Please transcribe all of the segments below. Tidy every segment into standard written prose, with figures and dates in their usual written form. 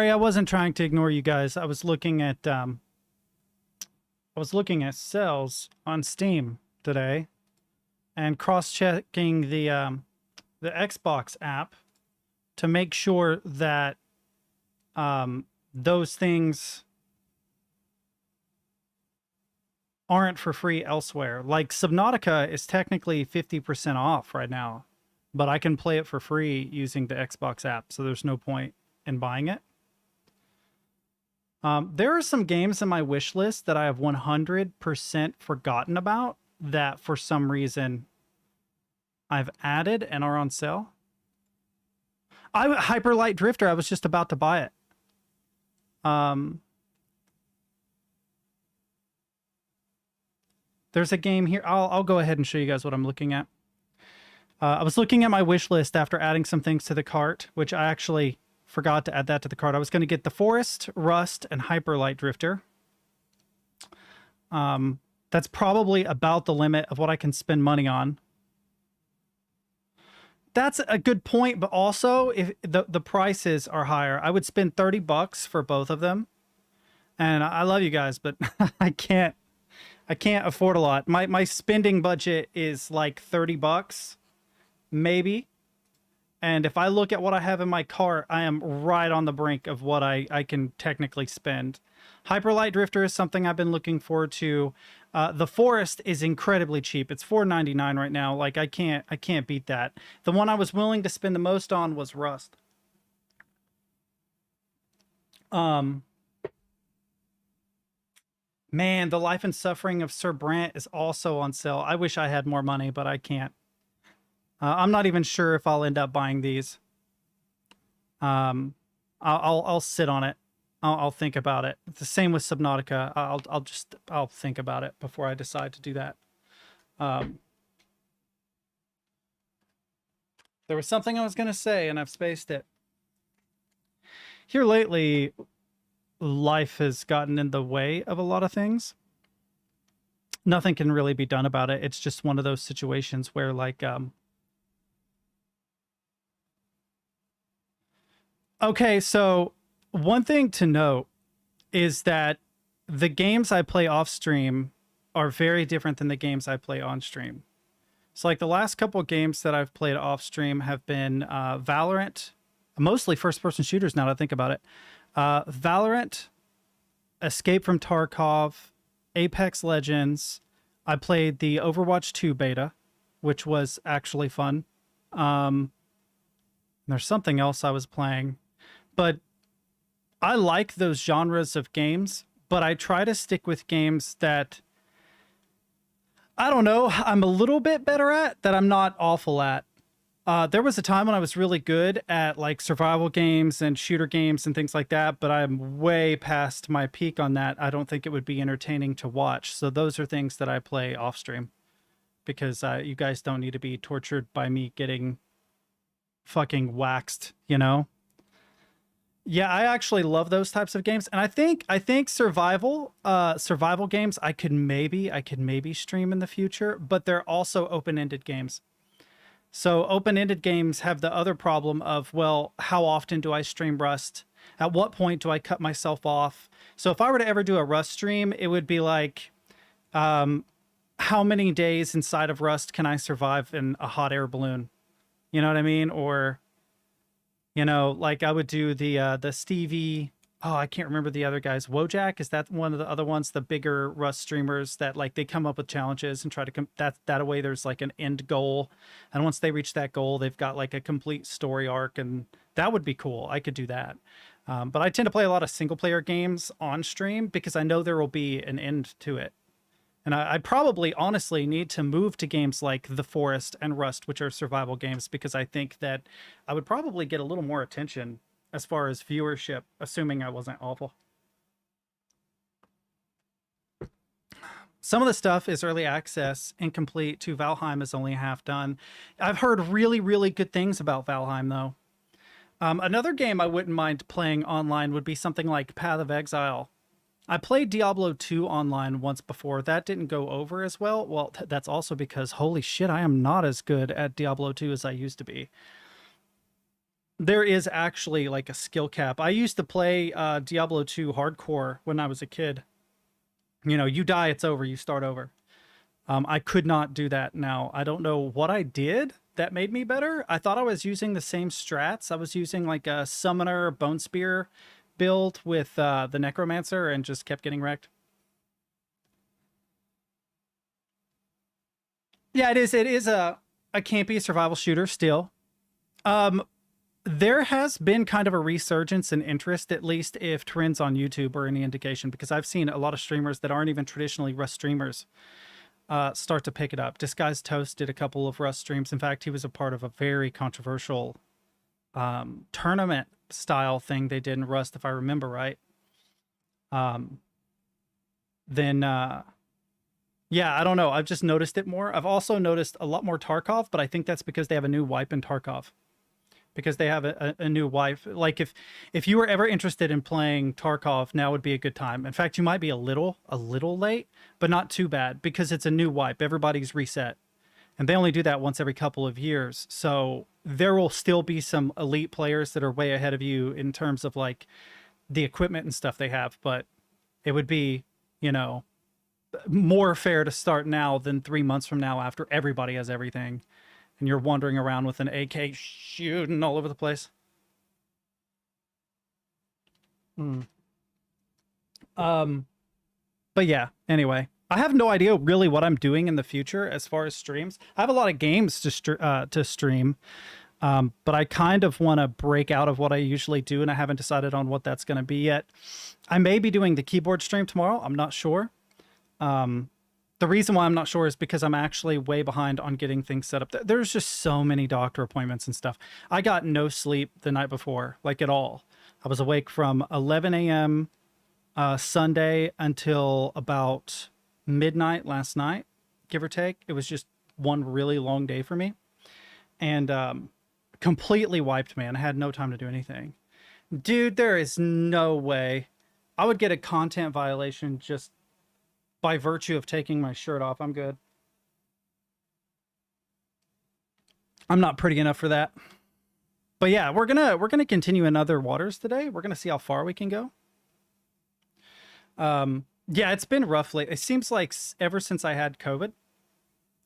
Sorry, I wasn't trying to ignore you guys. I was looking at sales on Steam today and cross-checking the Xbox app to make sure that those things aren't for free elsewhere. Like Subnautica is technically 50% off right now, but I can play it for free using the Xbox app, so there's no point in buying it. There are some games in my wish list that I have 100% forgotten about that for some reason I've added and are on sale. Hyper Light Drifter, I was just about to buy it. There's a game here. I'll go ahead and show you guys what I'm looking at. I was looking at my wish list after adding some things to the cart, which I actually forgot to add that to the cart. I was going to get the Forest, Rust, and Hyper Light Drifter. That's probably about the limit of what I can spend money on. That's a good point, but also if the prices are higher, I would spend $30 for both of them. And I love you guys, but I can't afford a lot. My spending budget is like $30, maybe. And if I look at what I have in my cart, I am right on the brink of what I can technically spend. Hyper Light Drifter is something I've been looking forward to. The Forest is incredibly cheap. It's $4.99 right now. Like I can't beat that. The one I was willing to spend the most on was Rust. Man, The Life and Suffering of Sir Brant is also on sale. I wish I had more money, but I can't. I'm not even sure if I'll end up buying these. I'll sit on it. I'll think about it. It's the same with Subnautica. I'll think about it before I decide to do that. There was something I was going to say and I've spaced it. Here lately, life has gotten in the way of a lot of things. Nothing can really be done about it. It's just one of those situations where like, okay, so one thing to note is that the games I play off stream are very different than the games I play on stream. So like the last couple of games that I've played off stream have been Valorant, mostly first person shooters now that I think about it. Valorant, Escape from Tarkov, Apex Legends. I played the Overwatch 2 beta, which was actually fun. There's something else I was playing, but I like those genres of games, but I try to stick with games that, I don't know, I'm a little bit better at, that I'm not awful at. There was a time when I was really good at like survival games and shooter games and things like that, but I'm way past my peak on that. I don't think it would be entertaining to watch. So those are things that I play off stream because you guys don't need to be tortured by me getting fucking waxed, you know? Yeah, I actually love those types of games, and I think survival games I could maybe stream in the future, but they're also open-ended games. So open-ended games have the other problem of, well, how often do I stream Rust? At what point do I cut myself off? So if I were to ever do a Rust stream, it would be like, how many days inside of Rust can I survive in a hot air balloon? You know what I mean? Or, you know, like I would do the Stevie, oh, I can't remember the other guys. Wojak, is that one of the other ones, the bigger Rust streamers that like they come up with challenges and try to come that way there's like an end goal. And once they reach that goal, they've got like a complete story arc, and that would be cool. I could do that. But I tend to play a lot of single player games on stream because I know there will be an end to it. And I probably honestly need to move to games like The Forest and Rust, which are survival games, because I think that I would probably get a little more attention as far as viewership, assuming I wasn't awful. Some of the stuff is early access, incomplete to Valheim is only half done. I've heard really, really good things about Valheim, though. Another game I wouldn't mind playing online would be something like Path of Exile. I played Diablo 2 online once before. That didn't go over as well. Well, that's also because, holy shit, I am not as good at Diablo 2 as I used to be. there is actually like a skill cap. I used to play Diablo 2 hardcore when I was a kid. You know, you die, it's over, you start over. I could not do that now. I don't know what I did that made me better. I thought I was using the same strats. I was using like a summoner bone spear build with the necromancer and just kept getting wrecked. Yeah, it is. It is a campy survival shooter still. There has been kind of a resurgence in interest, at least if trends on YouTube are any indication, because I've seen a lot of streamers that aren't even traditionally Rust streamers start to pick it up. Disguised Toast did a couple of Rust streams. In fact, he was a part of a very controversial tournament style thing they did in Rust, if I remember right. Yeah, I don't know. I've just noticed it more. I've also noticed a lot more Tarkov, but I think that's because they have a new wipe in Tarkov. Because they have a new wipe. Like if you were ever interested in playing Tarkov, now would be a good time. In fact, you might be a little late, but not too bad because it's a new wipe. Everybody's reset. And they only do that once every couple of years. So there will still be some elite players that are way ahead of you in terms of like the equipment and stuff they have, but it would be, you know, more fair to start now than 3 months from now after everybody has everything and you're wandering around with an AK shooting all over the place. But yeah, anyway, I have no idea really what I'm doing in the future as far as streams. I have a lot of games to stream, but I kind of want to break out of what I usually do, and I haven't decided on what that's going to be yet. I may be doing the keyboard stream tomorrow. I'm not sure. The reason why I'm not sure is because I'm actually way behind on getting things set up. There's just so many doctor appointments and stuff. I got no sleep the night before, like at all. I was awake from 11 a.m. Sunday until about midnight last night, give or take. It was just one really long day for me. And completely wiped, man. I had no time to do anything. Dude, there is no way I would get a content violation just by virtue of taking my shirt off. I'm good. I'm not pretty enough for that. But yeah, we're gonna continue in other waters today. We're gonna see how far we can go. Yeah, it's been roughly. It seems like ever since I had COVID,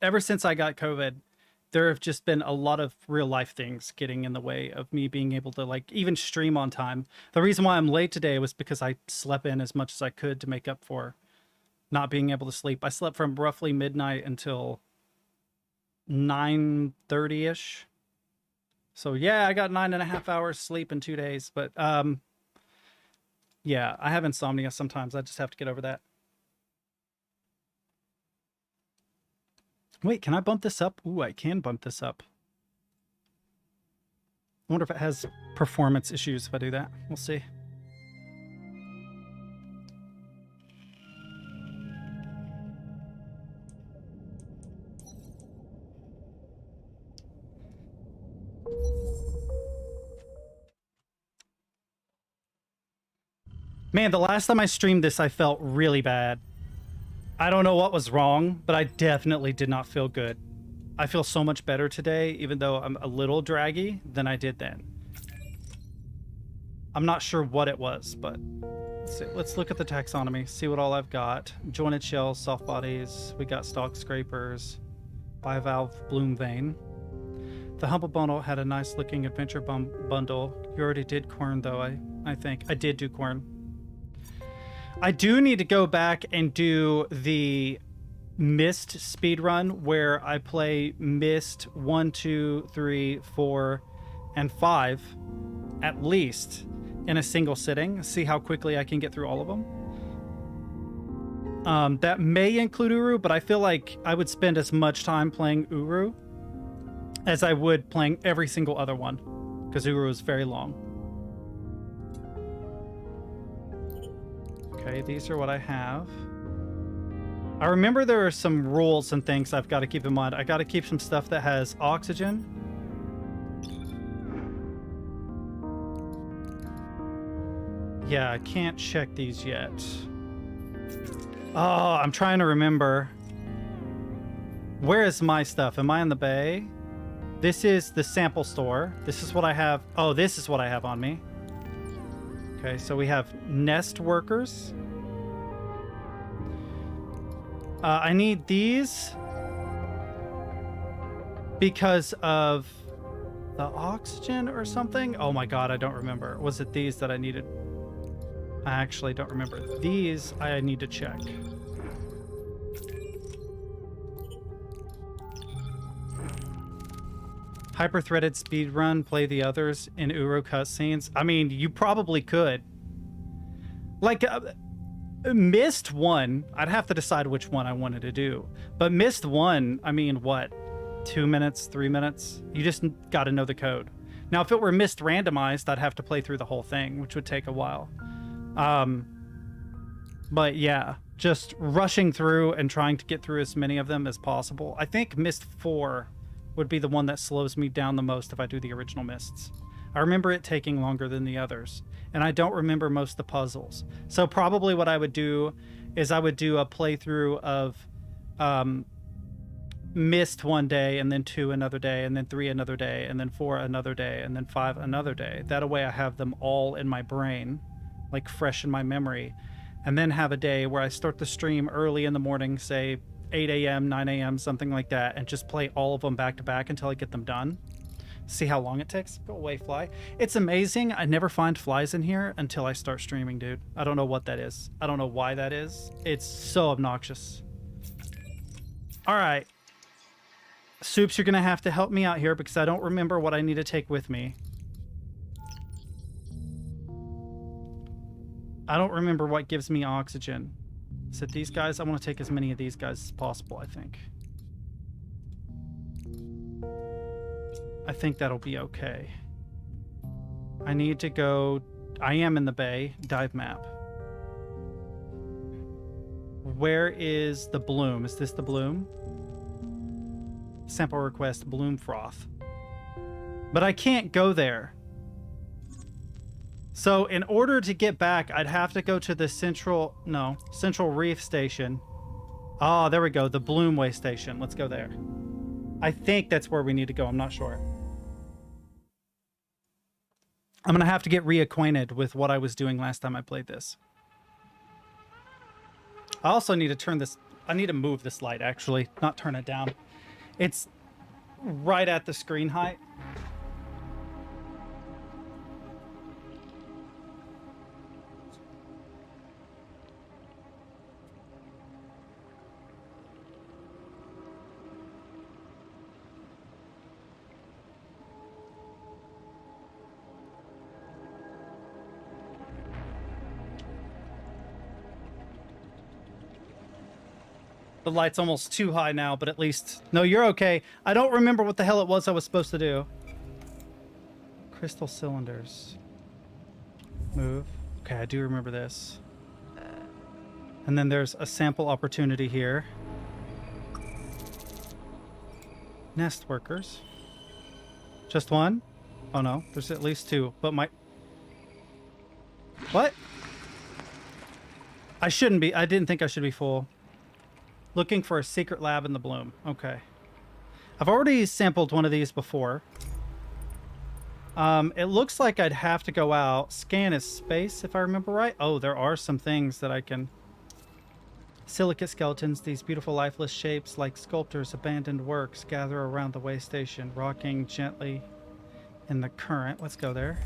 ever since I got COVID, there have just been a lot of real life things getting in the way of me being able to like even stream on time. The reason why I'm late today was because I slept in as much as I could to make up for not being able to sleep. I slept from roughly midnight until 9:30ish. So yeah, I got 9.5 hours sleep in 2 days, but yeah, I have insomnia sometimes. I just have to get over that. Wait, can I bump this up? Ooh, I can bump this up. I wonder if it has performance issues if I do that. We'll see. Man, the last time I streamed this, I felt really bad. I don't know what was wrong, but I definitely did not feel good. I feel so much better today, even though I'm a little draggy, than I did then. I'm not sure what it was, but let's see. Let's look at the taxonomy, see what all I've got. Jointed shells, soft bodies, we got stalk scrapers, bivalve bloom vein. The Humble Bundle had a nice looking adventure bundle. You already did Quern though, I think. I did do Quern. I do need to go back and do the Myst speedrun where I play Myst 1, 2, 3, 4, and 5 at least in a single sitting. See how quickly I can get through all of them. That may include Uru, but I feel like I would spend as much time playing Uru as I would playing every single other one, because Uru is very long. Okay, these are what I have. I remember there are some rules and things I've got to keep in mind. I got to keep some stuff that has oxygen. Yeah, I can't check these yet. Oh, I'm trying to remember. Where is my stuff? Am I in the bay? This is the sample store. This is what I have. Oh, this is what I have on me. Okay, so we have nest workers. I need these because of the oxygen or something. Oh my god, I don't remember. Was it these that I needed? I actually don't remember. These I need to check. Hyper-threaded speedrun, play the others in Uro cutscenes. I mean, you probably could. Like, Mist 1, I'd have to decide which one I wanted to do. But Mist 1, I mean, what? 2 minutes, 3 minutes? You just got to know the code. Now, if it were Mist randomized, I'd have to play through the whole thing, which would take a while. But yeah, just rushing through and trying to get through as many of them as possible. I think Mist 4 would be the one that slows me down the most if I do the original Mists. I remember it taking longer than the others, and I don't remember most of the puzzles. So probably what I would do is I would do a playthrough of Mist one day, and then 2 another day, and then 3 another day, and then 4 another day, and then 5 another day. That way I have them all in my brain, like fresh in my memory, and then have a day where I start the stream early in the morning, say 8 a.m., 9 a.m., something like that, and just play all of them back to back until I get them done. See how long it takes. Go away, fly. It's amazing. I never find flies in here until I start streaming, dude. I don't know what that is. I don't know why that is. It's so obnoxious. All right. Soups, you're going to have to help me out here because I don't remember what I need to take with me. I don't remember what gives me oxygen. Is it these guys? I want to take as many of these guys as possible, I think. I think that'll be okay. I need to go... I am in the bay. Dive map. Where is the bloom? Is this the bloom? Sample request, bloom froth. But I can't go there. So in order to get back, I'd have to go to the Central Reef Station. Ah, there we go. The Bloomway Station. Let's go there. I think that's where we need to go. I'm not sure. I'm going to have to get reacquainted with what I was doing last time I played this. I also need to turn this... I need to move this light, actually. Not turn it down. It's right at the screen height. The light's almost too high now, but at least... No, you're okay. I don't remember what the hell it was I was supposed to do. Crystal cylinders. Move. Okay, I do remember this. And then there's a sample opportunity here. Nest workers. Just one? Oh no, there's at least 2. But my... What? I shouldn't be. I didn't think I should be full. Looking for a secret lab in the bloom. Okay. I've already sampled one of these before. It looks like I'd have to go out. Scan is space, if I remember right. Oh, there are some things that I can... Silicate skeletons, these beautiful lifeless shapes like sculptors' abandoned works, gather around the way station, rocking gently in the current. Let's go there.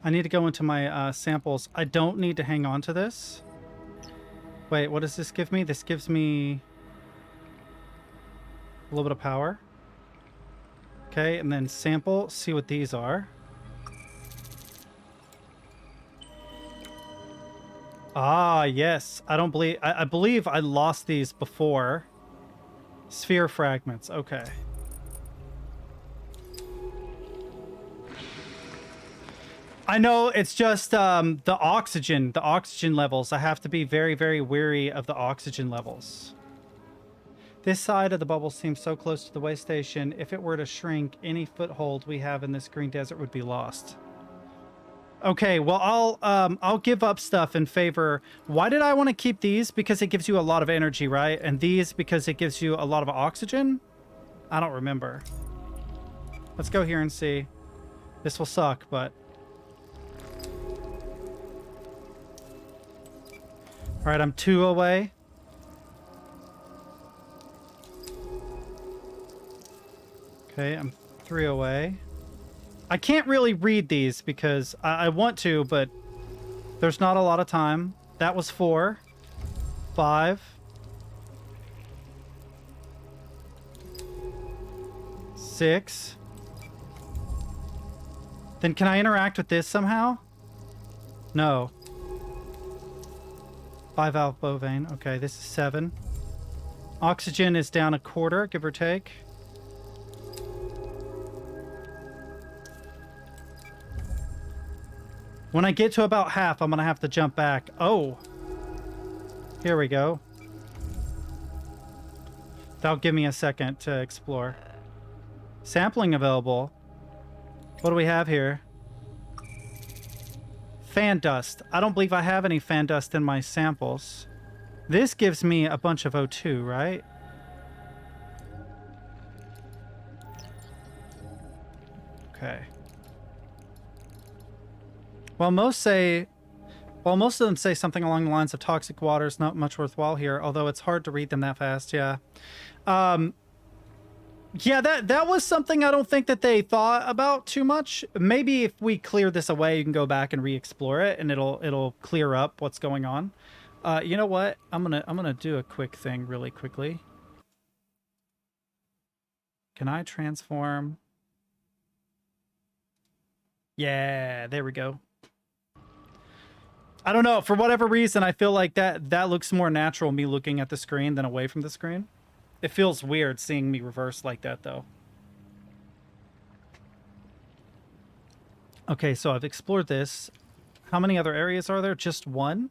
I need to go into my samples. I don't need to hang on to this. Wait, what does this give me? This gives me a little bit of power. Okay, and then sample, see what these are. Ah, yes. I don't believe... I believe I lost these before. Sphere fragments. Okay. I know, it's just the oxygen levels. I have to be very, very wary of the oxygen levels. This side of the bubble seems so close to the way station. If it were to shrink, any foothold we have in this green desert would be lost. Okay, well, I'll give up stuff in favor. Why did I want to keep these? Because it gives you a lot of energy, right? And these because it gives you a lot of oxygen? I don't remember. Let's go here and see. This will suck, but... All right, I'm 2 away. Okay, I'm 3 away. I can't really read these because I want to, but there's not a lot of time. That was 4. 5. 6. Then can I interact with this somehow? No. 5 valve bovine. Okay, this is 7. Oxygen is down 1/4, give or take. When I get to about half, I'm going to have to jump back. Oh. Here we go. That'll give me a second to explore. Sampling available. What do we have here? Fan dust. I don't believe I have any fan dust in my samples. This gives me a bunch of O2, right? Okay. Well, most of them say something along the lines of toxic water is not much worthwhile here, although it's hard to read them that fast, yeah. Yeah, that was something I don't think that they thought about too much. Maybe if we clear this away, you can go back and re-explore it, and it'll clear up what's going on. You know what? I'm gonna do a quick thing really quickly. Can I transform? Yeah, there we go. I don't know. For whatever reason, I feel like that looks more natural, me looking at the screen than away from the screen. It feels weird seeing me reverse like that, though. Okay, so I've explored this. How many other areas are there? Just 1?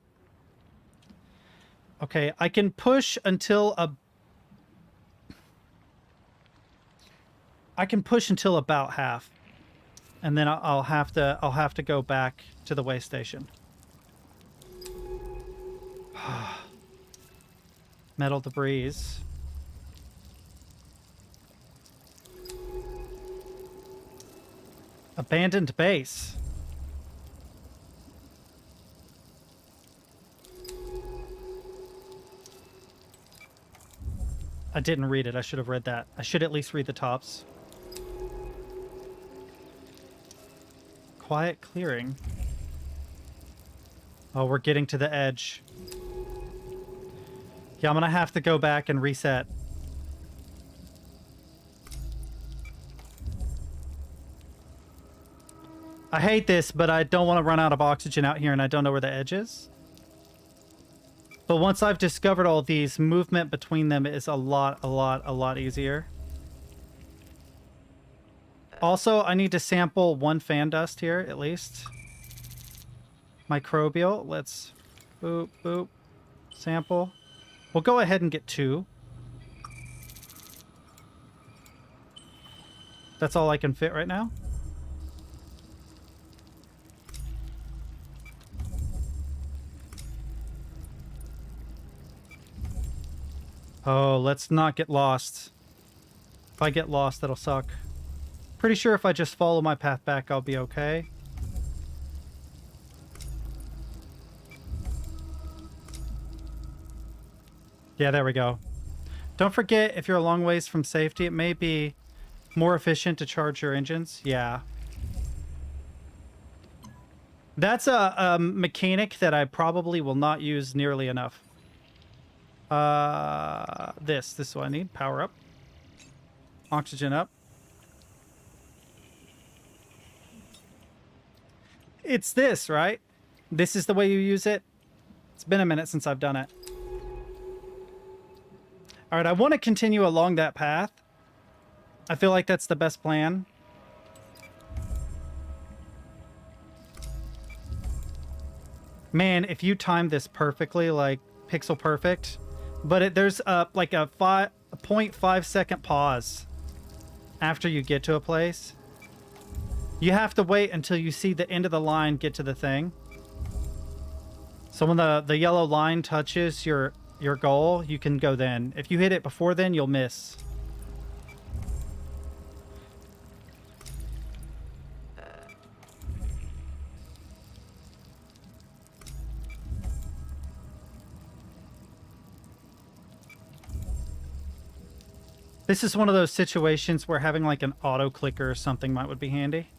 Okay, I can push until about half. And then I'll have to go back to the way station. Metal debris. Abandoned base. I didn't read it. I should have read that. I should at least read the tops. Quiet clearing. Oh, we're getting to the edge. Yeah, I'm gonna have to go back and reset. I hate this, but I don't want to run out of oxygen out here, and I don't know where the edge is. But once I've discovered all these, movement between them is a lot easier. Also, I need to sample 1 fan dust here, at least. Microbial. Let's boop, boop. Sample. We'll go ahead and get 2. That's all I can fit right now. Oh, let's not get lost. If I get lost, that'll suck. Pretty sure if I just follow my path back, I'll be okay. Yeah, there we go. Don't forget, if you're a long ways from safety, it may be more efficient to charge your engines. Yeah. That's a mechanic that I probably will not use nearly enough. This is what I need. Power up. Oxygen up. It's this, right? This is the way you use it. It's been a minute since I've done it. All right, I want to continue along that path. I feel like that's the best plan. Man, if you time this perfectly, like pixel perfect, but there's like a 0.5 second pause after you get to a place. You have to wait until you see the end of the line get to the thing. So when the yellow line touches your goal, you can go then. If you hit it before then, you'll miss. This is one of those situations where having like an auto clicker or something would be handy.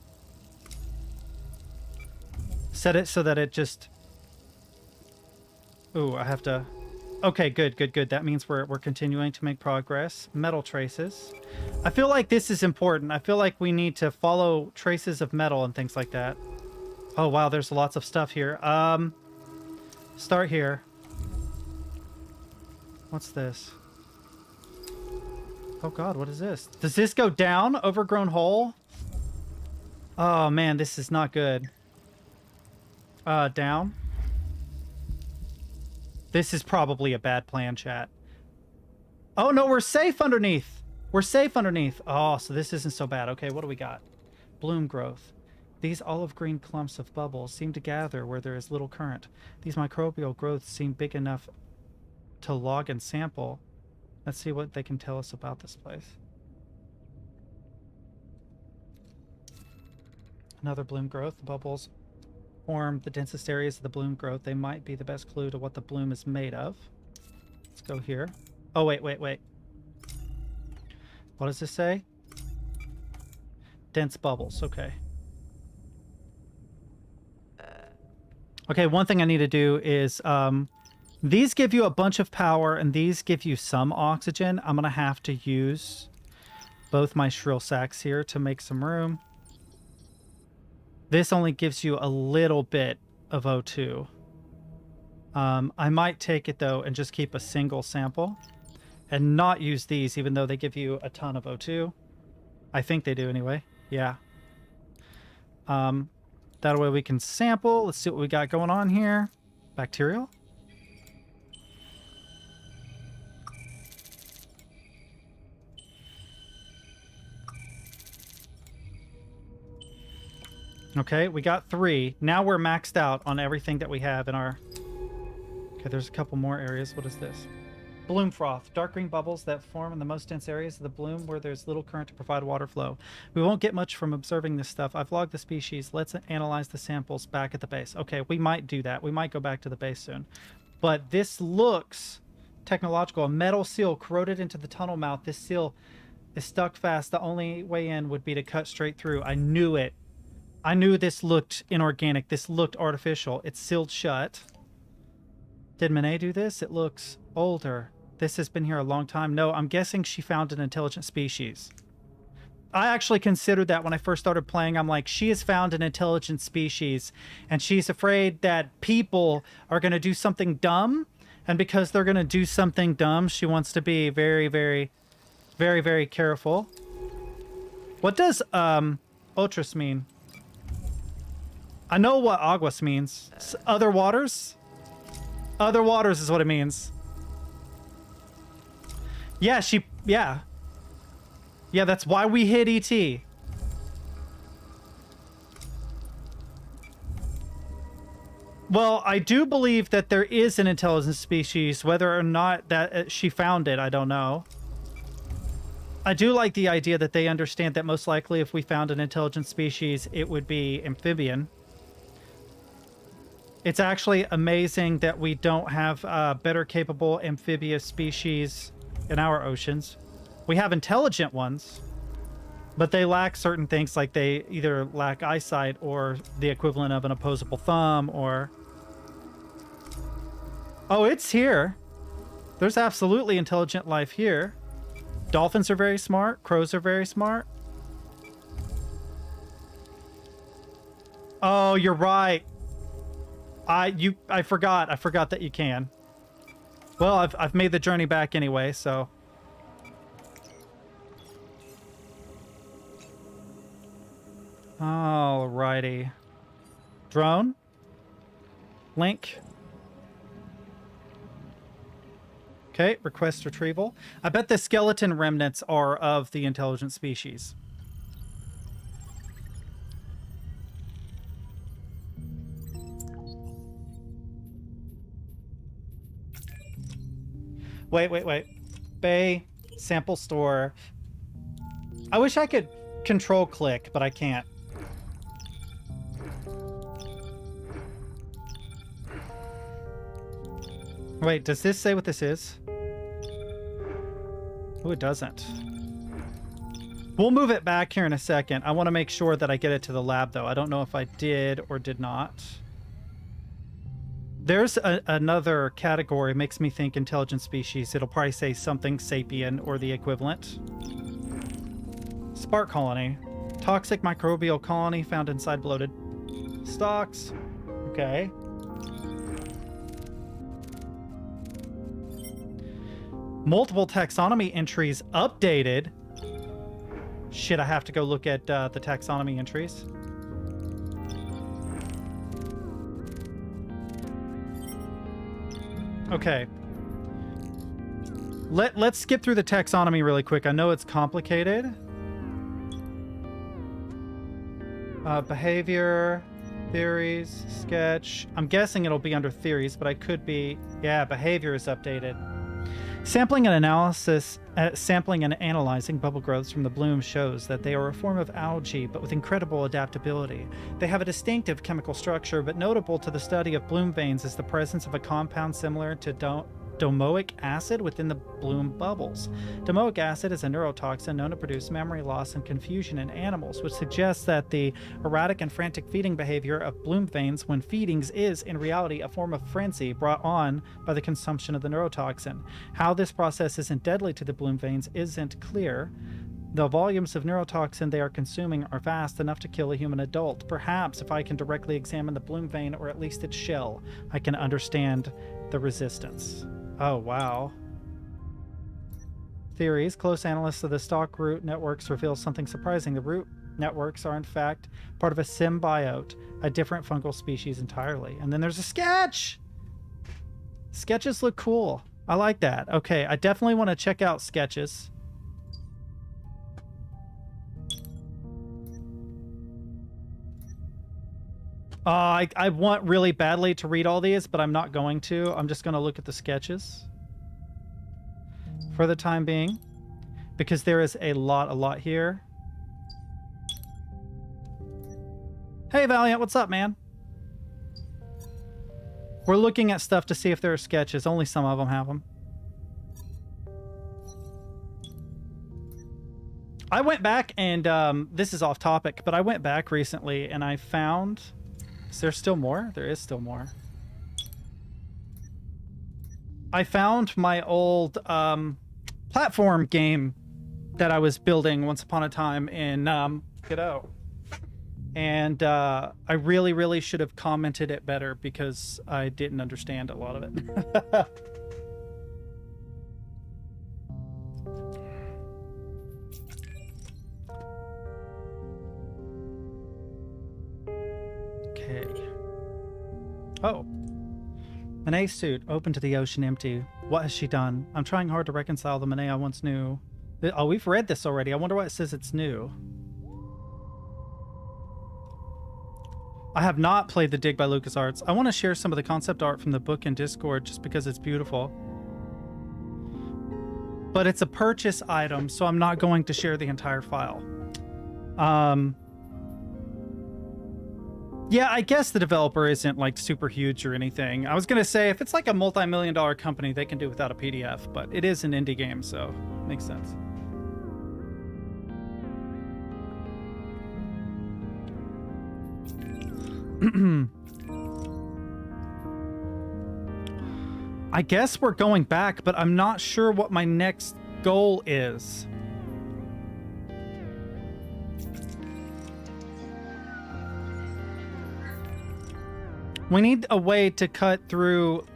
Set it so that it just... Ooh, I have to... Okay, good. That means we're continuing to make progress. Metal traces. I feel like this is important. I feel like we need to follow traces of metal and things like that. Oh, wow, there's lots of stuff here. Start here. What's this? Oh god, what is this? Does this go down? Overgrown hole? Oh man, this is not good. Down. This is probably a bad plan, chat. Oh no, we're safe underneath. We're safe underneath. Oh, so this isn't so bad. Okay, what do we got? Bloom growth. These olive green clumps of bubbles seem to gather where there is little current. These microbial growths seem big enough to log and sample. Let's see what they can tell us about this place. Another bloom growth. The bubbles form the densest areas of the bloom growth. They might be the best clue to what the bloom is made of. Let's go here. Oh, wait. What does this say? Dense bubbles. Okay. Okay, one thing I need to do is... these give you a bunch of power, and these give you some oxygen. I'm going to have to use both my shrill sacks here to make some room. This only gives you a little bit of O2. I might take it, though, and just keep a single sample and not use these, even though they give you a ton of O2. I think they do anyway. Yeah. That way we can sample. Let's see what we got going on here. Bacterial? Okay, we got 3. Now we're maxed out on everything that we have in our... Okay, there's a couple more areas. What is this? Bloom froth. Dark green bubbles that form in the most dense areas of the bloom where there's little current to provide water flow. We won't get much from observing this stuff. I've logged the species. Let's analyze the samples back at the base. Okay, we might do that. We might go back to the base soon. But this looks technological. A metal seal corroded into the tunnel mouth. This seal is stuck fast. The only way in would be to cut straight through. I knew it. I knew this looked inorganic. This looked artificial. It's sealed shut. Did Monet do this? It looks older. This has been here a long time. No, I'm guessing she found an intelligent species. I actually considered that when I first started playing. I'm like, she has found an intelligent species, and she's afraid that people are going to do something dumb. And because they're going to do something dumb, she wants to be very, very, very, very careful. What does otros mean? I know what aguas means. Other waters? Other waters is what it means. Yeah, yeah. Yeah, that's why we hit ET. Well, I do believe that there is an intelligent species. Whether or not that she found it, I don't know. I do like the idea that they understand that most likely if we found an intelligent species, it would be amphibian. It's actually amazing that we don't have better capable amphibious species in our oceans. We have intelligent ones, but they lack certain things, like they either lack eyesight or the equivalent of an opposable thumb, or... Oh, it's here. There's absolutely intelligent life here. Dolphins are very smart. Crows are very smart. Oh, you're right. I forgot that you can. Well, I've made the journey back anyway, so. Alrighty. Drone. Link. Okay, request retrieval. I bet the skeleton remnants are of the intelligent species. Wait. Bay, sample store. I wish I could control click, but I can't. Wait, does this say what this is? Oh, it doesn't. We'll move it back here in a second. I want to make sure that I get it to the lab, though. I don't know if I did or did not. There's another category. Makes me think intelligent species. It'll probably say something sapien or the equivalent. Spark colony. Toxic microbial colony found inside bloated stalks. Okay. Multiple taxonomy entries updated. Shit, I have to go look at the taxonomy entries. Okay. Let's skip through the taxonomy really quick. I know it's complicated. Behavior, theories, sketch. I'm guessing it'll be under theories, but I could be... Yeah, behavior is updated. Sampling and analysis, sampling and analyzing bubble growths from the bloom shows that they are a form of algae, but with incredible adaptability. They have a distinctive chemical structure, but notable to the study of bloom veins is the presence of a compound similar to domoic acid within the bloom bubbles. Domoic acid is a neurotoxin known to produce memory loss and confusion in animals, which suggests that the erratic and frantic feeding behavior of bloom veins when feedings is, in reality, a form of frenzy brought on by the consumption of the neurotoxin. How this process isn't deadly to the bloom veins isn't clear. The volumes of neurotoxin they are consuming are vast enough to kill a human adult. Perhaps if I can directly examine the bloom vein, or at least its shell, I can understand the resistance. Oh, wow. Theories. Close analysis of the stalk root networks reveals something surprising. The root networks are, in fact, part of a symbiote, a different fungal species entirely. And then there's a sketch! Sketches look cool. I like that. Okay, I definitely want to check out sketches. I want really badly to read all these, but I'm not going to. I'm just going to look at the sketches for the time being, because there is a lot here. Hey, Valiant, what's up, man? We're looking at stuff to see if there are sketches. Only some of them have them. I went back and, this is off topic, but I went back recently and I found... Is there still more? There is still more. I found my old platform game that I was building once upon a time in Godot. And I really should have commented it better because I didn't understand a lot of it. Oh. Monet suit, open to the ocean, empty. What has she done? I'm trying hard to reconcile the Monet I once knew. Oh, we've read this already. I wonder why it says it's new. I have not played The Dig by LucasArts. I want to share some of the concept art from the book in Discord just because it's beautiful. But it's a purchase item, so I'm not going to share the entire file. Yeah, I guess the developer isn't like super huge or anything. I was going to say if it's like a multi-million-dollar company, they can do without a PDF, but it is an indie game, so makes sense. I guess we're going back, but I'm not sure what my next goal is. We need a way to cut through.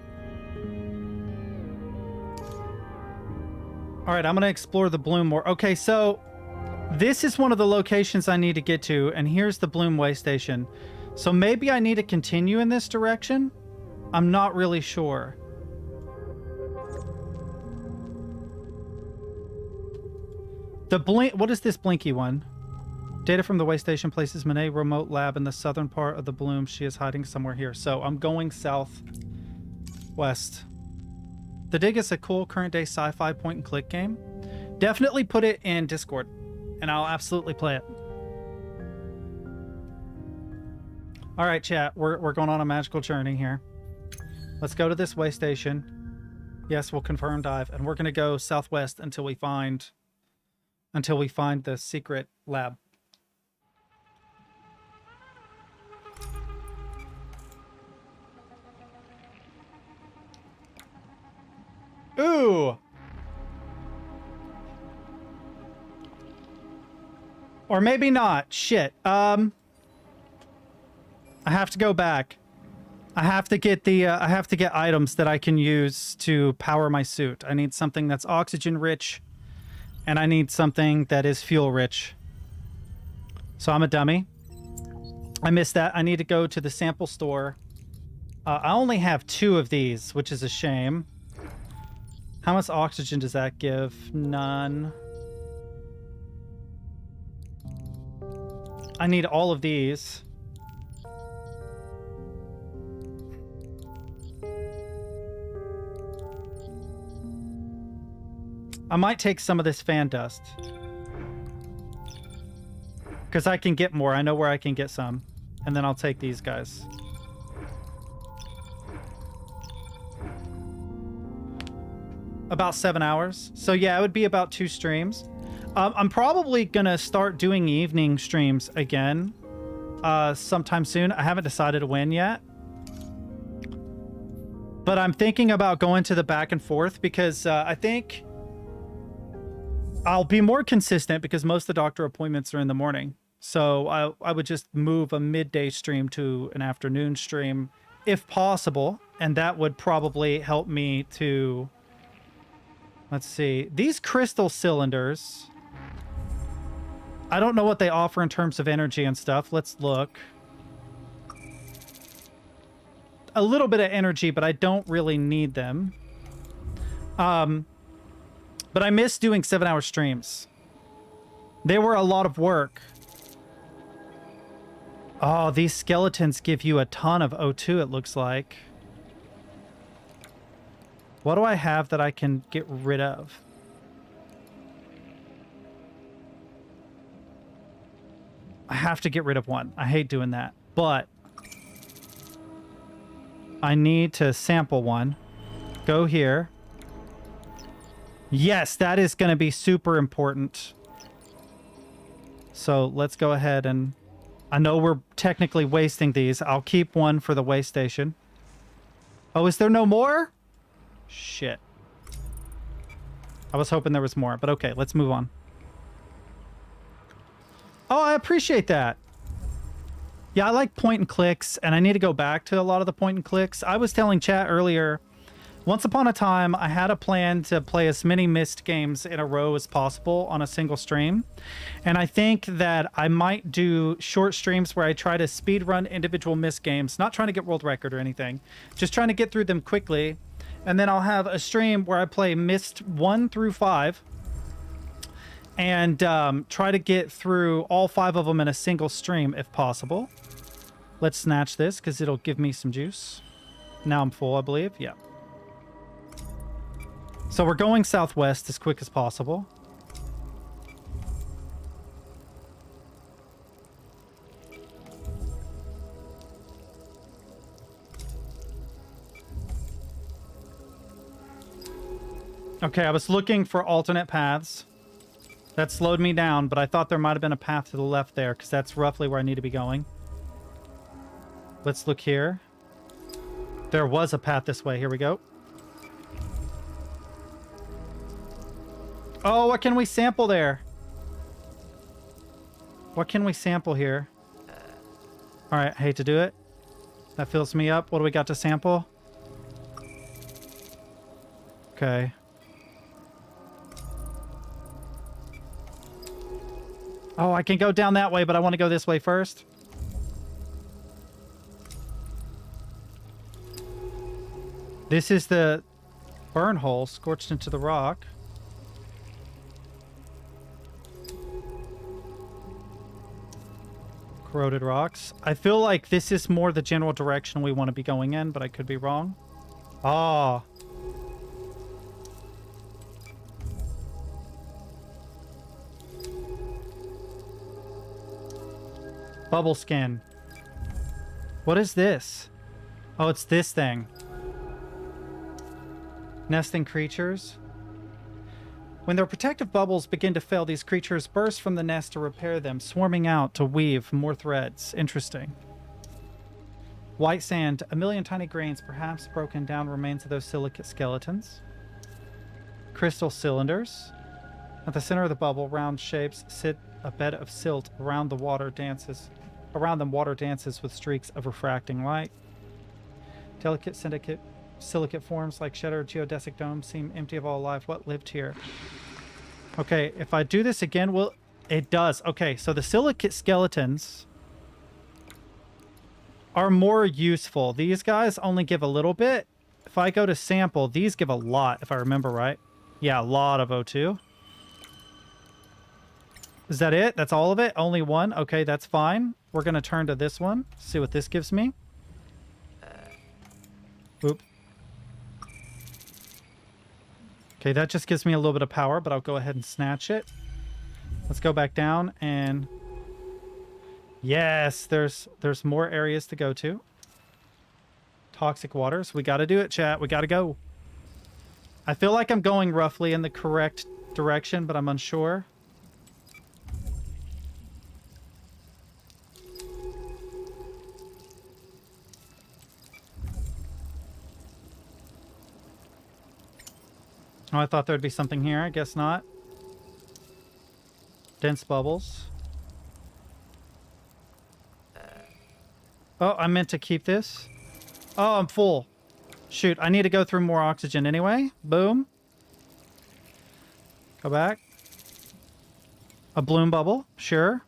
All right, I'm going to explore the bloom more. Okay, so this is one of the locations I need to get to, and here's the bloom way station. So maybe I need to continue in this direction? I'm not really sure. The blink, what is this blinky one? Data from the way station places Monet remote lab in the southern part of the bloom. She is hiding somewhere here. So I'm going southwest. The Dig is a cool current day sci-fi point and click game. Definitely put it in Discord and I'll absolutely play it. All right, chat, we're going on a magical journey here. Let's go to this way station. Yes, we'll confirm dive, and we're going to go southwest until we find the secret lab. Ooh. Or maybe not. Shit. I have to go back. I have to get the I have to get items that I can use to power my suit. I need something that's oxygen rich, and I need something that is fuel rich. So I'm a dummy. I missed that. I need to go to the sample store. I only have 2 of these, which is a shame. How much oxygen does that give? None. I need all of these. I might take some of this fan dust. Because I can get more. I know where I can get some. And then I'll take these guys. About 7 hours. So yeah, it would be about 2 streams. I'm probably going to start doing evening streams again sometime soon. I haven't decided when yet. But I'm thinking about going to the back and forth because I think I'll be more consistent because most of the doctor appointments are in the morning. So I would just move a midday stream to an afternoon stream if possible. And that would probably help me to... Let's see. These crystal cylinders... I don't know what they offer in terms of energy and stuff. Let's look. A little bit of energy, but I don't really need them. But I miss doing 7-hour streams. They were a lot of work. Oh, these skeletons give you a ton of O2, it looks like. What do I have that I can get rid of? I have to get rid of one. I hate doing that. But I need to sample one. Go here. Yes, that is going to be super important. So let's go ahead and... I know we're technically wasting these. I'll keep one for the way station. Oh, is there no more? Shit. I was hoping there was more, but okay, let's move on. Oh, I appreciate that. Yeah, I like point and clicks, and I need to go back to a lot of the point and clicks. I was telling chat earlier, once upon a time, I had a plan to play as many Myst games in a row as possible on a single stream. And I think that I might do short streams where I try to speed run individual Myst games, not trying to get world record or anything, just trying to get through them quickly. And then I'll have a stream where I play Myst 1 through 5 and try to get through all 5 of them in a single stream if possible. Let's snatch this because it'll give me some juice. Now I'm full, I believe. Yeah. So we're going southwest as quick as possible. Okay, I was looking for alternate paths. That slowed me down, but I thought there might have been a path to the left there because that's roughly where I need to be going. Let's look here. There was a path this way. Here we go. Oh, what can we sample there? What can we sample here? All right, I hate to do it. That fills me up. What do we got to sample? Okay. Oh, I can go down that way, but I want to go this way first. This is the burn hole scorched into the rock. Corroded rocks. I feel like this is more the general direction we want to be going in, but I could be wrong. Ah. Bubble skin. What is this? Oh, it's this thing. Nesting creatures. When their protective bubbles begin to fail, these creatures burst from the nest to repair them, swarming out to weave more threads. Interesting. White sand, a million tiny grains, perhaps broken down remains of those silicate skeletons. Crystal cylinders. At the center of the bubble, round shapes sit a bed of silt. Around them, water dances with streaks of refracting light. Delicate silicate forms like shattered geodesic domes seem empty of all life. What lived here? Okay, if I do this again, well, it does. Okay, so the silicate skeletons are more useful. These guys only give a little bit. If I go to sample, these give a lot, if I remember right. Yeah, a lot of O2. Is that it? That's all of it? Only one? Okay, that's fine. We're going to turn to this one. See what this gives me. Oop. Okay, that just gives me a little bit of power, but I'll go ahead and snatch it. Let's go back down and... Yes, there's more areas to go to. Toxic waters. We got to do it, chat. We got to go. I feel like I'm going roughly in the correct direction, but I'm unsure. Oh, I thought there'd be something here. I guess not. Dense bubbles. Oh, I meant to keep this. Oh, I'm full. Shoot, I need to go through more oxygen anyway. Boom. Go back. A bloom bubble. Sure.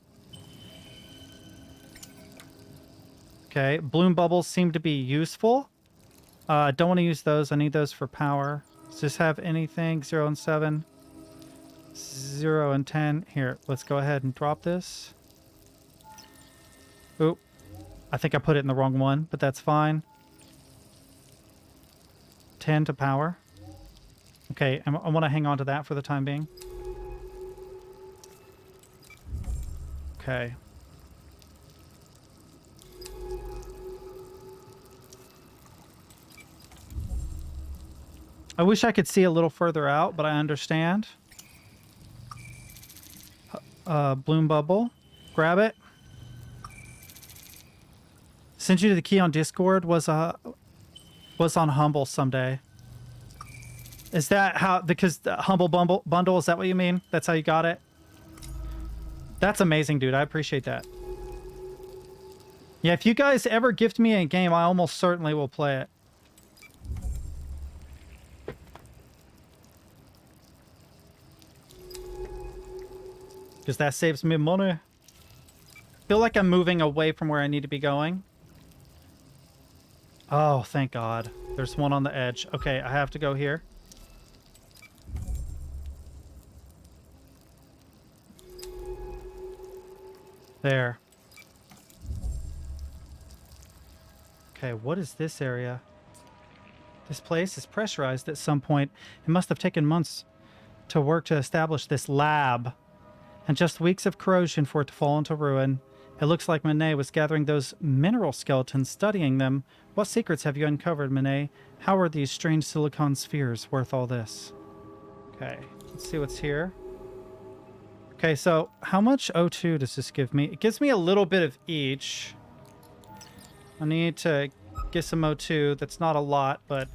Okay, bloom bubbles seem to be useful. I don't want to use those. I need those for power. Does this have anything? 0 and 7. 0 and 10. Here, let's go ahead and drop this. Oop. I think I put it in the wrong one, but that's fine. 10 to power. Okay, I want to hang on to that for the time being. Okay. I wish I could see a little further out, but I understand. Bloom bubble. Grab it. Send you to the key on Discord was on Humble someday. Is that how, because the Humble bundle, is that what you mean? That's how you got it? That's amazing, dude. I appreciate that. Yeah, if you guys ever gift me a game, I almost certainly will play it. Because that saves me money. I feel like I'm moving away from where I need to be going. Oh, thank God. There's one on the edge. Okay, I have to go here. There. Okay, what is this area? This place is pressurized at some point. It must have taken months to work to establish this lab. And just weeks of corrosion for it to fall into ruin. It looks like Monet was gathering those mineral skeletons, studying them. What secrets have you uncovered, Monet? How are these strange silicon spheres worth all this? Okay, let's see what's here. Okay, so how much O2 does this give me? It gives me a little bit of each. I need to get some O2. That's not a lot, but...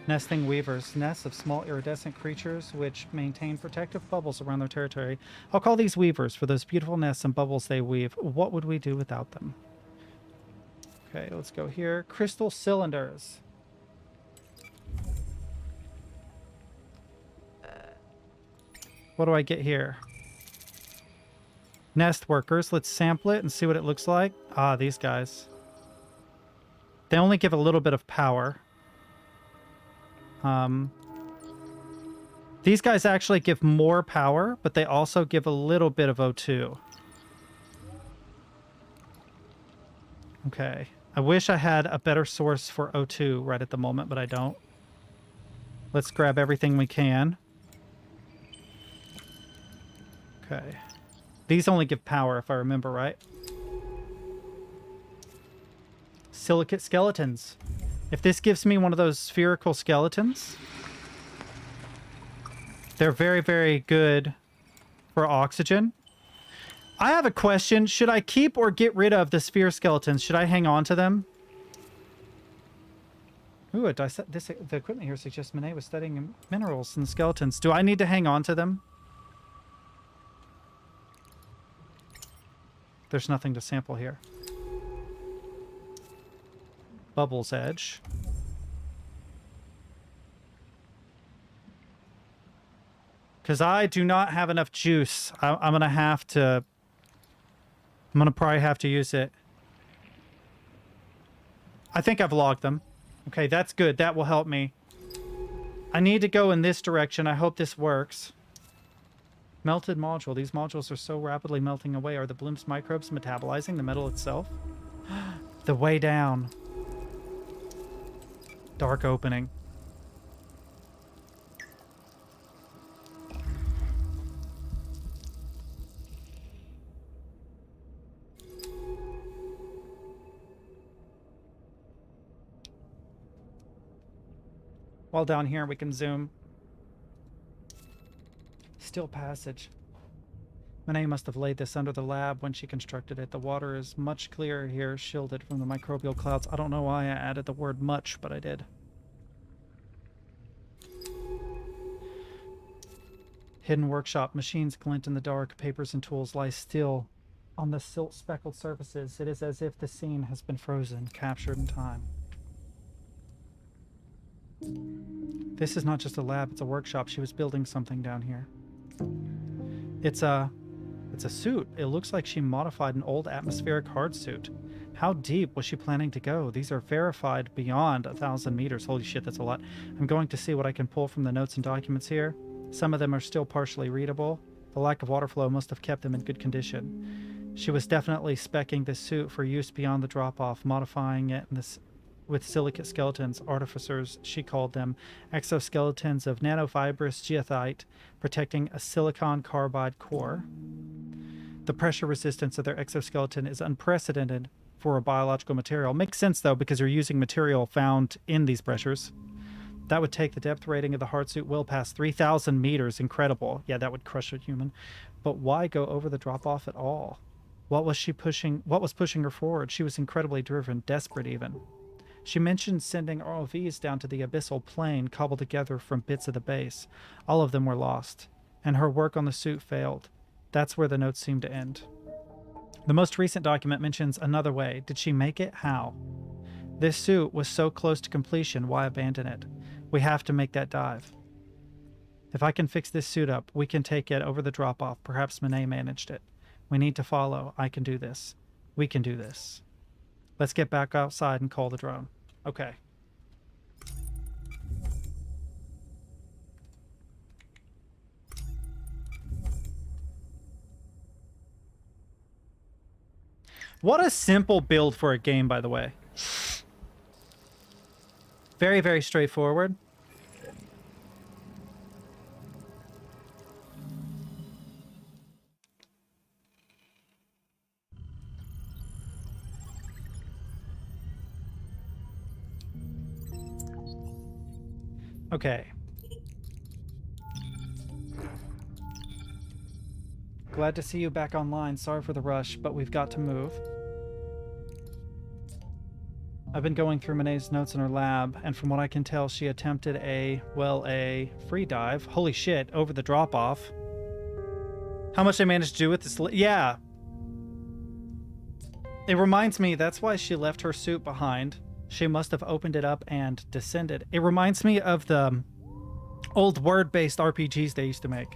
Nesting weavers, nests of small iridescent creatures which maintain protective bubbles around their territory. I'll call these weavers for those beautiful nests and bubbles they weave. What would we do without them? Okay, let's go here. Crystal cylinders. What do I get here? Nest workers. Let's sample it and see what it looks like. Ah, these guys. They only give a little bit of power. These guys actually give more power, but they also give a little bit of O2. Okay. I wish I had a better source for O2 right at the moment, but I don't. Let's grab everything we can. Okay. These only give power, if I remember right. Silicate skeletons. If this gives me one of those spherical skeletons, they're very, very good for oxygen. I have a question. Should I keep or get rid of the sphere skeletons? Should I hang on to them? Ooh, the equipment here suggests Monet was studying minerals and skeletons. Do I need to hang on to them? There's nothing to sample here. Bubble's Edge. Because I do not have enough juice. I'm going to have to... I'm going to probably have to use it. I think I've logged them. Okay, that's good. That will help me. I need to go in this direction. I hope this works. Melted module. These modules are so rapidly melting away. Are the bloom's microbes metabolizing the metal itself? The way down. Dark opening. While down here, we can zoom. Still passage. Monet must have laid this under the lab when she constructed it. The water is much clearer here, shielded from the microbial clouds. I don't know why I added the word much, but I did. Hidden workshop. Machines glint in the dark. Papers and tools lie still on the silt-speckled surfaces. It is as if the scene has been frozen, captured in time. This is not just a lab, it's a workshop. She was building something down here. It's a suit. It looks like she modified an old atmospheric hard suit. How deep was she planning to go? These are verified beyond 1,000 meters. Holy shit, that's a lot. I'm going to see what I can pull from the notes and documents here. Some of them are still partially readable. The lack of water flow must have kept them in good condition. She was definitely speccing this suit for use beyond the drop-off, modifying it in this with silicate skeletons. Artificers, she called them, exoskeletons of nanofibrous geothite protecting a silicon carbide core. The pressure resistance of their exoskeleton is unprecedented for a biological material. Makes sense though, because you're using material found in these pressures. That would take the depth rating of the hard suit well past 3,000 meters. Incredible. Yeah, that would crush a human. But why go over the drop-off at all? What was pushing her forward? She was incredibly driven, desperate even. She mentioned sending ROVs down to the abyssal plain, cobbled together from bits of the base. All of them were lost, and her work on the suit failed. That's where the notes seem to end. The most recent document mentions another way. Did she make it? How? This suit was so close to completion, why abandon it? We have to make that dive. If I can fix this suit up, we can take it over the drop-off. Perhaps Monet managed it. We need to follow. I can do this. We can do this. Let's get back outside and call the drone. Okay. What a simple build for a game, by the way. Very, very straightforward. Okay. Glad to see you back online. Sorry for the rush, but we've got to move. I've been going through Monet's notes in her lab, and from what I can tell, she attempted a free dive. Holy shit, over the drop-off. How much I managed to do with this? Yeah. It reminds me, that's why she left her suit behind. She must have opened it up and descended. It reminds me of the old word-based RPGs they used to make.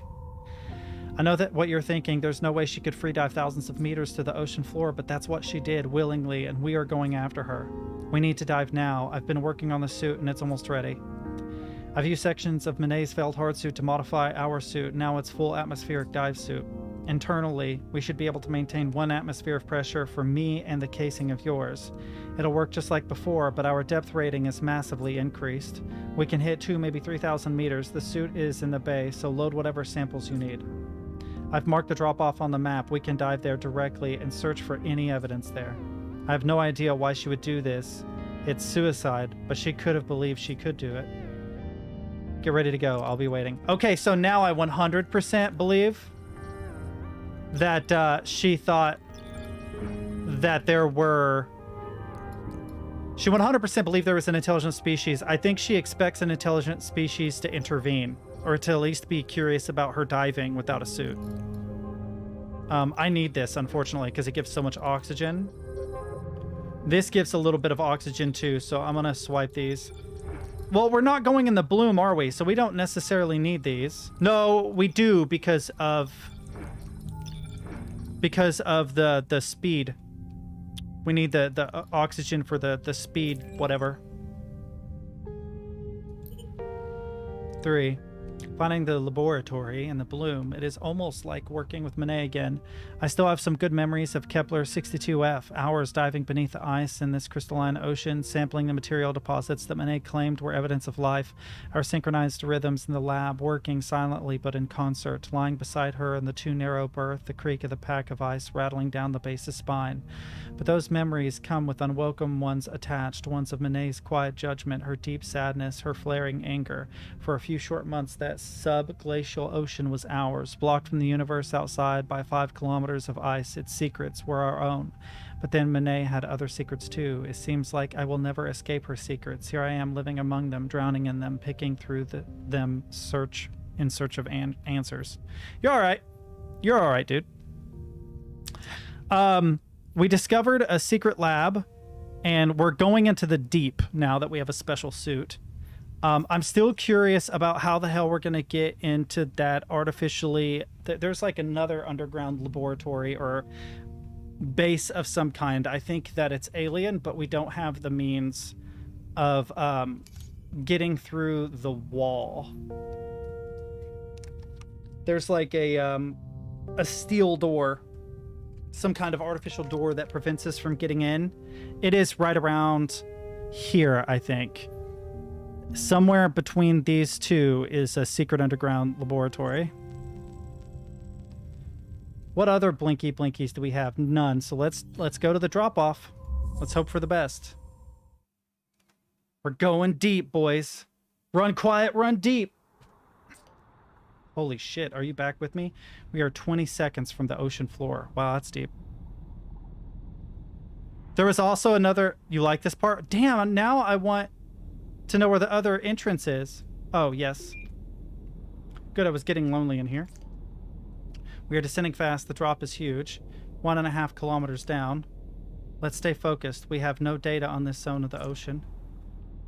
I know that what you're thinking, there's no way she could free dive thousands of meters to the ocean floor, but that's what she did willingly, and we are going after her. We need to dive now. I've been working on the suit and it's almost ready. I've used sections of Monet's failed hard suit to modify our suit. Now it's full atmospheric dive suit. Internally, we should be able to maintain 1 atmosphere of pressure for me and the casing of yours. It'll work just like before, but our depth rating is massively increased. We can hit 2, maybe 3,000 meters. The suit is in the bay, so load whatever samples you need. I've marked the drop-off on the map. We can dive there directly and search for any evidence there. I have no idea why she would do this. It's suicide, but she could have believed she could do it. Get ready to go. I'll be waiting. Okay, so now I 100% believe that she thought that there were... She 100% believed there was an intelligent species. I think she expects an intelligent species to intervene, or to at least be curious about her diving without a suit. I need this, unfortunately, because it gives so much oxygen. This gives a little bit of oxygen, too, so I'm going to swipe these. Well, we're not going in the bloom, are we? So we don't necessarily need these. No, we do because of the speed. We need the oxygen for the speed, whatever. 3. Finding the laboratory and the bloom. It is almost like working with Monet again. I still have some good memories of Kepler 62F. Hours diving beneath the ice in this crystalline ocean, sampling the material deposits that Monet claimed were evidence of life. Our synchronized rhythms in the lab, working silently but in concert. Lying beside her in the too narrow berth, the creak of the pack of ice rattling down the base's spine. But those memories come with unwelcome ones attached, ones of Monet's quiet judgment, her deep sadness, her flaring anger. For a few short months, that sub-glacial ocean was ours, blocked from the universe outside by 5 kilometers of ice. Its secrets were our own. But then Monet had other secrets too. It seems like I will never escape her secrets. Here I am living among them, drowning in them, picking through them in search of answers. You're all right. You're all right, dude. We discovered a secret lab, and we're going into the deep now that we have a special suit. I'm still curious about how the hell we're going to get into that artificially... There's like another underground laboratory or base of some kind. I think that it's alien, but we don't have the means of getting through the wall. There's like a steel door, some kind of artificial door that prevents us from getting in. It is right around here, I think. Somewhere between these two is a secret underground laboratory. What other blinky blinkies do we have? None. So let's go to the drop-off. Let's hope for the best. We're going deep, boys. Run quiet, run deep. Holy shit, are you back with me? We are 20 seconds from the ocean floor. Wow, that's deep. There was also another... You like this part? Damn, now I want to know where the other entrance is. Oh, yes. Good, I was getting lonely in here. We are descending fast. The drop is huge. 1.5 kilometers down. Let's stay focused. We have no data on this zone of the ocean.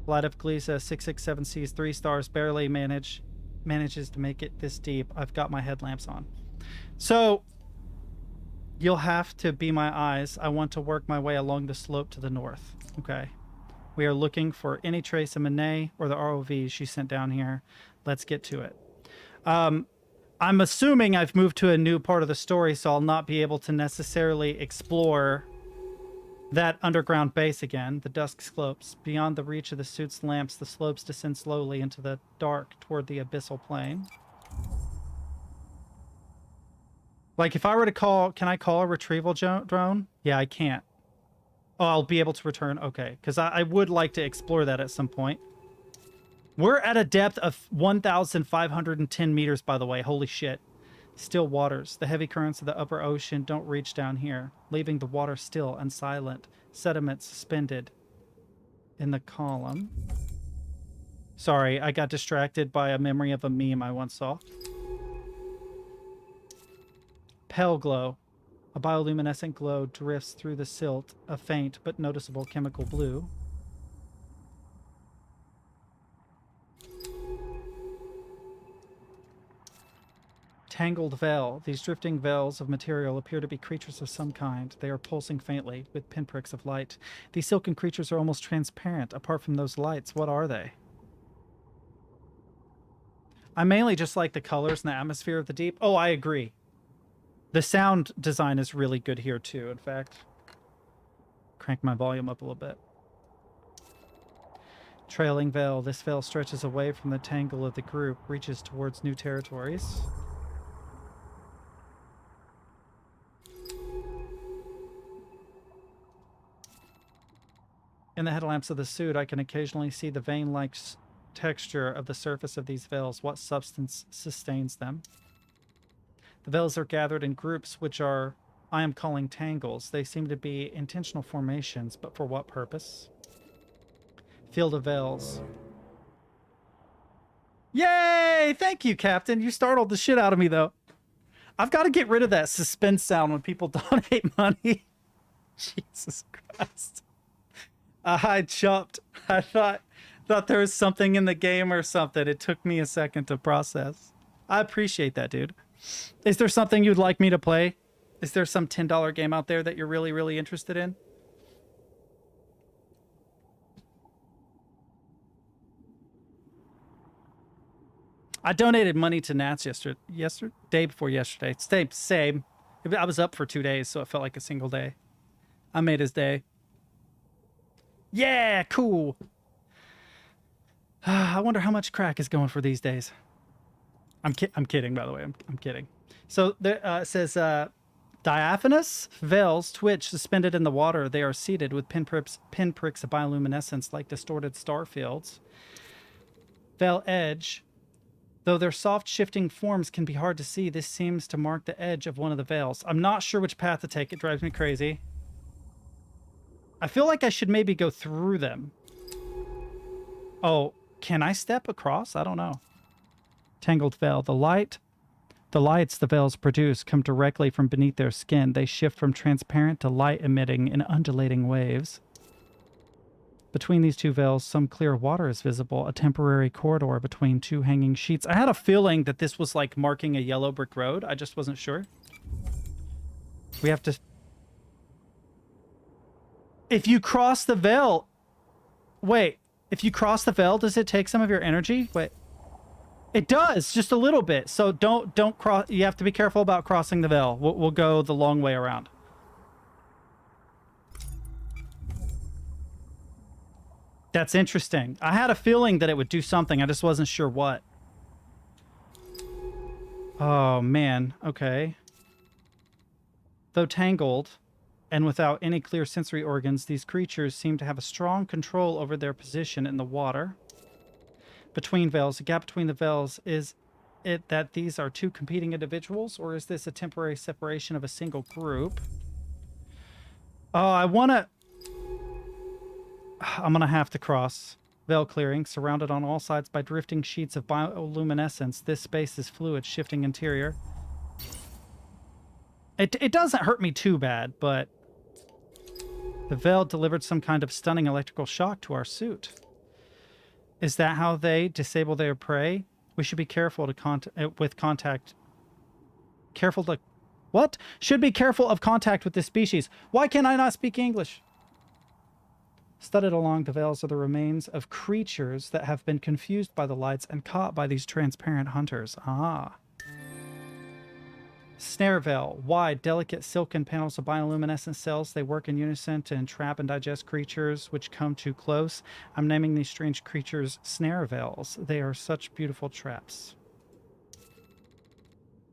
Light of Gliese 667 sees 3 stars, barely manages to make it this deep. I've got my headlamps on. So, you'll have to be my eyes. I want to work my way along the slope to the north. Okay. We are looking for any trace of Monet or the ROV she sent down here. Let's get to it. I'm assuming I've moved to a new part of the story, so I'll not be able to necessarily explore that underground base again. The dusk slopes. Beyond the reach of the suit's lamps, the slopes descend slowly into the dark toward the abyssal plain. Like, if I were to call... Can I call a retrieval drone? Yeah, I can't. Oh, I'll be able to return. Okay, because I would like to explore that at some point. We're at a depth of 1,510 meters, by the way. Holy shit. Still waters. The heavy currents of the upper ocean don't reach down here, leaving the water still and silent. Sediment suspended in the column. Sorry, I got distracted by a memory of a meme I once saw. Pale glow. A bioluminescent glow drifts through the silt, a faint but noticeable chemical blue. Tangled veil. These drifting veils of material appear to be creatures of some kind. They are pulsing faintly, with pinpricks of light. These silken creatures are almost transparent. Apart from those lights, what are they? I mainly just like the colors and the atmosphere of the deep. Oh, I agree. The sound design is really good here, too, in fact. Crank my volume up a little bit. Trailing veil. This veil stretches away from the tangle of the group, reaches towards new territories. In the headlamps of the suit, I can occasionally see the vein-like texture of the surface of these veils. What substance sustains them? The veils are gathered in groups, which I am calling tangles. They seem to be intentional formations, but for what purpose? Field of veils. Yay! Thank you, Captain. You startled the shit out of me, though. I've got to get rid of that suspense sound when people donate money. Jesus Christ. I jumped. I thought there was something in the game or something. It took me a second to process. I appreciate that, dude. Is there something you'd like me to play? Is there some $10 game out there that you're really, really interested in? I donated money to Nats day before yesterday. Same. I was up for 2 days, so it felt like a single day. I made his day. Yeah, cool. I wonder how much crack is going for these days. I'm kidding, by the way. I'm kidding. So there it says diaphanous veils twitch suspended in the water. They are seated with pinpricks of bioluminescence like distorted star fields. Veil edge. Though their soft shifting forms can be hard to see, this seems to mark the edge of one of the veils. I'm not sure which path to take. It drives me crazy. I feel like I should maybe go through them. Oh, can I step across? I don't know. Tangled veil. The lights the veils produce come directly from beneath their skin. They shift from transparent to light emitting in undulating waves. Between these two veils, some clear water is visible, a temporary corridor between two hanging sheets. I had a feeling that this was like marking a yellow brick road. I just wasn't sure. We have to... If you cross the veil... Wait, if you cross the veil, does it take some of your energy? Wait. It does, just a little bit. So don't cross... You have to be careful about crossing the veil. We'll go the long way around. That's interesting. I had a feeling that it would do something. I just wasn't sure what. Oh, man. Okay. Though tangled and without any clear sensory organs, these creatures seem to have a strong control over their position in the water. Between veils. The gap between the veils, is it that these are two competing individuals, or is this a temporary separation of a single group? Oh, I'm gonna have to cross. Veil clearing, surrounded on all sides by drifting sheets of bioluminescence. This space is fluid, shifting interior. It doesn't hurt me too bad, but the veil delivered some kind of stunning electrical shock to our suit. Is that how they disable their prey? We should be careful with contact. Careful to... What? Should be careful of contact with this species. Why can I not speak English? Studded along the veils are the remains of creatures that have been confused by the lights and caught by these transparent hunters. Ah. Snare veil. Wide, delicate silken panels of bioluminescent cells. They work in unison to entrap and digest creatures which come too close. I'm naming these strange creatures snare veils. They are such beautiful traps.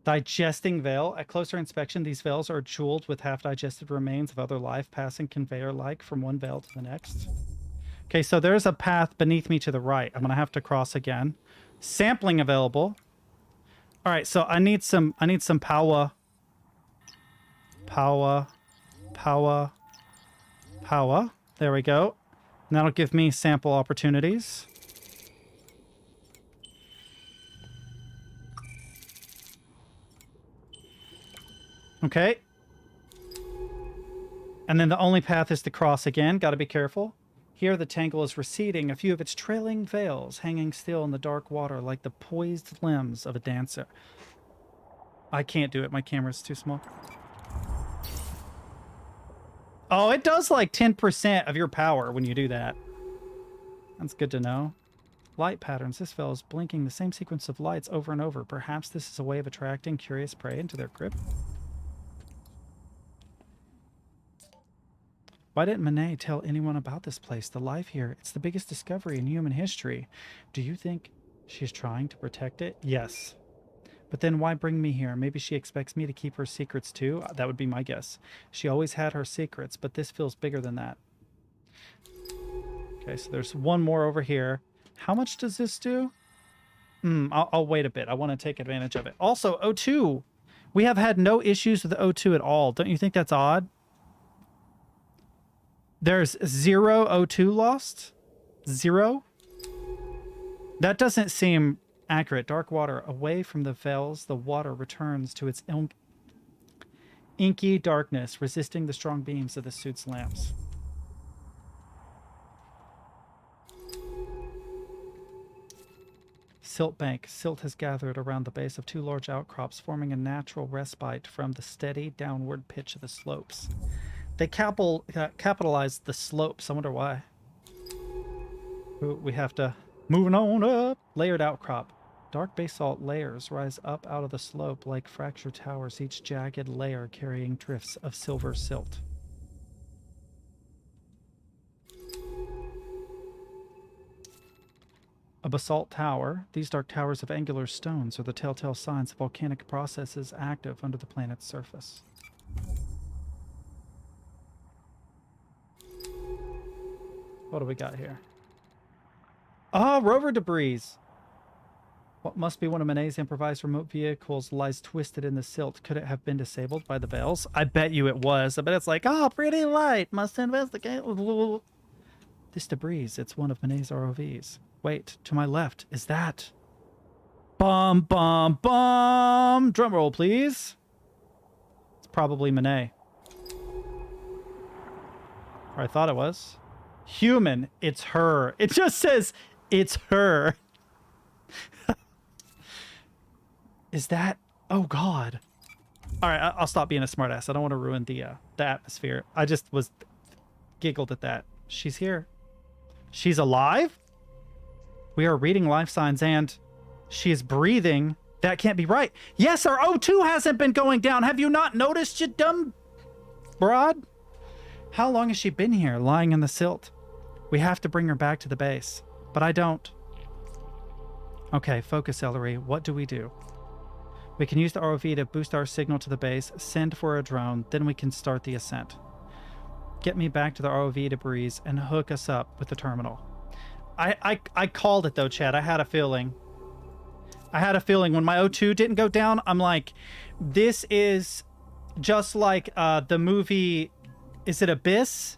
Digesting veil. At closer inspection, these veils are jeweled with half-digested remains of other life, passing conveyor-like from one veil to the next. Okay, so there's a path beneath me to the right. I'm going to have to cross again. Sampling available. All right, so I need some power. Power. There we go. And that'll give me sample opportunities. Okay. And then the only path is to cross again. Got to be careful. Here the tangle is receding, a few of its trailing veils hanging still in the dark water like the poised limbs of a dancer. I can't do it. My camera's too small. Oh, it does like 10% of your power when you do that. That's good to know. Light patterns. This veil is blinking the same sequence of lights over and over. Perhaps this is a way of attracting curious prey into their grip. Why didn't Monet tell anyone about this place? The life here, it's the biggest discovery in human history. Do you think she's trying to protect it? Yes. But then why bring me here? Maybe she expects me to keep her secrets too? That would be my guess. She always had her secrets, but this feels bigger than that. Okay, so there's one more over here. How much does this do? I'll wait a bit. I want to take advantage of it. Also, O2. We have had no issues with O2 at all. Don't you think that's odd? There's 0 O2 lost? 0? That doesn't seem accurate. Dark water. Away from the veils, the water returns to its inky darkness, resisting the strong beams of the suit's lamps. Silt bank. Silt has gathered around the base of 2 large outcrops, forming a natural respite from the steady downward pitch of the slopes. They capitalized the slopes. I wonder why. Ooh, we have to... Moving on up. Layered outcrop. Dark basalt layers rise up out of the slope like fractured towers, each jagged layer carrying drifts of silver silt. A basalt tower. These dark towers of angular stones are the telltale signs of volcanic processes active under the planet's surface. What do we got here? Ah, rover debris. What must be one of Manet's improvised remote vehicles lies twisted in the silt. Could it have been disabled by the veils? I bet you it was. I bet it's like, oh, pretty light. Must investigate. This debris, it's one of Manet's ROVs. Wait, to my left, is that? Bum, bum, bum. Drum roll, please. It's probably Manet. Or I thought it was. Human, it's her. It just says, it's her. Is that? Oh, God. All right, I'll stop being a smartass. I don't want to ruin the atmosphere. I just was giggled at that. She's here. She's alive? We are reading life signs and she is breathing. That can't be right. Yes, our O2 hasn't been going down. Have you not noticed, you dumb broad? How long has she been here, lying in the silt? We have to bring her back to the base, but I don't. Okay, focus, Ellery. What do we do? We can use the ROV to boost our signal to the base, send for a drone, then we can start the ascent. Get me back to the ROV debris and hook us up with the terminal. I called it though, Chad. I had a feeling. I had a feeling when my O2 didn't go down, I'm like, this is just like the movie, is it Abyss?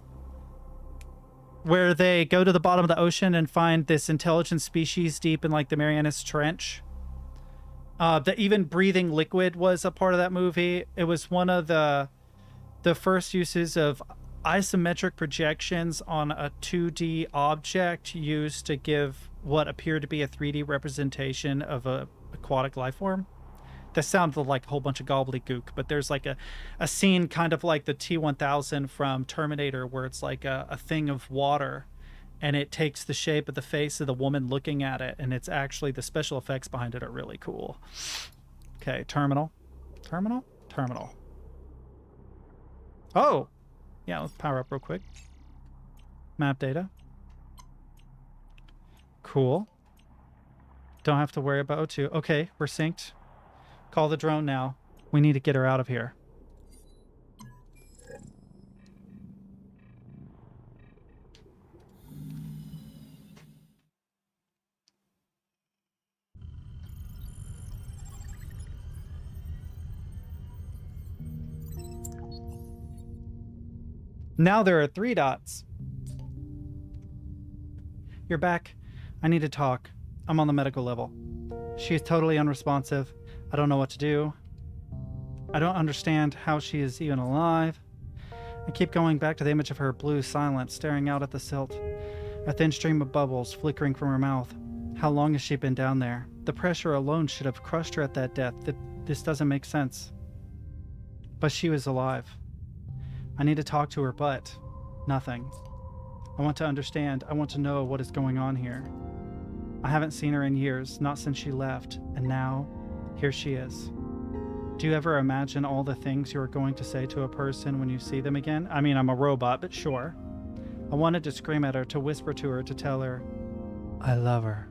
Where they go to the bottom of the ocean and find this intelligent species deep in like the Marianas Trench. The even breathing liquid was a part of that movie. It was one of the first uses of isometric projections on a 2D object used to give what appeared to be a 3D representation of a aquatic life form. That sounded like a whole bunch of gobbledygook, but there's like a scene kind of like the T-1000 from Terminator where it's like a thing of water and it takes the shape of the face of the woman looking at it, and it's actually, the special effects behind it are really cool. Okay, terminal. Terminal? Terminal. Oh! Yeah, let's power up real quick. Map data. Cool. Don't have to worry about O2. Okay, we're synced. Call the drone now. We need to get her out of here. Now there are 3 dots. You're back. I need to talk. I'm on the medical level. She is totally unresponsive. I don't know what to do. I don't understand how she is even alive. I keep going back to the image of her, blue, silent, staring out at the silt. A thin stream of bubbles flickering from her mouth. How long has she been down there? The pressure alone should have crushed her at that depth. This doesn't make sense. But she was alive. I need to talk to her, but nothing. I want to understand. I want to know what is going on here. I haven't seen her in years, not since she left, and now, here she is. Do you ever imagine all the things you are going to say to a person when you see them again? I mean, I'm a robot, but sure. I wanted to scream at her, to whisper to her, to tell her, I love her.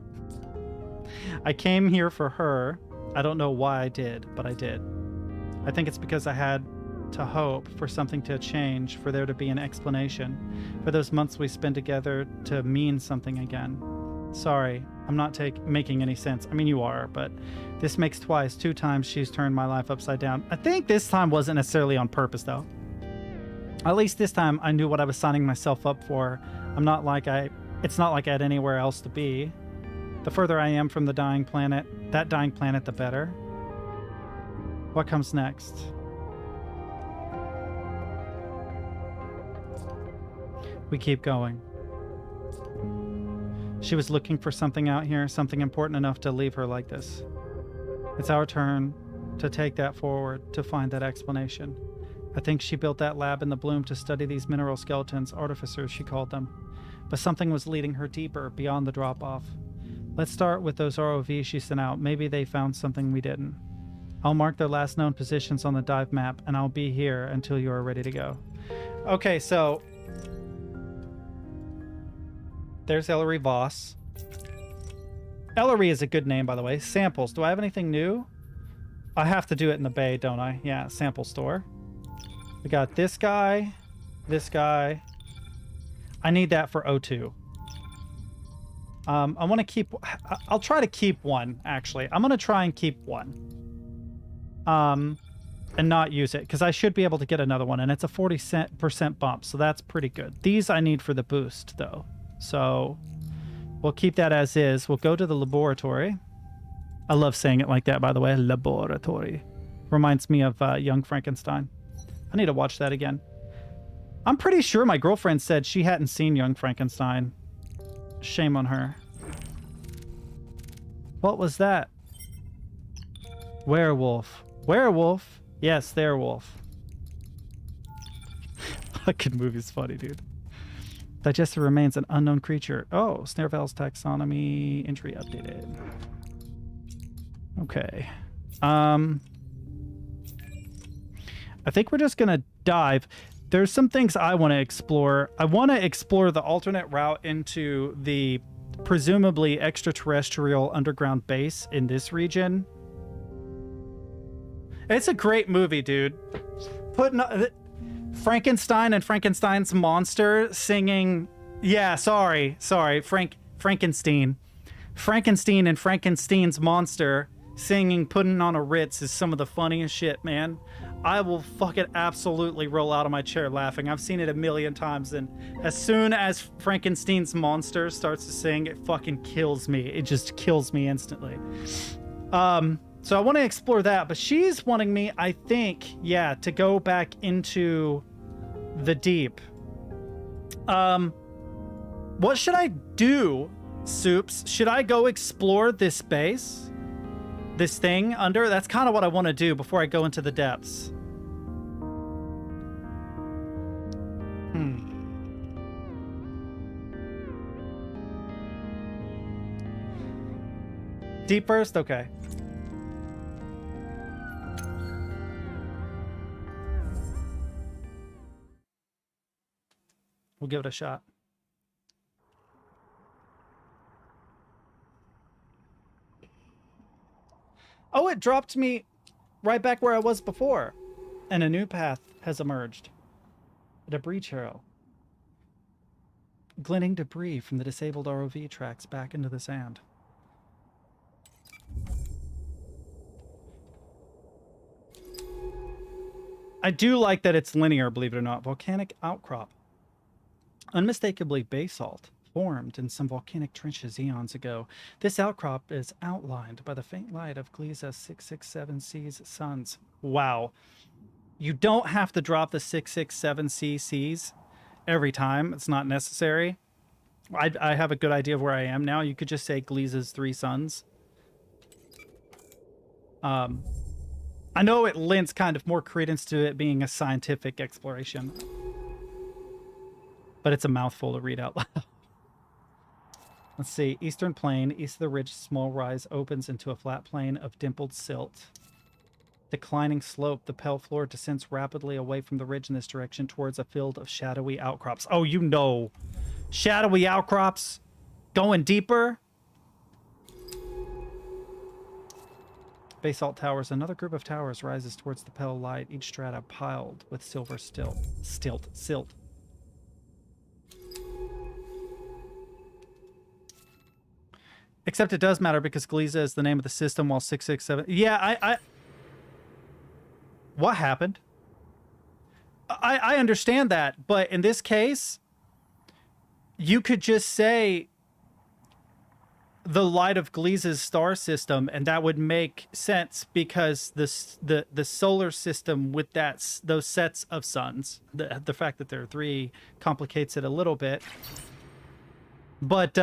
I came here for her. I don't know why I did, but I did. I think it's because I had to hope for something to change, for there to be an explanation, for those months we spend together to mean something again. Sorry, I'm not making any sense. I mean, you are, but this makes twice. 2 times she's turned my life upside down. I think this time wasn't necessarily on purpose, though. At least this time I knew what I was signing myself up for. It's not like I had anywhere else to be. The further I am from the dying planet, the better. What comes next? We keep going. She was looking for something out here, something important enough to leave her like this. It's our turn to take that forward, to find that explanation. I think she built that lab in the Bloom to study these mineral skeletons, artificers she called them. But something was leading her deeper, beyond the drop-off. Let's start with those ROVs she sent out. Maybe they found something we didn't. I'll mark their last known positions on the dive map, and I'll be here until you are ready to go. Okay, so there's Ellery Voss. Ellery is a good name, by the way. Samples. Do I have anything new? I have to do it in the bay, don't I? Yeah, sample store. We got this guy. This guy. I need that for O2. I want to keep... I'll try to keep one, actually. I'm going to try and keep one. And not use it, because I should be able to get another one, and it's a 40% bump, so that's pretty good. These I need for the boost, though. So we'll keep that as is. We'll go to the laboratory. I love saying it like that, by the way. Laboratory. Reminds me of Young Frankenstein. I need to watch that again. I'm pretty sure my girlfriend said she hadn't seen Young Frankenstein. Shame on her. What was that? Werewolf. Werewolf? Yes, werewolf. Fucking movie's funny, dude. Digestive remains an unknown creature. Oh, Snareval's taxonomy entry updated. Okay. I think we're just gonna dive. There's some things I want to explore. I want to explore the alternate route into the presumably extraterrestrial underground base in this region. It's a great movie, dude. Putting Frankenstein and Frankenstein's monster singing... Yeah, sorry. Frankenstein. Frankenstein and Frankenstein's monster singing Putting on a Ritz is some of the funniest shit, man. I will fucking absolutely roll out of my chair laughing. I've seen it a million times, and as soon as Frankenstein's monster starts to sing, it fucking kills me. It just kills me instantly. So I want to explore that, but she's wanting me, I think, yeah, to go back into the deep. What should I do, Soups? Should I go explore this base? This thing under? That's kind of what I want to do before I go into the depths. Deep first? Okay. We'll give it a shot. Oh, it dropped me right back where I was before. And a new path has emerged. A debris trail. Glinting debris from the disabled ROV tracks back into the sand. I do like that it's linear, believe it or not. Volcanic outcrop. Unmistakably basalt, formed in some volcanic trenches eons ago. This outcrop is outlined by the faint light of Gliese 667C's suns. Wow. You don't have to drop the 667C's every time. It's not necessary. I have a good idea of where I am now. You could just say Gliese's 3 suns. I know it lends kind of more credence to it being a scientific exploration. But it's a mouthful to read out loud. Let's see. Eastern plain, east of the ridge, small rise opens into a flat plain of dimpled silt. Declining slope, the pale floor descends rapidly away from the ridge in this direction towards a field of shadowy outcrops. Oh, you know. Shadowy outcrops. Going deeper. Basalt towers. Another group of towers rises towards the pale light, each strata piled with silver silt. Except it does matter because Gliza is the name of the system while 667... Yeah, I... What happened? I understand that, but in this case, you could just say the light of Gliza's star system, and that would make sense because the solar system with those sets of suns, the fact that there are 3 complicates it a little bit. But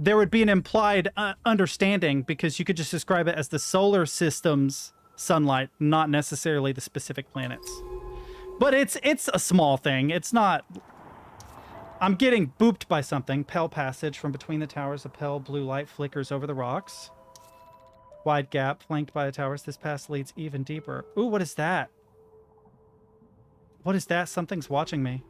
there would be an implied understanding because you could just describe it as the solar system's sunlight, not necessarily the specific planets. But it's a small thing. It's not... I'm getting booped by something. Pale passage from between the towers. A pale blue light flickers over the rocks. Wide gap flanked by the towers. This path leads even deeper. Ooh, what is that? What is that? Something's watching me.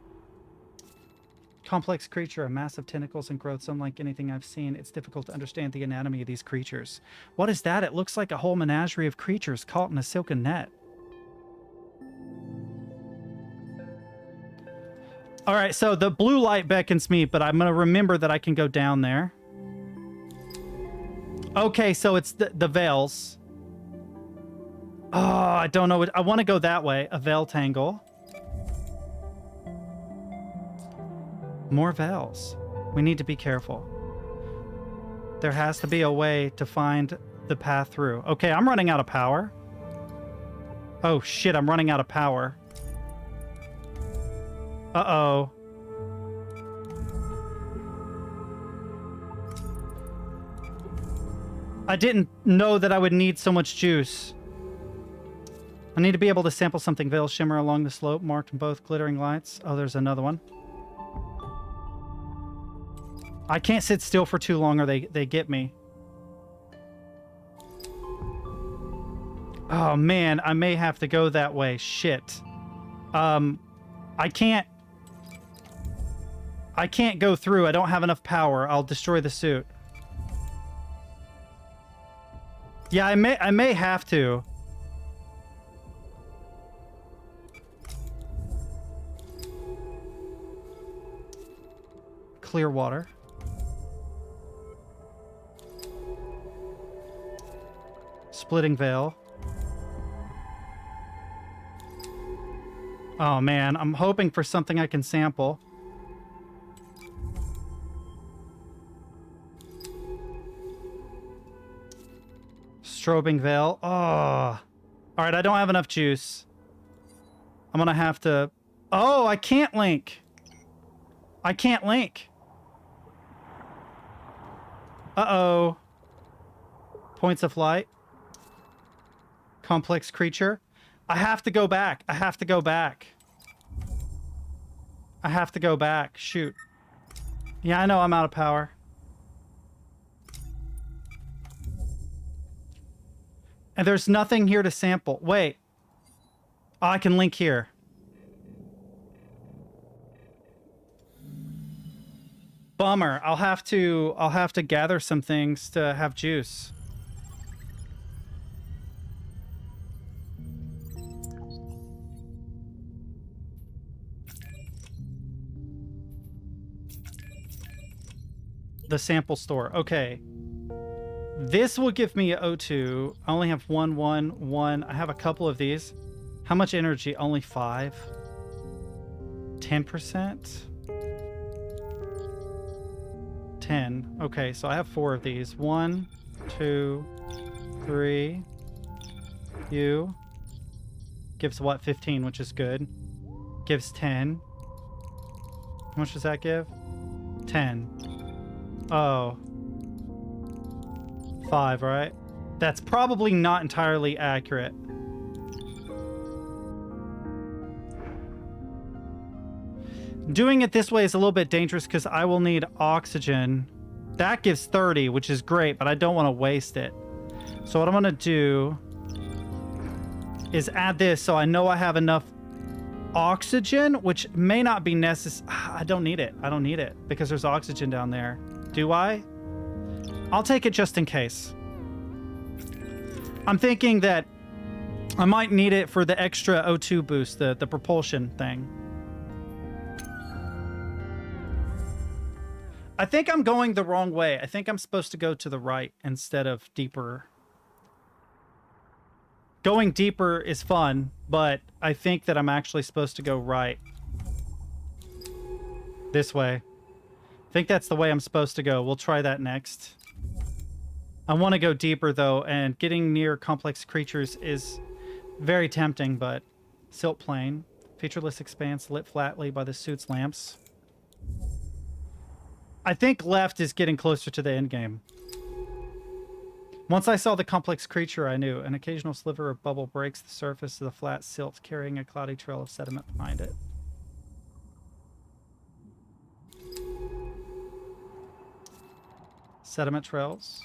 Complex creature, a mass of tentacles and growths unlike anything I've seen. It's difficult to understand the anatomy of these creatures. What is that? It looks like a whole menagerie of creatures caught in a silken net. All right, so the blue light beckons me, but I'm going to remember that I can go down there. Okay, so it's the veils. Oh, I don't know. I want to go that way. A veil tangle. More veils. We need to be careful. There has to be a way to find the path through. Okay, I'm running out of power. Oh, shit, I'm running out of power. Uh-oh. I didn't know that I would need so much juice. I need to be able to sample something. Veil shimmer along the slope, marked in both glittering lights. Oh, there's another one. I can't sit still for too long or they get me. Oh, man, I may have to go that way. Shit. I can't go through. I don't have enough power. I'll destroy the suit. Yeah, I may have to. Clear water. Splitting veil. Oh man, I'm hoping for something I can sample. Strobing veil. Oh. Alright, I don't have enough juice. I'm gonna have to... Oh, I can't link. I can't link. Uh-oh. Points of light. Complex creature. I have to go back. I have to go back. I have to go back. Shoot. Yeah, I know I'm out of power. And there's nothing here to sample. Wait. Oh, I can link here. Bummer. I'll have to gather some things to have juice. The sample store. Okay. This will give me O2. I only have 1, 1, 1. I have a couple of these. How much energy? Only 5. 10%? 10. Okay, so I have 4 of these. 1, 2, 3. You. Gives what? 15, which is good. Gives 10. How much does that give? 10. Oh. 5, right? That's probably not entirely accurate. Doing it this way is a little bit dangerous because I will need oxygen. That gives 30, which is great, but I don't want to waste it. So what I'm going to do is add this so I know I have enough oxygen, which may not be necessary. I don't need it. I don't need it because there's oxygen down there. Do I? I'll take it just in case. I'm thinking that I might need it for the extra O2 boost, the propulsion thing. I think I'm going the wrong way. I think I'm supposed to go to the right instead of deeper. Going deeper is fun, but I think that I'm actually supposed to go right. This way. I think that's the way I'm supposed to go. We'll try that next. I want to go deeper, though, and getting near complex creatures is very tempting, but... Silt plain. Featureless expanse lit flatly by the suit's lamps. I think left is getting closer to the end game. Once I saw the complex creature, I knew. An occasional sliver of bubble breaks the surface of the flat silt, carrying a cloudy trail of sediment behind it. Sediment trails.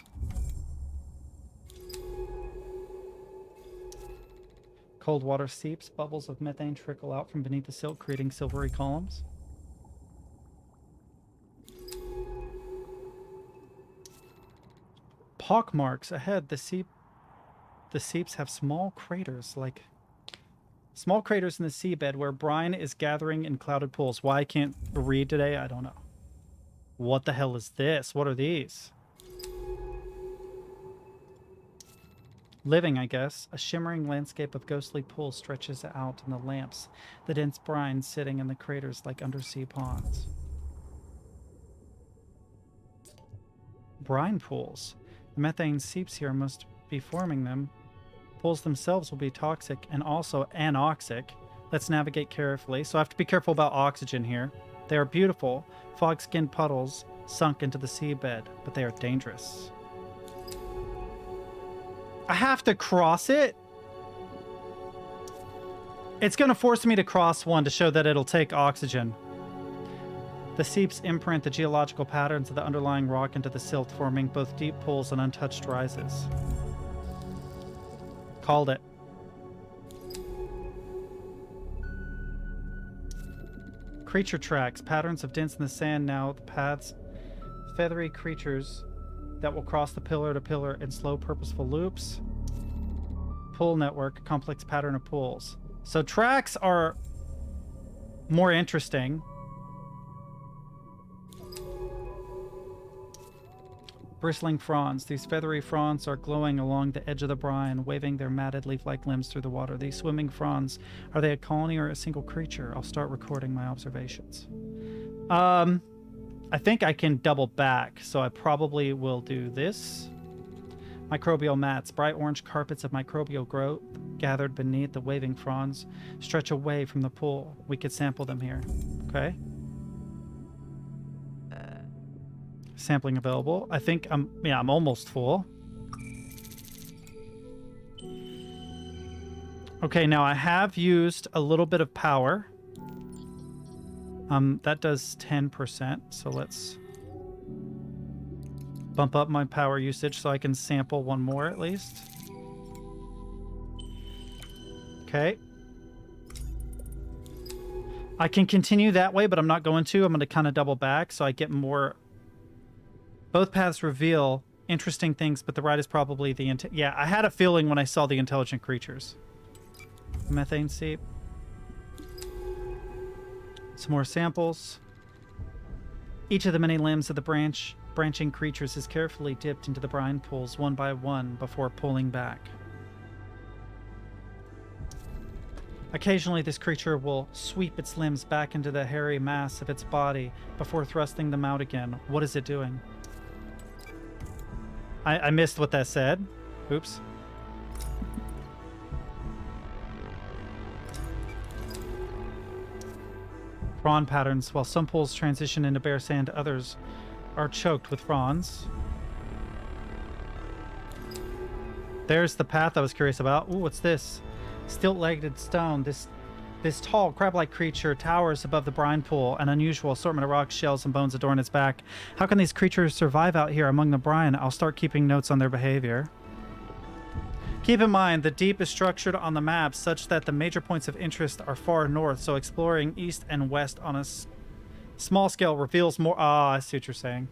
Cold water seeps. Bubbles of methane trickle out from beneath the silt, creating silvery columns. Pock marks ahead. The seeps have small craters in the seabed where brine is gathering in clouded pools. Why I can't read today, I don't know. What the hell is this? What are these? Living, I guess. A shimmering landscape of ghostly pools stretches out in the lamps, the dense brine sitting in the craters like undersea ponds. Brine pools. The methane seeps here must be forming them. Pools themselves will be toxic and also anoxic. Let's navigate carefully. So I have to be careful about oxygen here. They are beautiful, fog-skinned puddles sunk into the seabed, but they are dangerous. I have to cross it? It's going to force me to cross one to show that it'll take oxygen. The seeps imprint the geological patterns of the underlying rock into the silt, forming both deep pools and untouched rises. Called it. Creature tracks. Patterns of dents in the sand now. The paths. Feathery creatures that will cross the pillar to pillar in slow, purposeful loops. Pool network. Complex pattern of pools. So tracks are more interesting. Bristling fronds. These feathery fronds are glowing along the edge of the brine, waving their matted leaf-like limbs through the water. These swimming fronds, are they a colony or a single creature? I'll start recording my observations. I think I can double back, so I probably will do this. Microbial mats. Bright orange carpets of microbial growth gathered beneath the waving fronds stretch away from the pool. We could sample them here. Okay. Sampling available. I think I'm almost full. Okay, now I have used a little bit of power. That does 10%, so let's bump up my power usage so I can sample one more at least. Okay. I can continue that way, but I'm not going to. I'm going to kind of double back so I get more. Both paths reveal interesting things, but the right is probably the... Yeah, I had a feeling when I saw the intelligent creatures. Methane seep. Some more samples. Each of the many limbs of the branching creatures is carefully dipped into the brine pools one by one before pulling back. Occasionally, this creature will sweep its limbs back into the hairy mass of its body before thrusting them out again. What is it doing? I missed what that said. Oops. Frond patterns. While some pools transition into bare sand, others are choked with fronds. There's the path I was curious about. Ooh, what's this? Stilt-legged stone. This tall, crab-like creature towers above the brine pool. An unusual assortment of rocks, shells, and bones adorn its back. How can these creatures survive out here among the brine? I'll start keeping notes on their behavior. Keep in mind, the deep is structured on the map such that the major points of interest are far north, so exploring east and west on a small scale reveals more... Ah, I see what you're saying.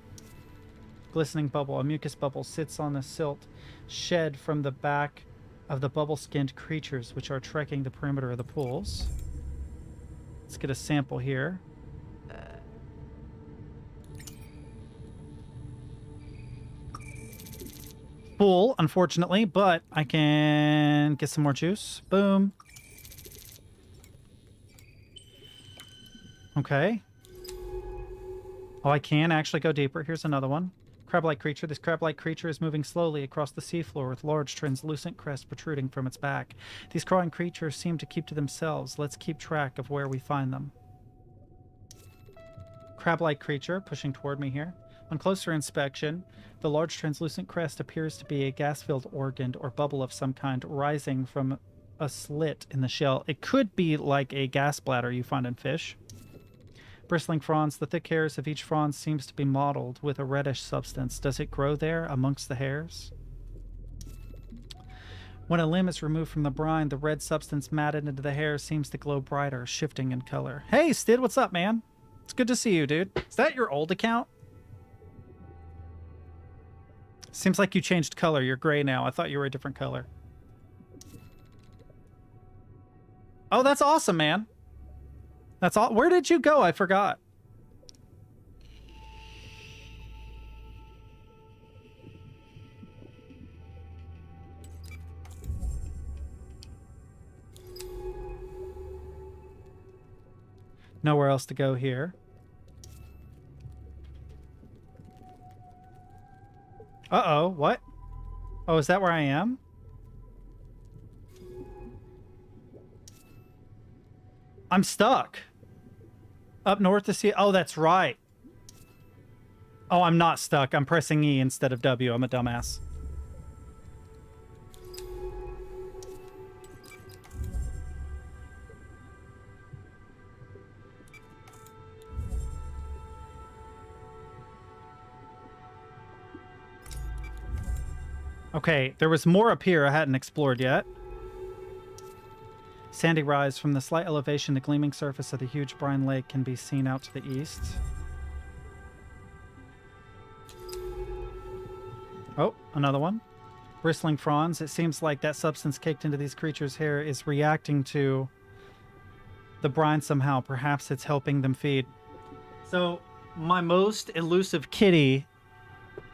Glistening bubble. A mucus bubble sits on the silt shed from the back of the bubble-skinned creatures which are trekking the perimeter of the pools. Let's get a sample here. Full, unfortunately, but I can get some more juice. Boom. Okay. Oh, I can actually go deeper. Here's another one. Crab-like creature. This crab-like creature is moving slowly across the seafloor with large translucent crests protruding from its back. These crawling creatures seem to keep to themselves. Let's keep track of where we find them. Crab-like creature pushing toward me here. On closer inspection, the large translucent crest appears to be a gas-filled organ or bubble of some kind rising from a slit in the shell. It could be like a gas bladder you find in fish. Bristling fronds. The thick hairs of each frond seems to be mottled with a reddish substance. Does it grow there amongst the hairs? When a limb is removed from the brine, the red substance matted into the hair seems to glow brighter, shifting in color. Hey, Stid, what's up, man? It's good to see you, dude. Is that your old account? Seems like you changed color. You're gray now. I thought you were a different color. Oh, that's awesome, man. That's all. Where did you go? I forgot. Nowhere else to go here. Uh-oh, what? Oh, is that where I am? I'm stuck. Up north to see... Oh, that's right. Oh, I'm not stuck. I'm pressing E instead of W. I'm a dumbass. Okay, there was more up here I hadn't explored yet. Sandy rise. From the slight elevation, the gleaming surface of the huge brine lake can be seen out to the east. Oh, another one. Bristling fronds. It seems like that substance caked into these creatures' hair is reacting to the brine somehow. Perhaps it's helping them feed. So, my most elusive kitty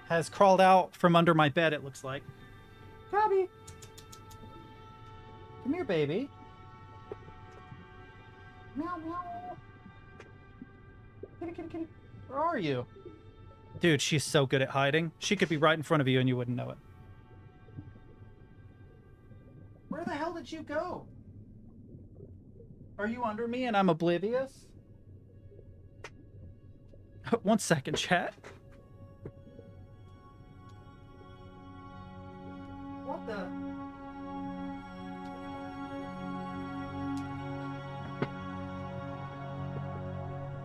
has crawled out from under my bed, it looks like. Gabby! Come here, baby. Meow, meow. Kitty, kitty, kitty. Where are you? Dude, she's so good at hiding. She could be right in front of you and you wouldn't know it. Where the hell did you go? Are you under me and I'm oblivious? 1 second, chat. What the?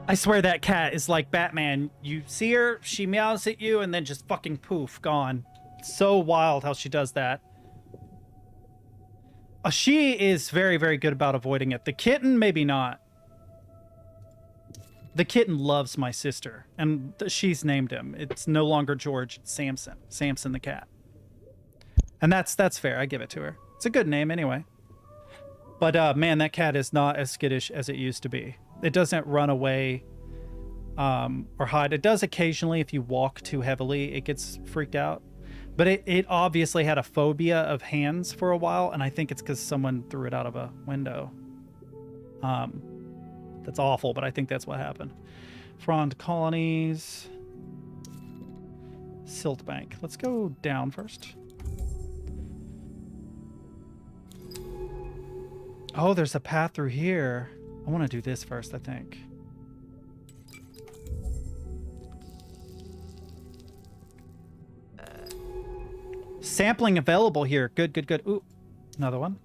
I swear that cat is like Batman. You see her, she meows at you, and then just fucking poof, gone. It's so wild how she does that. She is very, very good about avoiding it. The kitten, maybe not. The kitten loves my sister, and she's named him. It's no longer George, it's Samson. Samson the cat. And that's fair. I give it to her. It's a good name anyway. But man, that cat is not as skittish as it used to be. It doesn't run away or hide. It does occasionally if you walk too heavily. It gets freaked out. But it obviously had a phobia of hands for a while, and I think it's because someone threw it out of a window. That's awful, but I think that's what happened. Frond colonies. Silt bank. Let's go down first. Oh, there's a path through here. I want to do this first, I think. Sampling available here. Good, good, good. Ooh, another one.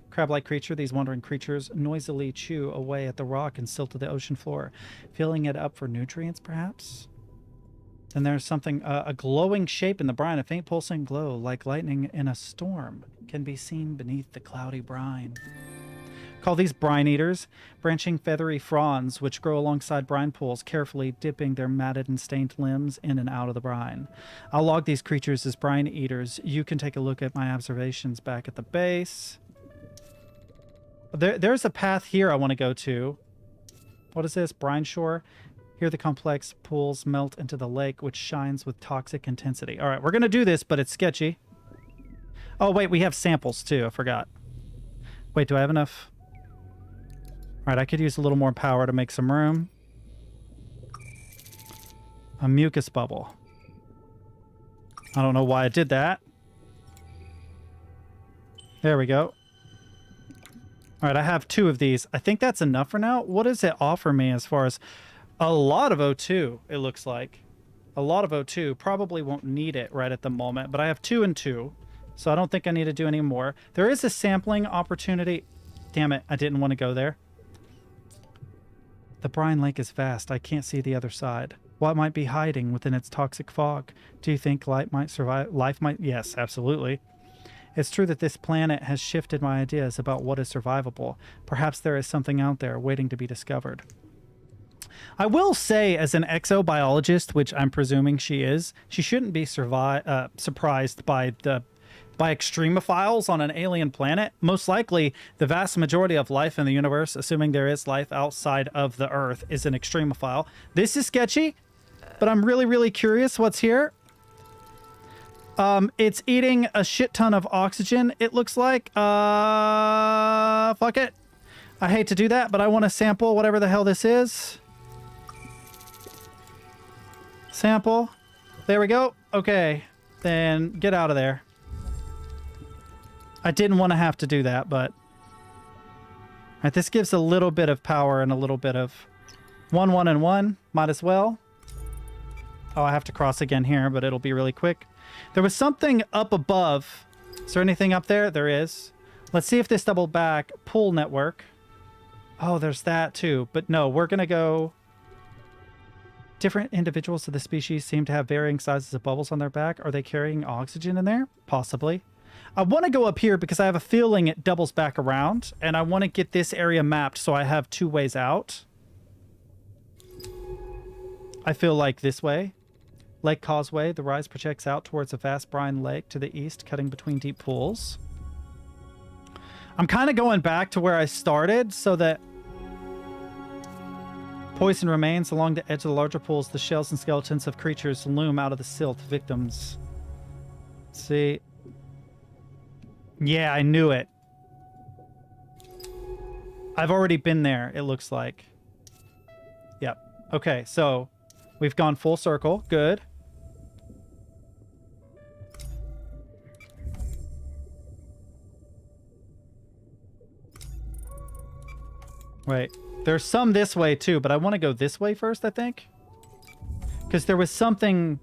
Crab-like creature. These wandering creatures noisily chew away at the rock and silt of the ocean floor, filling it up for nutrients, perhaps? Then there's something, a glowing shape in the brine. A faint pulsing glow, like lightning in a storm, can be seen beneath the cloudy brine. Call these brine eaters, branching feathery fronds which grow alongside brine pools, carefully dipping their matted and stained limbs in and out of the brine. I'll log these creatures as brine eaters. You can take a look at my observations back at the base. There's a path here I want to go to. What is this? Brine shore. Here the complex pools melt into the lake, which shines with toxic intensity. All right, we're going to do this, but it's sketchy. Oh, wait, we have samples, too. I forgot. Wait, do I have enough? All right, I could use a little more power to make some room. A mucus bubble. I don't know why I did that. There we go. All right, I have 2 of these. I think that's enough for now. What does it offer me as far as... A lot of O2, it looks like. A lot of O2. Probably won't need it right at the moment, but I have 2 and 2, so I don't think I need to do any more. There is a sampling opportunity. Damn it, I didn't want to go there. The brine lake is vast. I can't see the other side. What might be hiding within its toxic fog? Do you think life might survive? Life might... Yes, absolutely. It's true that this planet has shifted my ideas about what is survivable. Perhaps there is something out there waiting to be discovered. I will say, as an exobiologist, which I'm presuming she is, she shouldn't be surprised by extremophiles on an alien planet. Most likely, the vast majority of life in the universe, assuming there is life outside of the Earth, is an extremophile. This is sketchy, but I'm really, really curious what's here. It's eating a shit ton of oxygen, it looks like. Fuck it. I hate to do that, but I want to sample whatever the hell this is. Sample. There we go. Okay. Then get out of there. I didn't want to have to do that, but... Alright, this gives a little bit of power and a little bit of... 1, 1, and 1. Might as well. Oh, I have to cross again here, but it'll be really quick. There was something up above. Is there anything up there? There is. Let's see if this double back. Pool network. Oh, there's that too. But no, we're going to go... Different individuals of the species seem to have varying sizes of bubbles on their back. Are they carrying oxygen in there? Possibly. I want to go up here because I have a feeling it doubles back around, and I want to get this area mapped so I have 2 ways out. I feel like this way. Lake Causeway. The rise projects out towards a vast brine lake to the east, cutting between deep pools. I'm kind of going back to where I started so that poison remains along the edge of the larger pools. The shells and skeletons of creatures loom out of the silt. Victims. Let's see. Yeah, I knew it. I've already been there, it looks like. Yep. Okay, so we've gone full circle. Good. Wait. There's some this way too, but I want to go this way first, I think. Because there was something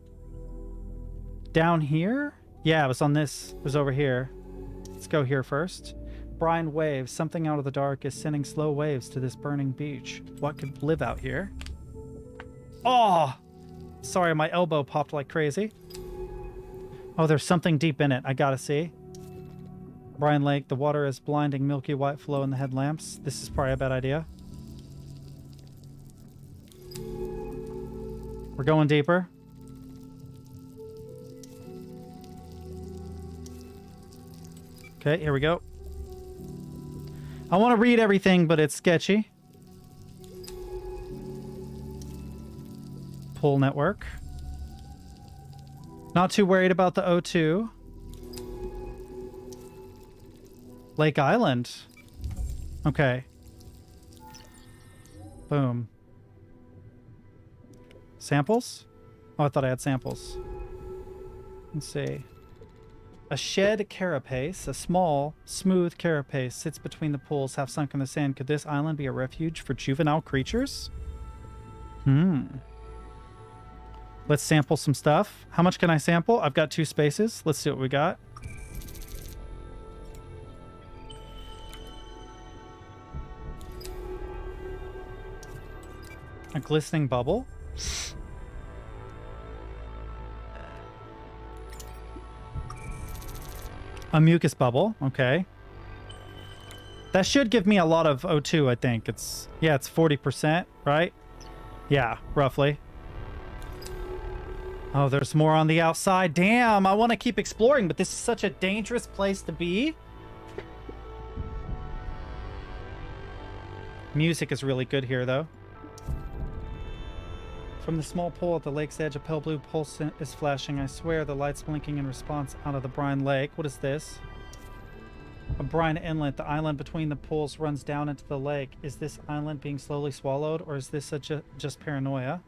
down here? Yeah, it was on this. It was over here. Let's go here first. Brine waves. Something out of the dark is sending slow waves to this burning beach. What could live out here? Oh! Sorry, my elbow popped like crazy. Oh, there's something deep in it. I gotta see. Brine Lake. The water is blinding milky white flow in the headlamps. This is probably a bad idea. We're going deeper. Okay, here we go. I want to read everything, but it's sketchy. Pool network. Not too worried about the O2. Lake Island. Okay. Boom. Samples? Oh, I thought I had samples. Let's see. A shed carapace, a small, smooth carapace, sits between the pools, half sunk in the sand. Could this island be a refuge for juvenile creatures? Let's sample some stuff. How much can I sample? I've got 2 spaces. Let's see what we got. A glistening bubble. A mucus bubble. Okay. That should give me a lot of O2, I think. It's 40%, right? Yeah, roughly. Oh, there's more on the outside. Damn, I want to keep exploring, but this is such a dangerous place to be. Music is really good here, though. From the small pool at the lake's edge, a pale blue pulse is flashing. I swear the light's blinking in response out of the brine lake. What is this? A brine inlet. The island between the pools runs down into the lake. Is this island being slowly swallowed, or is this just paranoia?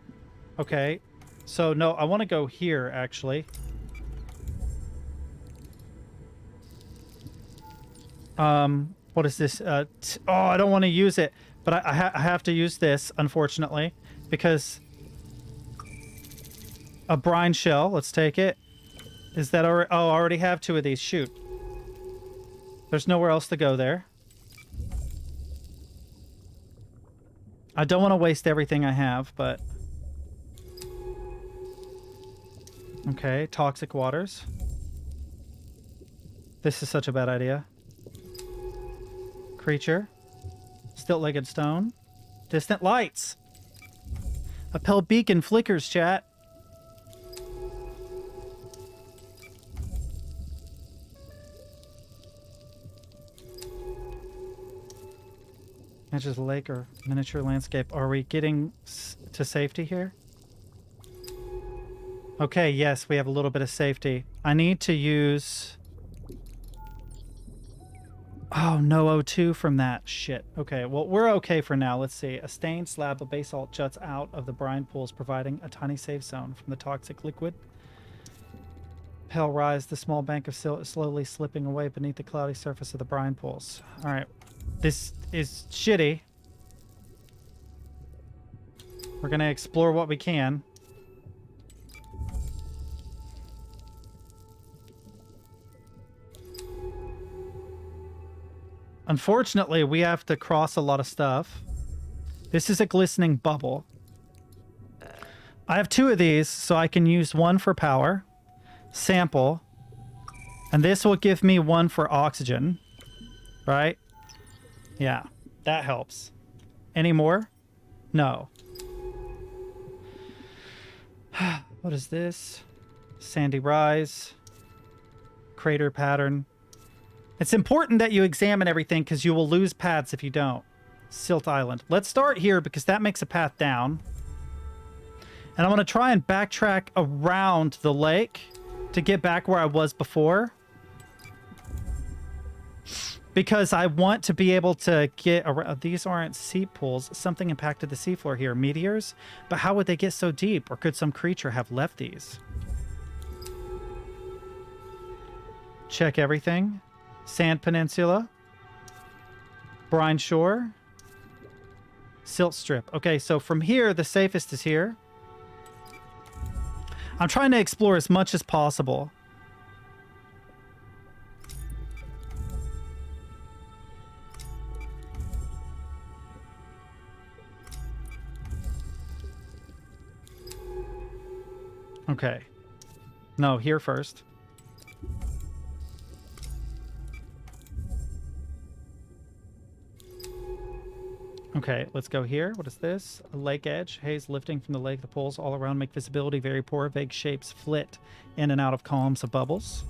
Okay. So, no, I want to go here, actually. What is this? Oh, I don't want to use it. But I have to use this, unfortunately, because... A brine shell. Let's take it. Is that already... Oh, I already have 2 of these. Shoot. There's nowhere else to go there. I don't want to waste everything I have, but... Okay, toxic waters. This is such a bad idea. Creature. Stilt-legged stone. Distant lights. A pale beacon flickers, chat. Edge of the lake or miniature landscape. Are we getting to safety here? Okay, yes, we have a little bit of safety. I need to use... Oh, no O2 from that. Shit. Okay, well, we're okay for now. Let's see. A stained slab of basalt juts out of the brine pools, providing a tiny safe zone from the toxic liquid. Pale rise, the small bank of silt is slowly slipping away beneath the cloudy surface of the brine pools. All right. This is shitty. We're going to explore what we can. Unfortunately, we have to cross a lot of stuff. This is a glistening bubble. I have 2 of these, so I can use 1 for power. Sample. And this will give me 1 for oxygen. Right? Yeah, that helps. Any more? No. What is this? Sandy rise. Crater pattern. It's important that you examine everything because you will lose paths if you don't. Silt Island. Let's start here because that makes a path down. And I'm going to try and backtrack around the lake to get back where I was before. Because I want to be able to get around. These aren't seep pools. Something impacted the seafloor here. Meteors? But how would they get so deep? Or could some creature have left these? Check everything. Sand Peninsula. Brine Shore. Silt Strip. Okay, so from here, the safest is here. I'm trying to explore as much as possible. Okay. No, here first. Okay, let's go here. What is this? A lake edge. Haze lifting from the lake. The pools all around make visibility very poor. Vague shapes flit in and out of columns of bubbles.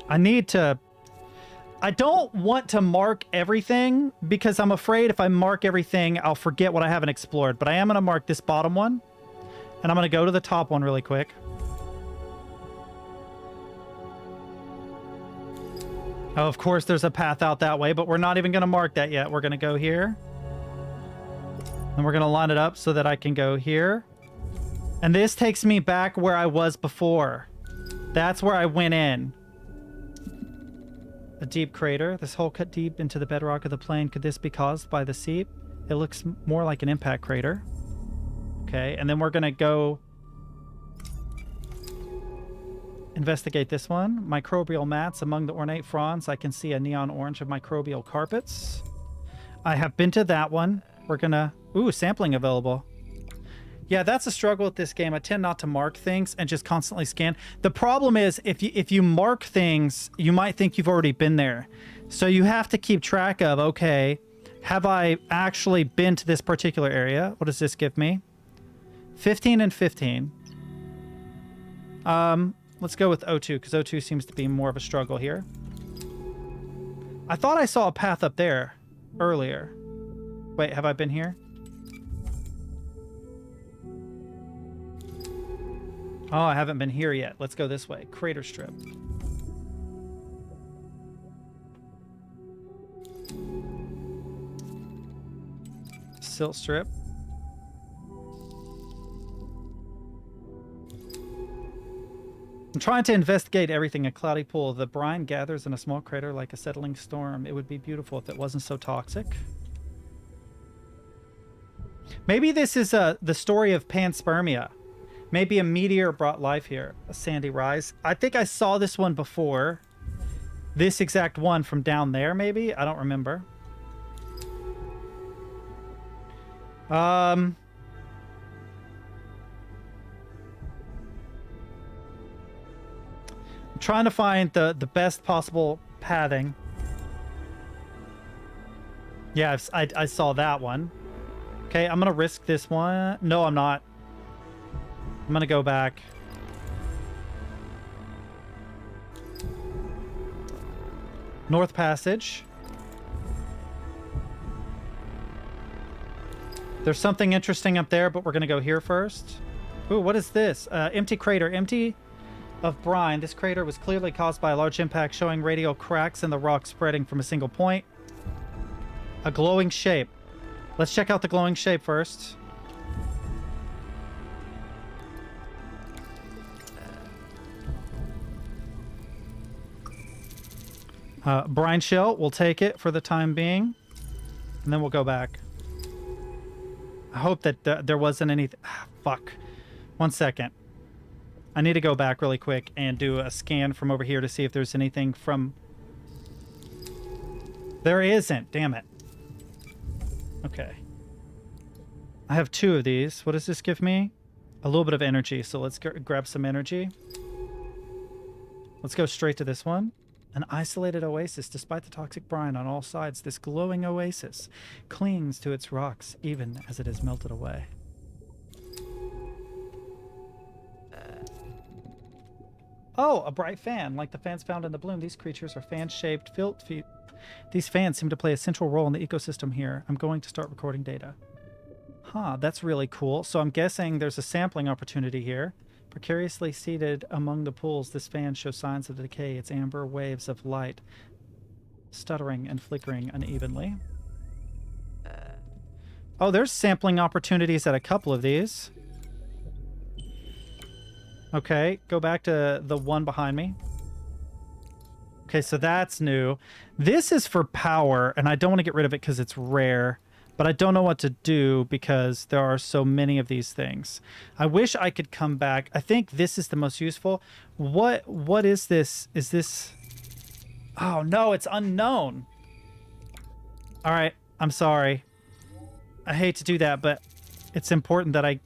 I don't want to mark everything because I'm afraid if I mark everything, I'll forget what I haven't explored. But I am going to mark this bottom one. And I'm going to go to the top one really quick. Oh, of course, there's a path out that way, but we're not even going to mark that yet. We're going to go here. And we're going to line it up so that I can go here. And this takes me back where I was before. That's where I went in. A deep crater. This hole cut deep into the bedrock of the plain. Could this be caused by the seep? It looks more like an impact crater. Okay, and then we're going to go investigate this one. Microbial mats. Among the ornate fronds, I can see a neon orange of microbial carpets. I have been to that one. We're going to... Ooh, sampling available. Yeah, that's a struggle with this game. I tend not to mark things and just constantly scan. The problem is if you mark things, you might think you've already been there. So you have to keep track of, okay, have I actually been to this particular area? What does this give me? 15 and 15. Let's go with O2 because O2 seems to be more of a struggle here. I thought I saw a path up there earlier. Wait, have I been here? Oh, I haven't been here yet. Let's go this way. Crater strip. Silt strip. I'm trying to investigate everything. A cloudy pool. The brine gathers in a small crater like a settling storm. It would be beautiful if it wasn't so toxic. Maybe this is the story of panspermia. Maybe a meteor brought life here. A sandy rise. I think I saw this one before. This exact one from down there, maybe? I don't remember. I'm trying to find the best possible pathing. Yeah, I saw that one. Okay, I'm gonna risk this one. No, I'm not. I'm gonna go back. North Passage. There's something interesting up there, but we're gonna go here first. Ooh, what is this? Empty crater. Empty of brine. This crater was clearly caused by a large impact, showing radial cracks in the rock spreading from a single point. A glowing shape. Let's check out the glowing shape first. Brine shell, we'll take it for the time being. And then we'll go back. I hope that there wasn't anything. Fuck. 1 second. I need to go back really quick and do a scan from over here to see if there's anything from... There isn't. Damn it. Okay. I have 2 of these. What does this give me? A little bit of energy. So let's grab some energy. Let's go straight to this one. An isolated oasis. Despite the toxic brine on all sides, this glowing oasis clings to its rocks even as it is melted away. Oh, a bright fan. Like the fans found in the bloom, these creatures are fan-shaped These fans seem to play a central role in the ecosystem here. I'm going to start recording data. Huh, that's really cool. So I'm guessing there's a sampling opportunity here. Precariously seated among the pools, this fan shows signs of decay, its amber waves of light stuttering and flickering unevenly. Oh, there's sampling opportunities at a couple of these. Okay, go back to the one behind me. Okay, so that's new. This is for power, and I don't want to get rid of it because it's rare. But I don't know what to do because there are so many of these things. I wish I could come back. I think this is the most useful. What is this? Is this... Oh, no, it's unknown. All right, I'm sorry. I hate to do that, but it's important that I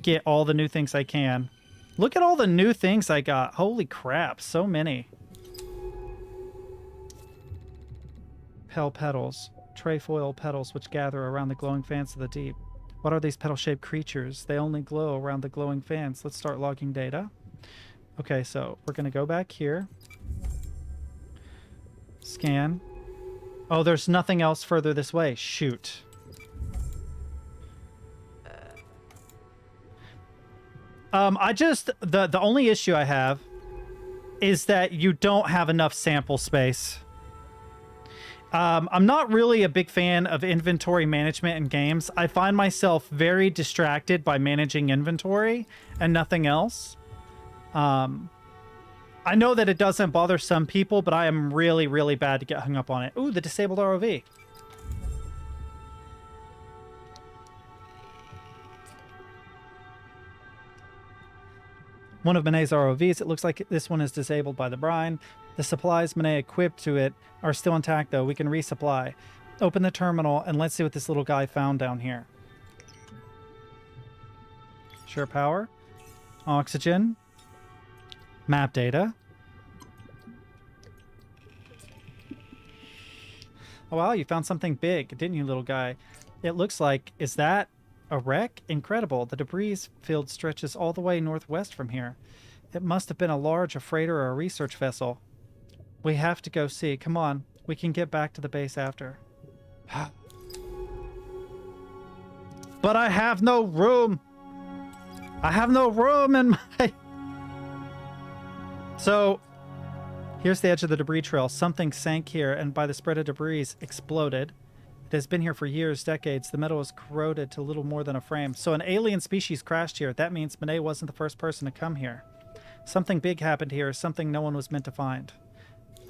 get all the new things I can. Look at all the new things I got. Holy crap, so many. Pale petals. Trefoil petals which gather around the glowing fans of the deep. What are these petal-shaped creatures? They only glow around the glowing fans. Let's start logging data. Okay, so we're going to go back here. Scan. Oh, there's nothing else further this way. Shoot. The only issue I have is that you don't have enough sample space. I'm not really a big fan of inventory management in games. I find myself very distracted by managing inventory and nothing else. I know that it doesn't bother some people, but I am really, really bad to get hung up on it. Ooh, the disabled ROV. One of Manet's ROVs. It looks like this one is disabled by the brine. The supplies Manet equipped to it are still intact, though. We can resupply. Open the terminal, and let's see what this little guy found down here. Sure power. Oxygen. Map data. Oh, wow, you found something big, didn't you, little guy? It looks like, is that a wreck? Incredible. The debris field stretches all the way northwest from here. It must have been a large freighter or a research vessel. We have to go see. Come on. We can get back to the base after. But I have no room. I have no room in my... So, here's the edge of the debris trail. Something sank here, and by the spread of debris, exploded. It has been here for years, decades. The metal is corroded to little more than a frame. So an alien species crashed here. That means Monet wasn't the first person to come here. Something big happened here, something no one was meant to find.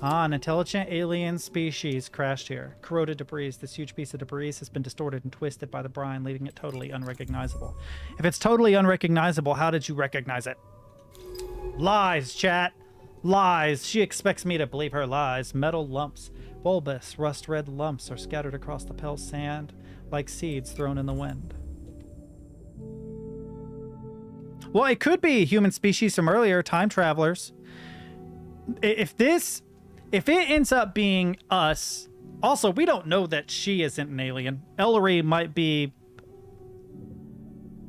Ah, an intelligent alien species crashed here. Corroded debris. This huge piece of debris has been distorted and twisted by the brine, leaving it totally unrecognizable. If it's totally unrecognizable, how did you recognize it? Lies, chat. Lies. She expects me to believe her lies. Metal lumps. Bulbous, rust-red lumps are scattered across the pale sand like seeds thrown in the wind. Well, it could be human species from earlier, time travelers. If it ends up being us, also, we don't know that she isn't an alien. Ellery might be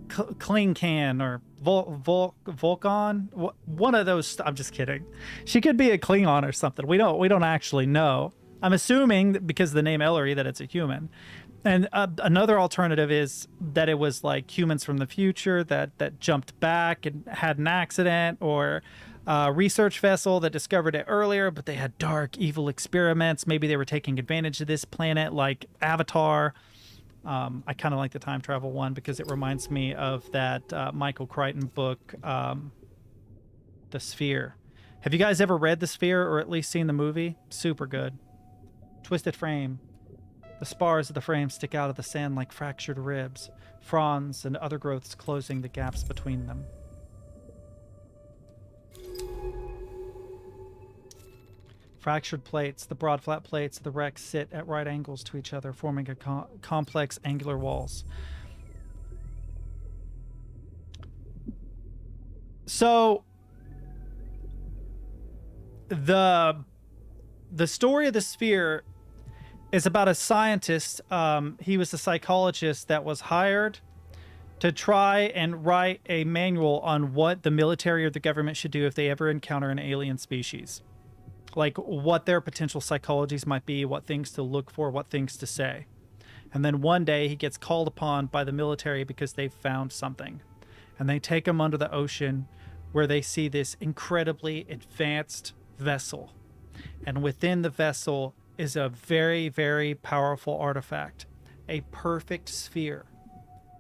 Klingon or Vulcan. One of those. I'm just kidding. She could be a Klingon or something. We don't actually know. I'm assuming that because of the name Ellery that it's a human. And another alternative is that it was like humans from the future that jumped back and had an accident, or a research vessel that discovered it earlier, but they had dark, evil experiments. Maybe they were taking advantage of this planet like Avatar. I kind of like the time travel one because it reminds me of that Michael Crichton book, The Sphere. Have you guys ever read The Sphere or at least seen the movie? Super good. Twisted frame. The spars of the frame stick out of the sand like fractured ribs, fronds and other growths closing the gaps between them. Fractured plates. The broad flat plates of the wreck sit at right angles to each other, forming a complex angular walls. So the story of the Sphere is about a scientist. He was a psychologist that was hired to try and write a manual on what the military or the government should do if they ever encounter an alien species. Like what their potential psychologies might be, what things to look for, what things to say. And then one day he gets called upon by the military because they've found something. And they take him under the ocean where they see this incredibly advanced vessel. And within the vessel is a very, very powerful artifact. A perfect sphere.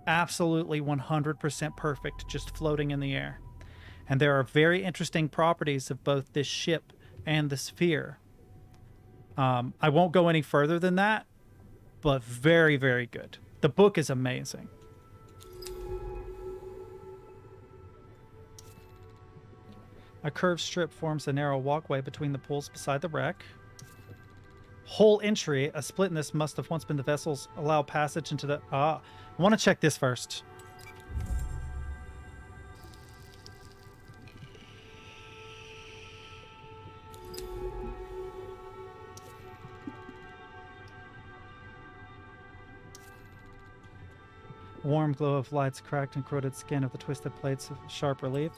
Absolutely 100% perfect, just floating in the air. And there are very interesting properties of both this ship and the sphere. I won't go any further than that, but very, very good. The book is amazing. A curved strip forms a narrow walkway between the pools beside the wreck. Whole entry, a split in this must have once been the vessel's allow passage into the... I want to check this first. Warm glow of lights, cracked and corroded skin of the twisted plates of sharp relief.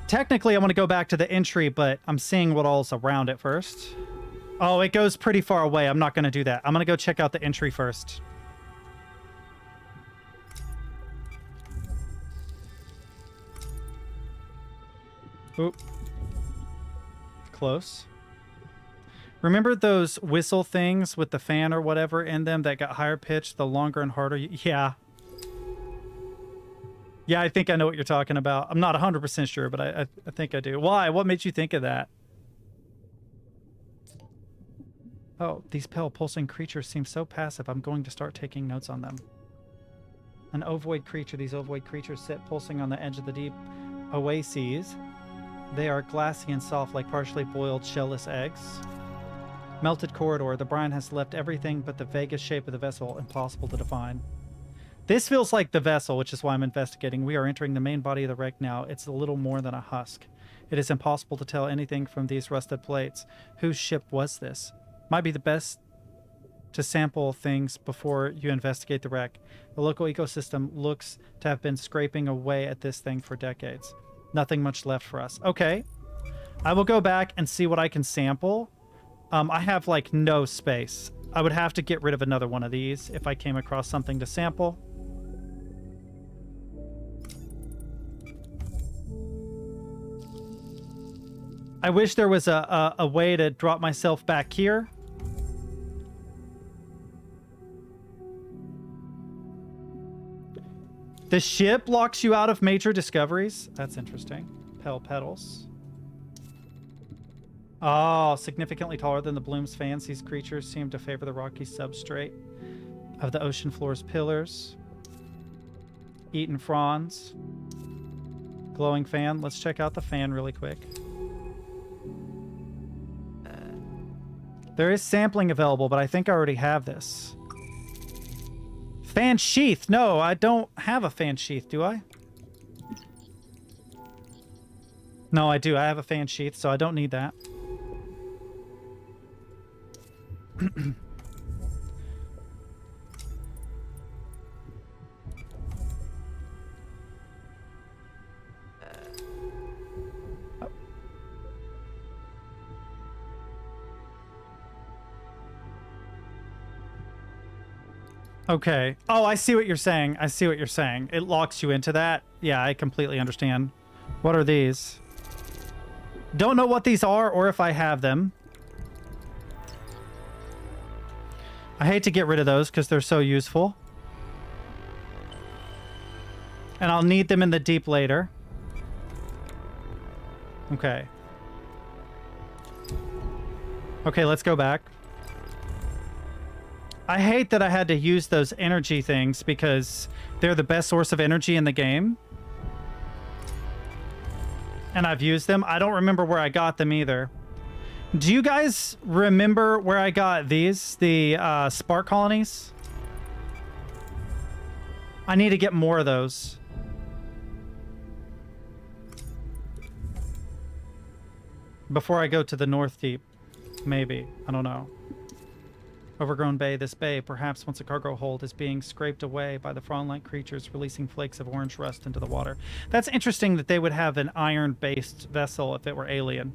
Technically, I want to go back to the entry, but I'm seeing what all's around it first. Oh, it goes pretty far away. I'm not going to do that. I'm going to go check out the entry first. Oop. Close. Remember those whistle things with the fan or whatever in them that got higher pitched the longer and harder? Yeah. Yeah, I think I know what you're talking about. I'm not 100% sure, but I think I do. Why? What made you think of that? Oh, these pale pulsing creatures seem so passive. I'm going to start taking notes on them. An ovoid creature. These ovoid creatures sit pulsing on the edge of the deep oases. They are glassy and soft like partially boiled shellless eggs. Melted corridor. The brine has left everything but the vaguest shape of the vessel impossible to define. This feels like the vessel, which is why I'm investigating. We are entering the main body of the wreck now. It's a little more than a husk. It is impossible to tell anything from these rusted plates. Whose ship was this? Might be the best to sample things before you investigate the wreck. The local ecosystem looks to have been scraping away at this thing for decades. Nothing much left for us. Okay. I will go back and see what I can sample. I have, like, no space. I would have to get rid of another one of these if I came across something to sample. I wish there was a way to drop myself back here. The ship locks you out of major discoveries. That's interesting. Pale petals. Oh, significantly taller than the bloom's fans, these creatures seem to favor the rocky substrate of the ocean floor's pillars. Eaten fronds. Glowing fan. Let's check out the fan really quick. There is sampling available, but I think I already have this. Fan sheath. No, I don't have a fan sheath, do I? No, I do. I have a fan sheath, so I don't need that. Okay. Oh, I see what you're saying. I see what you're saying. It locks you into that. Yeah, I completely understand. What are these? Don't know what these are or if I have them. I hate to get rid of those because they're so useful. And I'll need them in the deep later. Okay. Okay, let's go back. I hate that I had to use those energy things because they're the best source of energy in the game. And I've used them. I don't remember where I got them either. Do you guys remember where I got these? The spark colonies? I need to get more of those. Before I go to the North Deep. Maybe. I don't know. Overgrown bay. This bay, perhaps once a cargo hold, is being scraped away by the frond-like creatures, releasing flakes of orange rust into the water. That's interesting that they would have an iron-based vessel if it were alien.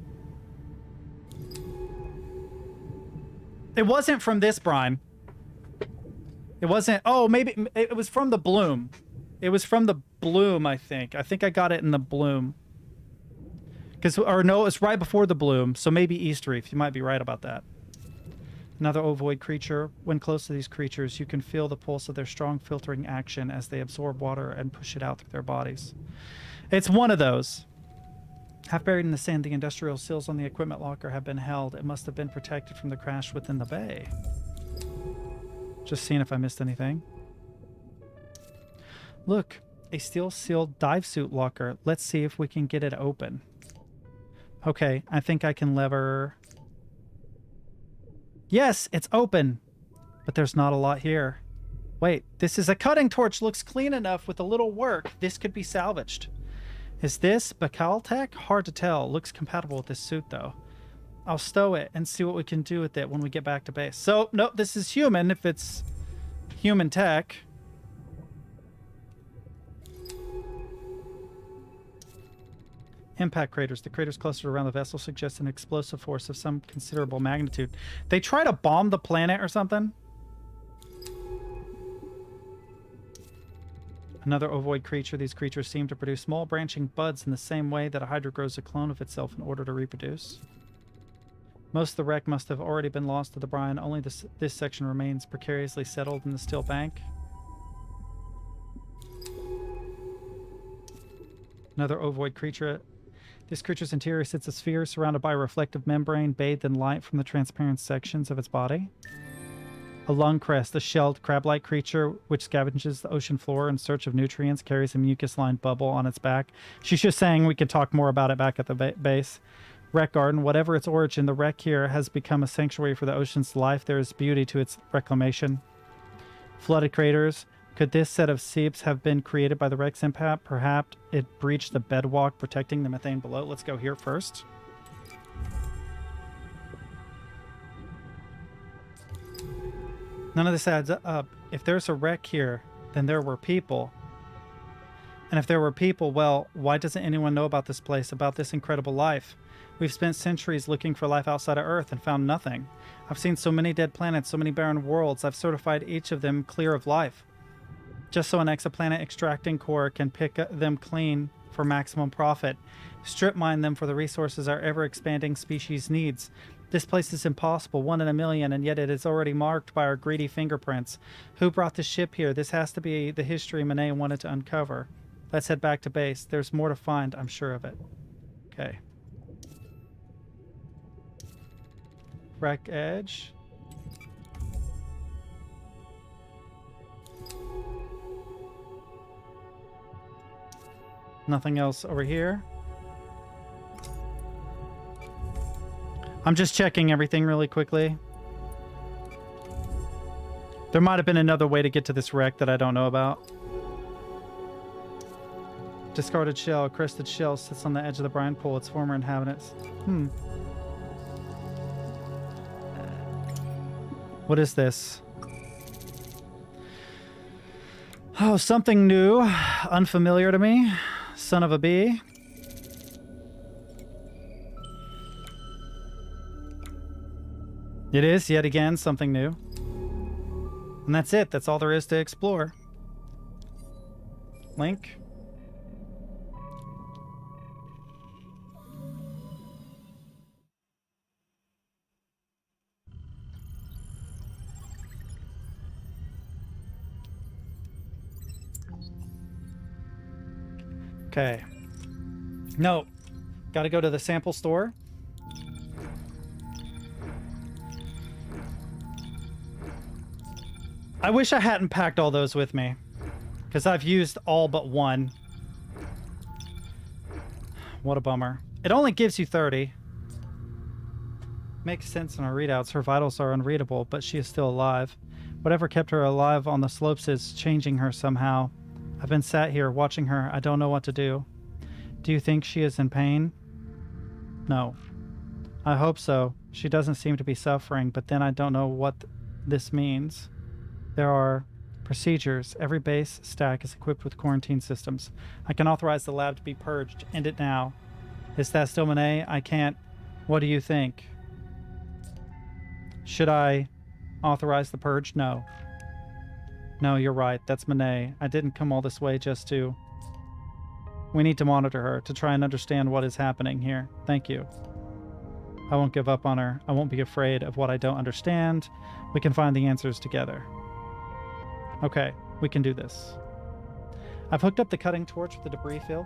It wasn't from this brine. It wasn't... Oh, maybe... It was from the bloom. It was from the bloom, I think. I think I got it in the bloom. Or no, it's right before the bloom, so maybe East Reef. You might be right about that. Another ovoid creature. When close to these creatures, you can feel the pulse of their strong filtering action as they absorb water and push it out through their bodies. It's one of those. Half buried in the sand, the industrial seals on the equipment locker have been held. It must have been protected from the crash within the bay. Just seeing if I missed anything. Look, a steel-sealed dive suit locker. Let's see if we can get it open. Okay, I think I can lever... Yes, it's open, but there's not a lot here. Wait, this is a cutting torch. Looks clean enough with a little work. This could be salvaged. Is this Bacaltech? Hard to tell. Looks compatible with this suit, though. I'll stow it and see what we can do with it when we get back to base. So, no, this is human if it's human tech. Impact craters. The craters clustered around the vessel suggest an explosive force of some considerable magnitude. They try to bomb the planet or something? Another ovoid creature. These creatures seem to produce small branching buds in the same way that a hydra grows a clone of itself in order to reproduce. Most of the wreck must have already been lost to the brine. Only this section remains precariously settled in the still bank. Another ovoid creature. This creature's interior sits a sphere surrounded by a reflective membrane bathed in light from the transparent sections of its body. A lung crest, a shelled crab-like creature which scavenges the ocean floor in search of nutrients, carries a mucus-lined bubble on its back. She's just saying we could talk more about it back at the base. Wreck garden. Whatever its origin, the wreck here has become a sanctuary for the ocean's life. There is beauty to its reclamation. Flooded craters. Could this set of seeps have been created by the Rex impact? Perhaps it breached the bedwalk, protecting the methane below. Let's go here first. None of this adds up. If there's a wreck here, then there were people. And if there were people, well, why doesn't anyone know about this place, about this incredible life? We've spent centuries looking for life outside of Earth and found nothing. I've seen so many dead planets, so many barren worlds. I've certified each of them clear of life. Just so an exoplanet extracting core can pick them clean for maximum profit. Strip mine them for the resources our ever-expanding species needs. This place is impossible, 1 in a million, and yet it is already marked by our greedy fingerprints. Who brought the ship here? This has to be the history Monet wanted to uncover. Let's head back to base. There's more to find, I'm sure of it. Okay. Wreck edge. Nothing else over here. I'm just checking everything really quickly. There might have been another way to get to this wreck that I don't know about. Discarded shell. A crested shell sits on the edge of the brine pool. Its former inhabitants. What is this? Oh, something new. Unfamiliar to me. Son of a bee. It is, yet again, something new. And that's it. That's all there is to explore. Link. Okay. No. Gotta go to the sample store. I wish I hadn't packed all those with me, because I've used all but one. What a bummer. It only gives you 30. Makes sense in her readouts. Her vitals are unreadable, but she is still alive. Whatever kept her alive on the slopes is changing her somehow. I've been sat here watching her. I don't know what to do. Do you think she is in pain? No. I hope so. She doesn't seem to be suffering, but then I don't know what this means. There are procedures. Every base stack is equipped with quarantine systems. I can authorize the lab to be purged. End it now. Is that still Monet? I can't. What do you think? Should I authorize the purge? No. No, you're right. That's Monet. I didn't come all this way just to... We need to monitor her to try and understand what is happening here. Thank you. I won't give up on her. I won't be afraid of what I don't understand. We can find the answers together. Okay, we can do this. I've hooked up the cutting torch with the debris field.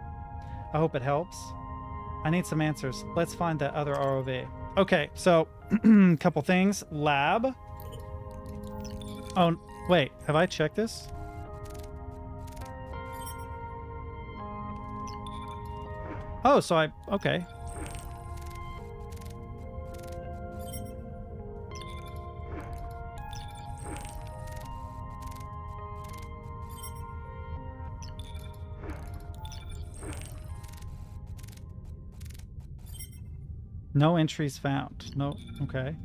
I hope it helps. I need some answers. Let's find that other ROV. Okay, so, couple things. Lab. Oh, wait, have I checked this? Oh, so okay. No entries found. No, okay.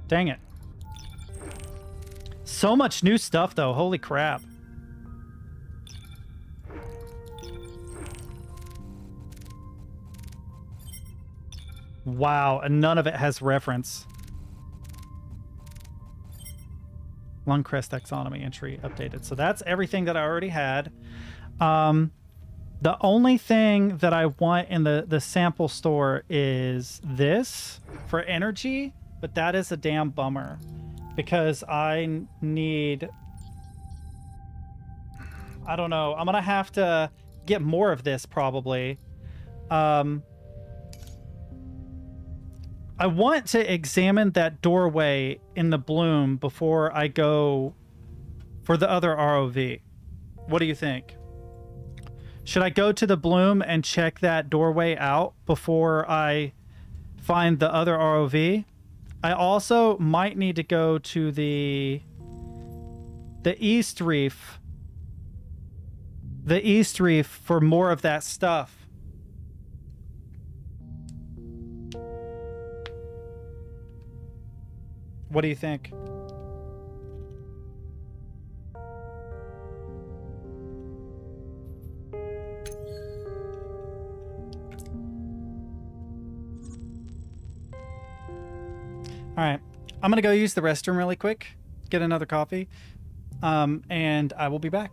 Dang it. So much new stuff, though. Holy crap. Wow, and none of it has reference. Lungcrest taxonomy entry updated. So that's everything that I already had. The only thing that I want in the sample store is this for energy, but that is a damn bummer because I need... I don't know. I'm going to have to get more of this probably. I want to examine that doorway in the bloom before I go for the other ROV. What do you think? Should I go to the bloom and check that doorway out before I find the other ROV? I also might need to go to the East Reef. The East Reef for more of that stuff. What do you think? All right, I'm gonna go use the restroom really quick, get another coffee, and I will be back.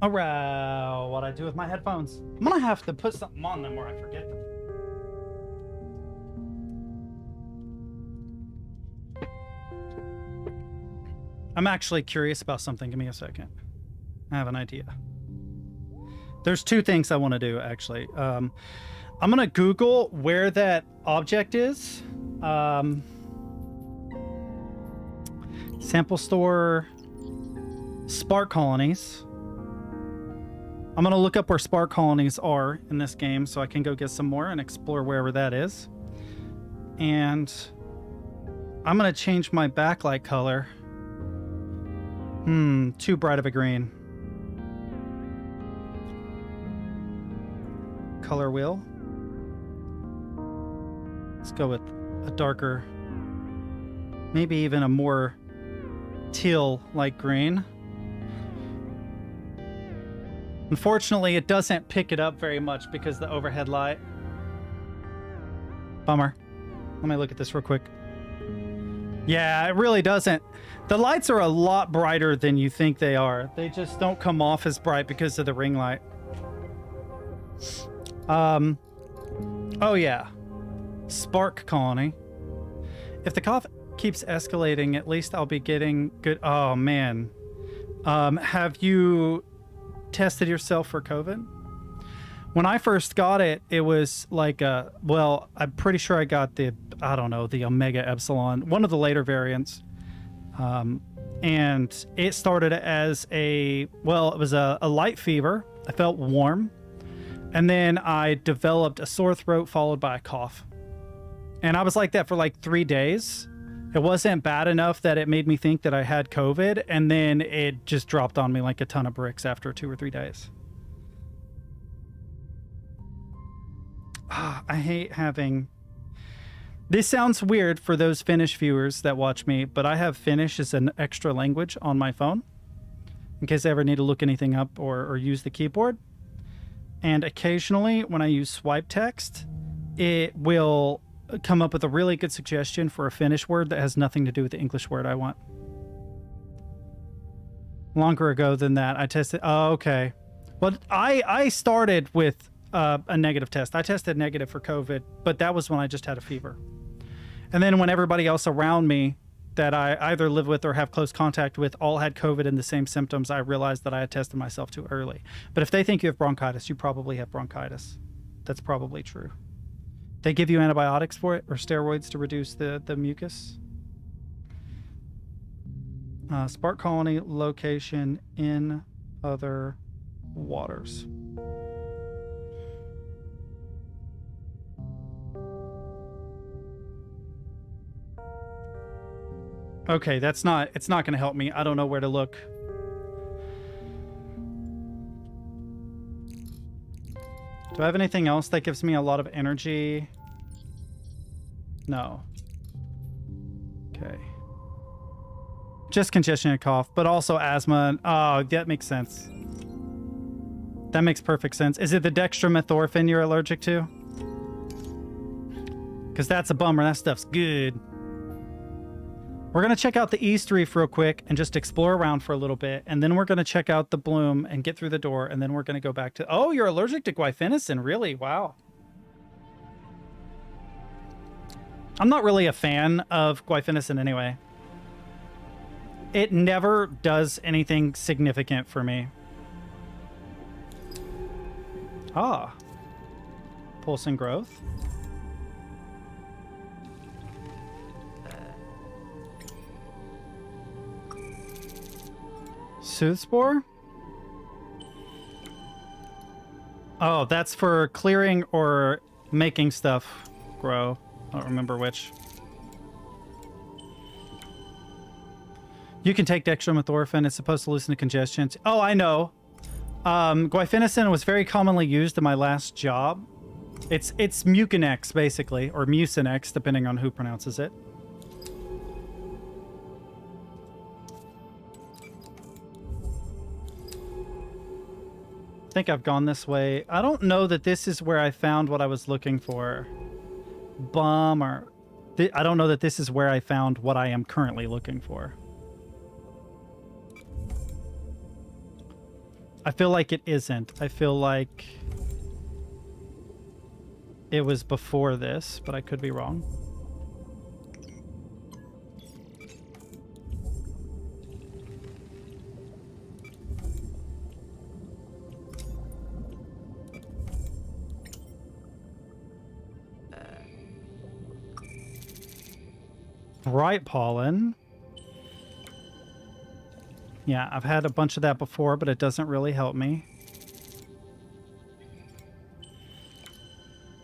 All right, what I do with my headphones? I'm gonna have to put something on them or I forget them. I'm actually curious about something. Give me a second. I have an idea. There's two things I want to do, actually. I'm gonna Google where that object is. Sample store, spark colonies. I'm gonna look up where spark colonies are in this game so I can go get some more and explore wherever that is. And I'm gonna change my backlight color. Too bright of a green. Color wheel. Let's go with a darker, maybe even a more teal-like green. Unfortunately, it doesn't pick it up very much because the overhead light. Bummer. Let me look at this real quick. Yeah, it really doesn't. The lights are a lot brighter than you think they are. They just don't come off as bright because of the ring light. Oh yeah. Spark colony. If the keeps escalating, at least I'll be getting good. Oh, man. Have you tested yourself for COVID? When I first got it, it was like well, I'm pretty sure I got the, I don't know, the Omega Epsilon, one of the later variants. And it started as it was a light fever. I felt warm. And then I developed a sore throat followed by a cough. And I was like that for like 3 days. It wasn't bad enough that it made me think that I had COVID. And then it just dropped on me like a ton of bricks after 2 or 3 days. I hate having... This sounds weird for those Finnish viewers that watch me, but I have Finnish as an extra language on my phone in case I ever need to look anything up or use the keyboard. And occasionally when I use swipe text, it will come up with a really good suggestion for a Finnish word that has nothing to do with the English word I want. Longer ago than that, I tested... Oh, okay. Well, I started with a negative test. I tested negative for COVID, but that was when I just had a fever. And then when everybody else around me that I either live with or have close contact with all had COVID and the same symptoms, I realized that I had tested myself too early. But if they think you have bronchitis, you probably have bronchitis. That's probably true. They give you antibiotics for it or steroids to reduce the mucus. Spark colony location in other waters. Okay, it's not going to help me. I don't know where to look. Do I have anything else that gives me a lot of energy? No. Okay. Just congestion and cough, but also asthma. Oh, that makes sense. That makes perfect sense. Is it the dextromethorphan you're allergic to? Because that's a bummer. That stuff's good. We're going to check out the East Reef real quick and just explore around for a little bit. And then we're going to check out the bloom and get through the door. And then we're going to go back to... Oh, you're allergic to glyphenicin. Really? Wow. I'm not really a fan of glyphenicin anyway. It never does anything significant for me. Ah. Pulsing growth. Soothspore? Oh, that's for clearing or making stuff grow. I don't remember which. You can take dextromethorphan. It's supposed to loosen the congestion. Oh, I know. Glyphenicin was very commonly used in my last job. It's Mucinex, basically, or Mucinex, depending on who pronounces it. I think I've gone this way. I don't know that this is where I found what I was looking for. Bummer. I don't know that this is where I found what I am currently looking for. I feel like it isn't. I feel like it was before this, but I could be wrong. Bright pollen. Yeah, I've had a bunch of that before, but it doesn't really help me.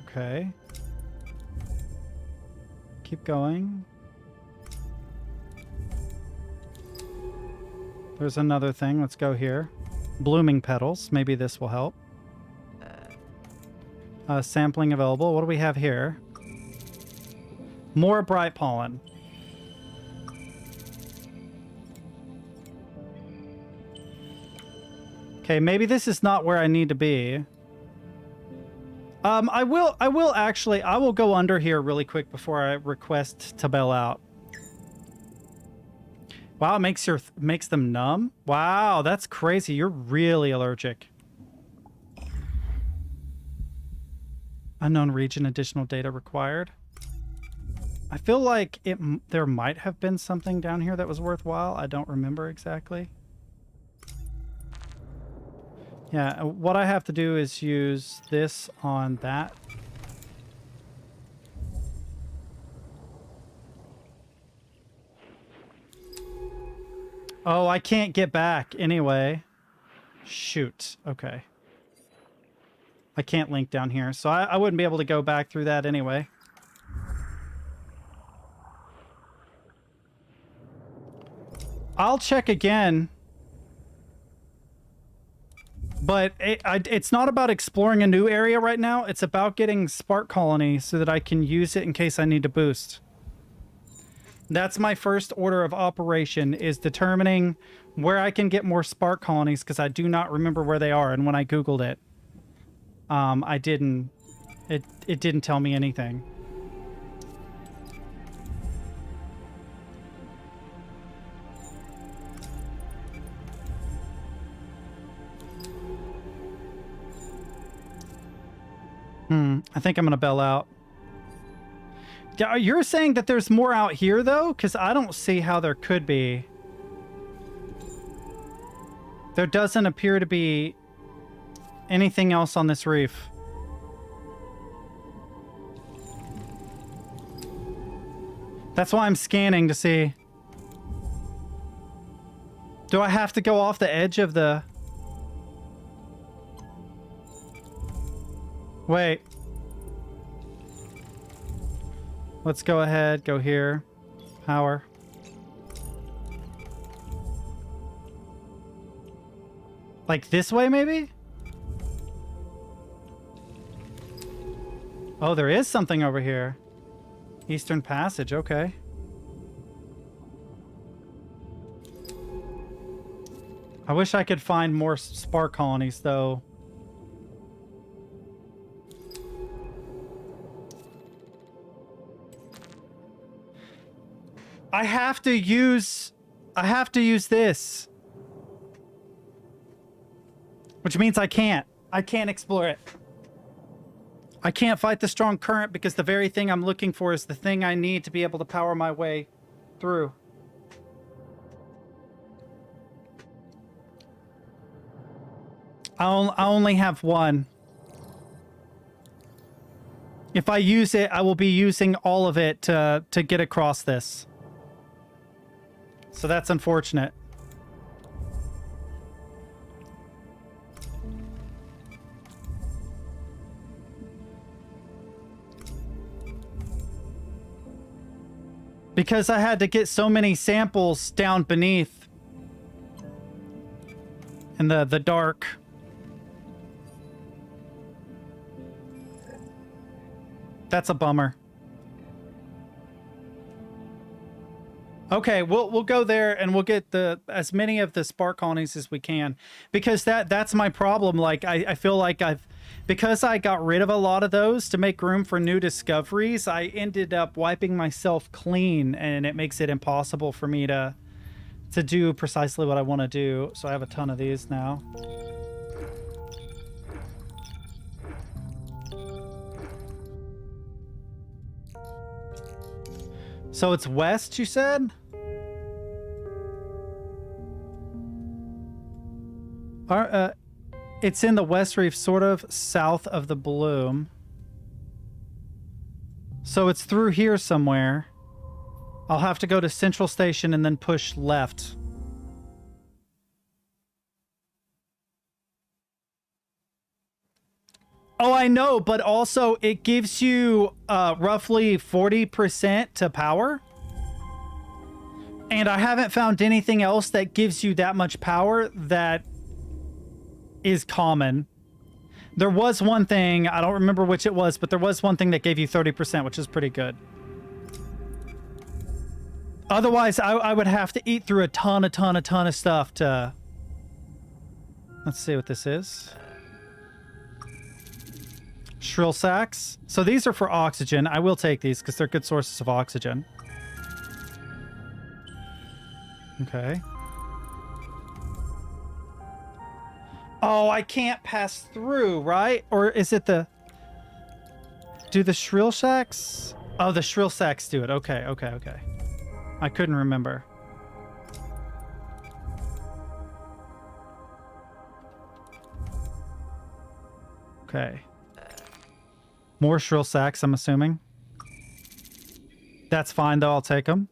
Okay. Keep going. There's another thing. Let's go here. Blooming petals. Maybe this will help. Sampling available. What do we have here? More bright pollen. Okay, maybe this is not where I need to be. I will go under here really quick before I request to bail out. Wow, it makes them numb? Wow, that's crazy. You're really allergic. Unknown region, additional data required. I feel like there might have been something down here that was worthwhile. I don't remember exactly. Yeah, what I have to do is use this on that. Oh, I can't get back anyway. Shoot. Okay. I can't link down here, so I wouldn't be able to go back through that anyway. I'll check again. But it's not about exploring a new area right now. It's about getting Spark Colony so that I can use it in case I need to boost. That's my first order of operation, is determining where I can get more Spark Colonies, because I do not remember where they are. And when I Googled it, it didn't tell me anything. I think I'm gonna bail out. You're saying that there's more out here, though? Because I don't see how there could be. There doesn't appear to be anything else on this reef. That's why I'm scanning to see. Do I have to go off the edge of the... Wait. Let's go ahead, go here. Power. Like this way, maybe? Oh, there is something over here. Eastern Passage, okay. I wish I could find more Spark Colonies, though. I have to use this. Which means I can't explore it. I can't fight the strong current because the very thing I'm looking for is the thing I need to be able to power my way through. I only have one. If I use it, I will be using all of it to get across this. So that's unfortunate. Because I had to get so many samples down beneath in the dark. That's a bummer. Okay, we'll go there and we'll get as many of the Spark Colonies as we can, because that's my problem. Like I feel like because I got rid of a lot of those to make room for new discoveries, I ended up wiping myself clean, and it makes it impossible for me to do precisely what I want to do. So I have a ton of these now. So it's west, you said? It's in the West Reef, sort of south of the Bloom. So it's through here somewhere. I'll have to go to Central Station and then push left. Oh, I know, but also it gives you roughly 40% to power. And I haven't found anything else that gives you that much power that is common. There was one thing, I don't remember which it was, but there was one thing that gave you 30%, which is pretty good. Otherwise, I would have to eat through a ton of stuff to... Let's see what this is. Shrill sacks. So these are for oxygen. I will take these because they're good sources of oxygen. Okay. Oh, I can't pass through, right? Or is it the... Do the shrill sacks? Oh, the shrill sacks do it. Okay, okay, okay. I couldn't remember. Okay. More shrill sacks, I'm assuming. That's fine, though. I'll take them.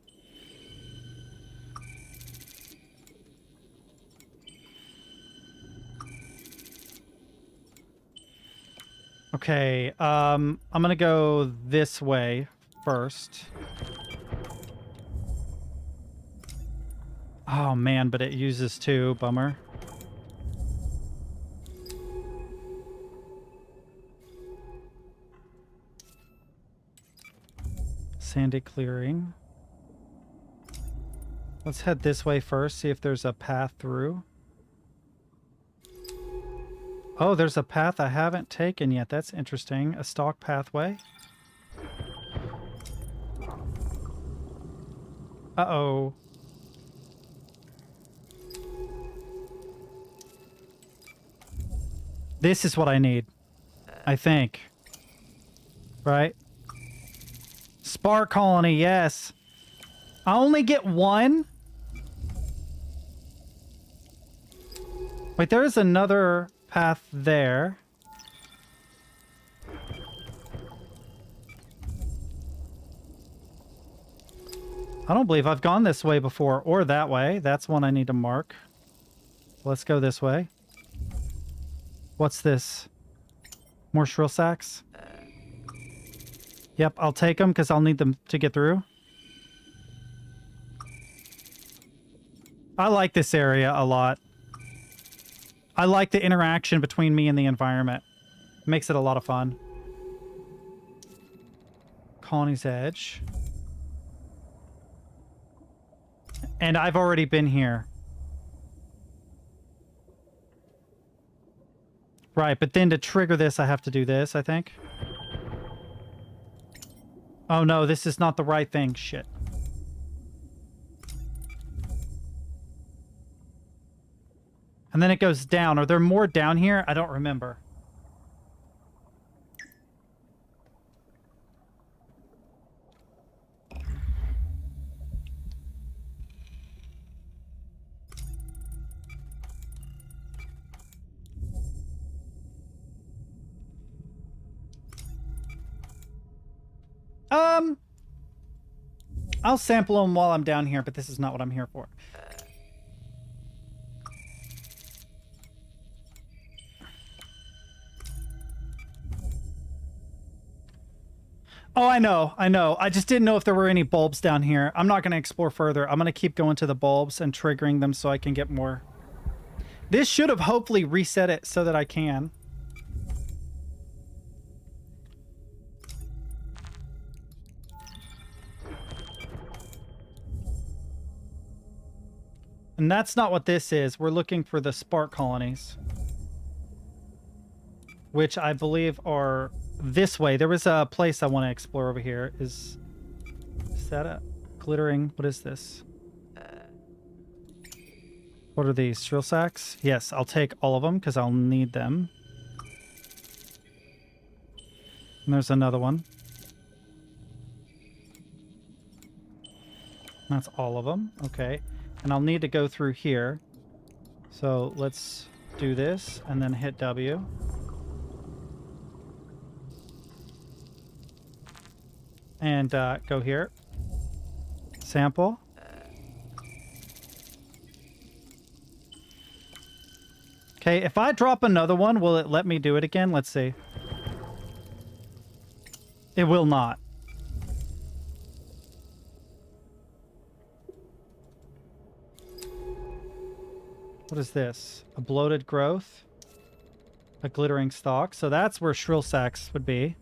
Okay, I'm gonna go this way first. Oh, man, but it uses two. Bummer. Sandy clearing. Let's head this way first, see if there's a path through. Oh, there's a path I haven't taken yet. That's interesting. A stalk pathway. Uh-oh. This is what I need, I think. Right? Spark colony, yes. I only get one? Wait, there is another path there. I don't believe I've gone this way before, or that way. That's one I need to mark. Let's go this way. What's this? More shrill sacks? Yep, I'll take them because I'll need them to get through. I like this area a lot. I like the interaction between me and the environment. It makes it a lot of fun. Colony's Edge. And I've already been here. Right, but then to trigger this, I have to do this, I think. Oh no, this is not the right thing. Shit. And then it goes down. Are there more down here? I don't remember. I'll sample them while I'm down here, but this is not what I'm here for. Oh, I know. I just didn't know if there were any bulbs down here. I'm not going to explore further. I'm going to keep going to the bulbs and triggering them so I can get more. This should have hopefully reset it so that I can. And that's not what this is. We're looking for the spark colonies, which I believe are this way. There was a place I want to explore over here. Is that a glittering? What is this? What are these? Shrill sacks? Yes, I'll take all of them because I'll need them. And there's another one. That's all of them. Okay. And I'll need to go through here. So let's do this and then hit W. And go here. Sample. Okay, if I drop another one, will it let me do it again? Let's see. It will not. What is this? A bloated growth? A glittering stalk? So that's where shrill sacks would be.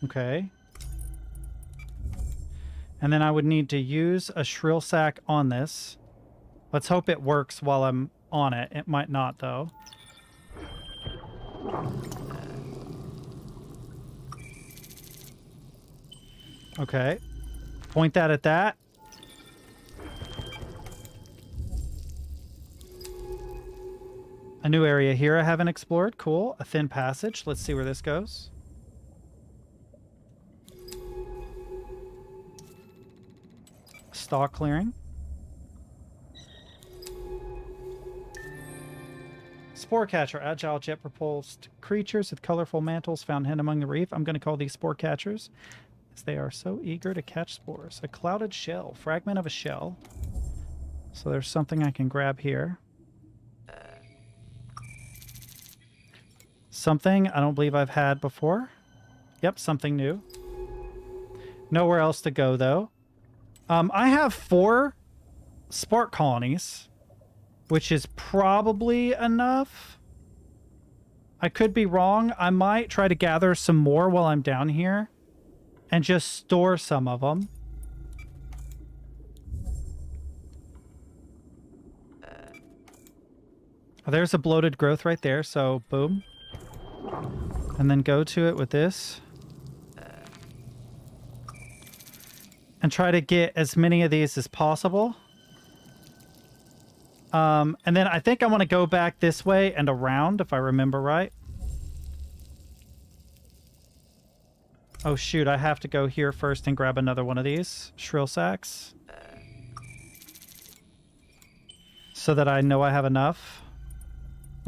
Okay. And then I would need to use a shrill sack on this. Let's hope it works while I'm on it. It might not, though. Okay. Point that at that. A new area here I haven't explored. Cool. A thin passage. Let's see where this goes. Stalk clearing. Spore catcher, agile jet propulsed creatures with colorful mantles found hidden among the reef. I'm going to call these spore catchers as they are so eager to catch spores. A clouded shell, fragment of a shell. So there's something I can grab here. Something I don't believe I've had before. Yep, something new. Nowhere else to go though. I have 4 spark colonies, which is probably enough. I could be wrong. I might try to gather some more while I'm down here and just store some of them. Oh, there's a bloated growth right there, so boom. And then go to it with this. And try to get as many of these as possible. And then I think I want to go back this way and around, if I remember right. Oh shoot, I have to go here first and grab another one of these shrill sacks. So that I know I have enough.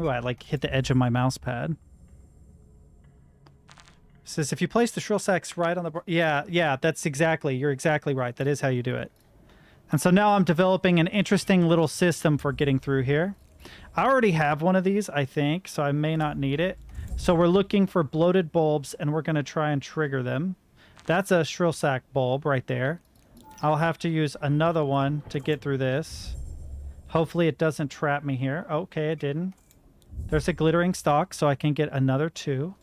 Ooh, I like hit the edge of my mouse pad. It says if you place the shrill sacks right on the... Yeah, that's exactly... You're exactly right. That is how you do it. And so now I'm developing an interesting little system for getting through here. I already have one of these, I think, so I may not need it. So we're looking for bloated bulbs, and we're going to try and trigger them. That's a shrill sack bulb right there. I'll have to use another one to get through this. Hopefully it doesn't trap me here. Okay, it didn't. There's a glittering stalk, so I can get another 2.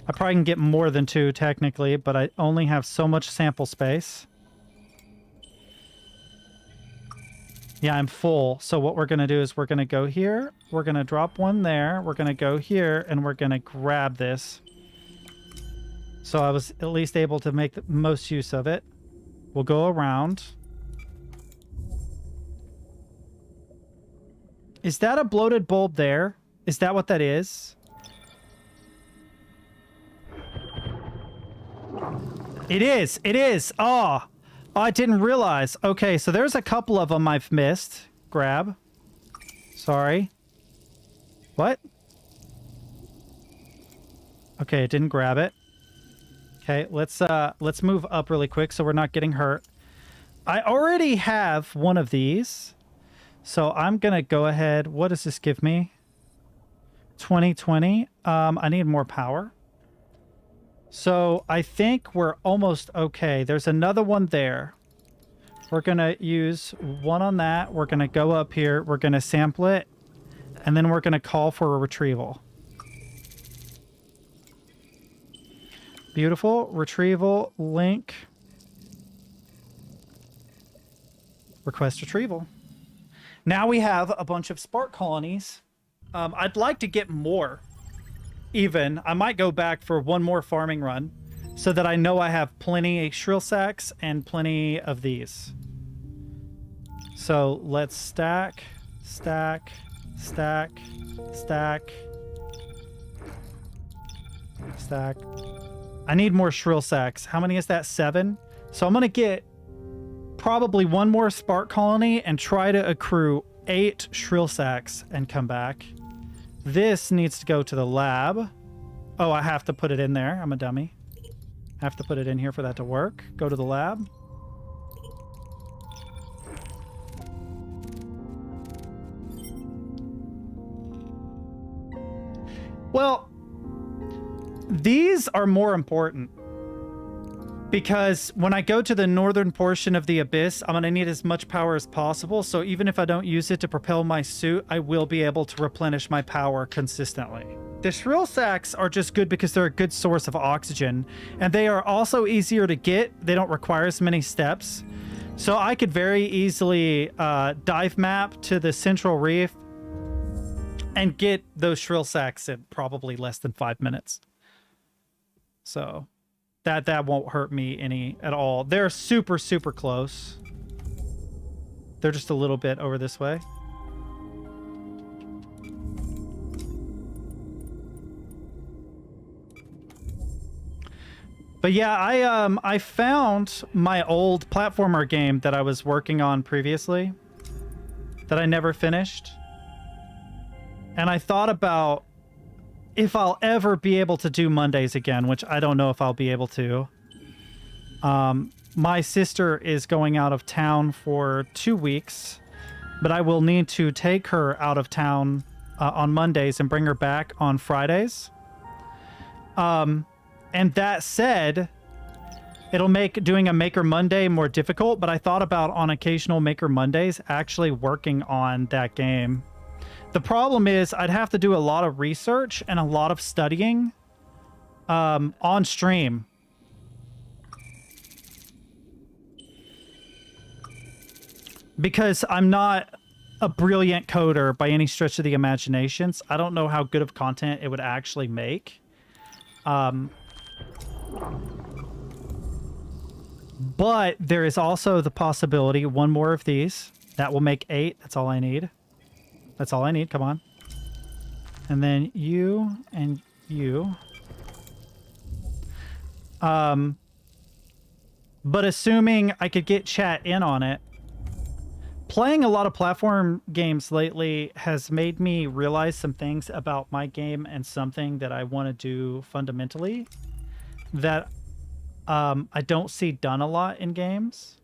I probably can get more than 2 technically, but I only have so much sample space. Yeah, I'm full. So what we're going to do is we're going to go here. We're going to drop one there. We're going to go here, and we're going to grab this. So I was at least able to make the most use of it. We'll go around. Is that a bloated bulb there? Is that what that is? It is. It is. Oh, I didn't realize. Okay, so there's a couple of them I've missed. Grab. Sorry. What? Okay, it didn't grab it. Okay, let's move up really quick so we're not getting hurt. I already have one of these. So I'm going to go ahead. What does this give me? 2020. I need more power. So I think we're almost okay. There's another one there. We're going to use one on that. We're going to go up here. We're going to sample it. And then we're going to call for a retrieval. Beautiful. Retrieval. Link. Request retrieval. Now we have a bunch of spark colonies. I'd like to get more. Even. I might go back for one more farming run so that I know I have plenty of shrill sacks and plenty of these. So let's stack, stack, stack, stack, stack. I need more shrill sacks. How many is that? 7? So I'm going to get probably one more spark colony and try to accrue 8 shrill sacks and come back. This needs to go to the lab. Oh, I have to put it in there. I'm a dummy. I have to put it in here for that to work. Go to the lab. Well, these are more important. Because when I go to the northern portion of the abyss, I'm going to need as much power as possible. So even if I don't use it to propel my suit, I will be able to replenish my power consistently. The shrill sacks are just good because they're a good source of oxygen. And they are also easier to get. They don't require as many steps. So I could very easily dive map to the central reef and get those shrill sacks in probably less than 5 minutes. So... That won't hurt me any at all. They're super, super close. They're just a little bit over this way. But yeah, I found my old platformer game that I was working on previously that I never finished. And I thought about if I'll ever be able to do Mondays again, which I don't know if I'll be able to. My sister is going out of town for 2 weeks, but I will need to take her out of town on Mondays and bring her back on Fridays. And that said, it'll make doing a Maker Monday more difficult, but I thought about on occasional Maker Mondays actually working on that game. The problem is I'd have to do a lot of research and a lot of studying on stream. Because I'm not a brilliant coder by any stretch of the imaginations. I don't know how good of content it would actually make. But there is also the possibility, one more of these, that will make 8. That's all I need. That's all I need. Come on. And then you and you. But assuming I could get chat in on it, playing a lot of platform games lately has made me realize some things about my game and something that I want to do fundamentally that I don't see done a lot in games.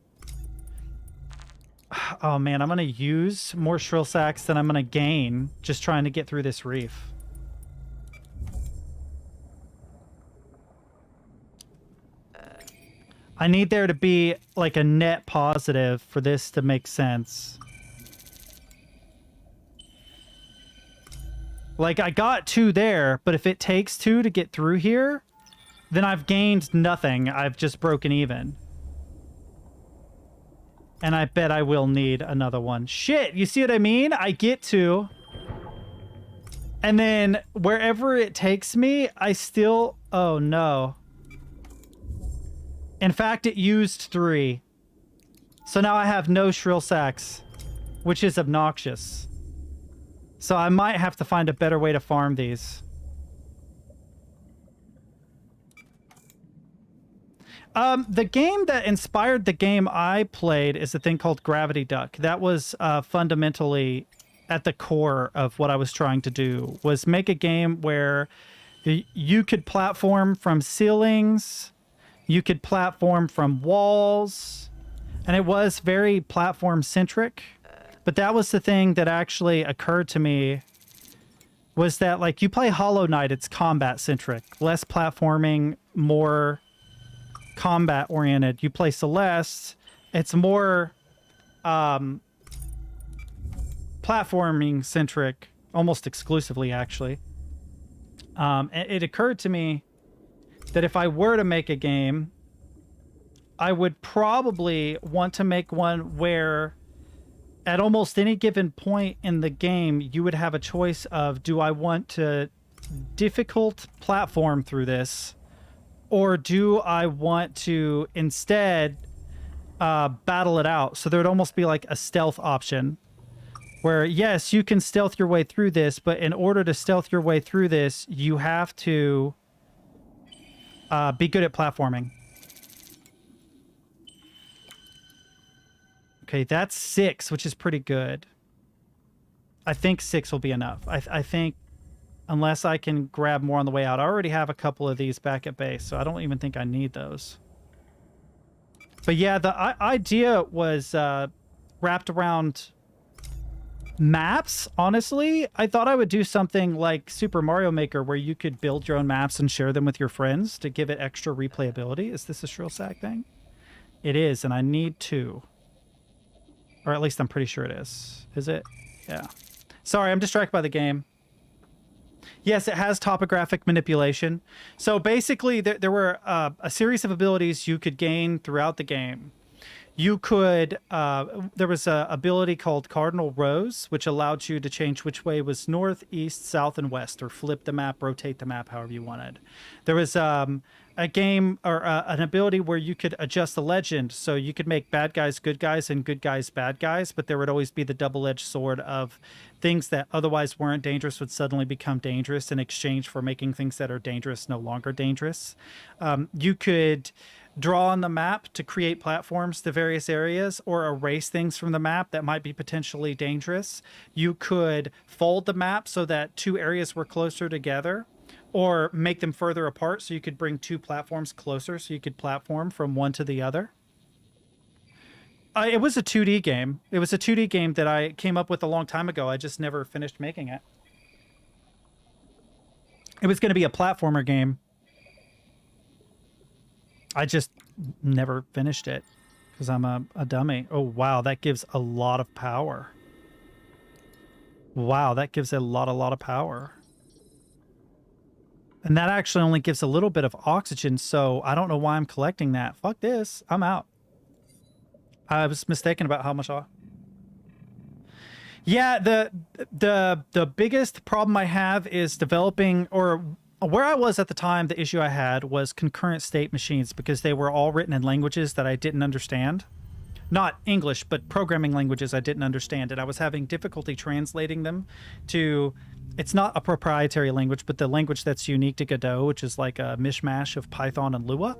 Oh man, I'm going to use more shrill sacks than I'm going to gain just trying to get through this reef. I need there to be like a net positive for this to make sense. Like I got 2 there, but if it takes 2 to get through here, then I've gained nothing. I've just broken even. And I bet I will need another one. Shit, you see what I mean? I get 2. And then wherever it takes me, I still... Oh, no. In fact, it used 3. So now I have no shrill sacks, which is obnoxious. So I might have to find a better way to farm these. The game that inspired the game I played is a thing called Gravity Duck. That was fundamentally at the core of what I was trying to do, was make a game where you could platform from ceilings, you could platform from walls, and it was very platform centric. But that was the thing that actually occurred to me, was that like you play Hollow Knight, it's combat centric, less platforming, more combat oriented. You play Celeste, it's more platforming centric, almost exclusively actually. It occurred to me that if I were to make a game, I would probably want to make one where at almost any given point in the game, you would have a choice of, do I want to difficult platform through this, or do I want to instead battle it out? So there would almost be like a stealth option where, yes, you can stealth your way through this, but in order to stealth your way through this, you have to be good at platforming. Okay, that's 6, which is pretty good. I think 6 will be enough. I think, unless I can grab more on the way out. I already have a couple of these back at base, so I don't even think I need those. But yeah, the idea was wrapped around maps, honestly. I thought I would do something like Super Mario Maker, where you could build your own maps and share them with your friends to give it extra replayability. Is this a shrill sack thing? It is, and I need 2. Or at least I'm pretty sure it is. Is it? Yeah. Sorry, I'm distracted by the game. Yes, it has topographic manipulation. So basically, there were a series of abilities you could gain throughout the game. You could, there was an ability called Cardinal Rows, which allowed you to change which way was north, east, south, and west, or flip the map, rotate the map, however you wanted. There was a a game or an ability where you could adjust the legend, so you could make bad guys good guys and good guys bad guys, but there would always be the double-edged sword of things that otherwise weren't dangerous would suddenly become dangerous in exchange for making things that are dangerous no longer dangerous. You could draw on the map to create platforms to various areas or erase things from the map that might be potentially dangerous. You could fold the map so that two areas were closer together, or make them further apart so you could bring two platforms closer so you could platform from one to the other. It was a 2D game. It was a 2D game that I came up with a long time ago. I just never finished making it. It was going to be a platformer game. I just never finished it because I'm a dummy. Oh, wow. That gives a lot of power. Wow, that gives a lot of power. And that actually only gives a little bit of oxygen, so I don't know why I'm collecting that. Fuck this. I'm out. I was mistaken about how much Yeah, the biggest problem I have is developing, or where I was at the time, the issue I had was concurrent state machines, because they were all written in languages that I didn't understand. Not English, but programming languages I didn't understand. And I was having difficulty translating them to, it's not a proprietary language, but the language that's unique to Godot, which is like a mishmash of Python and Lua.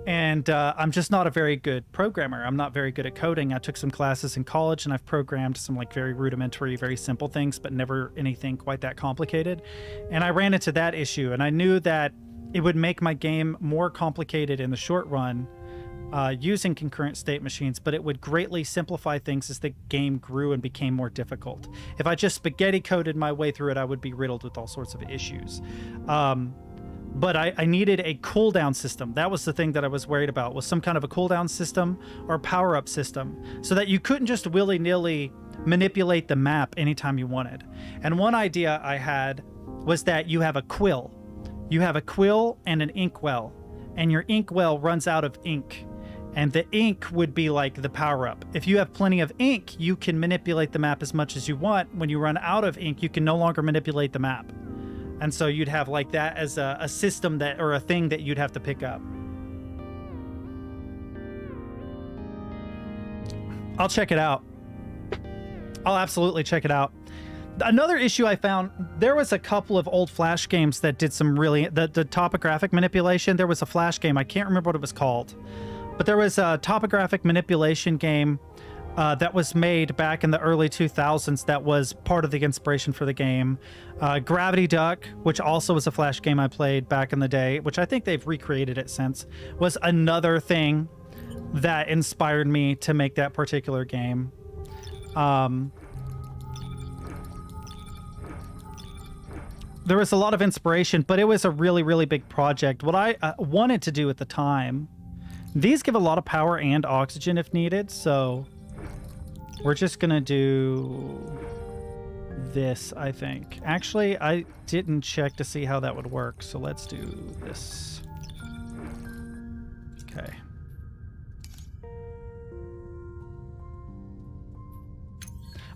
And I'm just not a very good programmer. I'm not very good at coding. I took some classes in college and I've programmed some like very rudimentary, very simple things, but never anything quite that complicated. And I ran into that issue, and I knew that it would make my game more complicated in the short run using concurrent state machines, but it would greatly simplify things as the game grew and became more difficult. If I just spaghetti coded my way through it, I would be riddled with all sorts of issues. But I needed a cooldown system. That was the thing that I was worried about, was some kind of a cooldown system or power-up system, so that you couldn't just willy-nilly manipulate the map anytime you wanted. And one idea I had was that you have a quill. You have a quill and an inkwell, and your inkwell runs out of ink. And the ink would be like the power-up. If you have plenty of ink, you can manipulate the map as much as you want. When you run out of ink, you can no longer manipulate the map. And so you'd have like that as a system that, or a thing that you'd have to pick up. I'll check it out. I'll absolutely check it out. Another issue I found, there was a couple of old Flash games that did some really, the topographic manipulation. There was a Flash game, I can't remember what it was called, but there was a topographic manipulation game that was made back in the early 2000s that was part of the inspiration for the game. Gravity Duck, which also was a Flash game I played back in the day, which I think they've recreated it since, was another thing that inspired me to make that particular game. There was a lot of inspiration, but it was a really, really big project. What I wanted to do at the time, these give a lot of power and oxygen if needed, so we're just gonna do this, I think. Actually, I didn't check to see how that would work, so let's do this. Okay.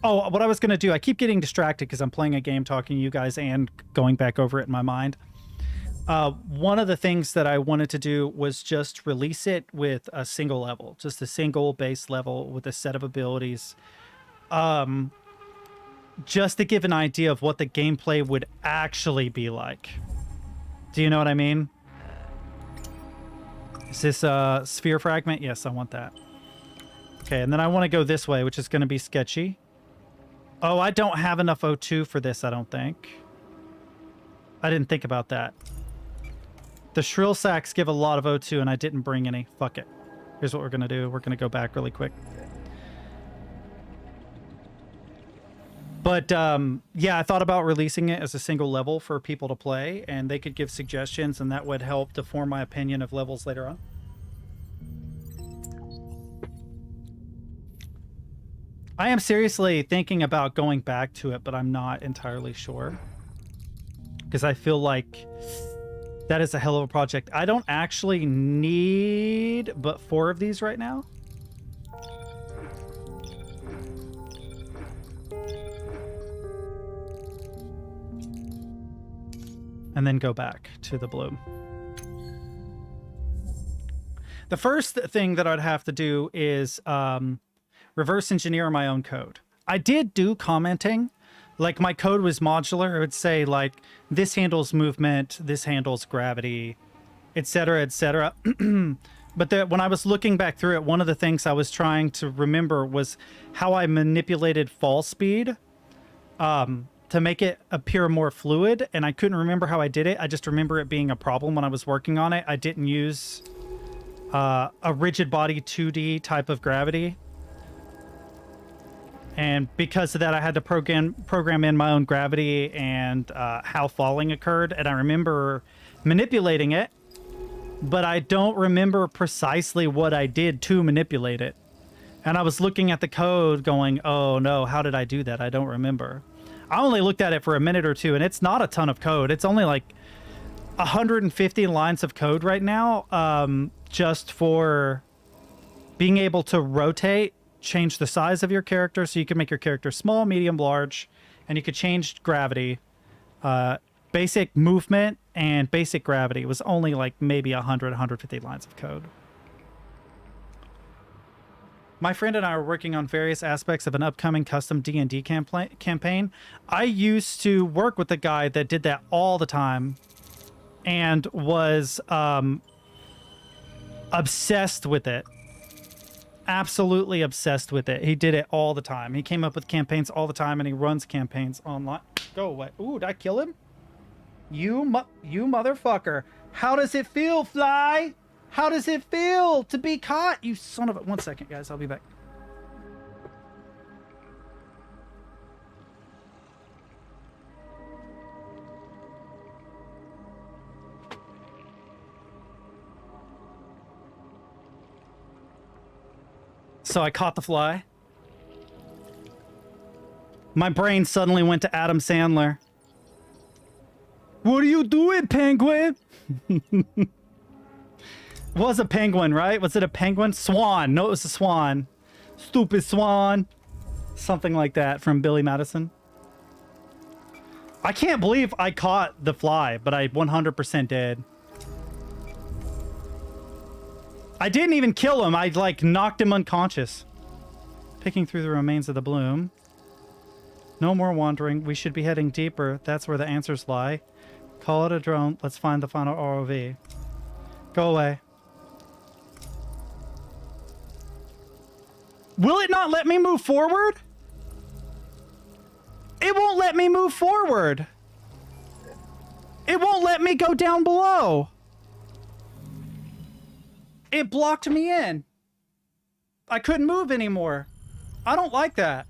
Oh, what I was gonna do, I keep getting distracted because I'm playing a game, talking to you guys, and going back over it in my mind. One of the things that I wanted to do was just release it with a single level, just a single base level with a set of abilities, just to give an idea of what the gameplay would actually be like. Do you know what I mean? Is this a sphere fragment? Yes, I want that. Okay, and then I want to go this way, which is going to be sketchy. Oh, I don't have enough O2 for this, I don't think. I didn't think about that. The shrill sacs give a lot of O2, and I didn't bring any. Fuck it. Here's what we're going to do. We're going to go back really quick. But, yeah, I thought about releasing it as a single level for people to play, and they could give suggestions, and that would help to form my opinion of levels later on. I am seriously thinking about going back to it, but I'm not entirely sure. Because I feel like that is a hell of a project. I don't actually need but 4 of these right now. And then go back to the bloom. The first thing that I'd have to do is reverse engineer my own code. I did do commenting. Like, my code was modular. It would say, like, this handles movement, this handles gravity, etc., etc. But when I was looking back through it, one of the things I was trying to remember was how I manipulated fall speed to make it appear more fluid, and I couldn't remember how I did it. I just remember it being a problem when I was working on it. I didn't use a rigid body 2D type of gravity. And because of that, I had to program in my own gravity and how falling occurred. And I remember manipulating it, but I don't remember precisely what I did to manipulate it. And I was looking at the code going, oh no, how did I do that? I don't remember. I only looked at it for a minute or two, and it's not a ton of code. It's only like 150 lines of code right now, just for being able to rotate, change the size of your character, so you can make your character small, medium, large, and you could change gravity. Basic movement and basic gravity was only like maybe 150 lines of code. My friend and I are working on various aspects of an upcoming custom D&D campaign. I used to work with a guy that did that all the time and was obsessed with it. Absolutely obsessed with it. He did it all the time. He came up with campaigns all the time, and he runs campaigns online. Go away. Ooh, did I kill him? You motherfucker. How does it feel, Fly? How does it feel to be caught? You son of a... One second, guys. I'll be back. So I caught the fly. My brain suddenly went to Adam Sandler. What are you doing, penguin? It was a penguin, right? Was it a penguin? Swan. No, it was a swan. Stupid swan. Something like that from Billy Madison. I can't believe I caught the fly, but I 100% did. I didn't even kill him. I, like, knocked him unconscious. Picking through the remains of the bloom. No more wandering. We should be heading deeper. That's where the answers lie. Call it a drone. Let's find the final ROV. Go away. Will it not let me move forward? It won't let me move forward. It won't let me go down below. It blocked me in. I couldn't move anymore. I don't like that.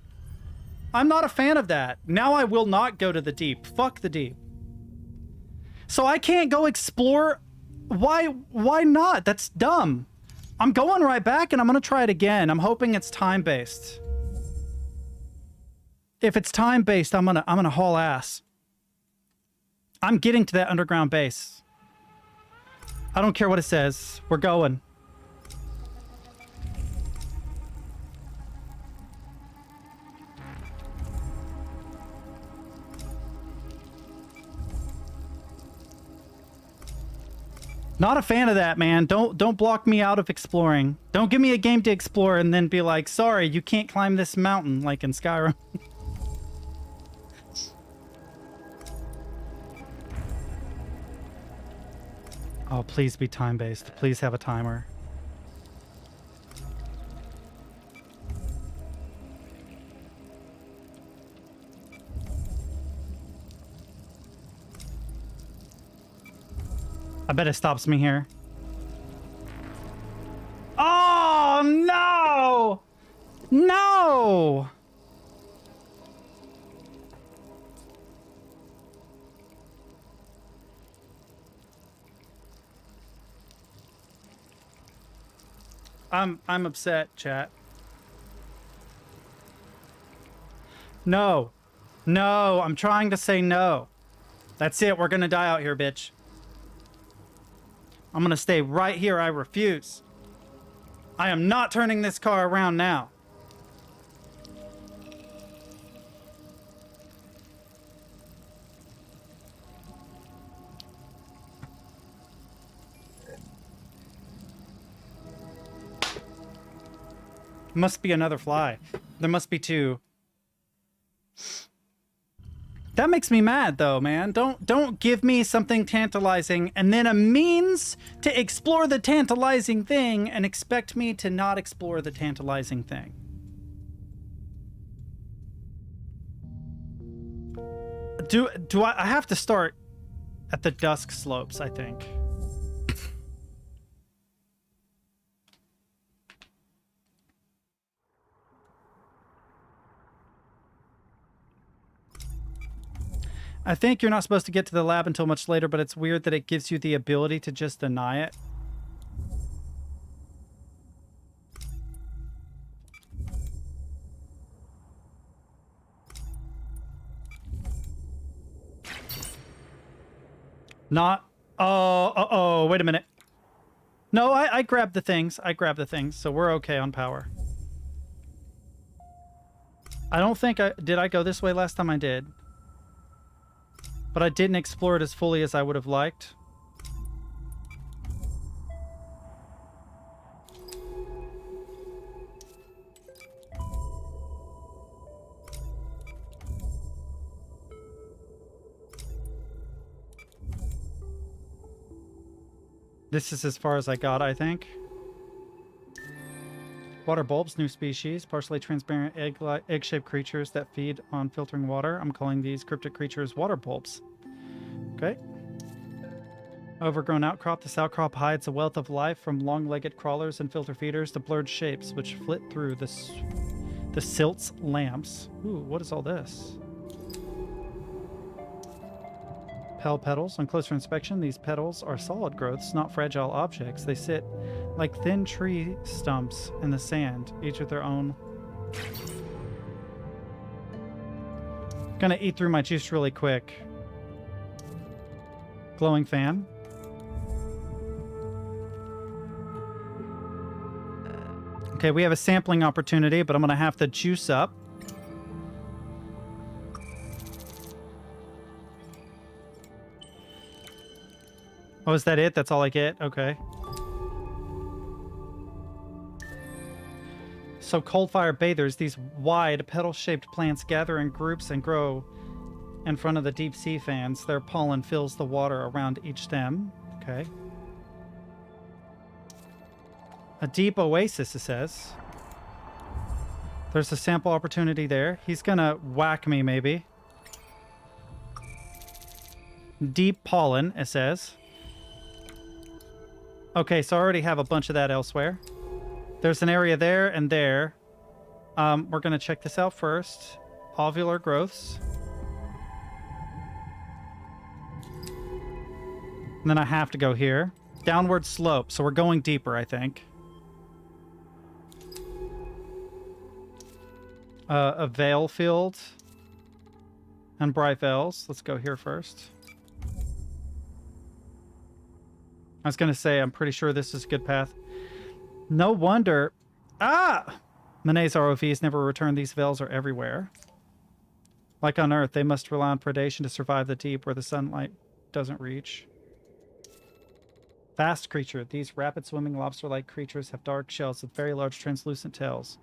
I'm not a fan of that. Now I will not go to the deep. Fuck the deep. So I can't go explore. Why not? That's dumb. I'm going right back, and I'm going to try it again. I'm hoping it's time-based. If it's time-based, I'm going to haul ass. I'm getting to that underground base. I don't care what it says. We're going. Not a fan of that, man. Don't block me out of exploring. Don't give me a game to explore and then be like, sorry, you can't climb this mountain like in Skyrim. Oh, please be time-based. Please have a timer. I bet it stops me here. Oh, no! No! I'm upset, chat. No. No, I'm trying to say no. That's it. We're gonna die out here, bitch. I'm gonna stay right here. I refuse. I am not turning this car around now. Must be another fly. There must be two. That makes me mad though, man. Don't give me something tantalizing and then a means to explore the tantalizing thing and expect me to not explore the tantalizing thing. Do I have to start at the dusk slopes, I think. I think you're not supposed to get to the lab until much later, but it's weird that it gives you the ability to just deny it. Not... Oh, wait a minute. No, I grabbed the things. I grabbed the things, so we're okay on power. I don't think I... Did I go this way last time? I did. But I didn't explore it as fully as I would have liked. This is as far as I got, I think. Water bulbs, new species, partially transparent egg-shaped creatures that feed on filtering water. I'm calling these cryptic creatures water bulbs. Okay. Overgrown outcrop. This outcrop hides a wealth of life from long-legged crawlers and filter feeders to blurred shapes which flit through the silt's lamps. Ooh, what is all this? Pale petals. On closer inspection, these petals are solid growths, not fragile objects. They sit like thin tree stumps in the sand, each with their own. Gonna eat through my juice really quick. Glowing fan. Okay, we have a sampling opportunity, but I'm gonna have to juice up. Oh, is that it? That's all I get? Okay. So cold-fire bathers, these wide petal-shaped plants gather in groups and grow in front of the deep sea fans. Their pollen fills the water around each stem. Okay. A deep oasis, it says. There's a sample opportunity there. He's gonna whack me, maybe. Deep pollen, it says. Okay, so I already have a bunch of that elsewhere. There's an area there and there. We're going to check this out first. Ovular growths. And then I have to go here. Downward slope, so we're going deeper, I think. A veil field. And bright veils. Let's go here first. I was going to say, I'm pretty sure this is a good path. No wonder. Ah! Monet's ROVs never return. These veils are everywhere. Like on Earth, they must rely on predation to survive the deep where the sunlight doesn't reach. Fast creature. These rapid swimming lobster-like creatures have dark shells with very large translucent tails.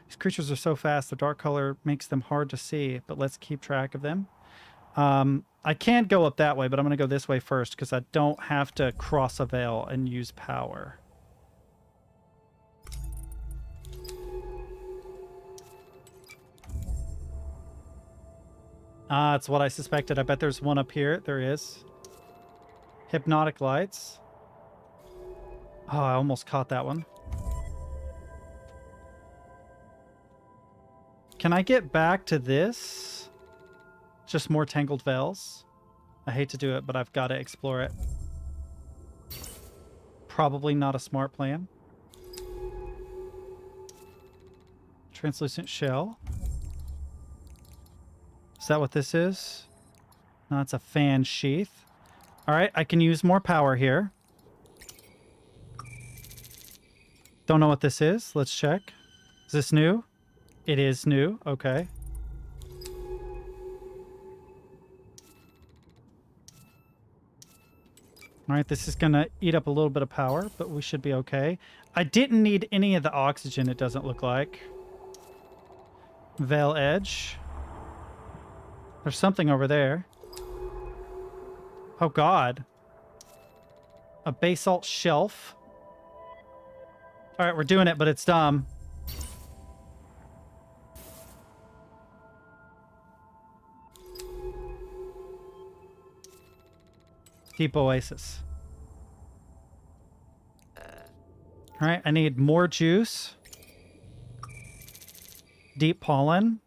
These creatures are so fast, the dark color makes them hard to see, but let's keep track of them. I can't go up that way, but I'm going to go this way first because I don't have to cross a veil and use power. Ah, it's what I suspected. I bet there's one up here. There is. Hypnotic lights. Oh, I almost caught that one. Can I get back to this? Just more tangled veils. I hate to do it, but I've got to explore it. Probably not a smart plan. Translucent shell. Is that what this is? No, it's a fan sheath. All right, I can use more power here. Don't know what this is. Let's check. Is this new? It is new. Okay. All right, this is going to eat up a little bit of power, but we should be okay. I didn't need any of the oxygen, it doesn't look like. Veil Edge. There's something over there. Oh, God. A basalt shelf. All right, we're doing it, but it's dumb. Deep Oasis. All right, I need more juice. Deep Pollen.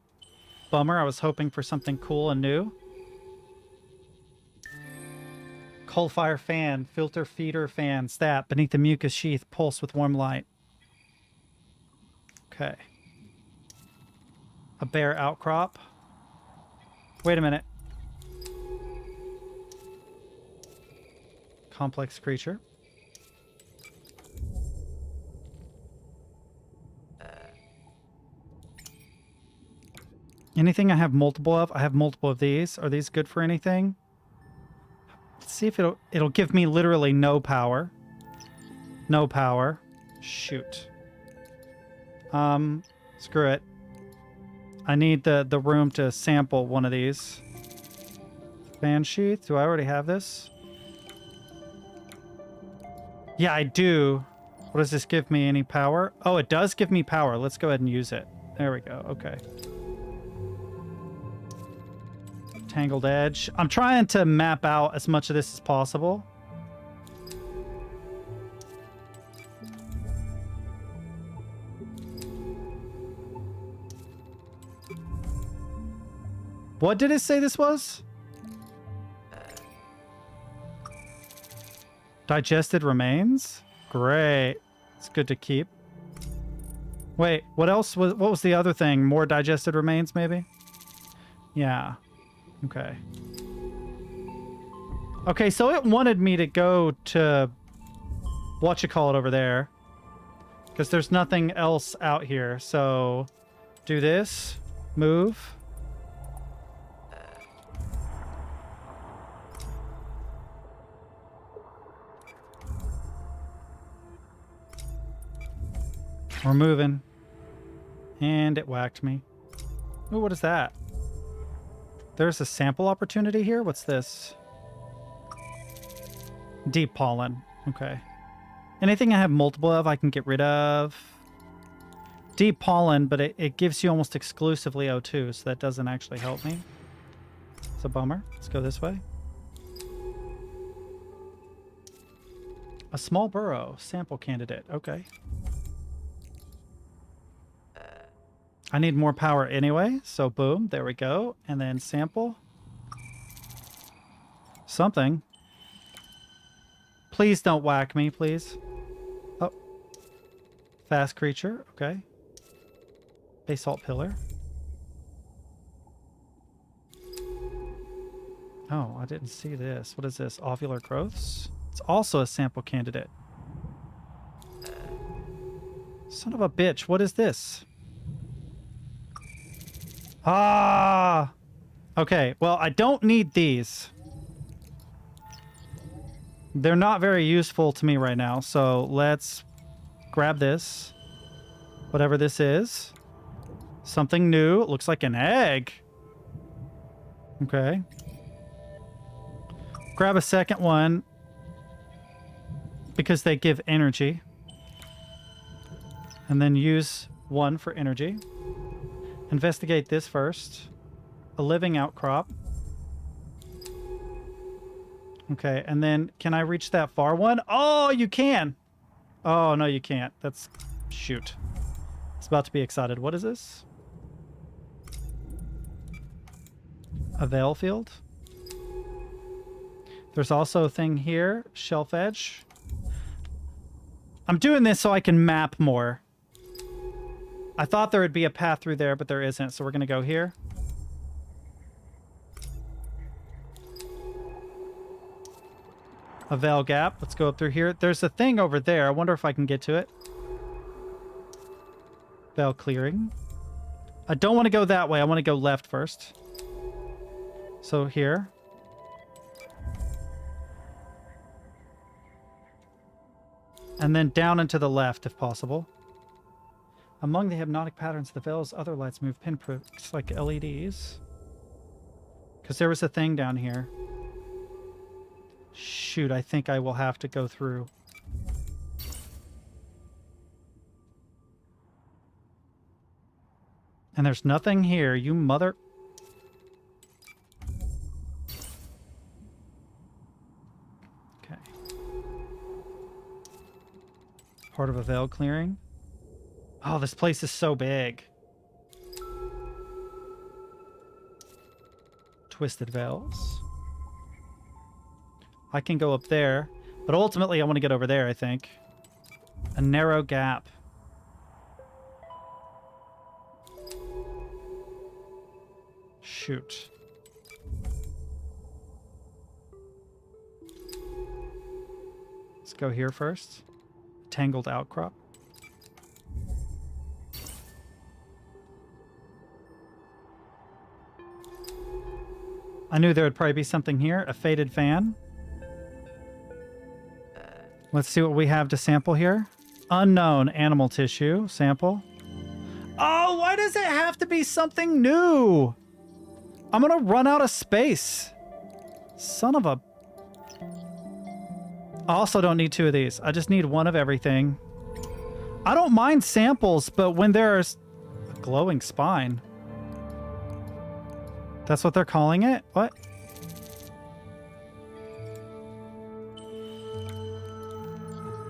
Bummer, I was hoping for something cool and new. Coal-fire fan, filter feeder fan, stat, beneath the mucus sheath, pulse with warm light. Okay. A bare outcrop. Wait a minute. Complex creature. Anything I have multiple of? I have multiple of these. Are these good for anything? Let's see if it'll give me literally no power. No power. Shoot. Screw it. I need the room to sample one of these. Fan sheath. Do I already have this? Yeah, I do. What does this give me? Any power? Oh, it does give me power. Let's go ahead and use it. There we go. Okay. Tangled edge. I'm trying to map out as much of this as possible. What did it say this was? Digested remains? Great. It's good to keep. Wait, what else was, what was the other thing? More digested remains, maybe? Yeah. Okay. Okay, so it wanted me to go to whatchamacallit over there. Because there's nothing else out here. So, do this. Move. We're moving. And it whacked me. Ooh, what is that? There's a sample opportunity here? What's this? Deep pollen. Okay. Anything I have multiple of, I can get rid of. Deep pollen, but it gives you almost exclusively O2, so that doesn't actually help me. It's a bummer. Let's go this way. A small burrow. Sample candidate. Okay. I need more power anyway, so boom, there we go. And then sample. Something. Please don't whack me, please. Oh. Fast creature, okay. Basalt pillar. Oh, I didn't see this. What is this? Ovular growths? It's also a sample candidate. Son of a bitch, what is this? Ah! Okay, well, I don't need these. They're not very useful to me right now, so let's grab this. Whatever this is. Something new. It looks like an egg. Okay. Grab a second one because they give energy. And then use one for energy. Investigate this first. A living outcrop. Okay, and then can I reach that far one? Oh, you can! Oh, no, you can't. That's... shoot. It's about to be excited. What is this? A veil field. There's also a thing here. Shelf edge. I'm doing this so I can map more. I thought there would be a path through there, but there isn't, so we're going to go here. A veil gap. Let's go up through here. There's a thing over there. I wonder if I can get to it. Veil clearing. I don't want to go that way. I want to go left first. So here. And then down and to the left, if possible. Among the hypnotic patterns of the veils, other lights move pinpricks like LEDs. Because there was a thing down here. Shoot, I think I will have to go through. And there's nothing here, you mother... Okay. Part of a veil clearing. Oh, this place is so big. Twisted veils. I can go up there, but ultimately I want to get over there, I think. A narrow gap. Shoot. Let's go here first. Tangled outcrop. I knew there would probably be something here. A faded fan. Let's see what we have to sample here. Unknown animal tissue sample. Oh, why does it have to be something new? I'm gonna run out of space. Son of a... I also don't need 2 of these. I just need 1 of everything. I don't mind samples, but when there's a glowing spine... That's what they're calling it? What?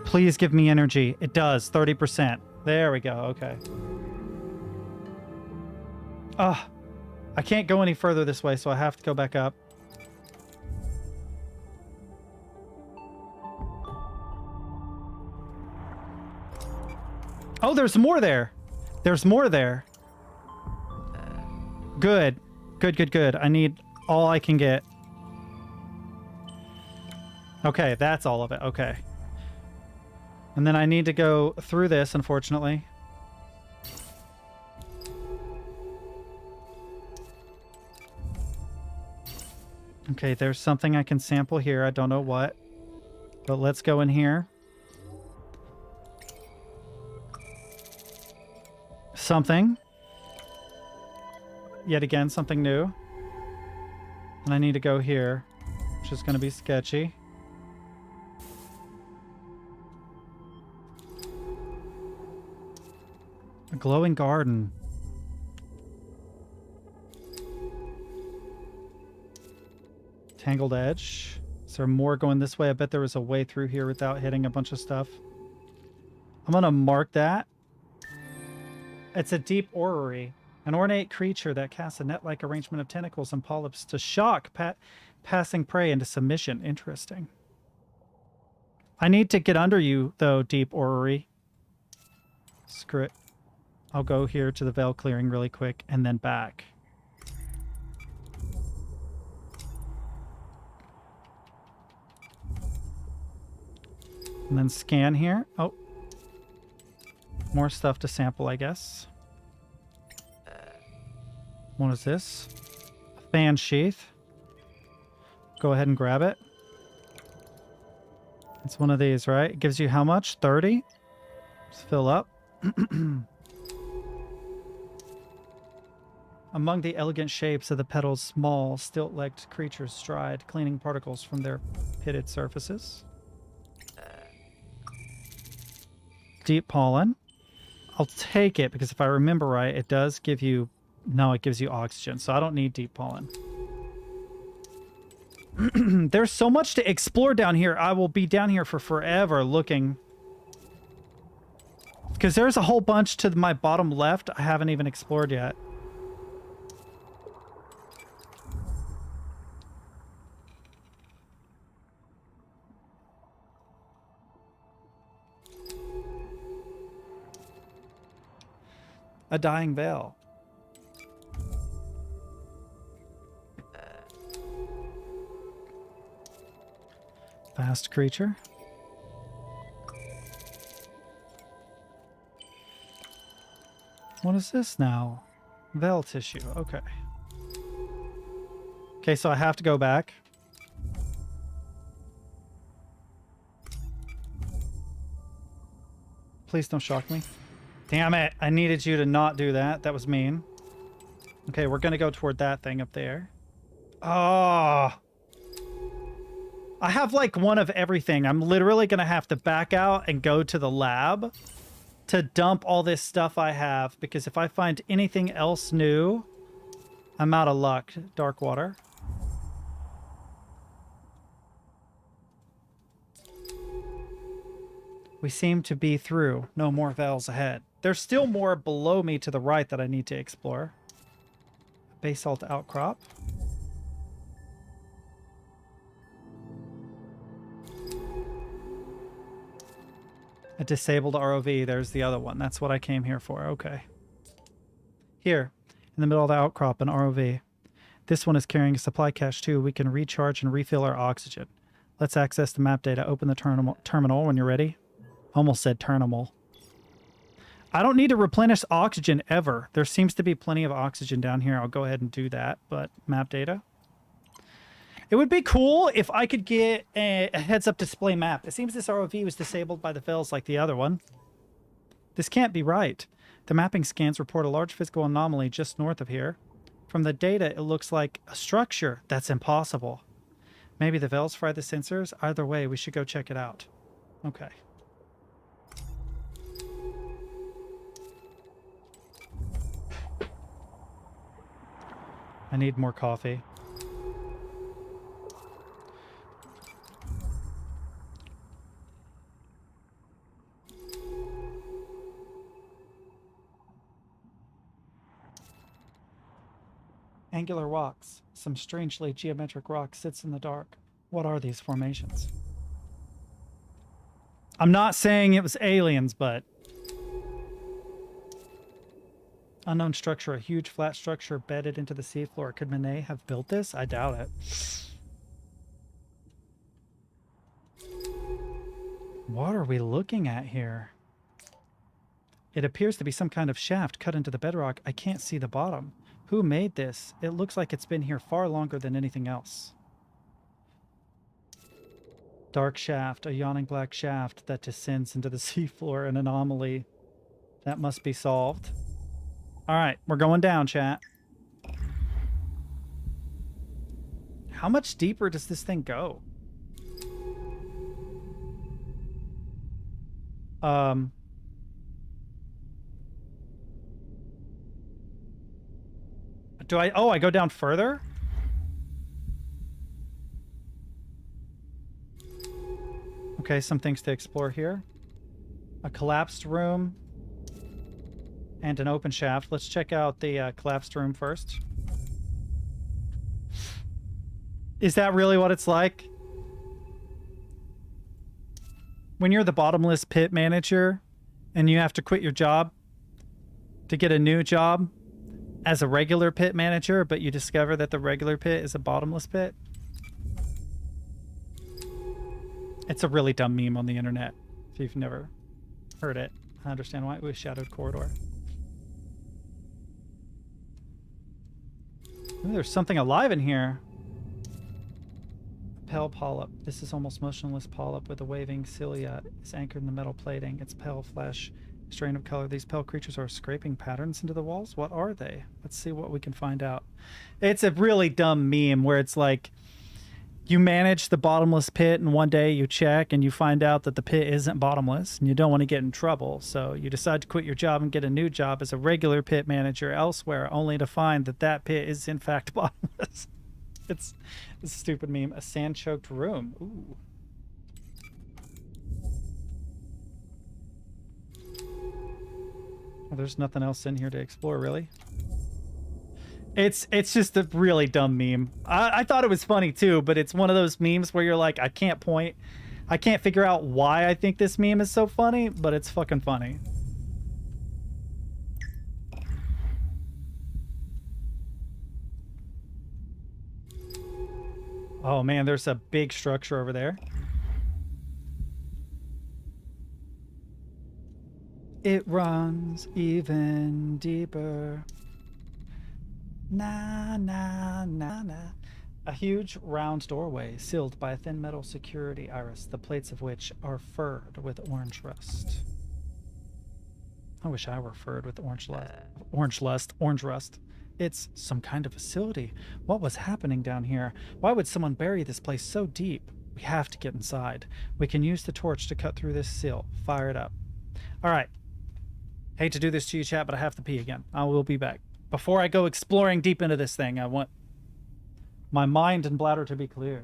Please give me energy. It does. 30%. There we go. Okay. Ugh. I can't go any further this way, so I have to go back up. Oh, there's more there. There's more there. Good. Good, good, good. I need all I can get. Okay, that's all of it. Okay. And then I need to go through this, unfortunately. Okay, there's something I can sample here. I don't know what. But let's go in here. Something. Yet again, something new. And I need to go here, which is going to be sketchy. A glowing garden. Tangled edge. Is there more going this way? I bet there was a way through here without hitting a bunch of stuff. I'm going to mark that. It's a deep orrery. An ornate creature that casts a net-like arrangement of tentacles and polyps to shock passing prey into submission. Interesting. I need to get under you, though, deep orrery. Screw it. I'll go here to the veil clearing really quick and then back. And then scan here. Oh. More stuff to sample, I guess. What is this? A fan sheath. Go ahead and grab it. It's one of these, right? It gives you how much? 30? Let's fill up. Among the elegant shapes of the petals, small, stilt-legged creatures stride, cleaning particles from their pitted surfaces. Deep pollen. I'll take it because if I remember right, it does give you... No, it gives you oxygen, so I don't need deep pollen. There's so much to explore down here. I will be down here for forever looking. Because there's a whole bunch to my bottom left I haven't even explored yet. A dying veil. Fast creature. What is this now? Veil tissue. Okay. Okay, so I have to go back. please don't shock me. Damn it. I needed you to not do that. That was mean. Okay, we're going to go toward that thing up there. Oh. I have like one of everything. I'm literally going to have to back out and go to the lab to dump all this stuff I have, because if I find anything else new, I'm out of luck. Dark water. We seem to be through. No more veils ahead. There's still more below me to the right that I need to explore. Basalt outcrop. A disabled ROV. There's the other one. That's what I came here for. Okay. Here, in the middle of the outcrop, an ROV. This one is carrying a supply cache too. We can recharge and refill our oxygen. Let's access the map data. Open the terminal when you're ready. Almost said terminal. I don't need to replenish oxygen ever. There seems to be plenty of oxygen down here. I'll go ahead and do that, but map data. It would be cool if I could get a heads-up display map. It seems this ROV was disabled by the veils like the other one. This can't be right. The mapping scans report a large physical anomaly just north of here. From the data, it looks like a structure. That's impossible. Maybe the veils fried the sensors. Either way, we should go check it out. Okay. I need more coffee. Angular rocks. Some strangely geometric rock sits in the dark. What are these formations? I'm not saying it was aliens, but... Unknown structure, a huge flat structure bedded into the seafloor. Could Manet have built this? I doubt it. What are we looking at here? It appears to be some kind of shaft cut into the bedrock. I can't see the bottom. Who made this? It looks like it's been here far longer than anything else. Dark shaft, a yawning black shaft that descends into the seafloor, an anomaly that must be solved. All right, we're going down, chat. How much deeper does this thing go? Do I... Oh, I go down further? Okay, some things to explore here. A collapsed room. And an open shaft. Let's check out the collapsed room first. Is that really what it's like? When you're the bottomless pit manager and you have to quit your job to get a new job as a regular pit manager, but you discover that the regular pit is a bottomless pit? It's a really dumb meme on the internet. If you've never heard it, I understand why it was Shadowed Corridor. Ooh, there's something alive in here. A pale polyp. This is almost motionless polyp with a waving cilia. It's anchored in the metal plating. Its pale flesh, strain of color. These pale creatures are scraping patterns into the walls. What are they? Let's see what we can find out. It's a really dumb meme where it's like you manage the bottomless pit and one day you check and you find out that the pit isn't bottomless and you don't want to get in trouble. So you decide to quit your job and get a new job as a regular pit manager elsewhere, only to find that that pit is in fact bottomless. It's a stupid meme. A sand-choked room. Ooh. Well, there's nothing else in here to explore, really. It's just a really dumb meme. I thought it was funny too, but it's one of those memes where you're like, I can't figure out why I think this meme is so funny, but it's fucking funny. Oh man, there's a big structure over there. It runs even deeper. Na na na na. A huge round doorway sealed by a thin metal security iris, the plates of which are furred with orange rust. I wish I were furred with orange rust. It's some kind of facility. What was happening down here? Why would someone bury this place so deep? We have to get inside. We can use the torch to cut through this seal. Fire it up. All right. Hate to do this to you, chat, but I have to pee again. I will be back. Before I go exploring deep into this thing, I want my mind and bladder to be clear.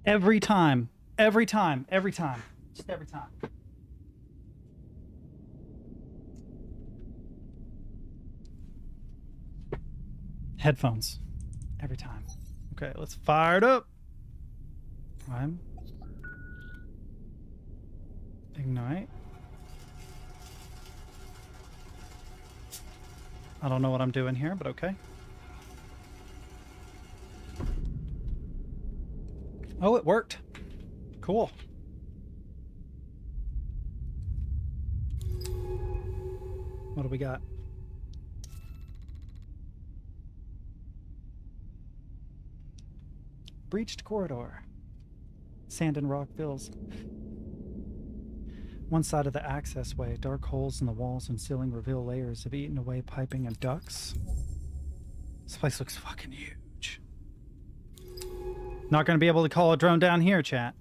Every time. Just every time. Headphones. Every time. Okay, let's fire it up. Prime. Ignite. I don't know what I'm doing here, but okay. Oh, it worked. Cool. What do we got? Breached corridor. Sand and rock fills one side of the access way. Dark holes in the walls and ceiling reveal layers of eaten away piping and ducts. This place looks fucking huge. Not going to be able to call a drone down here, chat.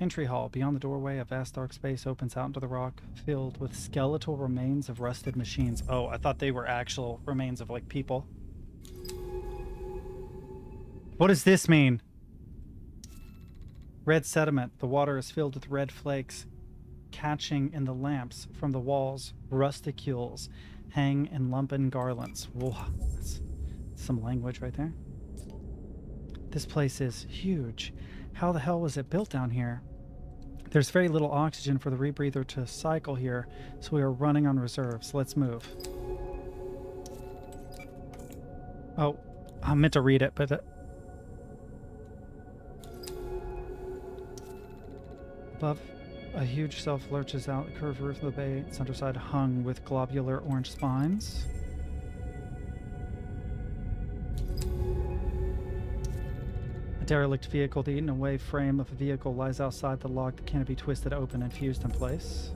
Entry hall. Beyond the doorway, a vast dark space opens out into the rock, filled with skeletal remains of rusted machines. Oh, I thought they were actual remains of, like, people. What does this mean? Red sediment. The water is filled with red flakes, catching in the lamps from the walls. Rusticules hang in lumpen garlands. Whoa, that's some language right there. This place is huge. How the hell was it built down here? There's very little oxygen for the rebreather to cycle here, so we are running on reserves. Let's move. Oh, I meant to read it, but... Above, a huge self lurches out the curved roof of the bay, its underside hung with globular orange spines. A derelict vehicle, the eaten away frame of a vehicle, lies outside the log, the canopy twisted open and fused in place.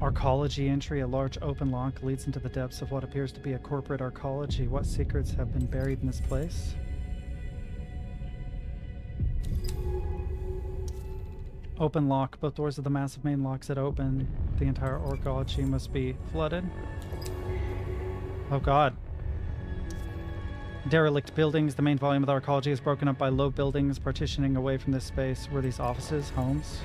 Arcology entry, a large open lock leads into the depths of what appears to be a corporate arcology. What secrets have been buried in this place? Open lock. Both doors of the massive main lock sit open. The entire arcology must be flooded. Oh god. Derelict buildings. The main volume of the arcology is broken up by low buildings partitioning away from this space. Were these offices? Homes?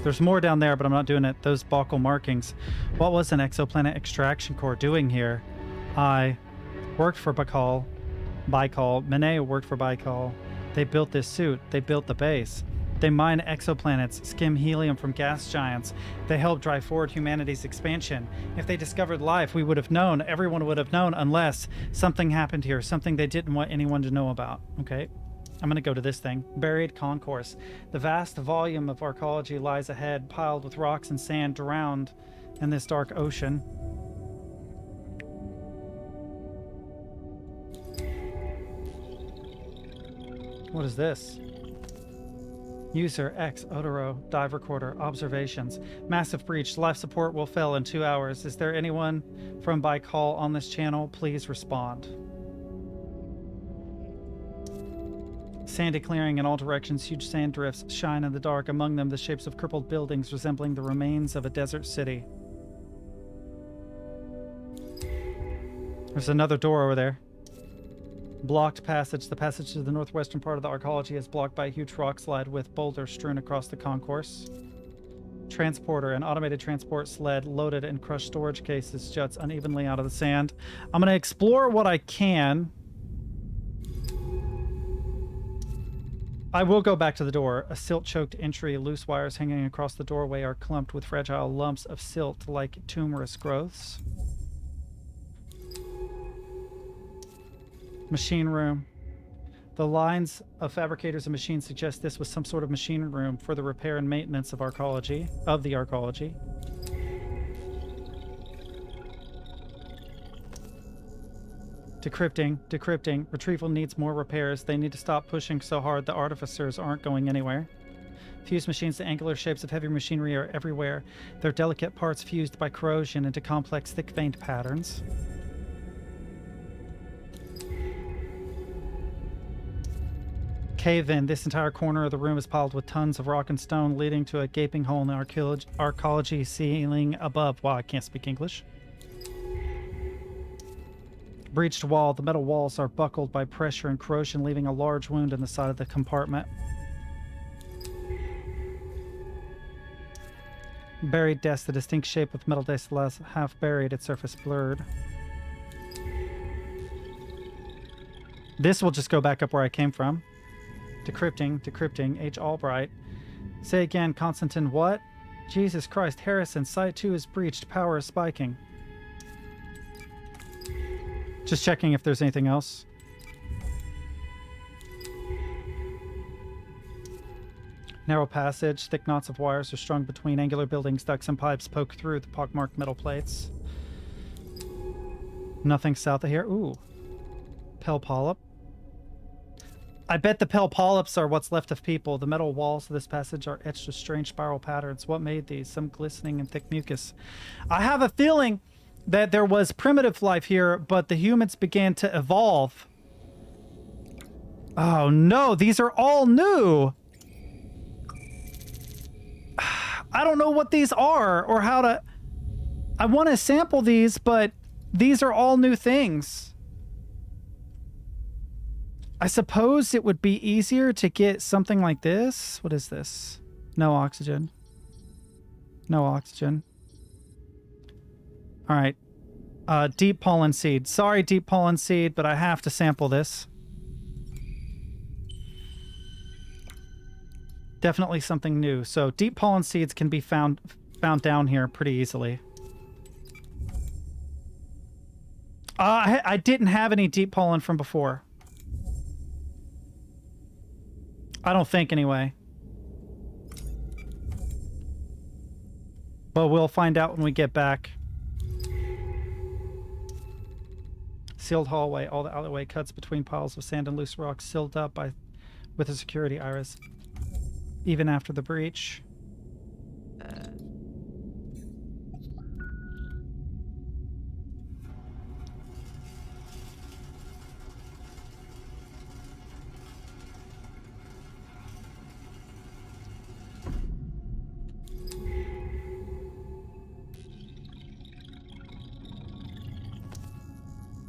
There's more down there, but I'm not doing it. Those buccal markings. What was an exoplanet extraction core doing here? I worked for Baikal. Mene worked for Baikal. They built this suit. They built the base. They mine exoplanets, skim helium from gas giants. They help drive forward humanity's expansion. If they discovered life, we would have known. Everyone would have known, unless something happened here, something they didn't want anyone to know about. Okay, I'm gonna go to this thing. Buried concourse. The vast volume of arcology lies ahead, piled with rocks and sand, drowned in this dark ocean. What is this? User X Otoro dive recorder observations. Massive breach. Life support will fail in 2 hours. Is there anyone from Baikal on this channel? Please respond. Sandy clearing in all directions. Huge sand drifts shine in the dark. Among them, the shapes of crippled buildings resembling the remains of a desert city. There's another door over there. Blocked passage. The passage to the northwestern part of the arcology is blocked by a huge rock slide with boulders strewn across the concourse. Transporter. An automated transport sled loaded in crushed storage cases juts unevenly out of the sand. I'm going to explore what I can. I will go back to the door. A silt-choked entry. Loose wires hanging across the doorway are clumped with fragile lumps of silt like tumorous growths. Machine room. The lines of fabricators and machines suggest this was some sort of machine room for the repair and maintenance of the arcology. Decrypting. Retrieval needs more repairs. They need to stop pushing so hard. The artificers aren't going anywhere. Fused machines. The angular shapes of heavy machinery are everywhere. Their delicate parts fused by corrosion into complex, thick-veined patterns. Cave in. This entire corner of the room is piled with tons of rock and stone, leading to a gaping hole in the arcology ceiling above. Wow, I can't speak English. Breached wall. The metal walls are buckled by pressure and corrosion, leaving a large wound in the side of the compartment. Buried desk. The distinct shape of the metal desk is half buried, its surface blurred. This will just go back up where I came from. Decrypting. H. Albright. Say again, Constantine, what? Jesus Christ, Harrison, Site 2 is breached. Power is spiking. Just checking if there's anything else. Narrow passage. Thick knots of wires are strung between angular buildings. Ducts and pipes poke through the pockmarked metal plates. Nothing south of here. Ooh. Pale polyp. I bet the pale polyps are what's left of people. The metal walls of this passage are etched with strange spiral patterns. What made these? Some glistening and thick mucus. I have a feeling that there was primitive life here, but the humans began to evolve. Oh no, these are all new. I don't know what these are or how to... I want to sample these, but these are all new things. I suppose it would be easier to get something like this. What is this? No oxygen. No oxygen. All right. Deep pollen seed. Sorry, deep pollen seed, but I have to sample this. Definitely something new. So deep pollen seeds can be found down here pretty easily. I didn't have any deep pollen from before. I don't think, anyway. But we'll find out when we get back. Sealed hallway. All the alleyway cuts between piles of sand and loose rocks, sealed up with a security iris. Even after the breach.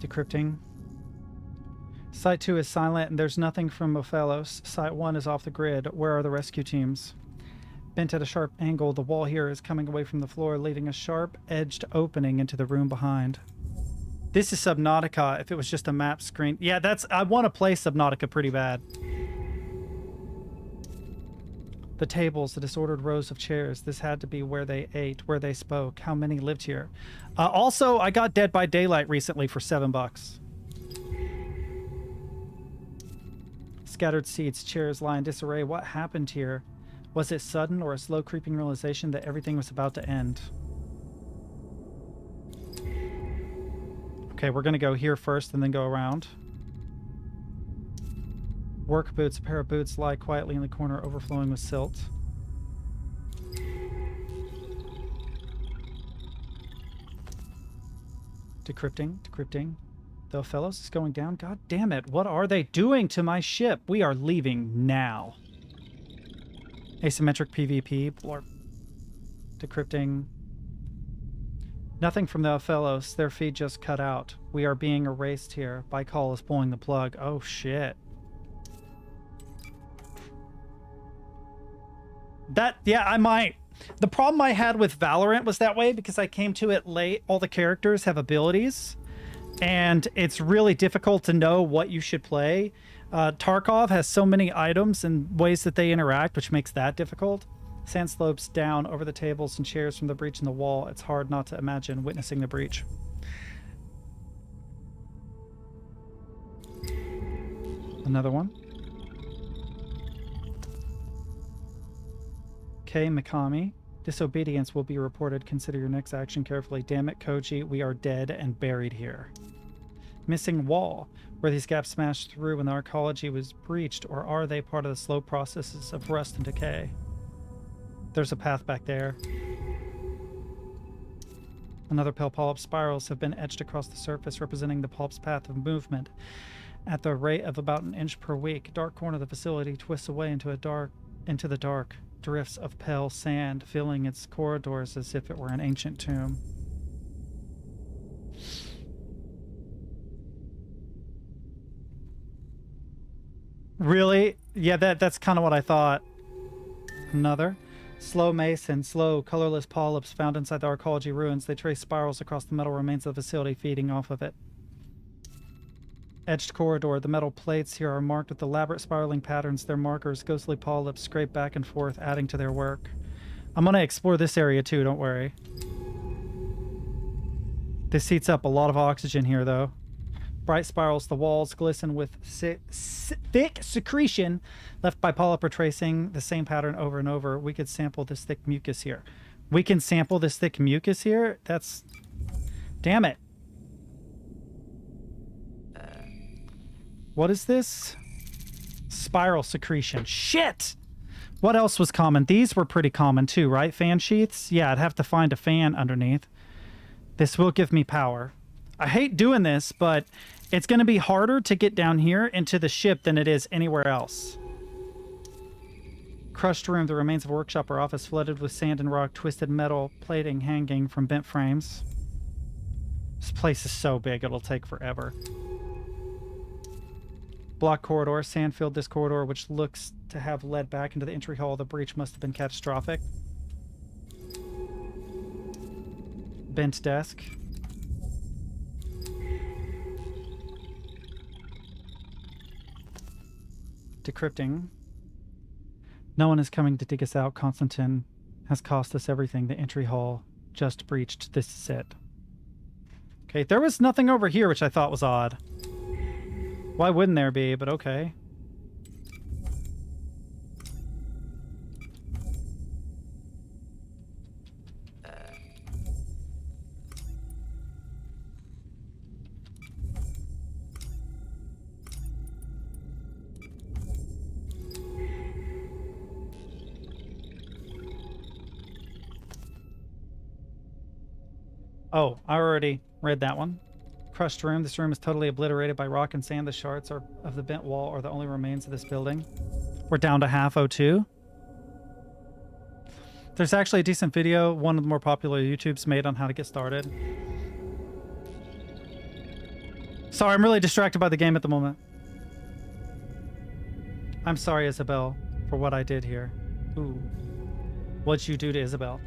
Decrypting. Site 2 is silent and there's nothing from Ophelos. Site 1 is off the grid. Where are the rescue teams? Bent at a sharp angle, the wall here is coming away from the floor, leaving a sharp-edged opening into the room behind. This is Subnautica if it was just a map screen. Yeah, I want to play Subnautica pretty bad. The tables, the disordered rows of chairs. This had to be where they ate, where they spoke. How many lived here? Also, I got Dead by Daylight recently for $7. Scattered seats, chairs lie in disarray. What happened here? Was it sudden or a slow creeping realization that everything was about to end? Okay, we're going to go here first and then go around. Work boots. A pair of boots lie quietly in the corner, overflowing with silt. Decrypting. The Othellos is going down. God damn it. What are they doing to my ship? We are leaving now. Asymmetric PvP. Blorp. Decrypting. Nothing from the Othellos. Their feed just cut out. We are being erased here. Baikal is pulling the plug. Oh, shit. Yeah, I might. The problem I had with Valorant was that way because I came to it late. All the characters have abilities, and it's really difficult to know what you should play. Tarkov has so many items and ways that they interact, which makes that difficult. Sand slopes down over the tables and chairs from the breach in the wall. It's hard not to imagine witnessing the breach. Another one. Okay, Mikami. Disobedience will be reported. Consider your next action carefully. Damn it, Koji. We are dead and buried here. Missing wall. Were these gaps smashed through when the archaeology was breached, or are they part of the slow processes of rust and decay? There's a path back there. Another pale polyp spirals have been etched across the surface, representing the polyp's path of movement. At the rate of about an inch per week, dark corner of the facility twists away into the dark. Drifts of pale sand filling its corridors as if it were an ancient tomb. Really? Yeah, that's kind of what I thought. Another. Slow mason, slow, colorless polyps found inside the archaeology ruins. They trace spirals across the metal remains of the facility, feeding off of it. Edged corridor. The metal plates here are marked with elaborate spiraling patterns. Their markers, ghostly polyps, scrape back and forth, adding to their work. I'm going to explore this area too, don't worry. This heats up a lot of oxygen here, though. Bright spirals. The walls glisten with thick secretion left by polyp retracing the same pattern over and over. We could sample this thick mucus here. We can sample this thick mucus here? That's... Damn it. What is this? Spiral secretion. Shit! What else was common? These were pretty common too, right? Fan sheaths? Yeah, I'd have to find a fan underneath. This will give me power. I hate doing this, but it's going to be harder to get down here into the ship than it is anywhere else. Crushed room. The remains of a workshop or office flooded with sand and rock, twisted metal plating hanging from bent frames. This place is so big, it'll take forever. Block corridor. Sand filled this corridor, which looks to have led back into the entry hall. The breach must have been catastrophic. Bent desk. Decrypting. No one is coming to dig us out. Constantine has cost us everything. The entry hall just breached. This is it. Okay, there was nothing over here, which I thought was odd. Why wouldn't there be? But okay. Oh, I already read that one. Crushed room. This room is totally obliterated by rock and sand. The shards of the bent wall are the only remains of this building. We're down to half O2. There's actually a decent video, one of the more popular YouTubes made on how to get started. Sorry, I'm really distracted by the game at the moment. I'm sorry, Isabel, for what I did here. Ooh. What'd you do to Isabel?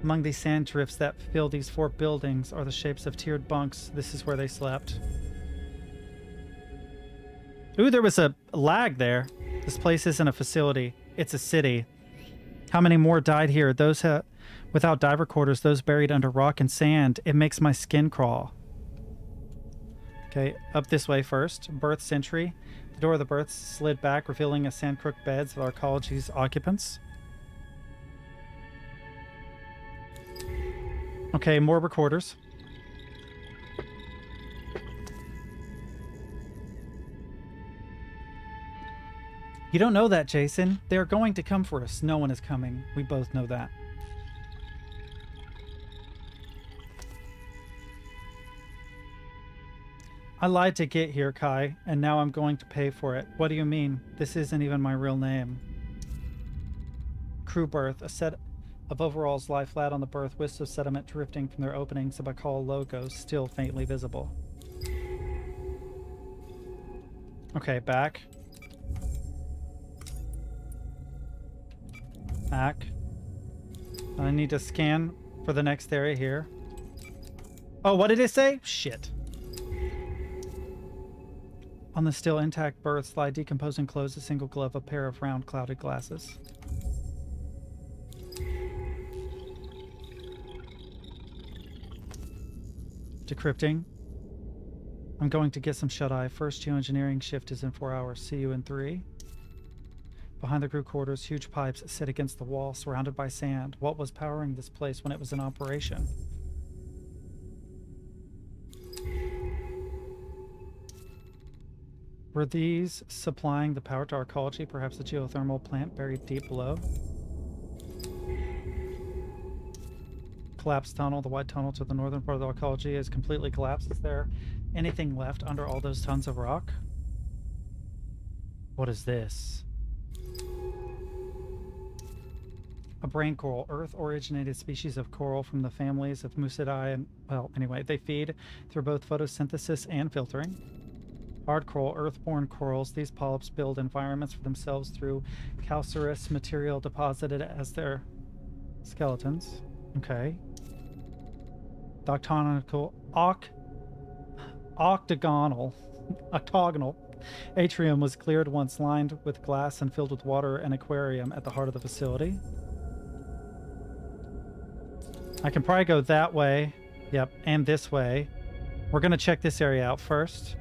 Among these sand drifts that fill these 4 buildings are the shapes of tiered bunks. This is where they slept. Ooh, there was a lag there. This place isn't a facility. It's a city. How many more died here? Those without diver quarters, those buried under rock and sand. It makes my skin crawl. Okay, up this way first. Berth sentry. The door of the berths slid back, revealing a sand-crook beds of archaeology's occupants. Okay, more recorders. You don't know that, Jason. They are going to come for us. No one is coming. We both know that. I lied to get here, Kai, and now I'm going to pay for it. What do you mean? This isn't even my real name. Crew berth. A set of overalls lie flat on the berth, wisps of sediment drifting from their openings, a Bacall logo still faintly visible. Okay, back. Back. I need to scan for the next area here. Oh, what did it say? Shit. On the still intact berths lie decomposing clothes, a single glove, a pair of round clouded glasses. Decrypting. I'm going to get some shut-eye. First geoengineering shift is in 4 hours. See you in 3. Behind the crew quarters, huge pipes sit against the wall, surrounded by sand. What was powering this place when it was in operation? Were these supplying the power to arcology? Perhaps a geothermal plant buried deep below? Collapsed tunnel. The wide tunnel to the northern part of the arcology is completely collapsed. Is there anything left under all those tons of rock? What is this? A brain coral. Earth-originated species of coral from the families of Musidae and, well, anyway, they feed through both photosynthesis and filtering. Hard coral, earth-born corals. These polyps build environments for themselves through calcareous material deposited as their skeletons. Okay. Octagonal atrium was cleared once, lined with glass and filled with water, an aquarium at the heart of the facility. I can probably go that way. Yep, and this way. We're going to check this area out first.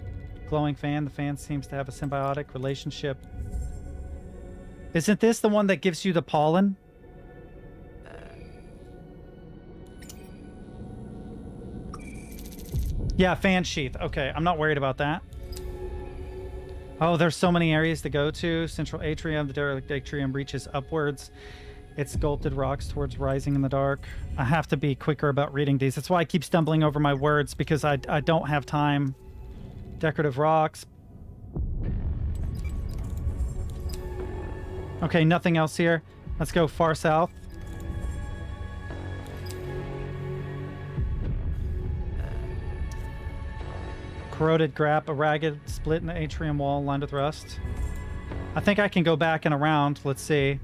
Glowing fan. The fan seems to have a symbiotic relationship. Isn't this the one that gives you the pollen? Yeah, fan sheath. Okay, I'm not worried about that. Oh, there's so many areas to go to. Central atrium. The derelict atrium reaches upwards. Its sculpted rocks towards rising in the dark. I have to be quicker about reading these. That's why I keep stumbling over my words, because I don't have time. Decorative rocks. Okay, nothing else here. Let's go far south. Corroded grap, a ragged split in the atrium wall lined with rust. I think I can go back and around. Let's see.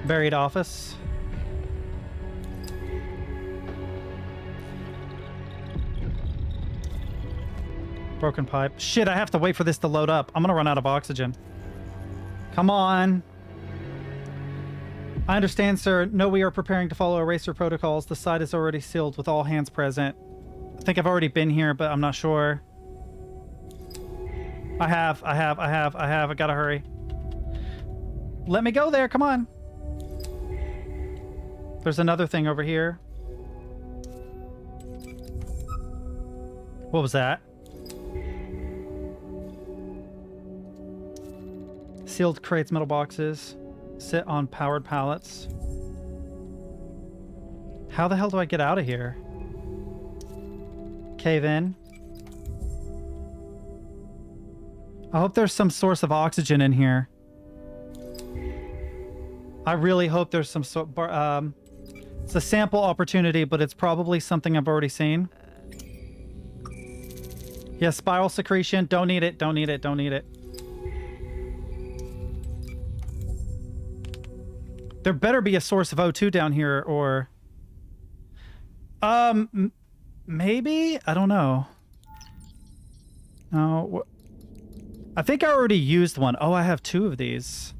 Buried office. Broken pipe. Shit, I have to wait for this to load up. I'm gonna run out of oxygen. Come on. I understand, sir. No, we are preparing to follow eraser protocols. The site is already sealed with all hands present. I think I've already been here, but I'm not sure. I have. I gotta hurry. Let me go there. Come on. There's another thing over here. What was that? Sealed crates, metal boxes. Sit on powered pallets. How the hell do I get out of here? Cave in. I hope there's some source of oxygen in here. I really hope there's some sort. It's a sample opportunity, but it's probably something I've already seen. Yeah, spiral secretion. Don't need it. Don't need it. Don't need it. There better be a source of O2 down here, or... maybe? I don't know. No. I think I already used one. Oh, I have 2 of these.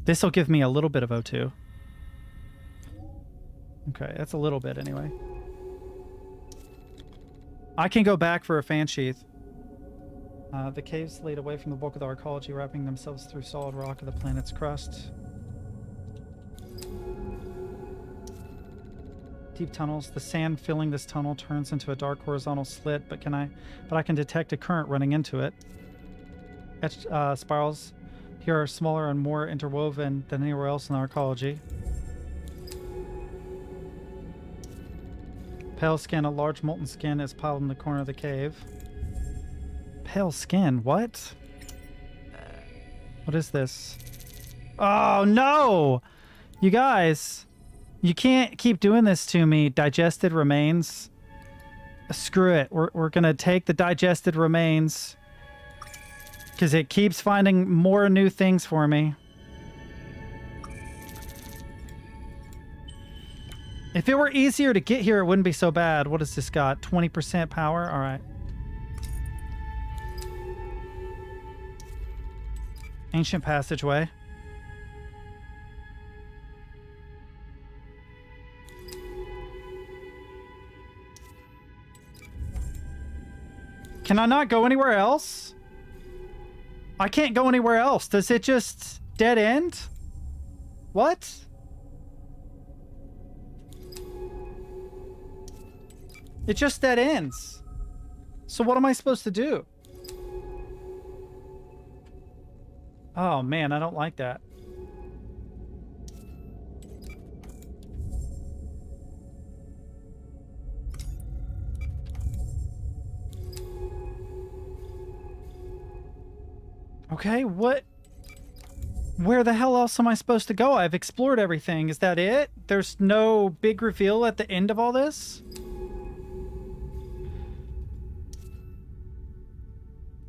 This will give me a little bit of O2. Okay, that's a little bit anyway. I can go back for a fan sheath. The caves laid away from the bulk of the arcology, wrapping themselves through solid rock of the planet's crust. Deep tunnels. The sand filling this tunnel turns into a dark horizontal slit, but I can detect a current running into it. Etched spirals here are smaller and more interwoven than anywhere else in the archaeology. Pale skin, a large molten skin is piled in the corner of the cave. Pale skin, what? What is this? Oh no! You guys, you can't keep doing this to me. Digested remains. Screw it. We're gonna take the digested remains. Because it keeps finding more new things for me. If it were easier to get here, it wouldn't be so bad. What has this got? 20% power? All right. Ancient passageway. Can I not go anywhere else? I can't go anywhere else. Does it just dead end? What? It just dead ends. So what am I supposed to do? Oh man, I don't like that. Okay, what? Where the hell else am I supposed to go? I've explored everything. Is that it? There's no big reveal at the end of all this?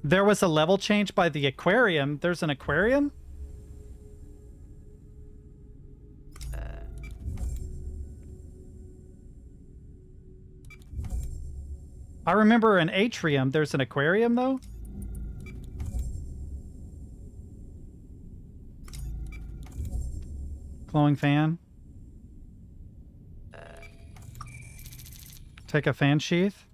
There was a level change by the aquarium. There's an aquarium? I remember an atrium. There's an aquarium, though? Glowing fan. Take a fan sheath.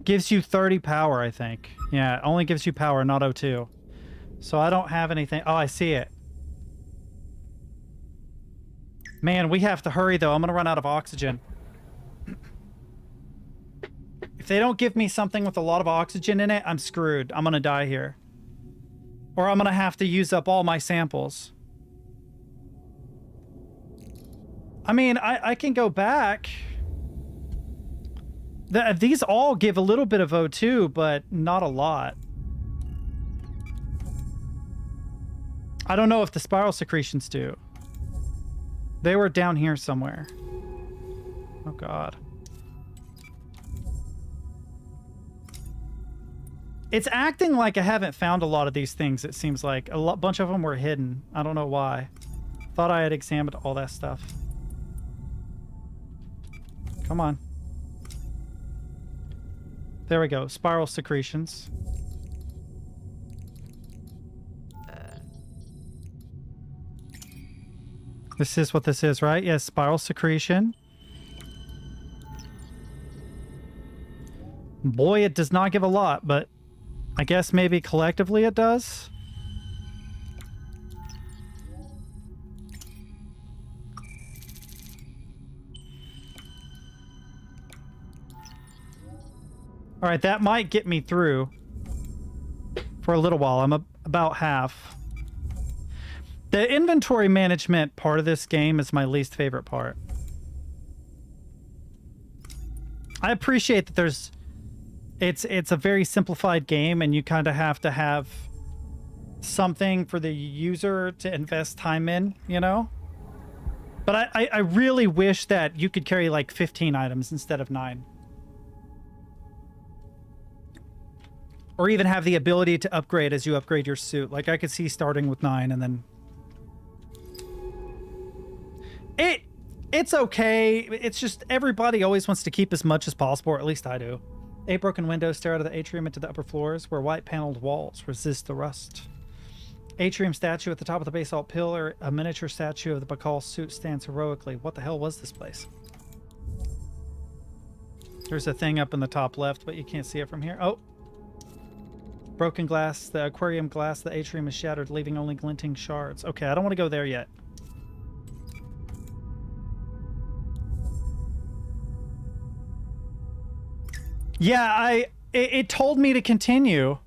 Gives you 30 power, I think. Yeah, it only gives you power, not O2. So I don't have anything. Oh, I see it. Man, we have to hurry, though. I'm going to run out of oxygen. If they don't give me something with a lot of oxygen in it, I'm screwed. I'm going to die here. Or I'm going to have to use up all my samples. I mean, I can go back. These all give a little bit of O2, but not a lot. I don't know if the spiral secretions do. They were down here somewhere. Oh, God. It's acting like I haven't found a lot of these things, it seems like. A bunch of them were hidden. I don't know why. Thought I had examined all that stuff. Come on. There we go. Spiral secretions. This is what this is, right? Yes, spiral secretion. Boy, it does not give a lot, but I guess maybe collectively it does. All right, that might get me through for a little while. I'm about half. The inventory management part of this game is my least favorite part. I appreciate that there's... It's a very simplified game, and you kind of have to have something for the user to invest time in, you know? But I really wish that you could carry like 15 items instead of 9. Or even have the ability to upgrade as you upgrade your suit. Like, I could see starting with 9 and then... It's okay. It's just everybody always wants to keep as much as possible, or at least I do. 8 broken windows stare out of the atrium into the upper floors, where white paneled walls resist the rust. Atrium statue at the top of the basalt pillar. A miniature statue of the Bacall suit stands heroically. What the hell was this place? There's a thing up in the top left, but you can't see it from here. Oh! Broken glass. The aquarium glass. The atrium is shattered, leaving only glinting shards. Okay, I don't want to go there yet. Yeah, it told me to continue.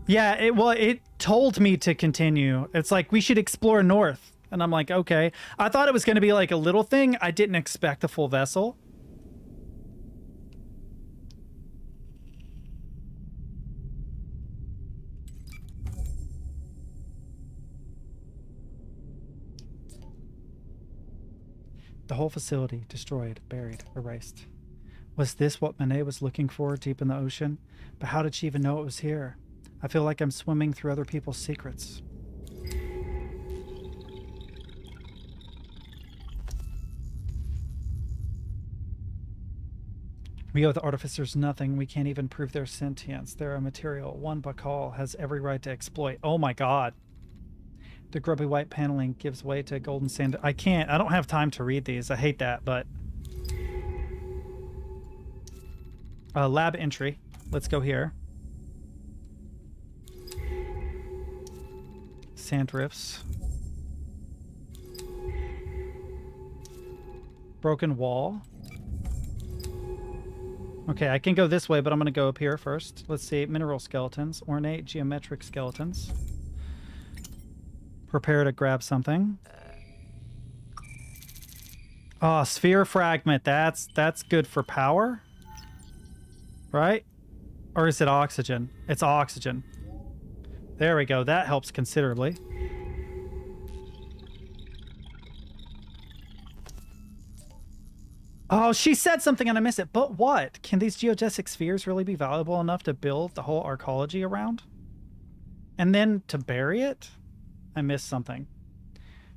Yeah, it told me to continue. It's like, we should explore north. And I'm like, okay. I thought it was going to be like a little thing. I didn't expect a full vessel. The whole facility destroyed, buried, erased. Was this what Manet was looking for deep in the ocean? But how did she even know it was here? I feel like I'm swimming through other people's secrets. We owe the artificers nothing. We can't even prove their sentience. They're a material one Bakal has every right to exploit. Oh my god. The grubby white paneling gives way to golden sand. I don't have time to read these. I hate that, but... lab entry. Let's go here. Sand rifts. Broken wall. Okay, I can go this way, but I'm going to go up here first. Let's see. Mineral skeletons. Ornate geometric skeletons. Prepare to grab something. Oh, sphere fragment. That's good for power. Right? Or is it oxygen? It's oxygen. There we go. That helps considerably. Oh, she said something and I missed it. But what? Can these geodesic spheres really be valuable enough to build the whole arcology around? And then to bury it? I missed something.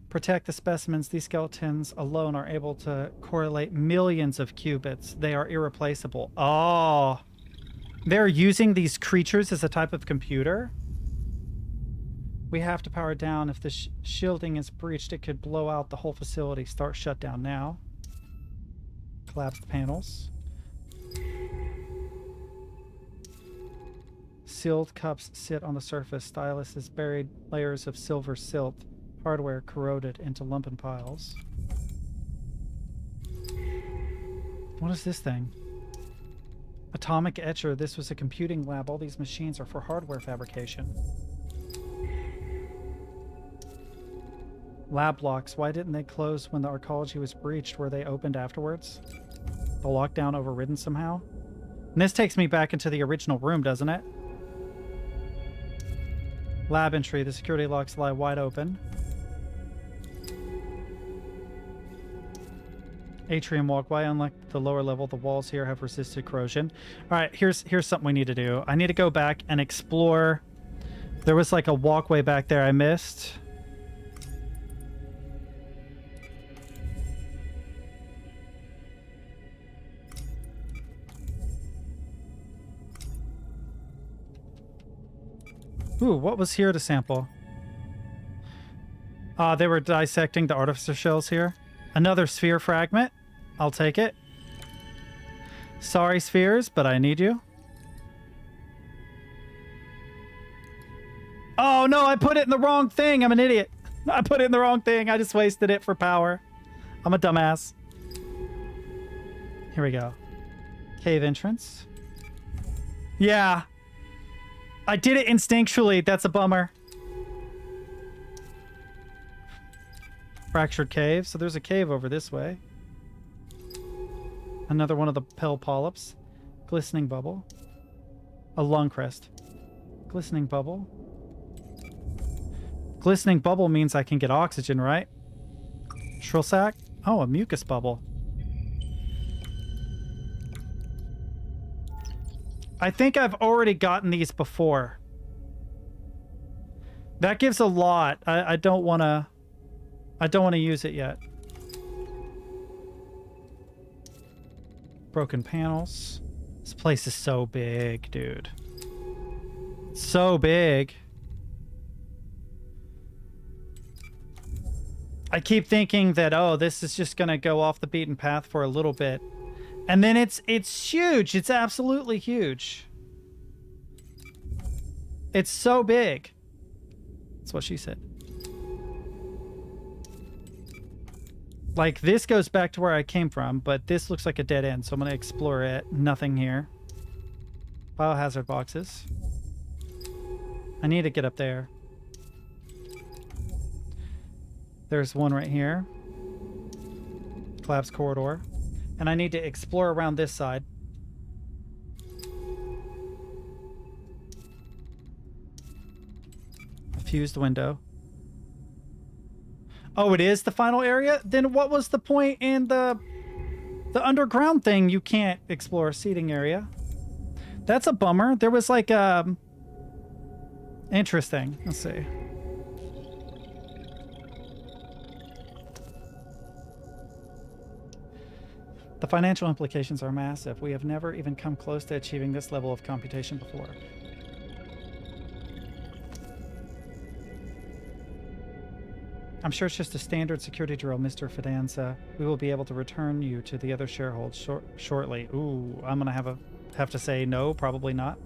Protect the specimens. These skeletons alone are able to correlate millions of qubits. They are irreplaceable. Oh. They're using these creatures as a type of computer? We have to power down. If the shielding is breached, it could blow out the whole facility. Start shutdown now. Collapsed panels. Sealed cups sit on the surface. Stylus is buried layers of silver silt. Hardware corroded into lumpen piles. What is this thing? Atomic etcher. This was a computing lab. All these machines are for hardware fabrication. Lab blocks. Why didn't they close when the arcology was breached? Were they opened afterwards? The lockdown overridden somehow? And this takes me back into the original room, doesn't it? Lab entry. The security locks lie wide open. Atrium walkway. Unlike the lower level, the walls here have resisted corrosion. Alright, here's something we need to do. I need to go back and explore. There was like a walkway back there I missed. Ooh, what was here to sample? They were dissecting the artificer shells here. Another sphere fragment. I'll take it. Sorry, spheres, but I need you. Oh, no, I put it in the wrong thing. I'm an idiot. I put it in the wrong thing. I just wasted it for power. I'm a dumbass. Here we go. Cave entrance. Yeah. I did it instinctually. That's a bummer. Fractured cave. So there's a cave over this way. Another one of the Pell polyps. Glistening bubble. A lung crest. Glistening bubble. Glistening bubble means I can get oxygen, right? Shrill sac. Oh, a mucus bubble. I think I've already gotten these before. That gives a lot. I don't want to use it yet. Broken panels. This place is so big, dude. So big. I keep thinking that, oh, this is just going to go off the beaten path for a little bit. And then it's huge. It's absolutely huge. It's so big. That's what she said. Like, this goes back to where I came from, but this looks like a dead end, so I'm going to explore it. Nothing here. Biohazard boxes. I need to get up there. There's one right here. Collapse corridor. And I need to explore around this side. A fused window. Oh, it is the final area? Then what was the point in the underground thing? You can't explore a seating area. That's a bummer. There was like interesting. Let's see. The financial implications are massive. We have never even come close to achieving this level of computation before. I'm sure it's just a standard security drill, Mr. Fidanza. We will be able to return you to the other shareholders shortly. Ooh, I'm gonna have to say no, probably not.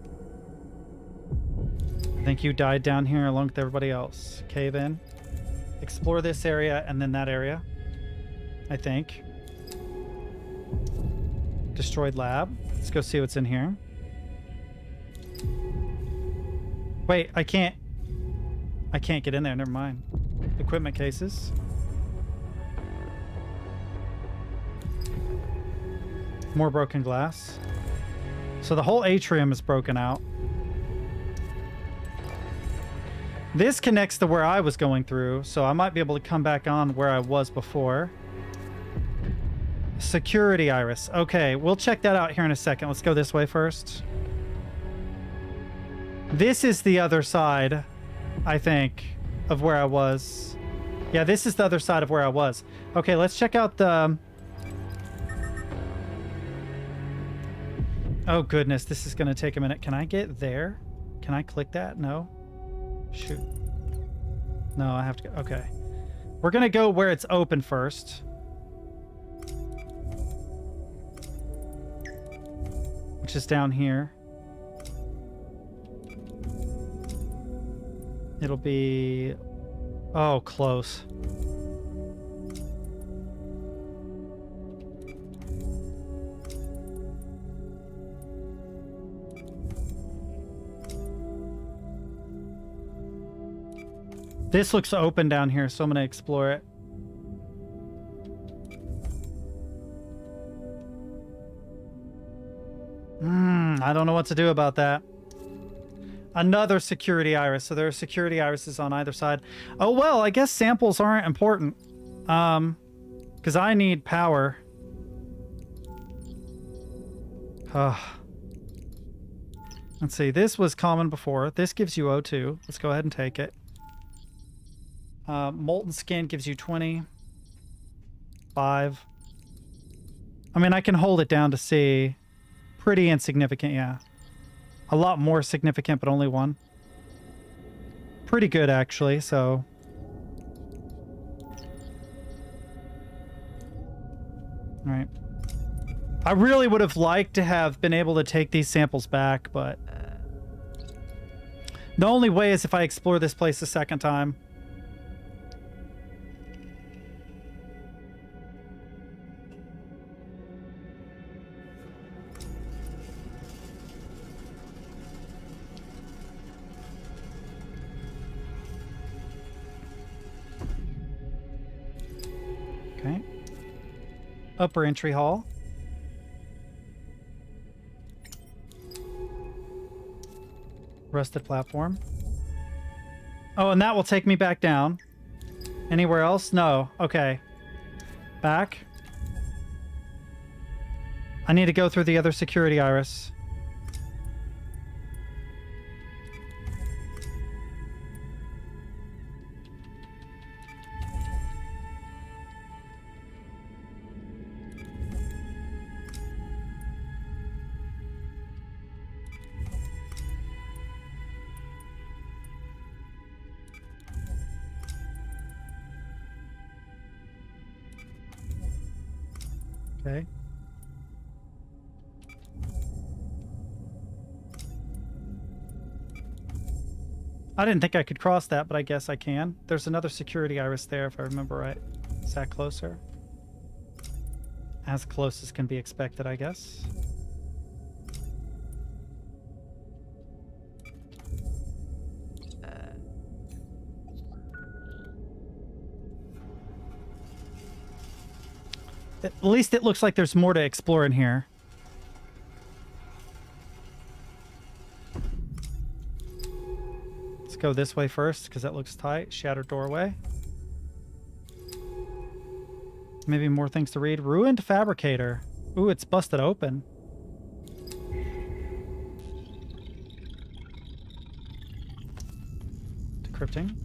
I think you died down here along with everybody else. Okay, then. Explore this area and then that area. I think. Destroyed lab. Let's go see what's in here. Wait, I can't get in there. Never mind. Equipment cases. More broken glass. So the whole atrium is broken out. This connects to where I was going through, so I might be able to come back on where I was before. Security iris. Okay, we'll check that out here in a second. Let's go this way first. This is the other side, I think, of where I was. Yeah, this is the other side of where I was. Okay, let's check out the... Oh, goodness. This is going to take a minute. Can I get there? Can I click that? No. Shoot. No, I have to go. Okay. We're going to go where it's open first. Which is down here. It'll be... Oh, close. This looks open down here, so I'm going to explore it. I don't know what to do about that. Another security iris. So there are security irises on either side. Oh, well, I guess samples aren't important. Because I need power. Let's see. This was common before. This gives you O2. Let's go ahead and take it. Molten skin gives you 20. 5. I mean, I can hold it down to see. Pretty insignificant, yeah. A lot more significant, but only 1. Pretty good, actually, so... Alright. I really would have liked to have been able to take these samples back, but... The only way is if I explore this place a second time. Okay. Upper entry hall. Rusted platform. Oh, and that will take me back down. Anywhere else? No. Okay. Back. I need to go through the other security iris. Okay. I didn't think I could cross that, but I guess I can. There's another security iris there, if I remember right. Is that closer? As close as can be expected, I guess. At least it looks like there's more to explore in here. Let's go this way first, because that looks tight. Shattered doorway. Maybe more things to read. Ruined fabricator. Ooh, it's busted open. Decrypting.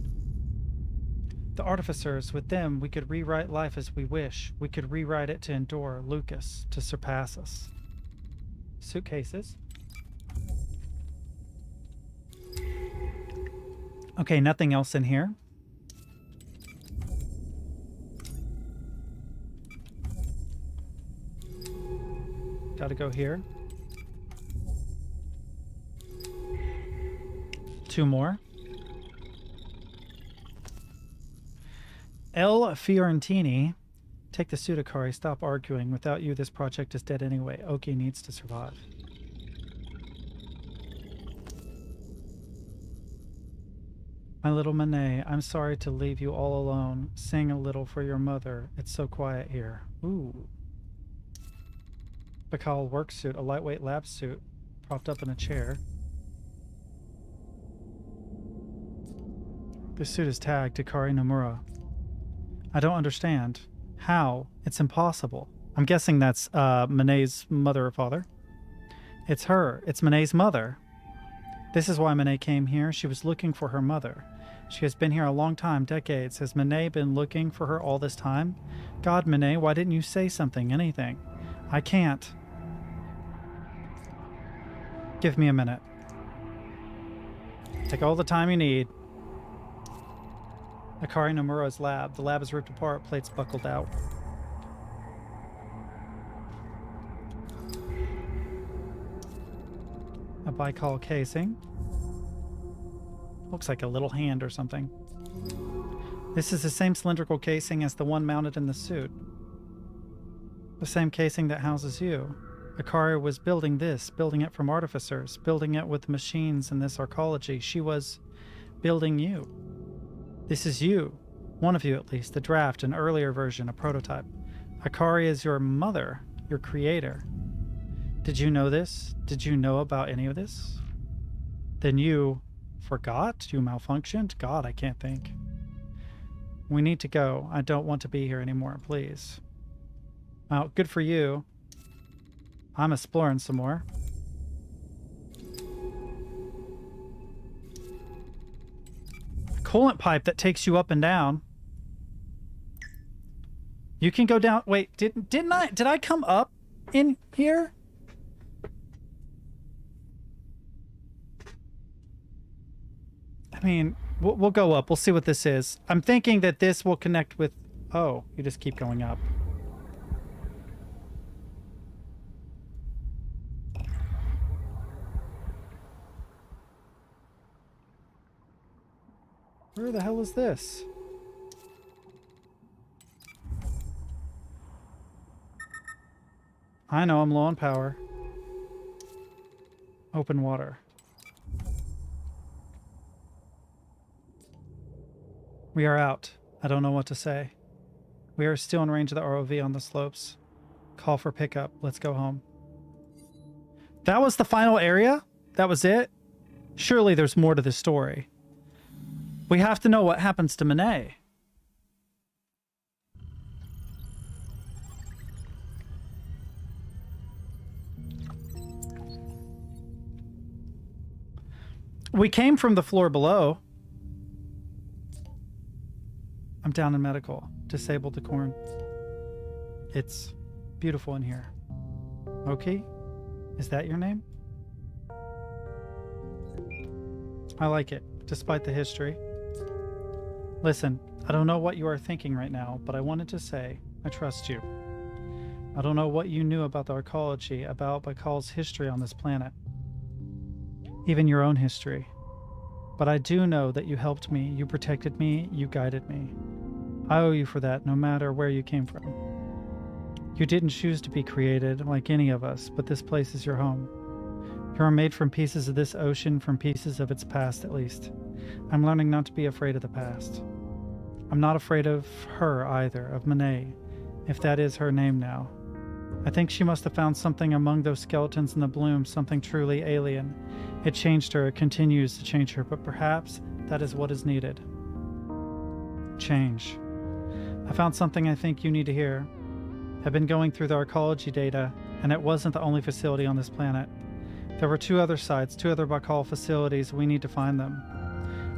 The artificers, with them, we could rewrite life as we wish. We could rewrite it to endure, Lucas, to surpass us. Suitcases. Okay, nothing else in here. Gotta go here. 2 more. L. Fiorentini. Take the suit, Akari. Stop arguing. Without you, this project is dead anyway. Oki needs to survive. My little Monet, I'm sorry to leave you all alone. Sing a little for your mother. It's so quiet here. Ooh. Bakal work suit, a lightweight lab suit, propped up in a chair. This suit is tagged Akari Nomura. I don't understand. How? It's impossible. I'm guessing that's Monet's mother or father. It's her. It's Monet's mother. This is why Monet came here. She was looking for her mother. She has been here a long time, decades. Has Monet been looking for her all this time? God, Monet, why didn't you say something, anything? I can't. Give me a minute. Take all the time you need. Akari Nomura's lab. The lab is ripped apart, plates buckled out. A Baikal casing. Looks like a little hand or something. This is the same cylindrical casing as the one mounted in the suit. The same casing that houses you. Akari was building this, building it from artificers, building it with machines in this arcology. She was building you. This is you. One of you at least, a draft, an earlier version, a prototype. Akari is your mother, your creator. Did you know this? Did you know about any of this? Then you forgot? You malfunctioned? God, I can't think. We need to go. I don't want to be here anymore, please. Well, good for you. I'm exploring some more. A coolant pipe that takes you up and down. You can go down. Wait, did I come up in here? I mean, we'll go up. We'll see what this is. I'm thinking that this will connect with... Oh, you just keep going up. Where the hell is this? I know, I'm low on power. Open water. We are out. I don't know what to say. We are still in range of the ROV on the slopes. Call for pickup. Let's go home. That was the final area? That was it? Surely there's more to this story. We have to know what happens to Monet. We came from the floor below. I'm down in medical. Disabled the corn. It's beautiful in here. Okay? Is that your name? I like it, despite the history. Listen, I don't know what you are thinking right now, but I wanted to say, I trust you. I don't know what you knew about the arcology, about Bakal's history on this planet. Even your own history. But I do know that you helped me, you protected me, you guided me. I owe you for that, no matter where you came from. You didn't choose to be created like any of us, but this place is your home. You are made from pieces of this ocean, from pieces of its past at least. I'm learning not to be afraid of the past. I'm not afraid of her either, of Monet, if that is her name now. I think she must have found something among those skeletons in the bloom, something truly alien. It changed her, it continues to change her, but perhaps that is what is needed. Change. I found something I think you need to hear. I've been going through the archaeology data, and it wasn't the only facility on this planet. There were 2 other sites, 2 other Baikal facilities. We need to find them.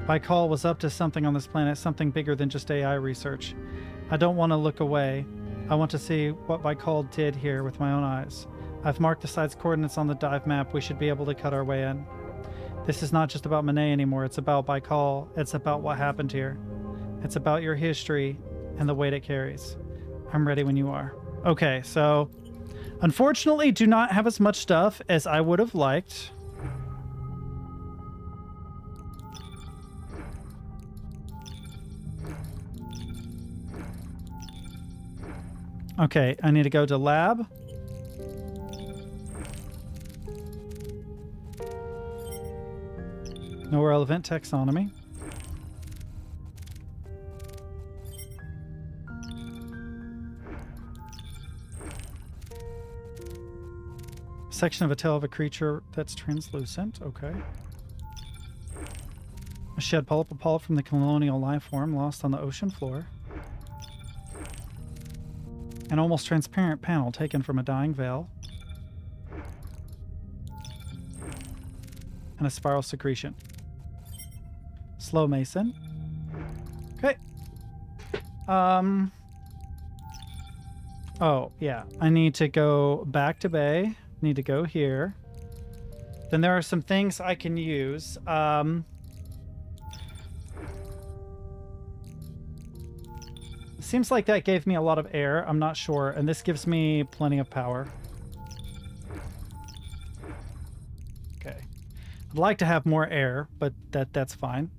Baikal was up to something on this planet, something bigger than just AI research. I don't want to look away. I want to see what Baikal did here with my own eyes. I've marked the site's coordinates on the dive map. We should be able to cut our way in. This is not just about Monet anymore. It's about Baikal. It's about what happened here. It's about your history and the weight it carries. I'm ready when you are. Okay, so unfortunately do not have as much stuff as I would have liked. Okay, I need to go to lab. No relevant taxonomy. Section of a tail of a creature that's translucent. Okay. A shed polyp, a polyp from the colonial life form lost on the ocean floor. An almost transparent panel taken from a dying veil. And a spiral secretion. Slow mason. Okay. Oh, yeah. I need to go back to Bay. Need to go here. Then there are some things I can use. Seems like that gave me a lot of air. I'm not sure. And this gives me plenty of power. Okay. I'd like to have more air, but that's fine.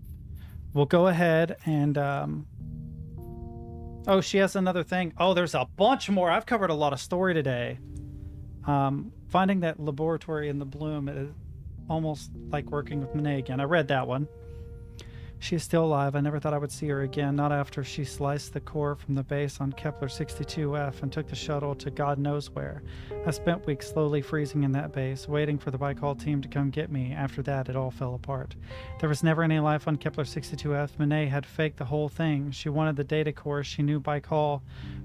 We'll go ahead and... Oh, she has another thing. Oh, there's a bunch more. I've covered a lot of story today. Finding that laboratory in the bloom is almost like working with Monet again. I read that one. She is still alive. I never thought I would see her again, not after she sliced the core from the base on Kepler 62F and took the shuttle to God knows where. I spent weeks slowly freezing in that base, waiting for the Baikal team to come get me. After that, it all fell apart. There was never any life on Kepler 62F. Monet had faked the whole thing. She wanted the data core she knew Baikal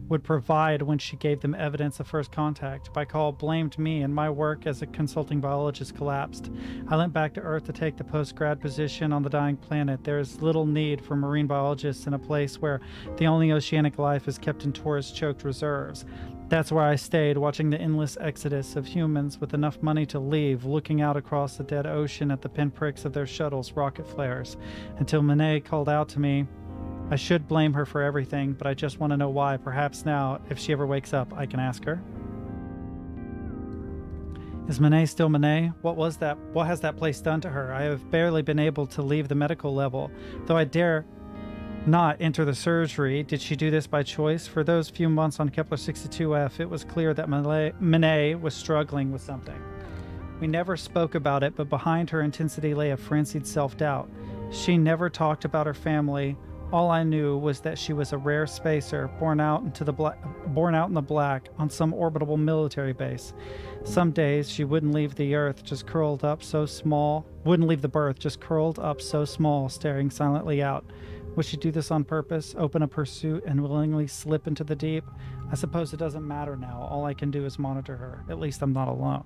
would provide when she gave them evidence of first contact. Baikal blamed me, and my work as a consulting biologist collapsed. I went back to Earth to take the post-grad position on the dying planet. There is little need for marine biologists in a place where the only oceanic life is kept in tourist-choked reserves. That's where I stayed, watching the endless exodus of humans with enough money to leave, looking out across the dead ocean at the pinpricks of their shuttles' rocket flares, until Monet called out to me. I should blame her for everything, but I just want to know why. Perhaps now, if she ever wakes up, I can ask her. Is Monet still Monet? What was that? What has that place done to her? I have barely been able to leave the medical level, though I dare not enter the surgery. Did she do this by choice? For those few months on Kepler 62F, it was clear that Monet was struggling with something. We never spoke about it, but behind her intensity lay a frenzied self-doubt. She never talked about her family. All I knew was that she was a rare spacer born out in the black on some orbital military base. Some days she wouldn't leave the Earth, just curled up so small. Wouldn't leave the berth, just curled up so small, staring silently out. Would she do this on purpose, open up her suit and willingly slip into the deep? I suppose it doesn't matter now. All I can do is monitor her. At least I'm not alone.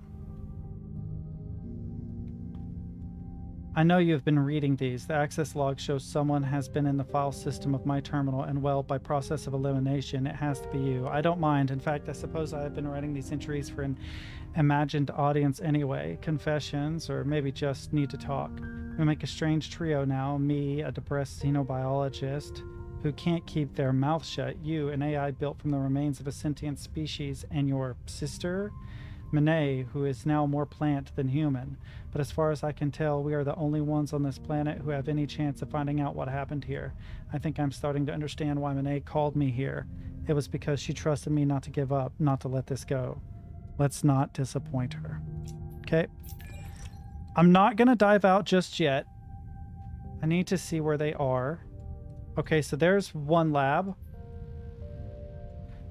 I know you have been reading these. The access log shows someone has been in the file system of my terminal, and well, by process of elimination, it has to be you. I don't mind. In fact, I suppose I have been writing these entries for an imagined audience anyway. Confessions, or maybe just need to talk. We make a strange trio now. Me, a depressed xenobiologist who can't keep their mouth shut. You, an AI built from the remains of a sentient species, and your sister, Monet, who is now more plant than human. But as far as I can tell, we are the only ones on this planet who have any chance of finding out what happened here. I think I'm starting to understand why Monet called me here. It was because she trusted me not to give up, not to let this go. Let's not disappoint her. Okay. I'm not going to dive out just yet. I need to see where they are. Okay, so there's one lab.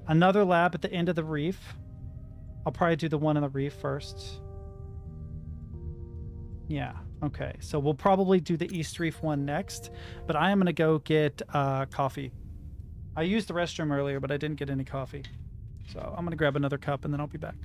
Another lab at the end of the reef. I'll probably do the one in the reef first. Yeah, okay. So we'll probably do the East Reef one next. But I am going to go get coffee. I used the restroom earlier, but I didn't get any coffee. So I'm going to grab another cup and then I'll be back.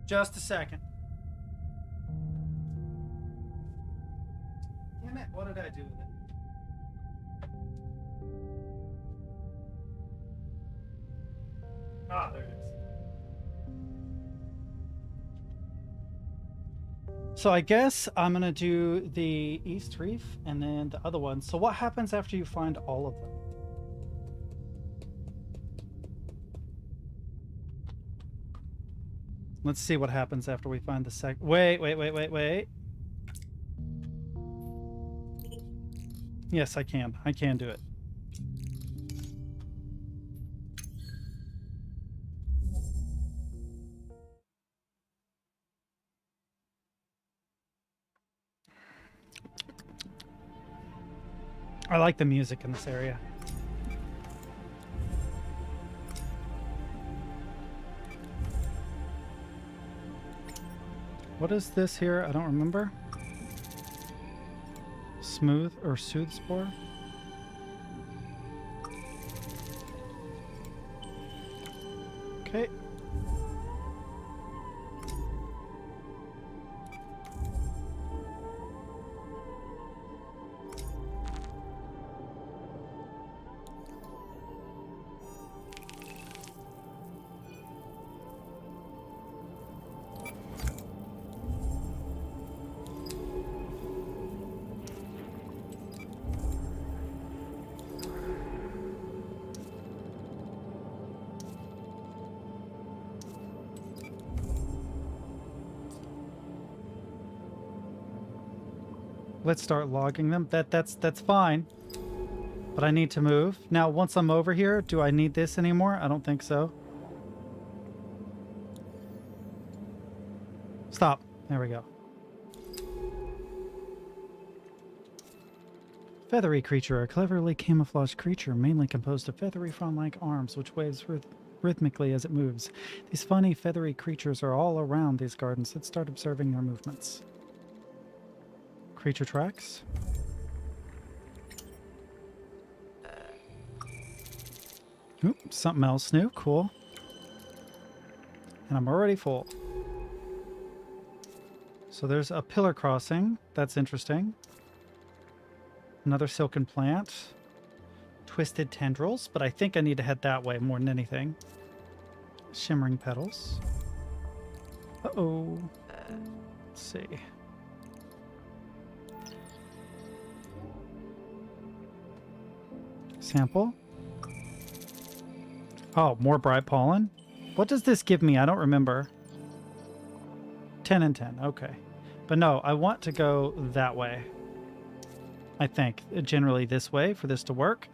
Just a second. Damn it, what did I do with it? Ah, there it is. So I guess I'm going to do the East Reef and then the other one. So what happens after you find all of them? Let's see what happens after we find the second. Wait. Yes, I can. I can do it. I like the music in this area. What is this here? I don't remember. Smooth or soothe spore? Okay. Let's start logging them. That's fine. But I need to move. Now, once I'm over here, do I need this anymore? I don't think so. Stop. There we go. Feathery creature, a cleverly camouflaged creature mainly composed of feathery frond-like arms which waves rhythmically as it moves. These funny feathery creatures are all around these gardens. Let's start observing their movements. Creature tracks. Oop, something else new. Cool. And I'm already full. So there's a pillar crossing. That's interesting. Another silken plant. Twisted tendrils, but I think I need to head that way more than anything. Shimmering petals. Uh-oh. Let's see. Sample. Oh, more bright pollen. What does this give me? I don't remember. 10 and 10. Okay. But no, I want to go that way. I think generally this way for this to work.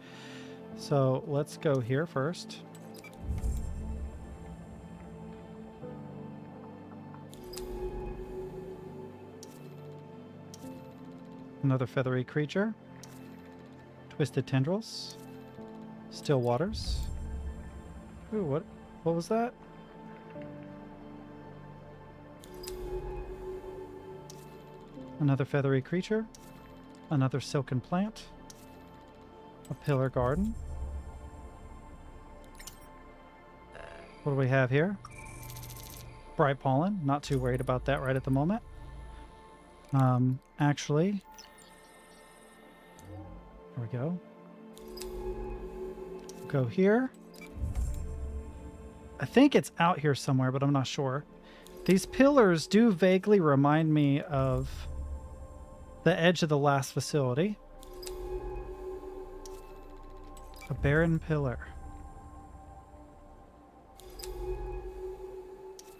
So let's go here first. Another feathery creature. Twisted tendrils. Still waters. Ooh, what was that? Another feathery creature. Another silken plant. A pillar garden. What do we have here? Bright pollen. Not too worried about that right at the moment. Actually, there we go. Go here. I think it's out here somewhere, but I'm not sure. These pillars do vaguely remind me of the edge of the last facility. A barren pillar.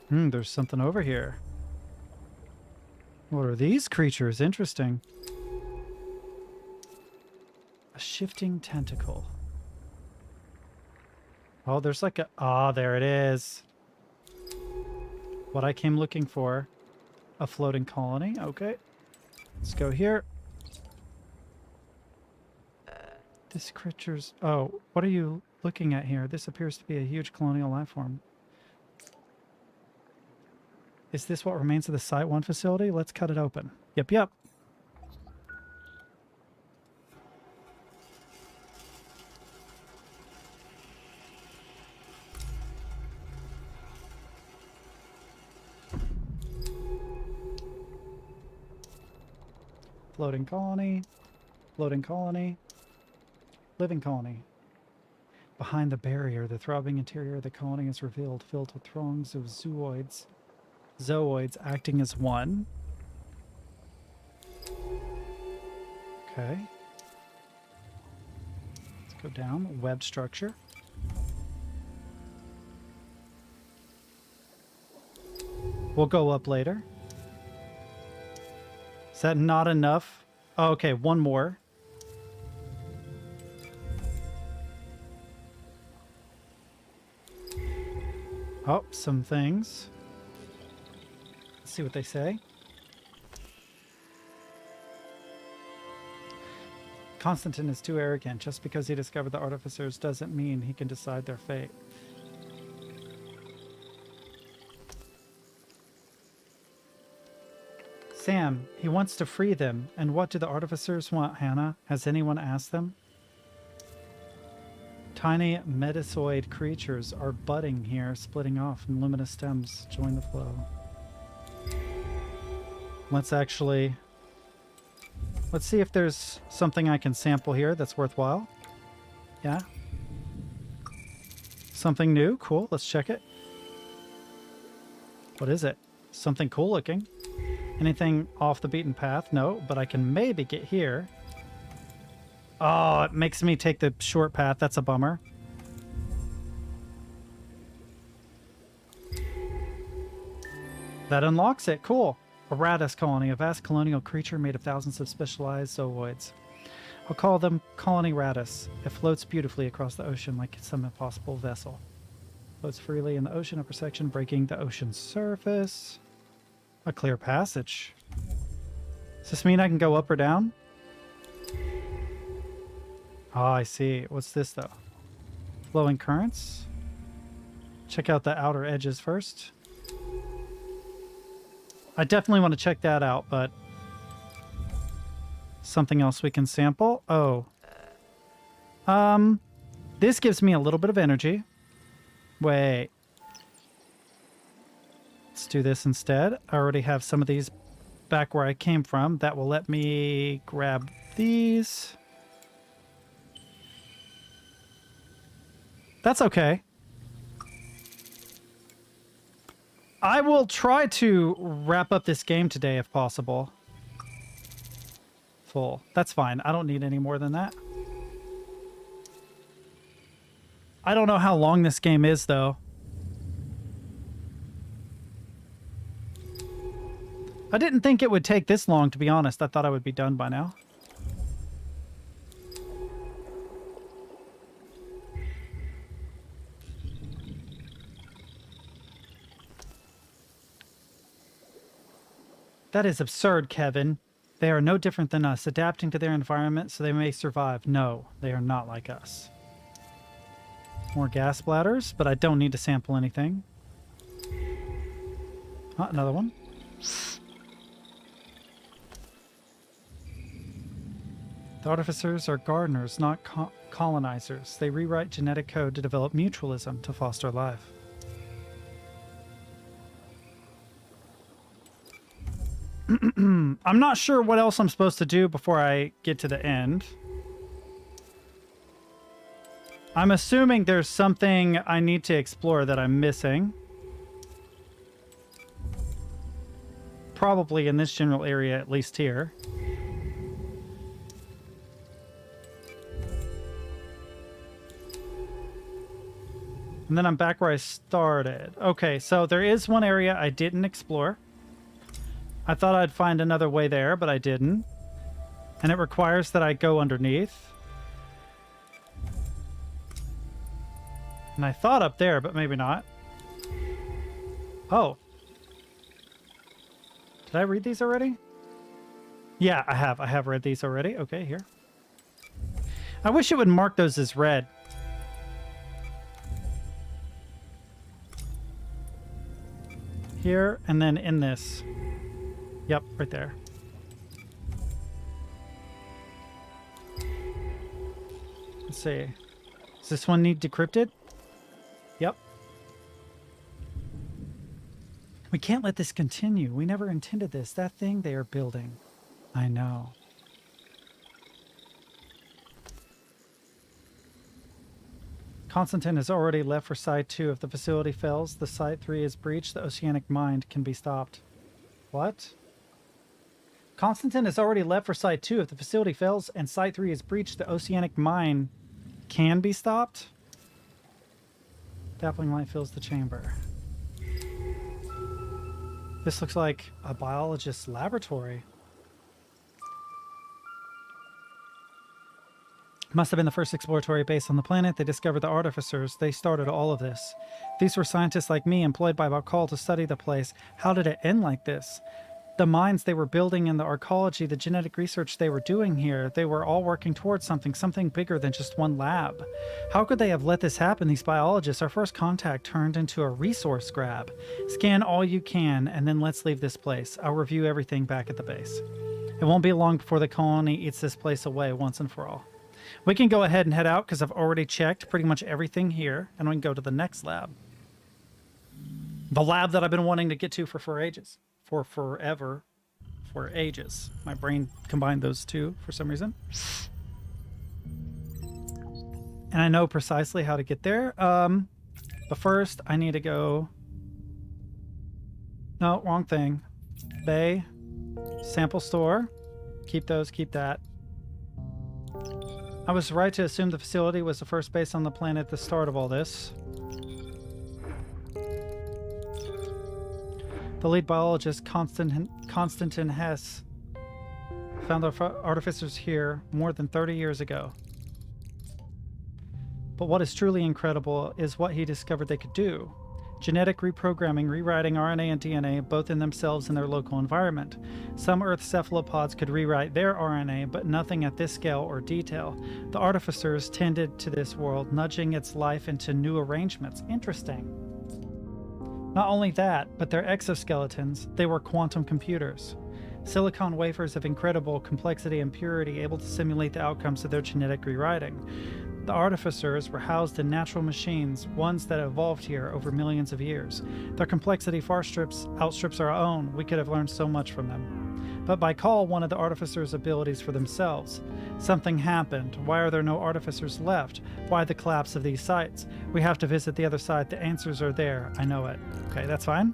There's something over here. What are these creatures? Interesting. A shifting tentacle. Oh, there's like a... Ah, there it is. What I came looking for. A floating colony. Okay. Let's go here. This creature's... Oh, what are you looking at here? This appears to be a huge colonial life form. Is this what remains of the Site 1 facility? Let's cut it open. Yep. Floating colony. Floating colony. Living colony. Behind the barrier, the throbbing interior of the colony is revealed, filled with throngs of zooids acting as one. Okay. Let's go down. Web structure. We'll go up later. Is that not enough? Oh, okay, one more. Oh, some things. Let's see what they say. Constantine is too arrogant. Just because he discovered the artificers doesn't mean he can decide their fate. Sam, he wants to free them. And what do the artificers want, Hannah? Has anyone asked them? Tiny metazoid creatures are budding here, splitting off, and luminous stems join the flow. Let's see if there's something I can sample here that's worthwhile. Yeah. Something new. Cool. Let's check it. What is it? Something cool looking. Anything off the beaten path? No, but I can maybe get here. Oh, it makes me take the short path. That's a bummer. That unlocks it. Cool. A Radis colony, a vast colonial creature made of thousands of specialized zooids. I'll call them Colony Radis. It floats beautifully across the ocean like some impossible vessel. Floats freely in the ocean upper section, breaking the ocean's surface. A clear passage. Does this mean I can go up or down? Oh, I see. What's this, though? Flowing currents? Check out the outer edges first. I definitely want to check that out, but... something else we can sample? Oh. This gives me a little bit of energy. Wait. Let's do this instead. I already have some of these back where I came from. That will let me grab these. That's okay. I will try to wrap up this game today if possible. Full. That's fine. I don't need any more than that. I don't know how long this game is, though. I didn't think it would take this long, to be honest. I thought I would be done by now. That is absurd, Kevin. They are no different than us, adapting to their environment so they may survive. No, they are not like us. More gas bladders, but I don't need to sample anything. Oh, another one. The artificers are gardeners, not colonizers. They rewrite genetic code to develop mutualism to foster life. I'm not sure what else I'm supposed to do before I get to the end. I'm assuming there's something I need to explore that I'm missing. Probably in this general area, at least here. And then I'm back where I started. Okay, so there is one area I didn't explore. I thought I'd find another way there, but I didn't. And it requires that I go underneath. And I thought up there, but maybe not. Oh. Did I read these already? Yeah, I have. I have read these already. Okay, here. I wish it would mark those as red. Here, and then in this. Yep, right there. Let's see. Does this one need decrypted? Yep. We can't let this continue. We never intended this. That thing they are building. I know. Constantine has already left for Site 2. If the facility fails, the Site 3 is breached, the oceanic mind can be stopped. What? Constantine has already left for Site 2. If the facility fails and Site 3 is breached, the oceanic mine can be stopped? Dappling light fills the chamber. This looks like a biologist's laboratory. Must have been the first exploratory base on the planet. They discovered the artificers. They started all of this. These were scientists like me employed by Balkal to study the place. How did it end like this? The mines they were building and the archaeology, the genetic research they were doing here, they were all working towards something bigger than just one lab. How could they have let this happen, these biologists? Our first contact turned into a resource grab. Scan all you can, and then let's leave this place. I'll review everything back at the base. It won't be long before the colony eats this place away once and for all. We can go ahead and head out because I've already checked pretty much everything here, and we can go to the next lab. The lab that I've been wanting to get to for ages. For ages. My brain combined those two for some reason. And I know precisely how to get there. But first, I need to go... No, wrong thing. Bay. Sample store. Keep those, keep that. I was right to assume the facility was the first base on the planet at the start of all this. The lead biologist, Konstantin Hess, found the artificers here more than 30 years ago. But what is truly incredible is what he discovered they could do. Genetic reprogramming, rewriting RNA and DNA, both in themselves and their local environment. Some Earth cephalopods could rewrite their RNA, but nothing at this scale or detail. The artificers tended to this world, nudging its life into new arrangements. Interesting. Not only that, but their exoskeletons, they were quantum computers. Silicon wafers of incredible complexity and purity, able to simulate the outcomes of their genetic rewriting. The artificers were housed in natural machines, ones that evolved here over millions of years. Their complexity far outstrips our own. We could have learned so much from them. But by call one of the artificers' abilities for themselves. Something happened. Why are there no artificers left? Why the collapse of these sites? We have to visit the other side. The answers are there. I know it. Okay, that's fine.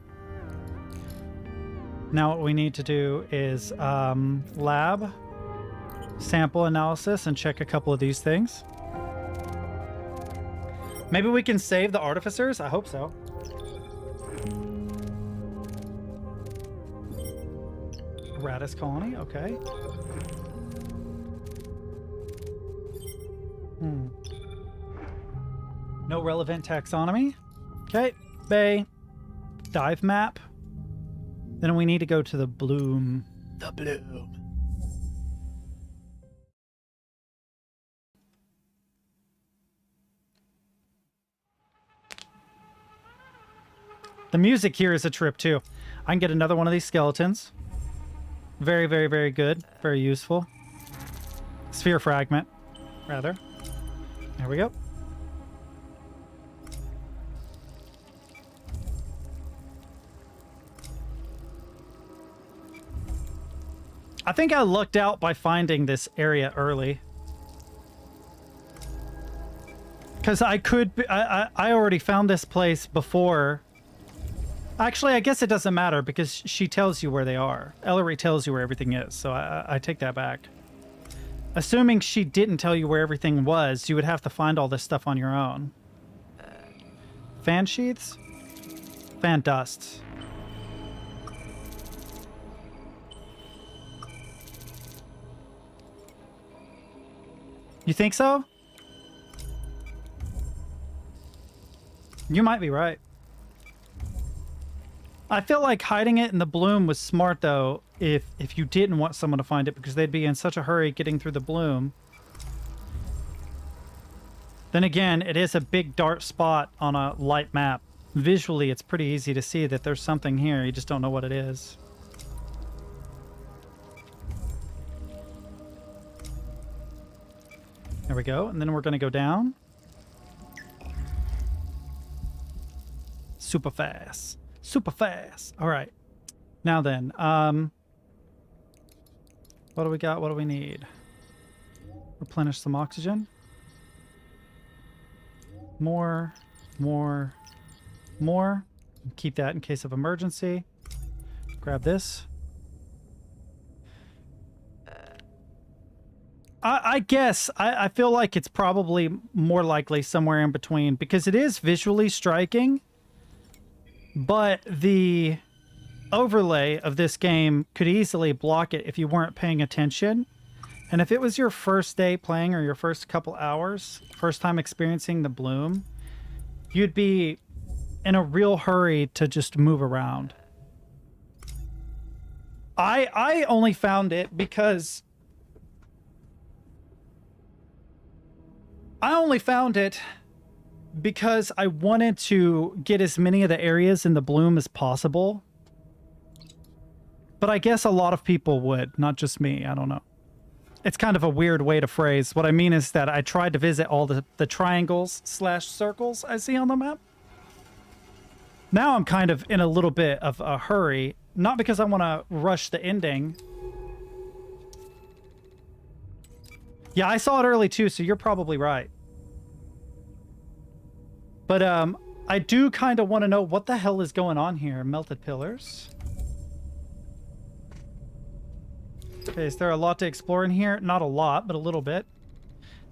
Now what we need to do is lab, sample analysis, and check a couple of these things. Maybe we can save the artificers? I hope so. Radis colony, okay. No relevant taxonomy. Okay, bay. Dive map. Then we need to go to the bloom. The bloom. The music here is a trip too. I can get another one of these skeletons. Very, very, very good. Very useful. Sphere fragment, rather. There we go. I think I lucked out by finding this area early. Because I already found this place before. Actually, I guess it doesn't matter because she tells you where they are. Ellery tells you where everything is, so I take that back. Assuming she didn't tell you where everything was, you would have to find all this stuff on your own. Fan sheaths? Fan dusts. You think so? You might be right. I feel like hiding it in the bloom was smart, though, if you didn't want someone to find it, because they'd be in such a hurry getting through the bloom. Then again, it is a big dark spot on a light map. Visually, it's pretty easy to see that there's something here. You just don't know what it is. There we go. And then we're going to go down. Super fast. Super fast. All right. Now then, what do we got? What do we need? Replenish some oxygen. More. Keep that in case of emergency. Grab this. I guess I feel like it's probably more likely somewhere in between because it is visually striking. But the overlay of this game could easily block it if you weren't paying attention. And if it was your first day playing or your first couple hours, first time experiencing the bloom, you'd be in a real hurry to just move around. I only found it because I wanted to get as many of the areas in the bloom as possible. But I guess a lot of people would, not just me. I don't know. It's kind of a weird way to phrase. What I mean is that I tried to visit all the triangles / circles I see on the map. Now I'm kind of in a little bit of a hurry. Not because I want to rush the ending. Yeah, I saw it early too, so you're probably right. But I do kind of want to know what the hell is going on here. Melted pillars. Okay, is there a lot to explore in here? Not a lot, but a little bit.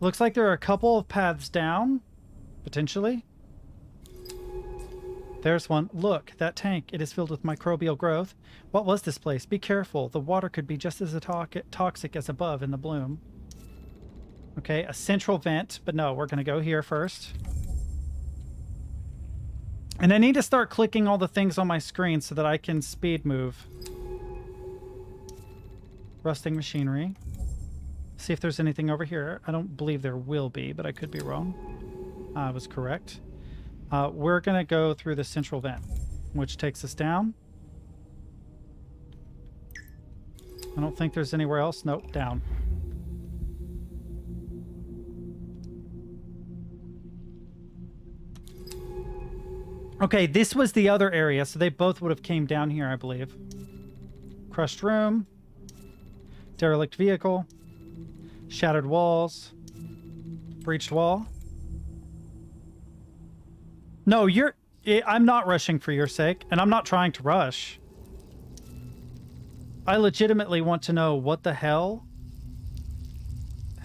Looks like there are a couple of paths down, potentially. There's one. Look, that tank. It is filled with microbial growth. What was this place? Be careful. The water could be just as toxic as above in the bloom. Okay, a central vent. But no, we're going to go here first. And I need to start clicking all the things on my screen so that I can speed move. Rusting machinery. See if there's anything over here. I don't believe there will be, but I could be wrong. I was correct. We're going to go through the central vent, which takes us down. I don't think there's anywhere else. Nope, down. Okay, this was the other area, so they both would have came down here, I believe. Crushed room. Derelict vehicle. Shattered walls. Breached wall. No, I'm not rushing for your sake, and I'm not trying to rush. I legitimately want to know what the hell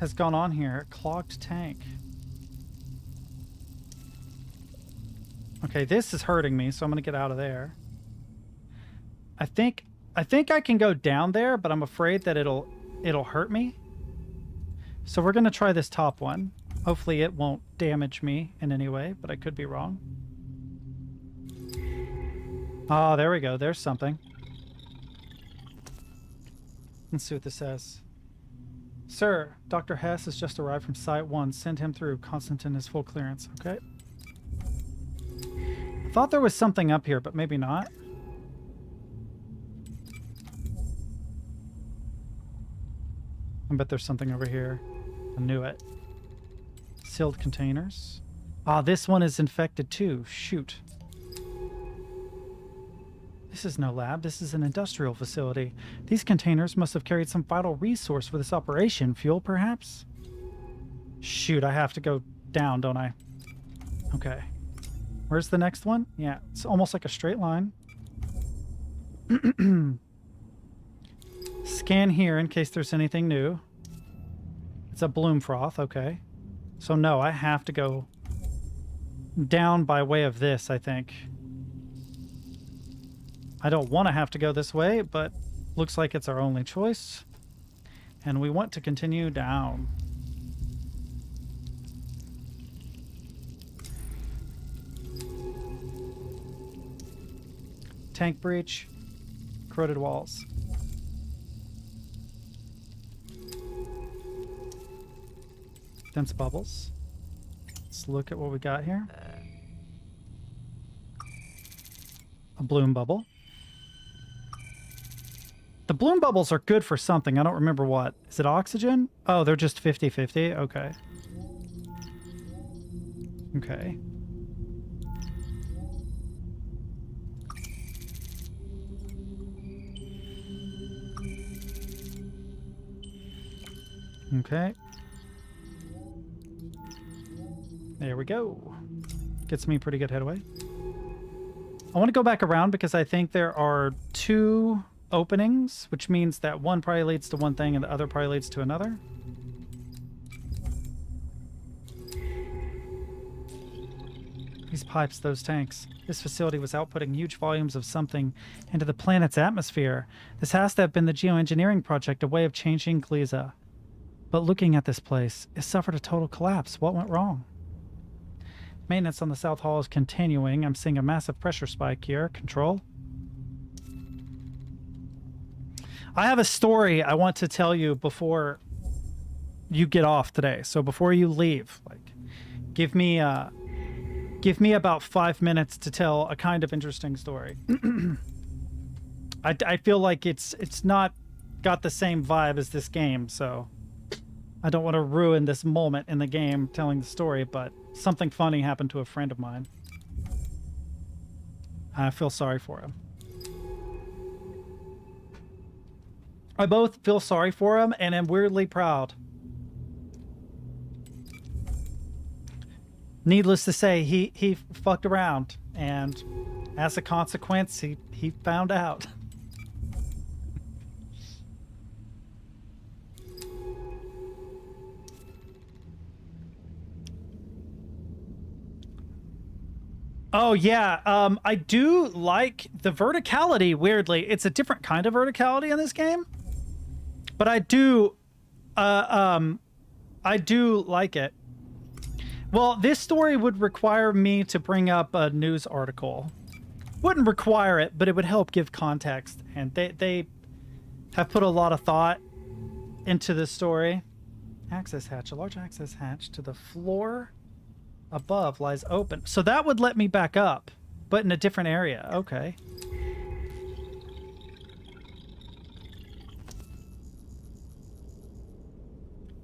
has gone on here. Clogged tank. Okay, this is hurting me, so I'm gonna get out of there. I think I can go down there, but I'm afraid that it'll hurt me. So we're gonna try this top one. Hopefully it won't damage me in any way, but I could be wrong. Oh, there we go. There's something. Let's see what this says. Sir, Dr. Hess has just arrived from Site 1. Send him through. Constantine is full clearance. Okay. I thought there was something up here, but maybe not. I bet there's something over here. I knew it. Sealed containers. Ah, this one is infected too. Shoot. This is no lab. This is an industrial facility. These containers must have carried some vital resource for this operation. Fuel, perhaps? Shoot, I have to go down, don't I? Okay. Where's the next one? Yeah, it's almost like a straight line. Scan here in case there's anything new. It's a bloom froth, okay. So no, I have to go down by way of this, I think. I don't want to have to go this way, but looks like it's our only choice. And we want to continue down. Tank breach. Corroded walls. Dense bubbles. Let's look at what we got here. A bloom bubble. The bloom bubbles are good for something. I don't remember what. Is it oxygen? Oh, they're just 50-50? Okay. Okay. Okay. There we go. Gets me pretty good headway. I want to go back around because I think there are two openings, which means that one probably leads to one thing and the other probably leads to another. These pipes, those tanks. This facility was outputting huge volumes of something into the planet's atmosphere. This has to have been the geoengineering project, a way of changing Gliesa. But looking at this place, it suffered a total collapse. What went wrong? Maintenance on the South Hall is continuing. I'm seeing a massive pressure spike here. Control. I have a story I want to tell you before you get off today. So before you leave, like, give me about 5 minutes to tell a kind of interesting story. I feel like it's not got the same vibe as this game, so I don't want to ruin this moment in the game telling the story, but something funny happened to a friend of mine. I feel sorry for him. I both feel sorry for him and am weirdly proud. Needless to say, he fucked around, and as a consequence, he found out. Oh yeah, I do like the verticality. Weirdly, it's a different kind of verticality in this game, but uh, um, I do like it. Well, this story would require me to bring up a news article. Wouldn't require it, but it would help give context, and they have put a lot of thought into this story. Access hatch, a large access hatch to the floor above lies open. So that would let me back up, but in a different area. Okay.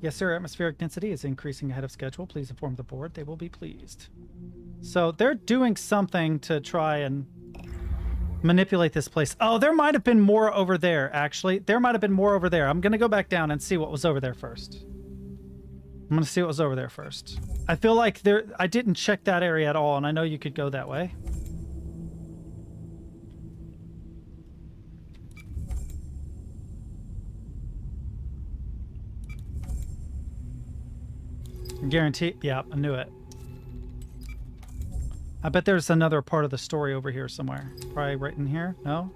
Yes, sir. Atmospheric density is increasing ahead of schedule. Please inform the board. They will be pleased. So they're doing something to try and manipulate this place. Oh, there might have been more over there, actually. There might have been more over there. I'm going to go back down and see what was over there first. I'm gonna see what was over there first. I feel like I didn't check that area at all, and I know you could go that way. Guarantee. Yeah, I knew it. I bet there's another part of the story over here somewhere. Probably right in here. No?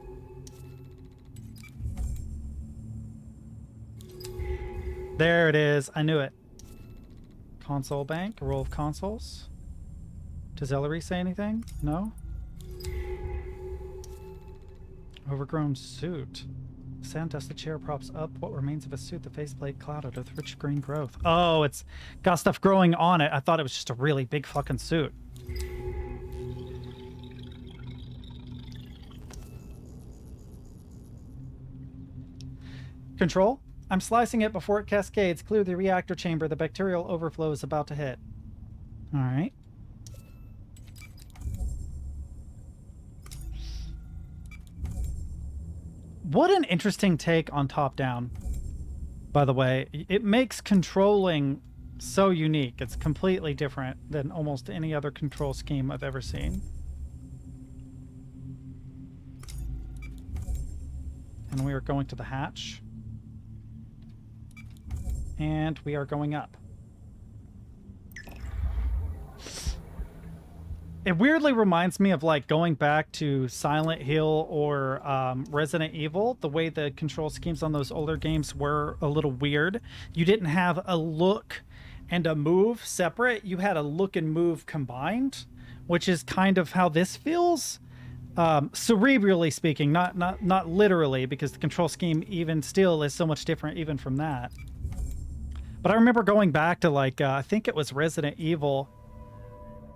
There it is. I knew it. Console bank, a row of consoles. Does Ellery say anything? No? Overgrown suit. Sand dust the chair props up what remains of a suit, the faceplate clouded with rich green growth. Oh, it's got stuff growing on it. I thought it was just a really big fucking suit. Control? I'm slicing it before it cascades. Clear the reactor chamber. The bacterial overflow is about to hit. All right. What an interesting take on top-down, by the way. It makes controlling so unique. It's completely different than almost any other control scheme I've ever seen. And we are going to the hatch. And we are going up. It weirdly reminds me of like going back to Silent Hill or Resident Evil. The way the control schemes on those older games were a little weird. You didn't have a look and a move separate. You had a look and move combined, which is kind of how this feels. Cerebrally speaking, not literally, because the control scheme even still is so much different even from that. But I remember going back to like, I think it was Resident Evil,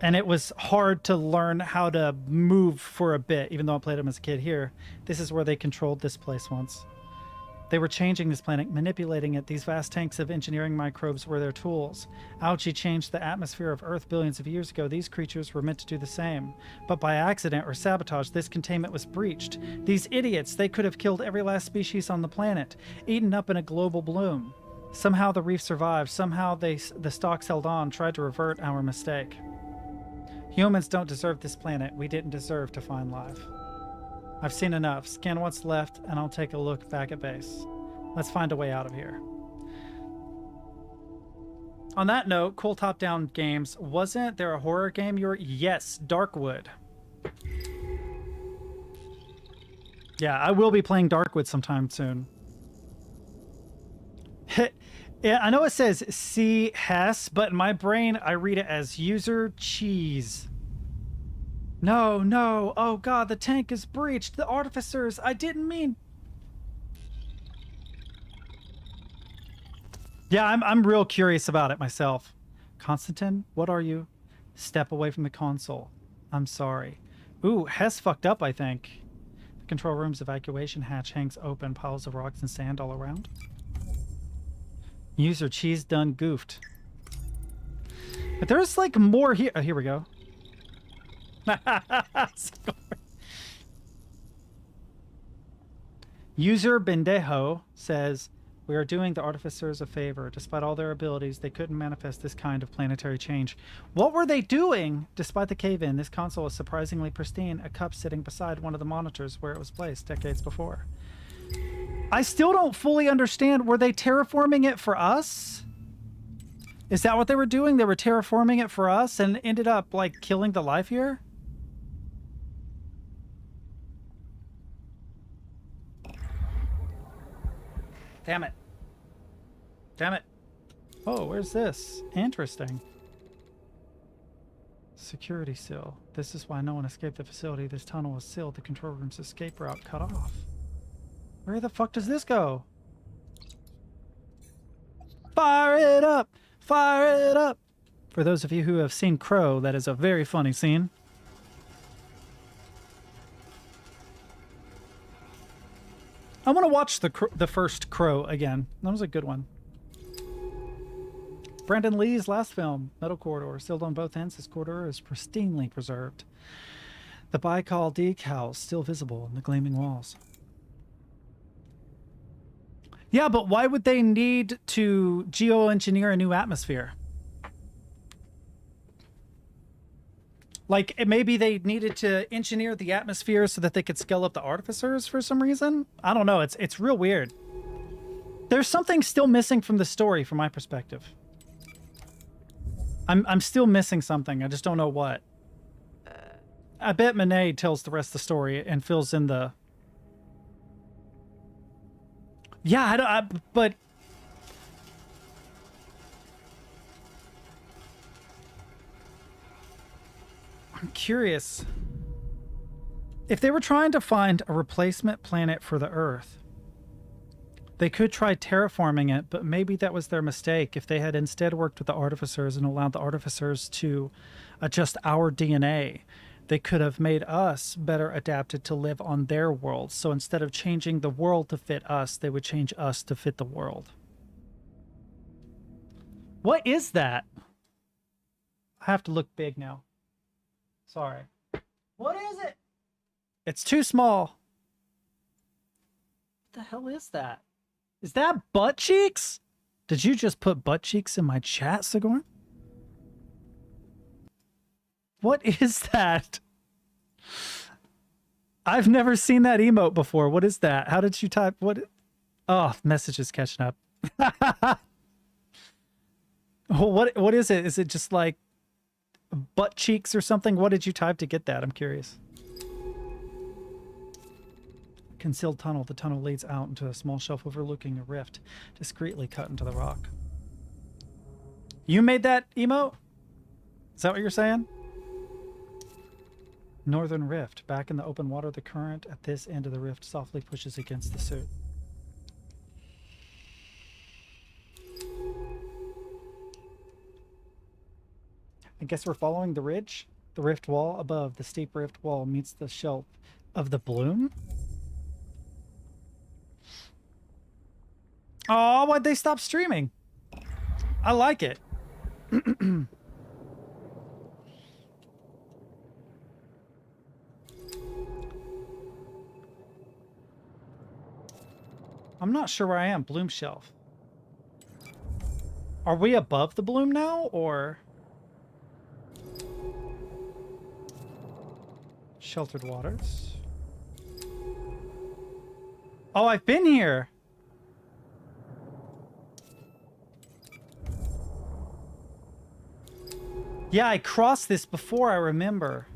and it was hard to learn how to move for a bit, even though I played them as a kid here. This is where they controlled this place once. They were changing this planet, manipulating it. These vast tanks of engineering microbes were their tools. Algae changed the atmosphere of Earth billions of years ago. These creatures were meant to do the same. But by accident or sabotage, this containment was breached. These idiots, they could have killed every last species on the planet, eaten up in a global bloom. Somehow the reef survived. Somehow the stocks held on, tried to revert our mistake. Humans don't deserve this planet. We didn't deserve to find life. I've seen enough. Scan what's left, and I'll take a look back at base. Let's find a way out of here. On that note, cool top-down games. Wasn't there a horror game you were... Yes, Darkwood. Yeah, I will be playing Darkwood sometime soon. Yeah, I know it says C. Hess, but in my brain, I read it as user cheese. No, no. Oh, God, the tank is breached. The artificers, I didn't mean... Yeah, I'm real curious about it myself. Constantine, what are you? Step away from the console. I'm sorry. Ooh, Hess fucked up, I think. The control room's evacuation hatch hangs open. Piles of rocks and sand all around. User cheese done goofed. But there's like more here. Oh, here we go. User Bendejo says, we are doing the artificers a favor. Despite all their abilities, they couldn't manifest this kind of planetary change. What were they doing? Despite the cave-in, this console is surprisingly pristine. A cup sitting beside one of the monitors where it was placed decades before. I still don't fully understand. Were they terraforming it for us? Is that what they were doing? They were terraforming it for us and ended up like killing the life here? Damn it. Damn it. Oh, where's this? Interesting. Security seal. This is why no one escaped the facility. This tunnel was sealed. The control room's escape route cut off. Where the fuck does this go? Fire it up! Fire it up! For those of you who have seen Crow, that is a very funny scene. I want to watch the first Crow again. That was a good one. Brandon Lee's last film, Metal Corridor, sealed on both ends. This corridor is pristinely preserved. The Baikal decals still visible in the gleaming walls. Yeah, but why would they need to geoengineer a new atmosphere? Like, maybe they needed to engineer the atmosphere so that they could scale up the artificers for some reason? I don't know. It's real weird. There's something still missing from the story from my perspective. I'm still missing something. I just don't know what. I bet Monet tells the rest of the story and fills in the... Yeah, but... I'm curious. If they were trying to find a replacement planet for the Earth, they could try terraforming it, but maybe that was their mistake. If they had instead worked with the artificers and allowed the artificers to adjust our DNA, they could have made us better adapted to live on their world. So instead of changing the world to fit us, they would change us to fit the world. What is that? I have to look big now. Sorry. What is it? It's too small. What the hell is that? Is that butt cheeks? Did you just put butt cheeks in my chat, Sigourney? What is that? I've never seen that emote before. What is that? How did you type? What? Oh, message is catching up. What is it? Is it just like butt cheeks or something? What did you type to get that? I'm curious. Concealed tunnel. The tunnel leads out into a small shelf overlooking a rift, discreetly cut into the rock. You made that emote? Is that what you're saying? Northern rift. Back in the open water, the current at this end of the rift softly pushes against the suit. I guess we're following the ridge. The rift wall above. The steep rift wall meets the shelf of the bloom. Oh, why'd they stop streaming? I like it. I'm not sure where I am. Bloom shelf. Are we above the bloom now, or... Sheltered waters. Oh, I've been here. Yeah, I crossed this before, I remember.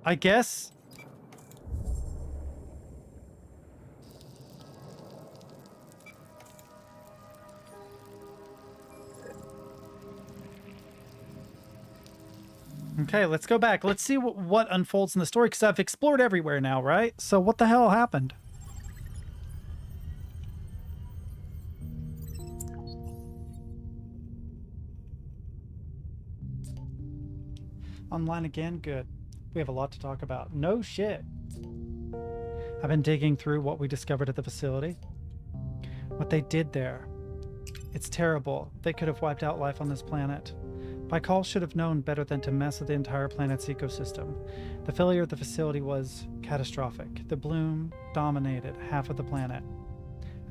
I guess. Okay, let's go back. Let's see what unfolds in the story, because I've explored everywhere now, right? So what the hell happened? Online again? Good. We have a lot to talk about. No shit. I've been digging through what we discovered at the facility. What they did there. It's terrible. They could have wiped out life on this planet. Baikal should have known better than to mess with the entire planet's ecosystem. The failure of the facility was catastrophic. The bloom dominated half of the planet.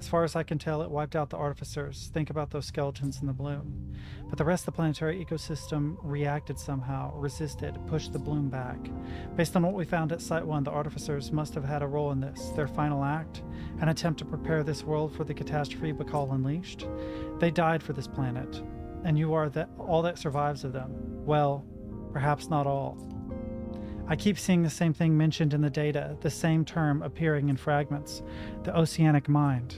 As far as I can tell, it wiped out the artificers. Think about those skeletons in the bloom. But the rest of the planetary ecosystem reacted somehow, resisted, pushed the bloom back. Based on what we found at Site 1, the artificers must have had a role in this. Their final act, an attempt to prepare this world for the catastrophe Baikal unleashed. They died for this planet, and you are all that survives of them. Well, perhaps not all. I keep seeing the same thing mentioned in the data, the same term appearing in fragments. The oceanic mind.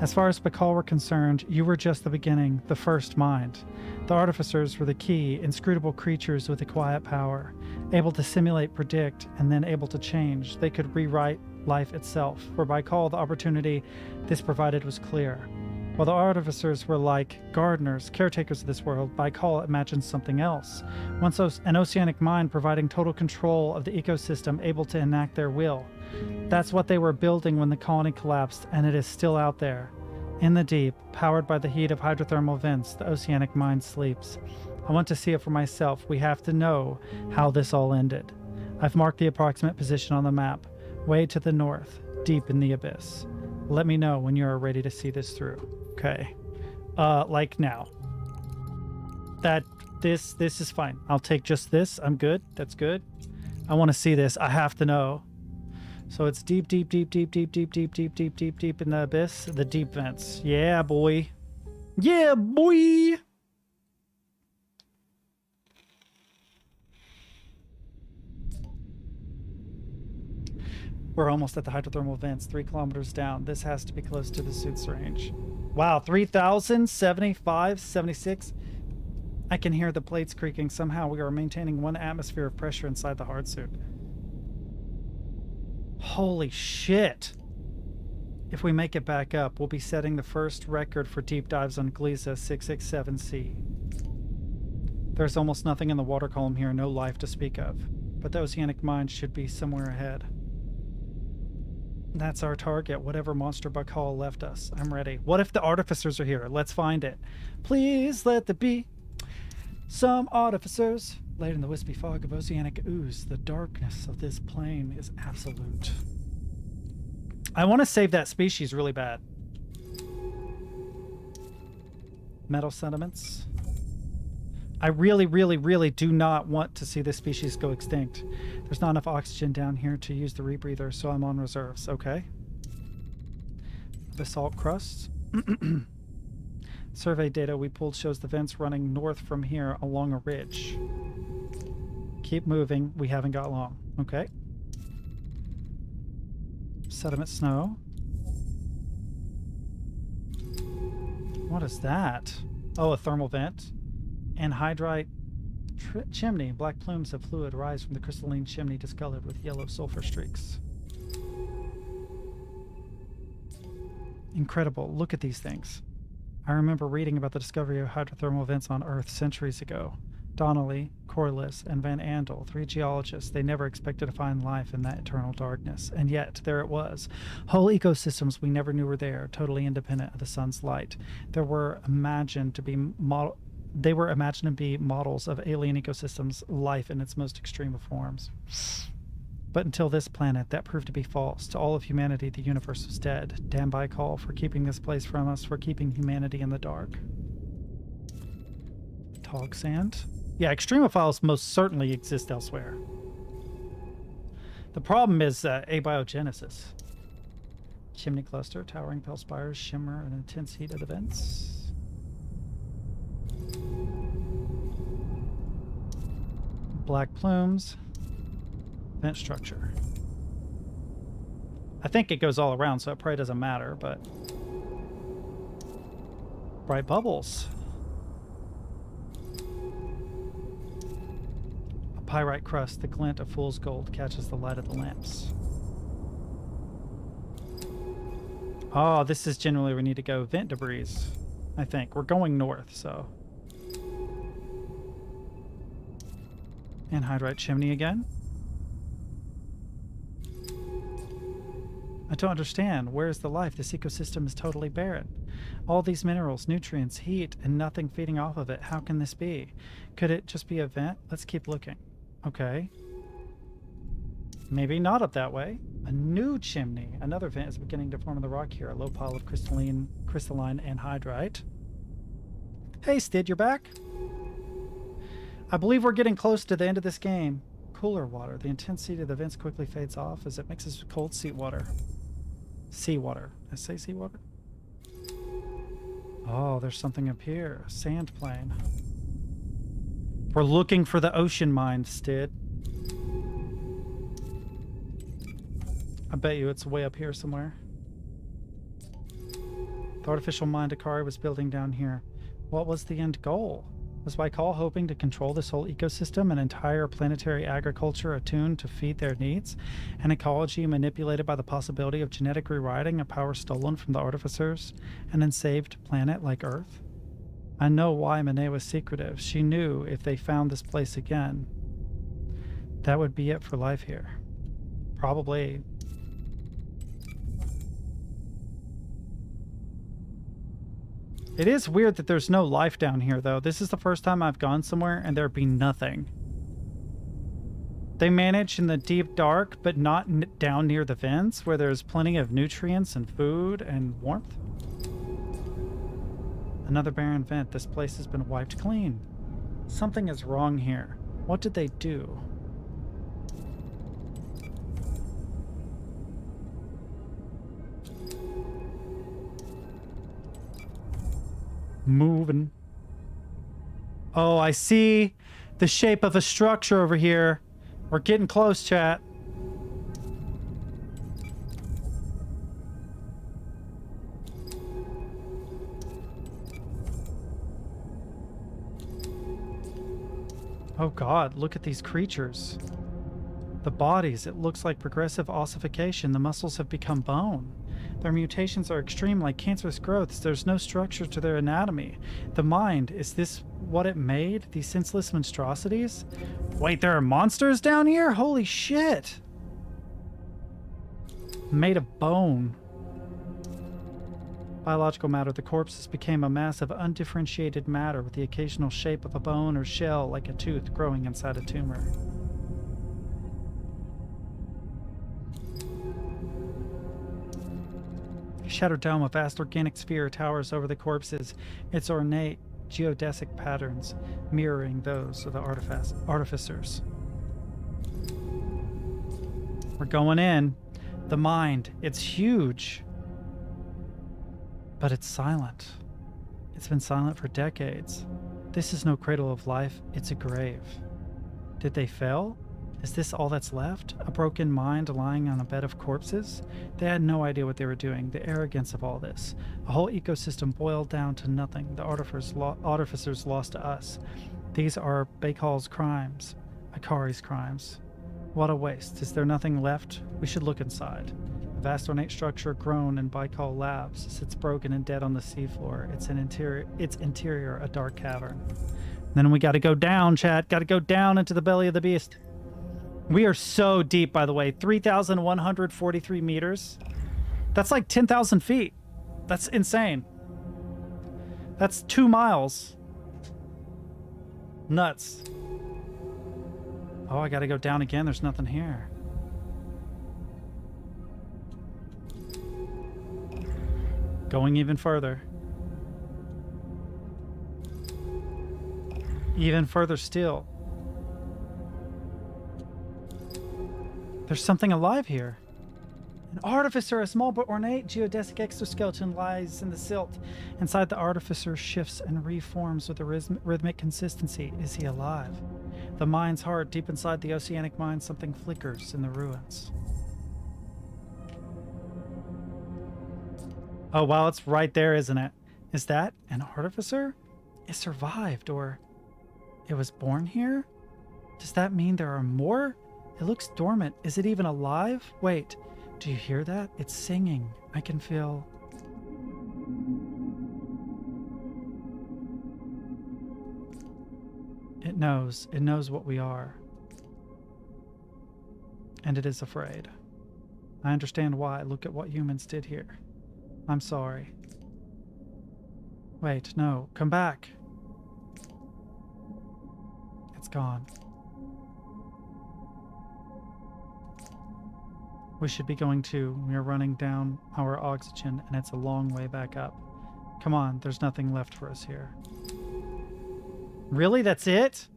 As far as Bacall were concerned, you were just the beginning, the first mind. The artificers were the key, inscrutable creatures with a quiet power, able to simulate, predict, and then able to change. They could rewrite life itself. For Bacall, the opportunity this provided was clear. While the artificers were like gardeners, caretakers of this world, Bacall imagined something else. Once an oceanic mind providing total control of the ecosystem, able to enact their will. That's what they were building when the colony collapsed, and it is still out there. In the deep, powered by the heat of hydrothermal vents, the oceanic mind sleeps. I want to see it for myself. We have to know how this all ended. I've marked the approximate position on the map, way to the north, deep in the abyss. Let me know when you are ready to see this through. Okay. Like now. This is fine. I'll take just this. I'm good. That's good. I want to see this. I have to know. So it's deep, deep, deep, deep, deep, deep, deep, deep, deep, deep, deep in the abyss. The deep vents. Yeah, boy. Yeah, boy. We're almost at the hydrothermal vents, 3 kilometers down. This has to be close to the suit's range. Wow, 3,000, 75, 76. I can hear the plates creaking. Somehow we are maintaining 1 atmosphere of pressure inside the hard suit. Holy shit. If we make it back up, we'll be setting the first record for deep dives on Gliese 667C. There's almost nothing in the water column here, no life to speak of. But the oceanic mind should be somewhere ahead. That's our target, whatever monster Bacall left us. I'm ready. What if the artificers are here? Let's find it. Please let there be some artificers. Laid in the wispy fog of oceanic ooze, the darkness of this plane is absolute. I want to save that species really bad. Metal sediments. I really, really, really do not want to see this species go extinct. There's not enough oxygen down here to use the rebreather, so I'm on reserves. Okay. Basalt crust. Survey data we pulled shows the vents running north from here along a ridge. Keep moving. We haven't got long. Okay. Sediment snow. What is that? Oh, a thermal vent. Anhydrite chimney. Black plumes of fluid rise from the crystalline chimney discolored with yellow sulfur streaks. Incredible. Look at these things. I remember reading about the discovery of hydrothermal vents on Earth centuries ago. Donnelly, Corliss, and Van Andel, 3 geologists, they never expected to find life in that eternal darkness. And yet, there it was. Whole ecosystems we never knew were there, totally independent of the sun's light. They were imagined to be models of alien ecosystems, life in its most extreme of forms. But until this planet, that proved to be false. To all of humanity, the universe was dead. Damn Bacall for keeping this place from us, for keeping humanity in the dark. Tog sand. Yeah, extremophiles most certainly exist elsewhere. The problem is abiogenesis. Chimney cluster, towering pale spires, shimmer, and intense heat of the vents. Black plumes. Vent structure. I think it goes all around, so it probably doesn't matter, but... Bright bubbles. A pyrite crust, the glint of fool's gold catches the light of the lamps. Oh, this is generally where we need to go. Vent debris, I think. We're going north, so... Anhydrite chimney again. I don't understand. Where is the life? This ecosystem is totally barren. All these minerals, nutrients, heat, and nothing feeding off of it. How can this be? Could it just be a vent? Let's keep looking. Okay. Maybe not up that way. A new chimney. Another vent is beginning to form in the rock here. A low pile of crystalline anhydrite. Hey, Stid, you're back? I believe we're getting close to the end of this game. Cooler water. The intensity of the vents quickly fades off as it mixes with cold seawater. Seawater. Did I say seawater? Oh, there's something up here. A sand plane. We're looking for the ocean mind, Stid. I bet you it's way up here somewhere. The artificial mind Akari was building down here. What was the end goal? Was Baikal hoping to control this whole ecosystem, an entire planetary agriculture attuned to feed their needs? An ecology manipulated by the possibility of genetic rewriting, a power stolen from the artificers, an ensaved planet like Earth? I know why Monet was secretive. She knew if they found this place again, that would be it for life here. Probably. It is weird that there's no life down here, though. This is the first time I've gone somewhere and there'd be nothing. They manage in the deep dark, but not down near the vents, where there's plenty of nutrients and food and warmth. Another barren vent. This place has been wiped clean. Something is wrong here. What did they do? Moving. Oh, I see the shape of a structure over here. We're getting close, chat. Oh God, look at these creatures. The bodies, it looks like progressive ossification. The muscles have become bone. Their mutations are extreme, like cancerous growths. There's no structure to their anatomy. The mind, is this what it made? These senseless monstrosities? Wait, there are monsters down here? Holy shit! Made of bone. Biological matter. The corpses became a mass of undifferentiated matter with the occasional shape of a bone or shell, like a tooth growing inside a tumor. A shattered dome of vast organic sphere towers over the corpses, its ornate geodesic patterns mirroring those of the artificers. We're going in. The mind, it's huge. But it's silent. It's been silent for decades. This is no cradle of life, it's a grave. Did they fail? Is this all that's left? A broken mind lying on a bed of corpses? They had no idea what they were doing, the arrogance of all this. A whole ecosystem boiled down to nothing, the artificers lost to us. These are Baikal's crimes, Akari's crimes. What a waste. Is there nothing left? We should look inside. A vast ornate structure grown in Baikal labs sits broken and dead on the seafloor. Its interior a dark cavern. Then we gotta go down, chat. Gotta go down into the belly of the beast. We are so deep, by the way. 3,143 meters. That's like 10,000 feet. That's insane. That's 2 miles. Nuts. Oh, I gotta go down again. There's nothing here. Going even further. Even further still. There's something alive here. An artificer, a small but ornate geodesic exoskeleton lies in the silt. Inside the artificer shifts and reforms with a rhythmic consistency. Is he alive? The mind's heart, deep inside the oceanic mind, something flickers in the ruins. Oh, wow, it's right there, isn't it? Is that an artificer? It survived, or it was born here? Does that mean there are more? It looks dormant. Is it even alive? Wait, do you hear that? It's singing. I can feel... It knows. It knows what we are. And it is afraid. I understand why. Look at what humans did here. I'm sorry. Wait, no. Come back. It's gone. We should be going too. We are running down our oxygen, and it's a long way back up. Come on, there's nothing left for us here. Really? That's it?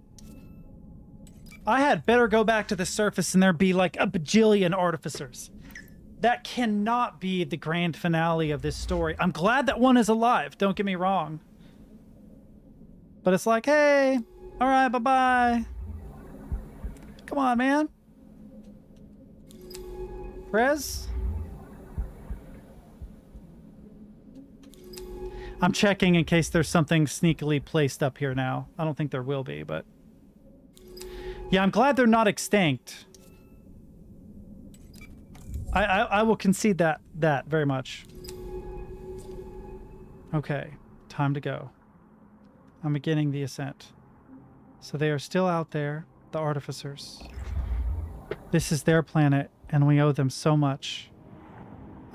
I had better go back to the surface and there be like a bajillion artificers. That cannot be the grand finale of this story. I'm glad that one is alive, don't get me wrong. But it's like, hey, all right, bye-bye. Come on, man. Prez? I'm checking in case there's something sneakily placed up here now. I don't think there will be, but... Yeah, I'm glad they're not extinct. I will concede that very much. Okay, time to go. I'm beginning the ascent. So they are still out there, the artificers. This is their planet, and we owe them so much.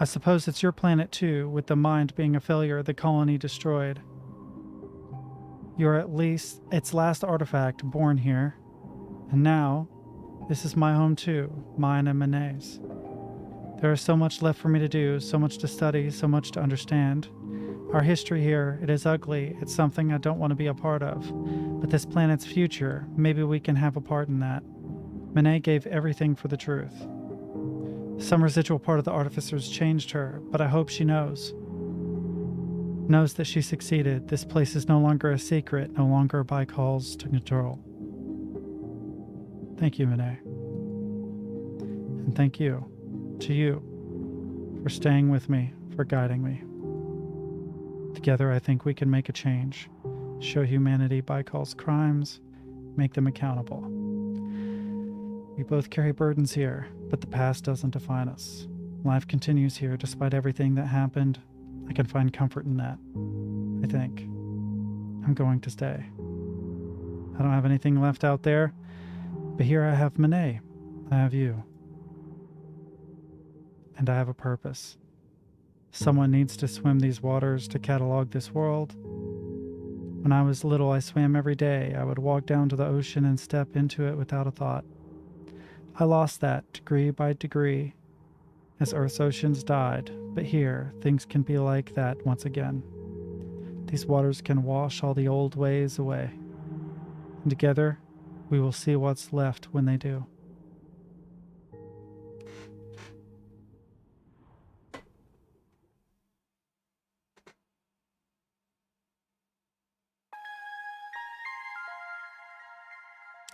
I suppose it's your planet too, with the mind being a failure, the colony destroyed. You're at least its last artifact born here. And now, this is my home too, mine and Manet's. There is so much left for me to do, so much to study, so much to understand. Our history here, it is ugly, it's something I don't want to be a part of. But this planet's future, maybe we can have a part in that. Manet gave everything for the truth. Some residual part of the artificers changed her, but I hope she knows. Knows that she succeeded. This place is no longer a secret, no longer by calls to control. Thank you, Manet. And thank you, to you, for staying with me, for guiding me. Together, I think we can make a change. Show humanity Baikal's crimes, make them accountable. We both carry burdens here, but the past doesn't define us. Life continues here despite everything that happened. I can find comfort in that. I think. I'm going to stay. I don't have anything left out there, but here I have Manet. I have you. And I have a purpose. Someone needs to swim these waters to catalog this world. When I was little, I swam every day. I would walk down to the ocean and step into it without a thought. I lost that degree by degree as Earth's oceans died, but here, things can be like that once again. These waters can wash all the old ways away. And together, we will see what's left when they do.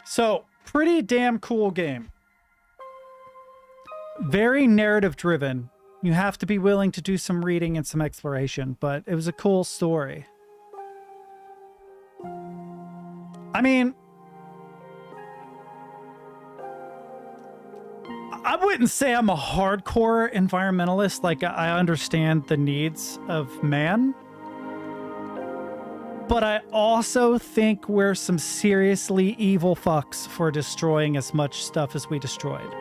So, pretty damn cool game. Very narrative driven. You have to be willing to do some reading and some exploration, but it was a cool story. I mean, I wouldn't say I'm a hardcore environmentalist. Like, I understand the needs of man. But I also think we're some seriously evil fucks for destroying as much stuff as we destroyed.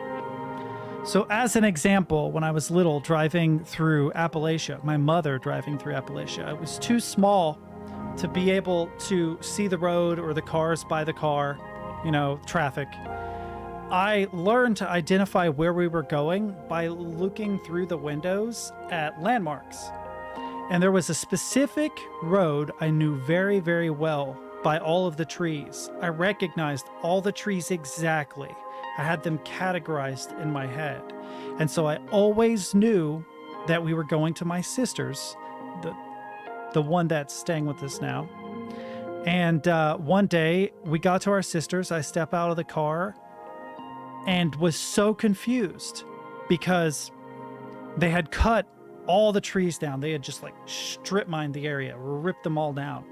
So as an example, when I was little driving through Appalachia, my mother driving through Appalachia, I was too small to be able to see the road or the cars by the car, you know, traffic. I learned to identify where we were going by looking through the windows at landmarks. And there was a specific road I knew very, very well by all of the trees. I recognized all the trees exactly. I had them categorized in my head. And so I always knew that we were going to my sister's, the one that's staying with us now. And one day we got to our sister's. I step out of the car and was so confused because they had cut all the trees down. They had just like strip mined the area, ripped them all down.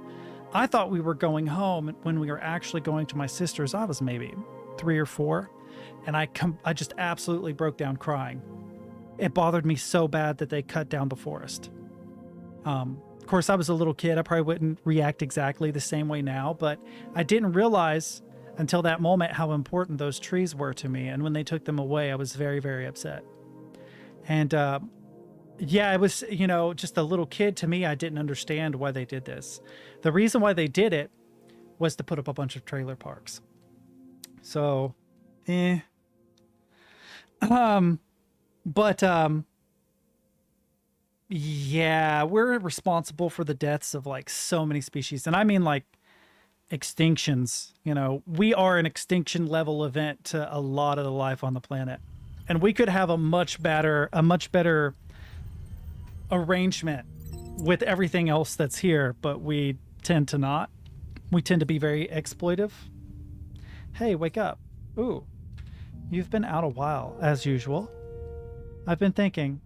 I thought we were going home. When we were actually going to my sister's, I was maybe 3 or 4. And I just absolutely broke down crying. It bothered me so bad that they cut down the forest. Of course, I was a little kid. I probably wouldn't react exactly the same way now, but I didn't realize until that moment how important those trees were to me. And when they took them away, I was very, very upset. And yeah, it was, you know, just a little kid. To me, I didn't understand why they did this. The reason why they did it was to put up a bunch of trailer parks. So, yeah, we're responsible for the deaths of like so many species. And I mean like extinctions, you know, we are an extinction level event to a lot of the life on the planet. And we could have a much better arrangement with everything else that's here, but we tend to not. We tend to be very exploitive. Hey, wake up. Ooh, you've been out a while, as usual. I've been thinking,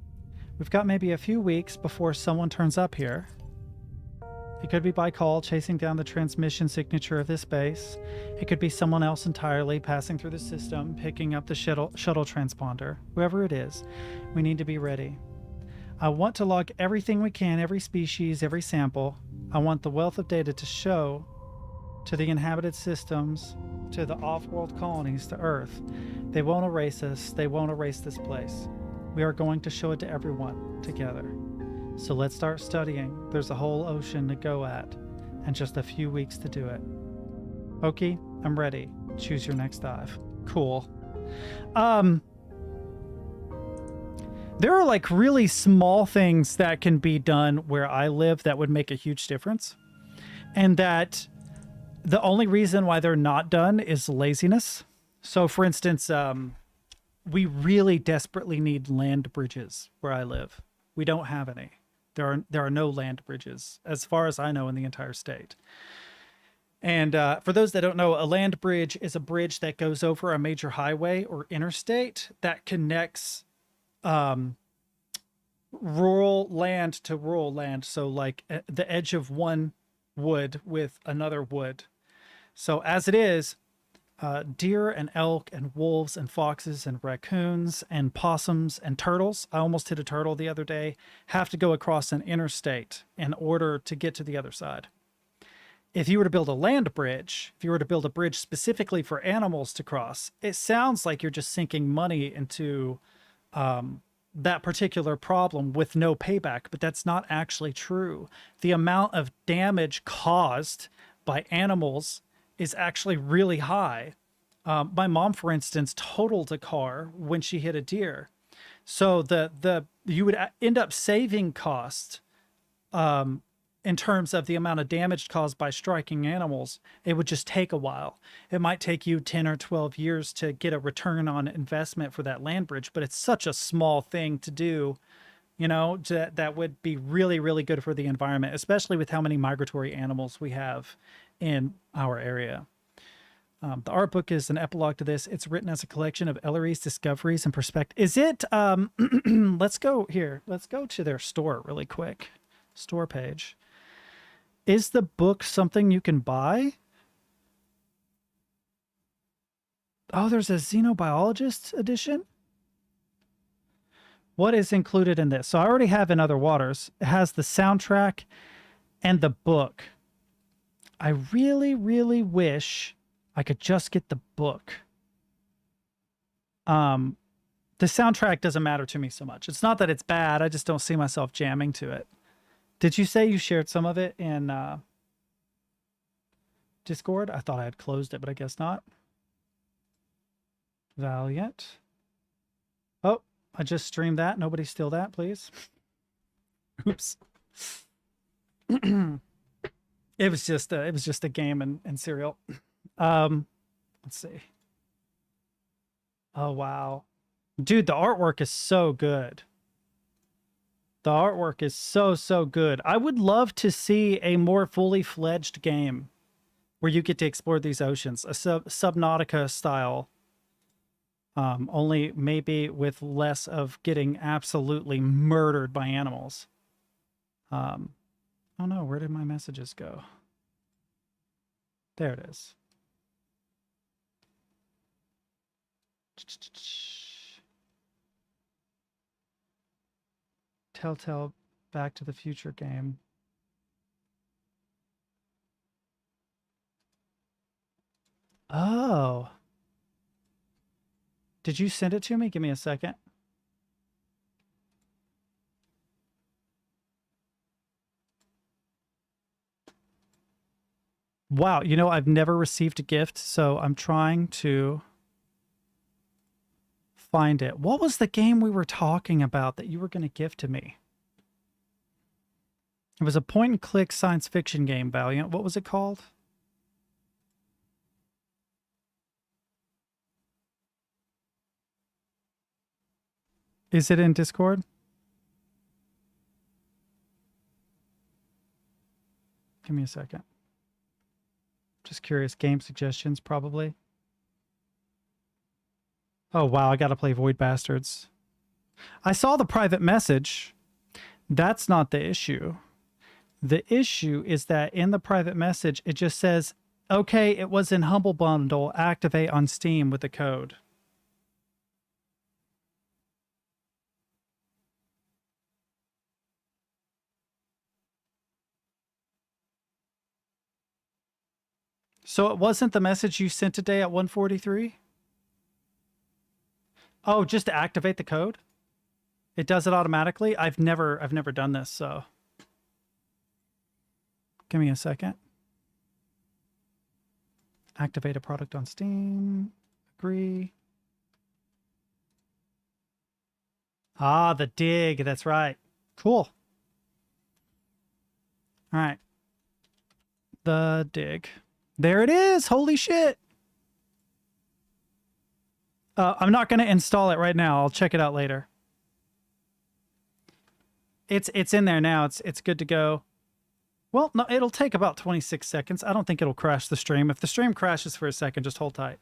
we've got maybe a few weeks before someone turns up here. It could be by call, chasing down the transmission signature of this base. It could be someone else entirely passing through the system, picking up the shuttle transponder. Whoever it is, we need to be ready. I want to log everything we can, every species, every sample. I want the wealth of data to show to the inhabited systems, to the off-world colonies, to Earth. They won't erase us. They won't erase this place. We are going to show it to everyone together. So let's start studying. There's a whole ocean to go at, and just a few weeks to do it. Okie, I'm ready. Choose your next dive. Cool. There are like really small things that can be done where I live that would make a huge difference. And that the only reason why they're not done is laziness. So for instance, we really desperately need land bridges where I live. We don't have any. There are no land bridges, as far as I know, in the entire state. And for those that don't know, a land bridge is a bridge that goes over a major highway or interstate that connects rural land to rural land. So like the edge of one wood with another wood. So as it is, deer and elk and wolves and foxes and raccoons and possums and turtles, I almost hit a turtle the other day, have to go across an interstate in order to get to the other side. If you were to build a land bridge, if you were to build a bridge specifically for animals to cross, it sounds like you're just sinking money into that particular problem with no payback, but that's not actually true. The amount of damage caused by animals is actually really high. My mom, for instance, totaled a car when she hit a deer. So you would end up saving cost in terms of the amount of damage caused by striking animals. It would just take a while. It might take you 10 or 12 years to get a return on investment for that land bridge, but it's such a small thing to do, you know, that would be really, really good for the environment, especially with how many migratory animals we have in our area. The art book is an epilogue to this. It's written as a collection of Ellery's discoveries and perspectives. Is it, let's go here. Let's go to their store really quick. Store page. Is the book something you can buy? Oh, there's a xenobiologist edition. What is included in this? So I already have In Other Waters. It has the soundtrack and the book. I really, really wish I could just get the book. The soundtrack doesn't matter to me so much. It's not that it's bad. I just don't see myself jamming to it. Did you say you shared some of it in Discord? I thought I had closed it, but I guess not. Valiant. Oh, I just streamed that. Nobody steal that, please. Oops. It was just a game and cereal. Let's see. Oh wow, dude, the artwork is so good. The artwork is so good. I would love to see a more fully fledged game where you get to explore these oceans, a Subnautica style. Only maybe with less of getting absolutely murdered by animals. Oh no, where did my messages go? There it is. Telltale Back to the Future game. Oh. Did you send it to me? Give me a second. Wow, you know, I've never received a gift, so I'm trying to find it. What was the game we were talking about that you were going to gift to me? It was a point-and-click science fiction game, Valiant. What was it called? Is it in Discord? Give me a second. Just curious. Game suggestions, probably. Oh, wow. I got to play Void Bastards. I saw the private message. That's not the issue. The issue is that in the private message, it just says, okay, it was in Humble Bundle, activate on Steam with the code. So it wasn't the message you sent today at 1:43? Oh, just to activate the code? It does it automatically? I've never done this, so give me a second. Activate a product on Steam. Agree. Ah, the dig. That's right. Cool. All right. The dig. There it is. Holy shit. I'm not going to install it right now. I'll check it out later. It's in there now. It's good to go. Well, no, it'll take about 26 seconds. I don't think it'll crash the stream. If the stream crashes for a second, just hold tight.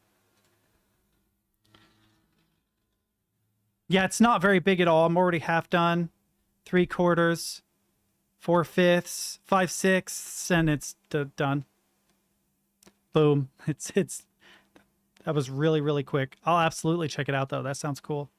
Yeah, it's not very big at all. I'm already half done. 3/4, 4/5, 5/6, and it's done. Boom. It's that was really, really quick. I'll absolutely check it out though. That sounds cool.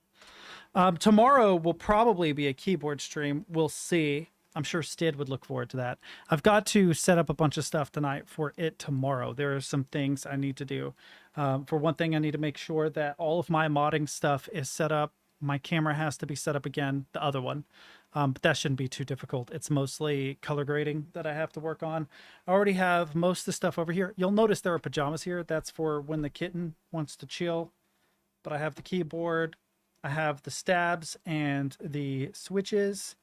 Tomorrow will probably be a keyboard stream. We'll see. I'm sure Stid would look forward to that. I've got to set up a bunch of stuff tonight for it tomorrow. There are some things I need to do. For one thing, I need to make sure that all of my modding stuff is set up. My camera has to be set up again, the other one. But that shouldn't be too difficult. It's mostly color grading that I have to work on. I already have most of the stuff over here. You'll notice there are pajamas here. That's for when the kitten wants to chill. But I have the keyboard. I have the stabs and the switches.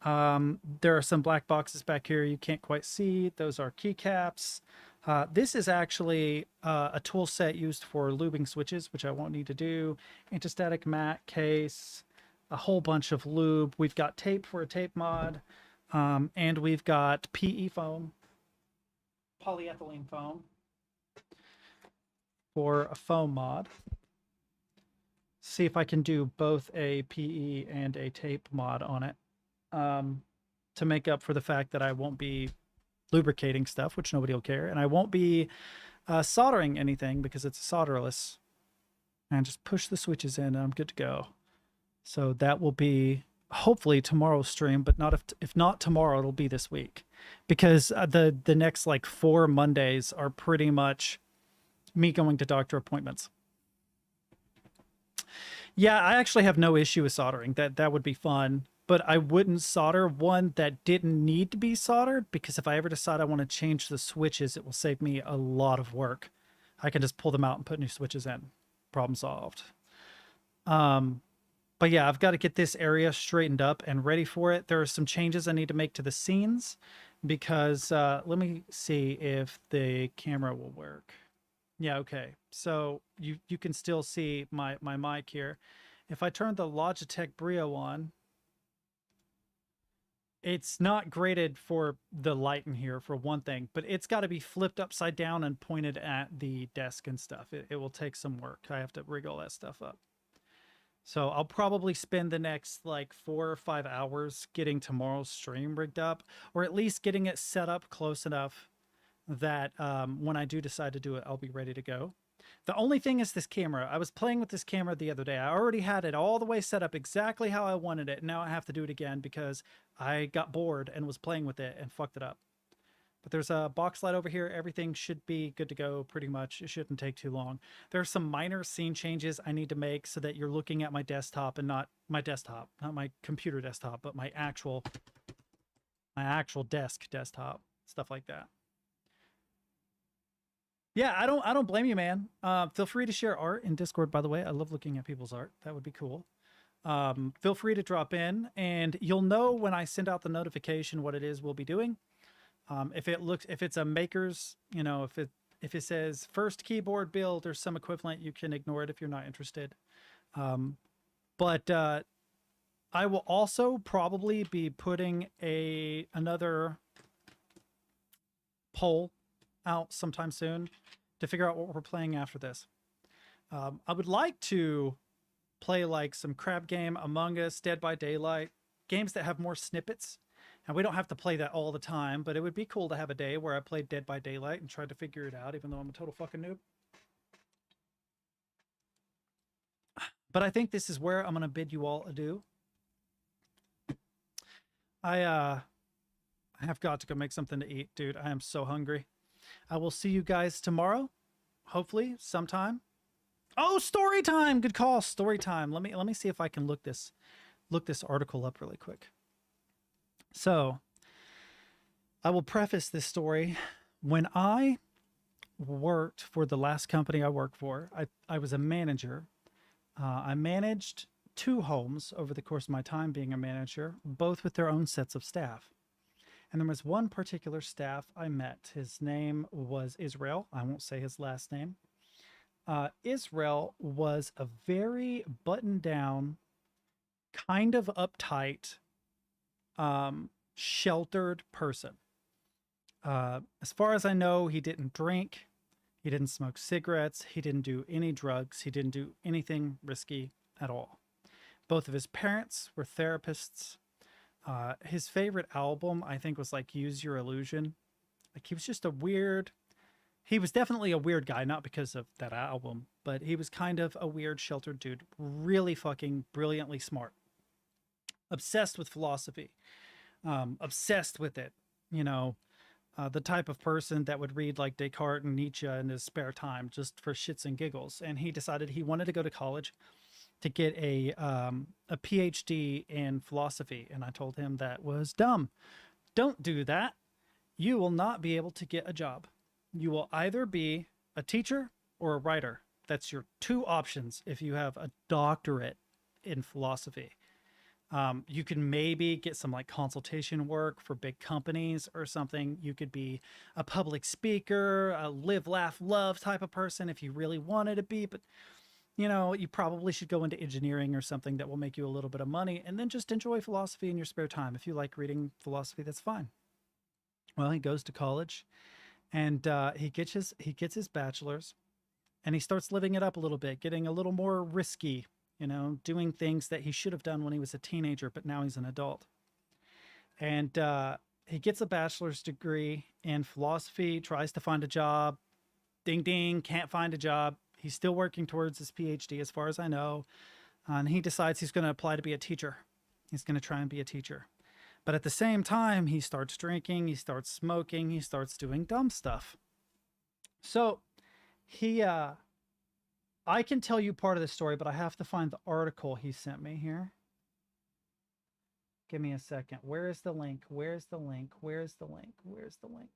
There are some black boxes back here you can't quite see. Those are keycaps. This is actually a tool set used for lubing switches, which I won't need to do. Antistatic mat case, a whole bunch of lube. We've got tape for a tape mod, and we've got PE foam, polyethylene foam for a foam mod. See if I can do both a PE and a tape mod on it. To make up for the fact that I won't be lubricating stuff, which nobody will care, and I won't be soldering anything because it's solderless. And just push the switches in and I'm good to go. So that will be hopefully tomorrow's stream, but not if not tomorrow, it'll be this week, because the next like 4 Mondays are pretty much me going to doctor appointments. Yeah, I actually have no issue with soldering. That would be fun. But I wouldn't solder one that didn't need to be soldered, because if I ever decide I want to change the switches, it will save me a lot of work. I can just pull them out and put new switches in. Problem solved. But yeah, I've got to get this area straightened up and ready for it. There are some changes I need to make to the scenes, because let me see if the camera will work. Yeah, okay. So you can still see my mic here. If I turn the Logitech Brio on, it's not graded for the light in here, for one thing, but it's got to be flipped upside down and pointed at the desk and stuff. It will take some work. I have to rig all that stuff up. So I'll probably spend the next like 4 or 5 hours getting tomorrow's stream rigged up, or at least getting it set up close enough that when I do decide to do it, I'll be ready to go. The only thing is this camera. I was playing with this camera the other day. I already had it all the way set up exactly how I wanted it. Now I have to do it again because I got bored and was playing with it and fucked it up. But there's a box light over here. Everything should be good to go pretty much. It shouldn't take too long. There are some minor scene changes I need to make so that you're looking at my desktop and not my desktop, not my computer desktop, but my actual desk desktop, stuff like that. Yeah, I don't blame you, man. Feel free to share art in Discord, by the way. I love looking at people's art. That would be cool. Feel free to drop in, and you'll know when I send out the notification what it is we'll be doing. If it's a maker's, you know, if it says first keyboard build or some equivalent, you can ignore it if you're not interested. But I will also probably be putting another poll out sometime soon to figure out what we're playing after this. I would like to play like some crab game, Among Us, Dead by Daylight, games that have more snippets. And we don't have to play that all the time, but it would be cool to have a day where I played Dead by Daylight and tried to figure it out, even though I'm a total fucking noob. But I think this is where I'm going to bid you all adieu. I have got to go make something to eat, dude. I am so hungry. I will see you guys tomorrow, hopefully, sometime. Oh, story time! Good call, story time. Let me see if I can look this article up really quick. So, I will preface this story. When I worked for the last company I worked for, I was a manager. I managed 2 homes over the course of my time being a manager, both with their own sets of staff. And there was one particular staff I met. His name was Israel. I won't say his last name. Israel was a very buttoned down, kind of uptight, sheltered person. As far as I know, he didn't drink. He didn't smoke cigarettes. He didn't do any drugs. He didn't do anything risky at all. Both of his parents were therapists. His favorite album, I think, was like Use Your Illusion. Like, he was just he was definitely a weird guy, not because of that album, but he was kind of a weird, sheltered dude. Really fucking brilliantly smart. Obsessed with philosophy. Obsessed with it. You know, the type of person that would read like Descartes and Nietzsche in his spare time just for shits and giggles. And he decided he wanted to go to college to get a PhD in philosophy. And I told him that was dumb. Don't do that. You will not be able to get a job. You will either be a teacher or a writer. That's your 2 options if you have a doctorate in philosophy. You can maybe get some like consultation work for big companies or something. You could be a public speaker, a live, laugh, love type of person if you really wanted to be. But, you know, you probably should go into engineering or something that will make you a little bit of money, and then just enjoy philosophy in your spare time. If you like reading philosophy, that's fine. Well, he goes to college, and he gets his bachelor's, and he starts living it up a little bit, getting a little more risky, you know, doing things that he should have done when he was a teenager, but now he's an adult. And he gets a bachelor's degree in philosophy, tries to find a job. Ding, ding, can't find a job. He's still working towards his PhD, as far as I know. And he decides he's going to apply to be a teacher. He's going to try and be a teacher. But at the same time, he starts drinking, he starts smoking, he starts doing dumb stuff. So I can tell you part of the story, but I have to find the article he sent me here. Give me a second. Where is the link? Where's the link? Where's the link? Where's the link?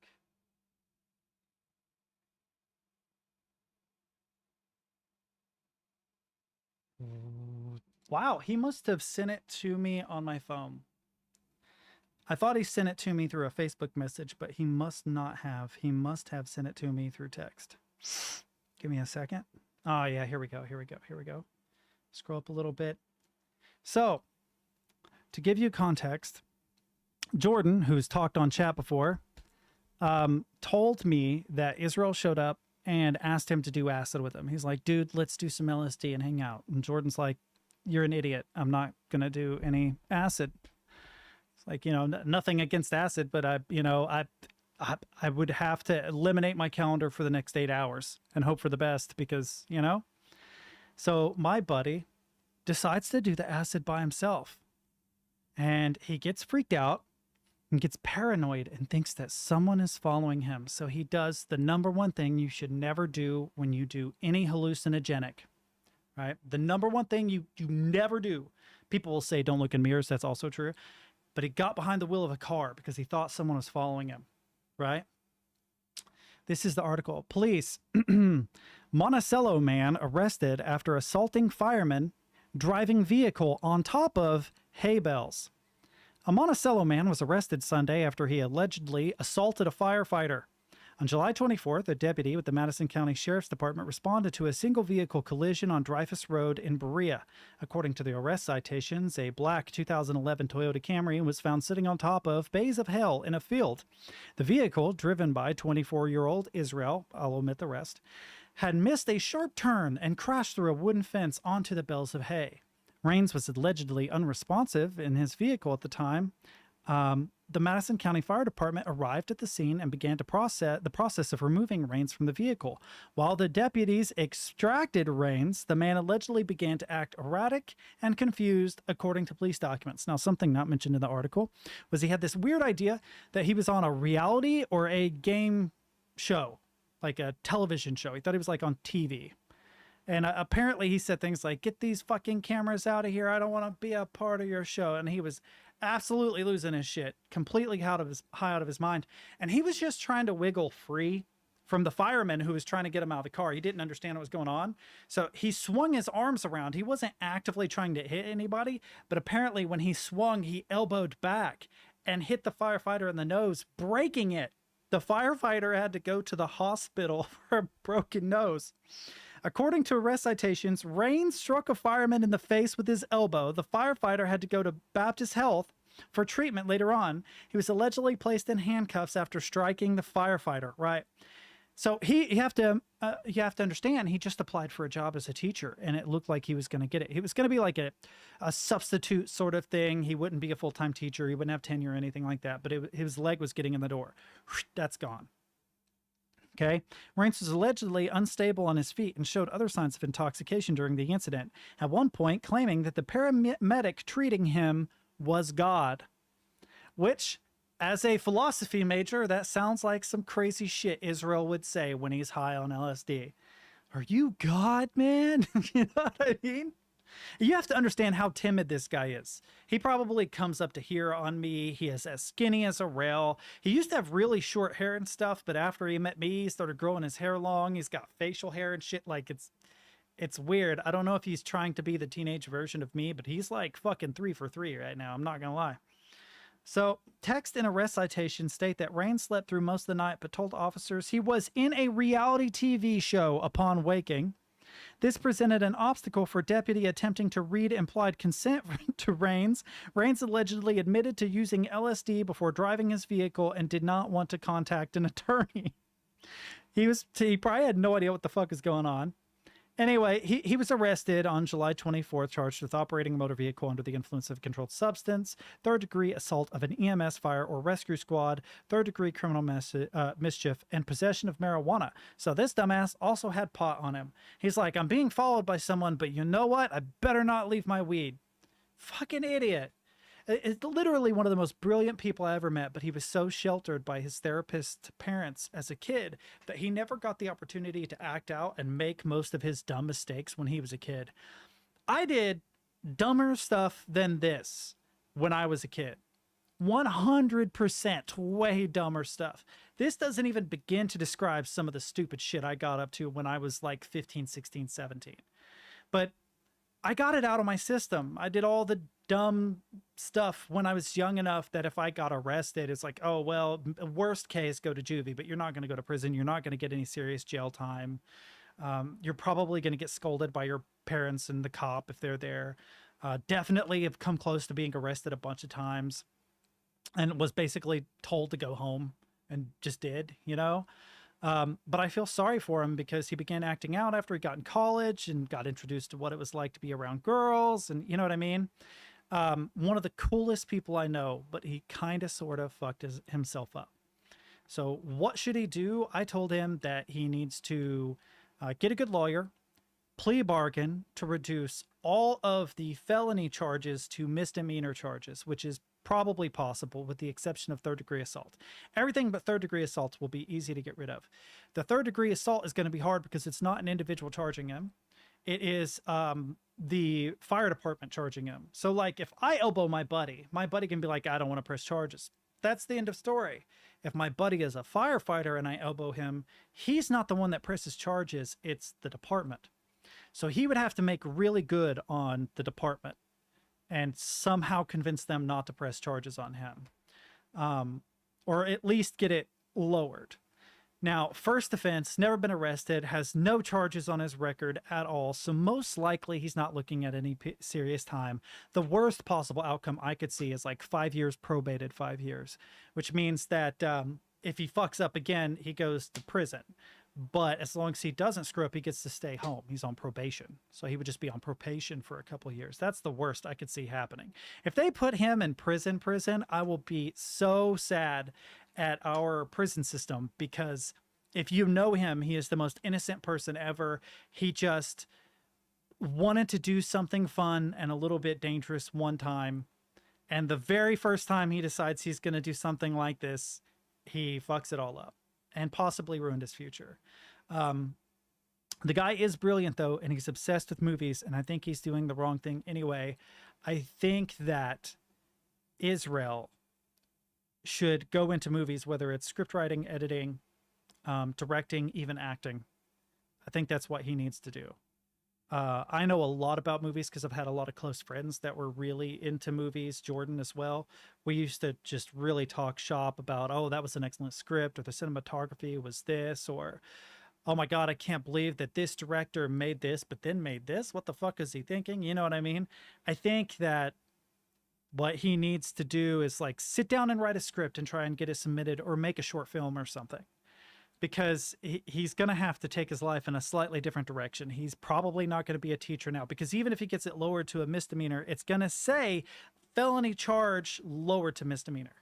Wow, he must have sent it to me on my phone. I thought he sent it to me through a Facebook message, but he must not have. He must have sent it to me through text. Give me a second. Oh, yeah, here we go. Here we go. Here we go. Scroll up a little bit. So, to give you context, Jordan, who's talked on chat before, told me that Israel showed up and asked him to do acid with him. He's like, dude, let's do some LSD and hang out. And Jordan's like, you're an idiot. I'm not going to do any acid. It's like, you know, nothing against acid, but I would have to eliminate my calendar for the next 8 hours and hope for the best because, you know. So my buddy decides to do the acid by himself. And he gets freaked out and gets paranoid and thinks that someone is following him. So he does the number one thing you should never do when you do any hallucinogenic, right? The number one thing you never do. People will say, don't look in mirrors. That's also true. But he got behind the wheel of a car because he thought someone was following him, right? This is the article. Police. Monticello man arrested after assaulting fireman driving vehicle on top of hay bales. A Monticello man was arrested Sunday after he allegedly assaulted a firefighter. On July 24th, a deputy with the Madison County Sheriff's Department responded to a single vehicle collision on Dreyfus Road in Berea. According to the arrest citations, a black 2011 Toyota Camry was found sitting on top of bays of hell in a field. The vehicle, driven by 24-year-old Israel, I'll omit the rest, had missed a sharp turn and crashed through a wooden fence onto the bales of hay. Rains was allegedly unresponsive in his vehicle at the time. The Madison County Fire Department arrived at the scene and began the process of removing Rains from the vehicle. While the deputies extracted Rains, the man allegedly began to act erratic and confused, according to police documents. Now, something not mentioned in the article was he had this weird idea that he was on a reality or a game show, like a television show. He thought he was like on TV. And apparently he said things like, "Get these fucking cameras out of here. I don't want to be a part of your show." And he was absolutely losing his shit, completely high out of his mind. And he was just trying to wiggle free from the fireman who was trying to get him out of the car. He didn't understand what was going on. So he swung his arms around. He wasn't actively trying to hit anybody, but apparently when he swung, he elbowed back and hit the firefighter in the nose, breaking it. The firefighter had to go to the hospital for a broken nose. According to arrest citations, Rains struck a fireman in the face with his elbow. The firefighter had to go to Baptist Health for treatment later on. He was allegedly placed in handcuffs after striking the firefighter. Right. So you have to understand, he just applied for a job as a teacher, and it looked like he was going to get it. He was going to be like a substitute sort of thing. He wouldn't be a full-time teacher. He wouldn't have tenure or anything like that. But his leg was getting in the door. That's gone. Okay. Rains was allegedly unstable on his feet and showed other signs of intoxication during the incident, at one point claiming that the paramedic treating him was God, which, as a philosophy major, that sounds like some crazy shit Israel would say when he's high on LSD. Are you God, man? You know what I mean? You have to understand how timid this guy is. He probably comes up to here on me. He is as skinny as a rail. He used to have really short hair and stuff, but after he met me, he started growing his hair long. He's got facial hair and shit. Like, it's weird. I don't know if he's trying to be the teenage version of me, but he's like fucking 3 for 3 right now. I'm not gonna lie. So, text and arrest citations state that Rain slept through most of the night, but told officers he was in a reality TV show upon waking. This presented an obstacle for deputy attempting to read implied consent to Rains. Rains allegedly admitted to using LSD before driving his vehicle and did not want to contact an attorney. He probably had no idea what the fuck is going on. Anyway, he was arrested on July 24th, charged with operating a motor vehicle under the influence of a controlled substance, third-degree assault of an EMS fire or rescue squad, third-degree criminal mischief, and possession of marijuana. So this dumbass also had pot on him. He's like, "I'm being followed by someone, but you know what? I better not leave my weed." Fucking idiot. It's literally one of the most brilliant people I ever met, but he was so sheltered by his therapist parents as a kid that he never got the opportunity to act out and make most of his dumb mistakes when he was a kid. I did dumber stuff than this when I was a kid. 100% way dumber stuff. This doesn't even begin to describe some of the stupid shit I got up to when I was like 15, 16, 17. But I got it out of my system. I did all the dumb stuff when I was young enough that if I got arrested, it's like, oh, well, worst case, go to juvie, but you're not going to go to prison. You're not going to get any serious jail time. You're probably going to get scolded by your parents and the cop if they're there. Definitely have come close to being arrested a bunch of times and was basically told to go home and just did, you know? But I feel sorry for him because he began acting out after he got in college and got introduced to what it was like to be around girls. And you know what I mean? One of the coolest people I know, but he kind of sort of fucked himself up. So what should he do? I told him that he needs to get a good lawyer, plea bargain to reduce all of the felony charges to misdemeanor charges, which is probably possible with the exception of third-degree assault. Everything but third-degree assault will be easy to get rid of. The third-degree assault is going to be hard because it's not an individual charging him. It is the fire department charging him. So like if I elbow my buddy can be like, "I don't want to press charges." That's the end of story. If my buddy is a firefighter and I elbow him, he's not the one that presses charges. It's the department. So he would have to make really good on the department and somehow convince them not to press charges on him, or at least get it lowered. Now, first offense, never been arrested, has no charges on his record at all, so most likely he's not looking at any serious time. The worst possible outcome I could see is like 5 years probated, 5 years, which means that if he fucks up again, he goes to prison. But as long as he doesn't screw up, he gets to stay home. He's on probation. So he would just be on probation for a couple of years. That's the worst I could see happening. If they put him in prison, I will be so sad at our prison system, because if you know him, he is the most innocent person ever. He just wanted to do something fun and a little bit dangerous one time. And the very first time he decides he's going to do something like this, he fucks it all up and possibly ruined his future. The guy is brilliant, though, and he's obsessed with movies, and I think he's doing the wrong thing anyway. I think that Israel should go into movies, whether it's script writing, editing, directing, even acting. I think that's what he needs to do. I know a lot about movies because I've had a lot of close friends that were really into movies, Jordan as well. We used to just really talk shop about, oh, that was an excellent script, or the cinematography was this, or, oh my God, I can't believe that this director made this, but then made this. What the fuck is he thinking? You know what I mean? I think that what he needs to do is like sit down and write a script and try and get it submitted, or make a short film or something. Because he's going to have to take his life in a slightly different direction. He's probably not going to be a teacher now, because even if he gets it lowered to a misdemeanor, it's going to say felony charge lowered to misdemeanor.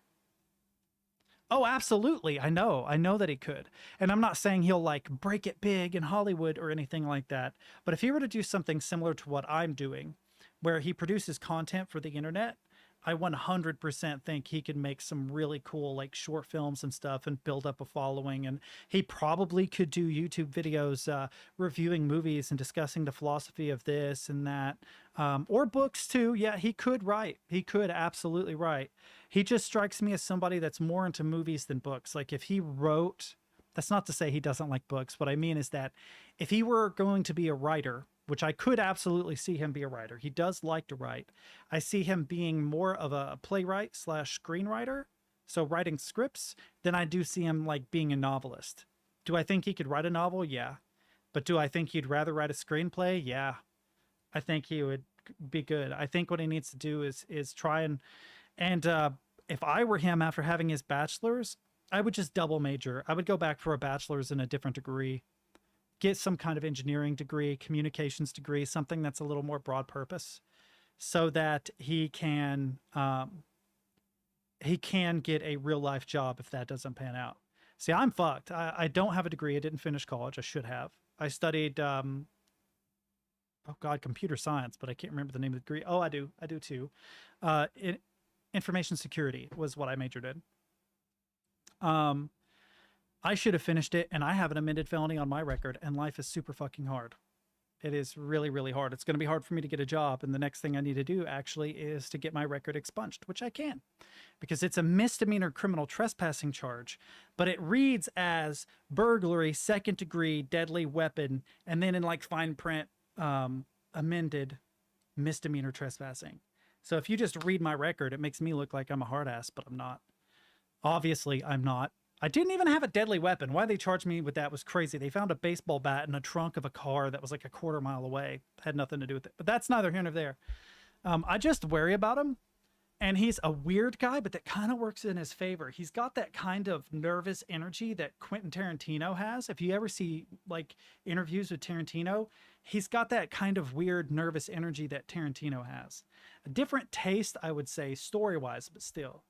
Oh, absolutely. I know that he could. And I'm not saying he'll like break it big in Hollywood or anything like that. But if he were to do something similar to what I'm doing, where he produces content for the internet, I 100% think he could make some really cool like short films and stuff and build up a following. And he probably could do YouTube videos reviewing movies and discussing the philosophy of this and that, or books too. Yeah, he could write. He could absolutely write. He just strikes me as somebody that's more into movies than books. Like if he wrote, that's not to say he doesn't like books. What I mean is that if he were going to be a writer, which I could absolutely see him be a writer. He does like to write. I see him being more of a playwright / screenwriter, so writing scripts, than I do see him like being a novelist. Do I think he could write a novel? Yeah. But do I think he'd rather write a screenplay? Yeah. I think he would be good. I think what he needs to do is try and if I were him after having his bachelor's, I would just double major. I would go back for a bachelor's in a different degree. Get some kind of engineering degree, communications degree, something that's a little more broad purpose, so that he can get a real life job if that doesn't pan out. See, I'm fucked. I don't have a degree. I didn't finish college. I should have. I studied, oh God, computer science, but I can't remember the name of the degree. Oh, I do too. Information security was what I majored in. I should have finished it, and I have an amended felony on my record, and life is super fucking hard. It is really, really hard. It's going to be hard for me to get a job, and the next thing I need to do, actually, is to get my record expunged, which I can, because it's a misdemeanor criminal trespassing charge, but it reads as burglary, second degree, deadly weapon, and then in like fine print, amended misdemeanor trespassing. So if you just read my record, it makes me look like I'm a hard ass, but I'm not. Obviously, I'm not. I didn't even have a deadly weapon. Why they charged me with that was crazy. They found a baseball bat in a trunk of a car that was like a quarter-mile away. Had nothing to do with it. But that's neither here nor there. I just worry about him. And he's a weird guy, but that kind of works in his favor. He's got that kind of nervous energy that Quentin Tarantino has. If you ever see like interviews with Tarantino, he's got that kind of weird nervous energy that Tarantino has. A different taste, I would say, story-wise, but still.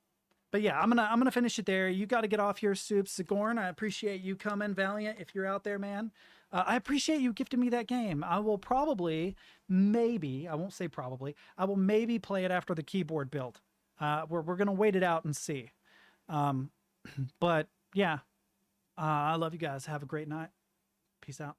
But yeah, I'm gonna finish it there. You got to get off here, Soup Sigorn. I appreciate you coming, Valiant, if you're out there, man. I appreciate you gifting me that game. I will probably, maybe, I won't say probably, I will maybe play it after the keyboard build. We're gonna wait it out and see. But yeah, I love you guys. Have a great night. Peace out.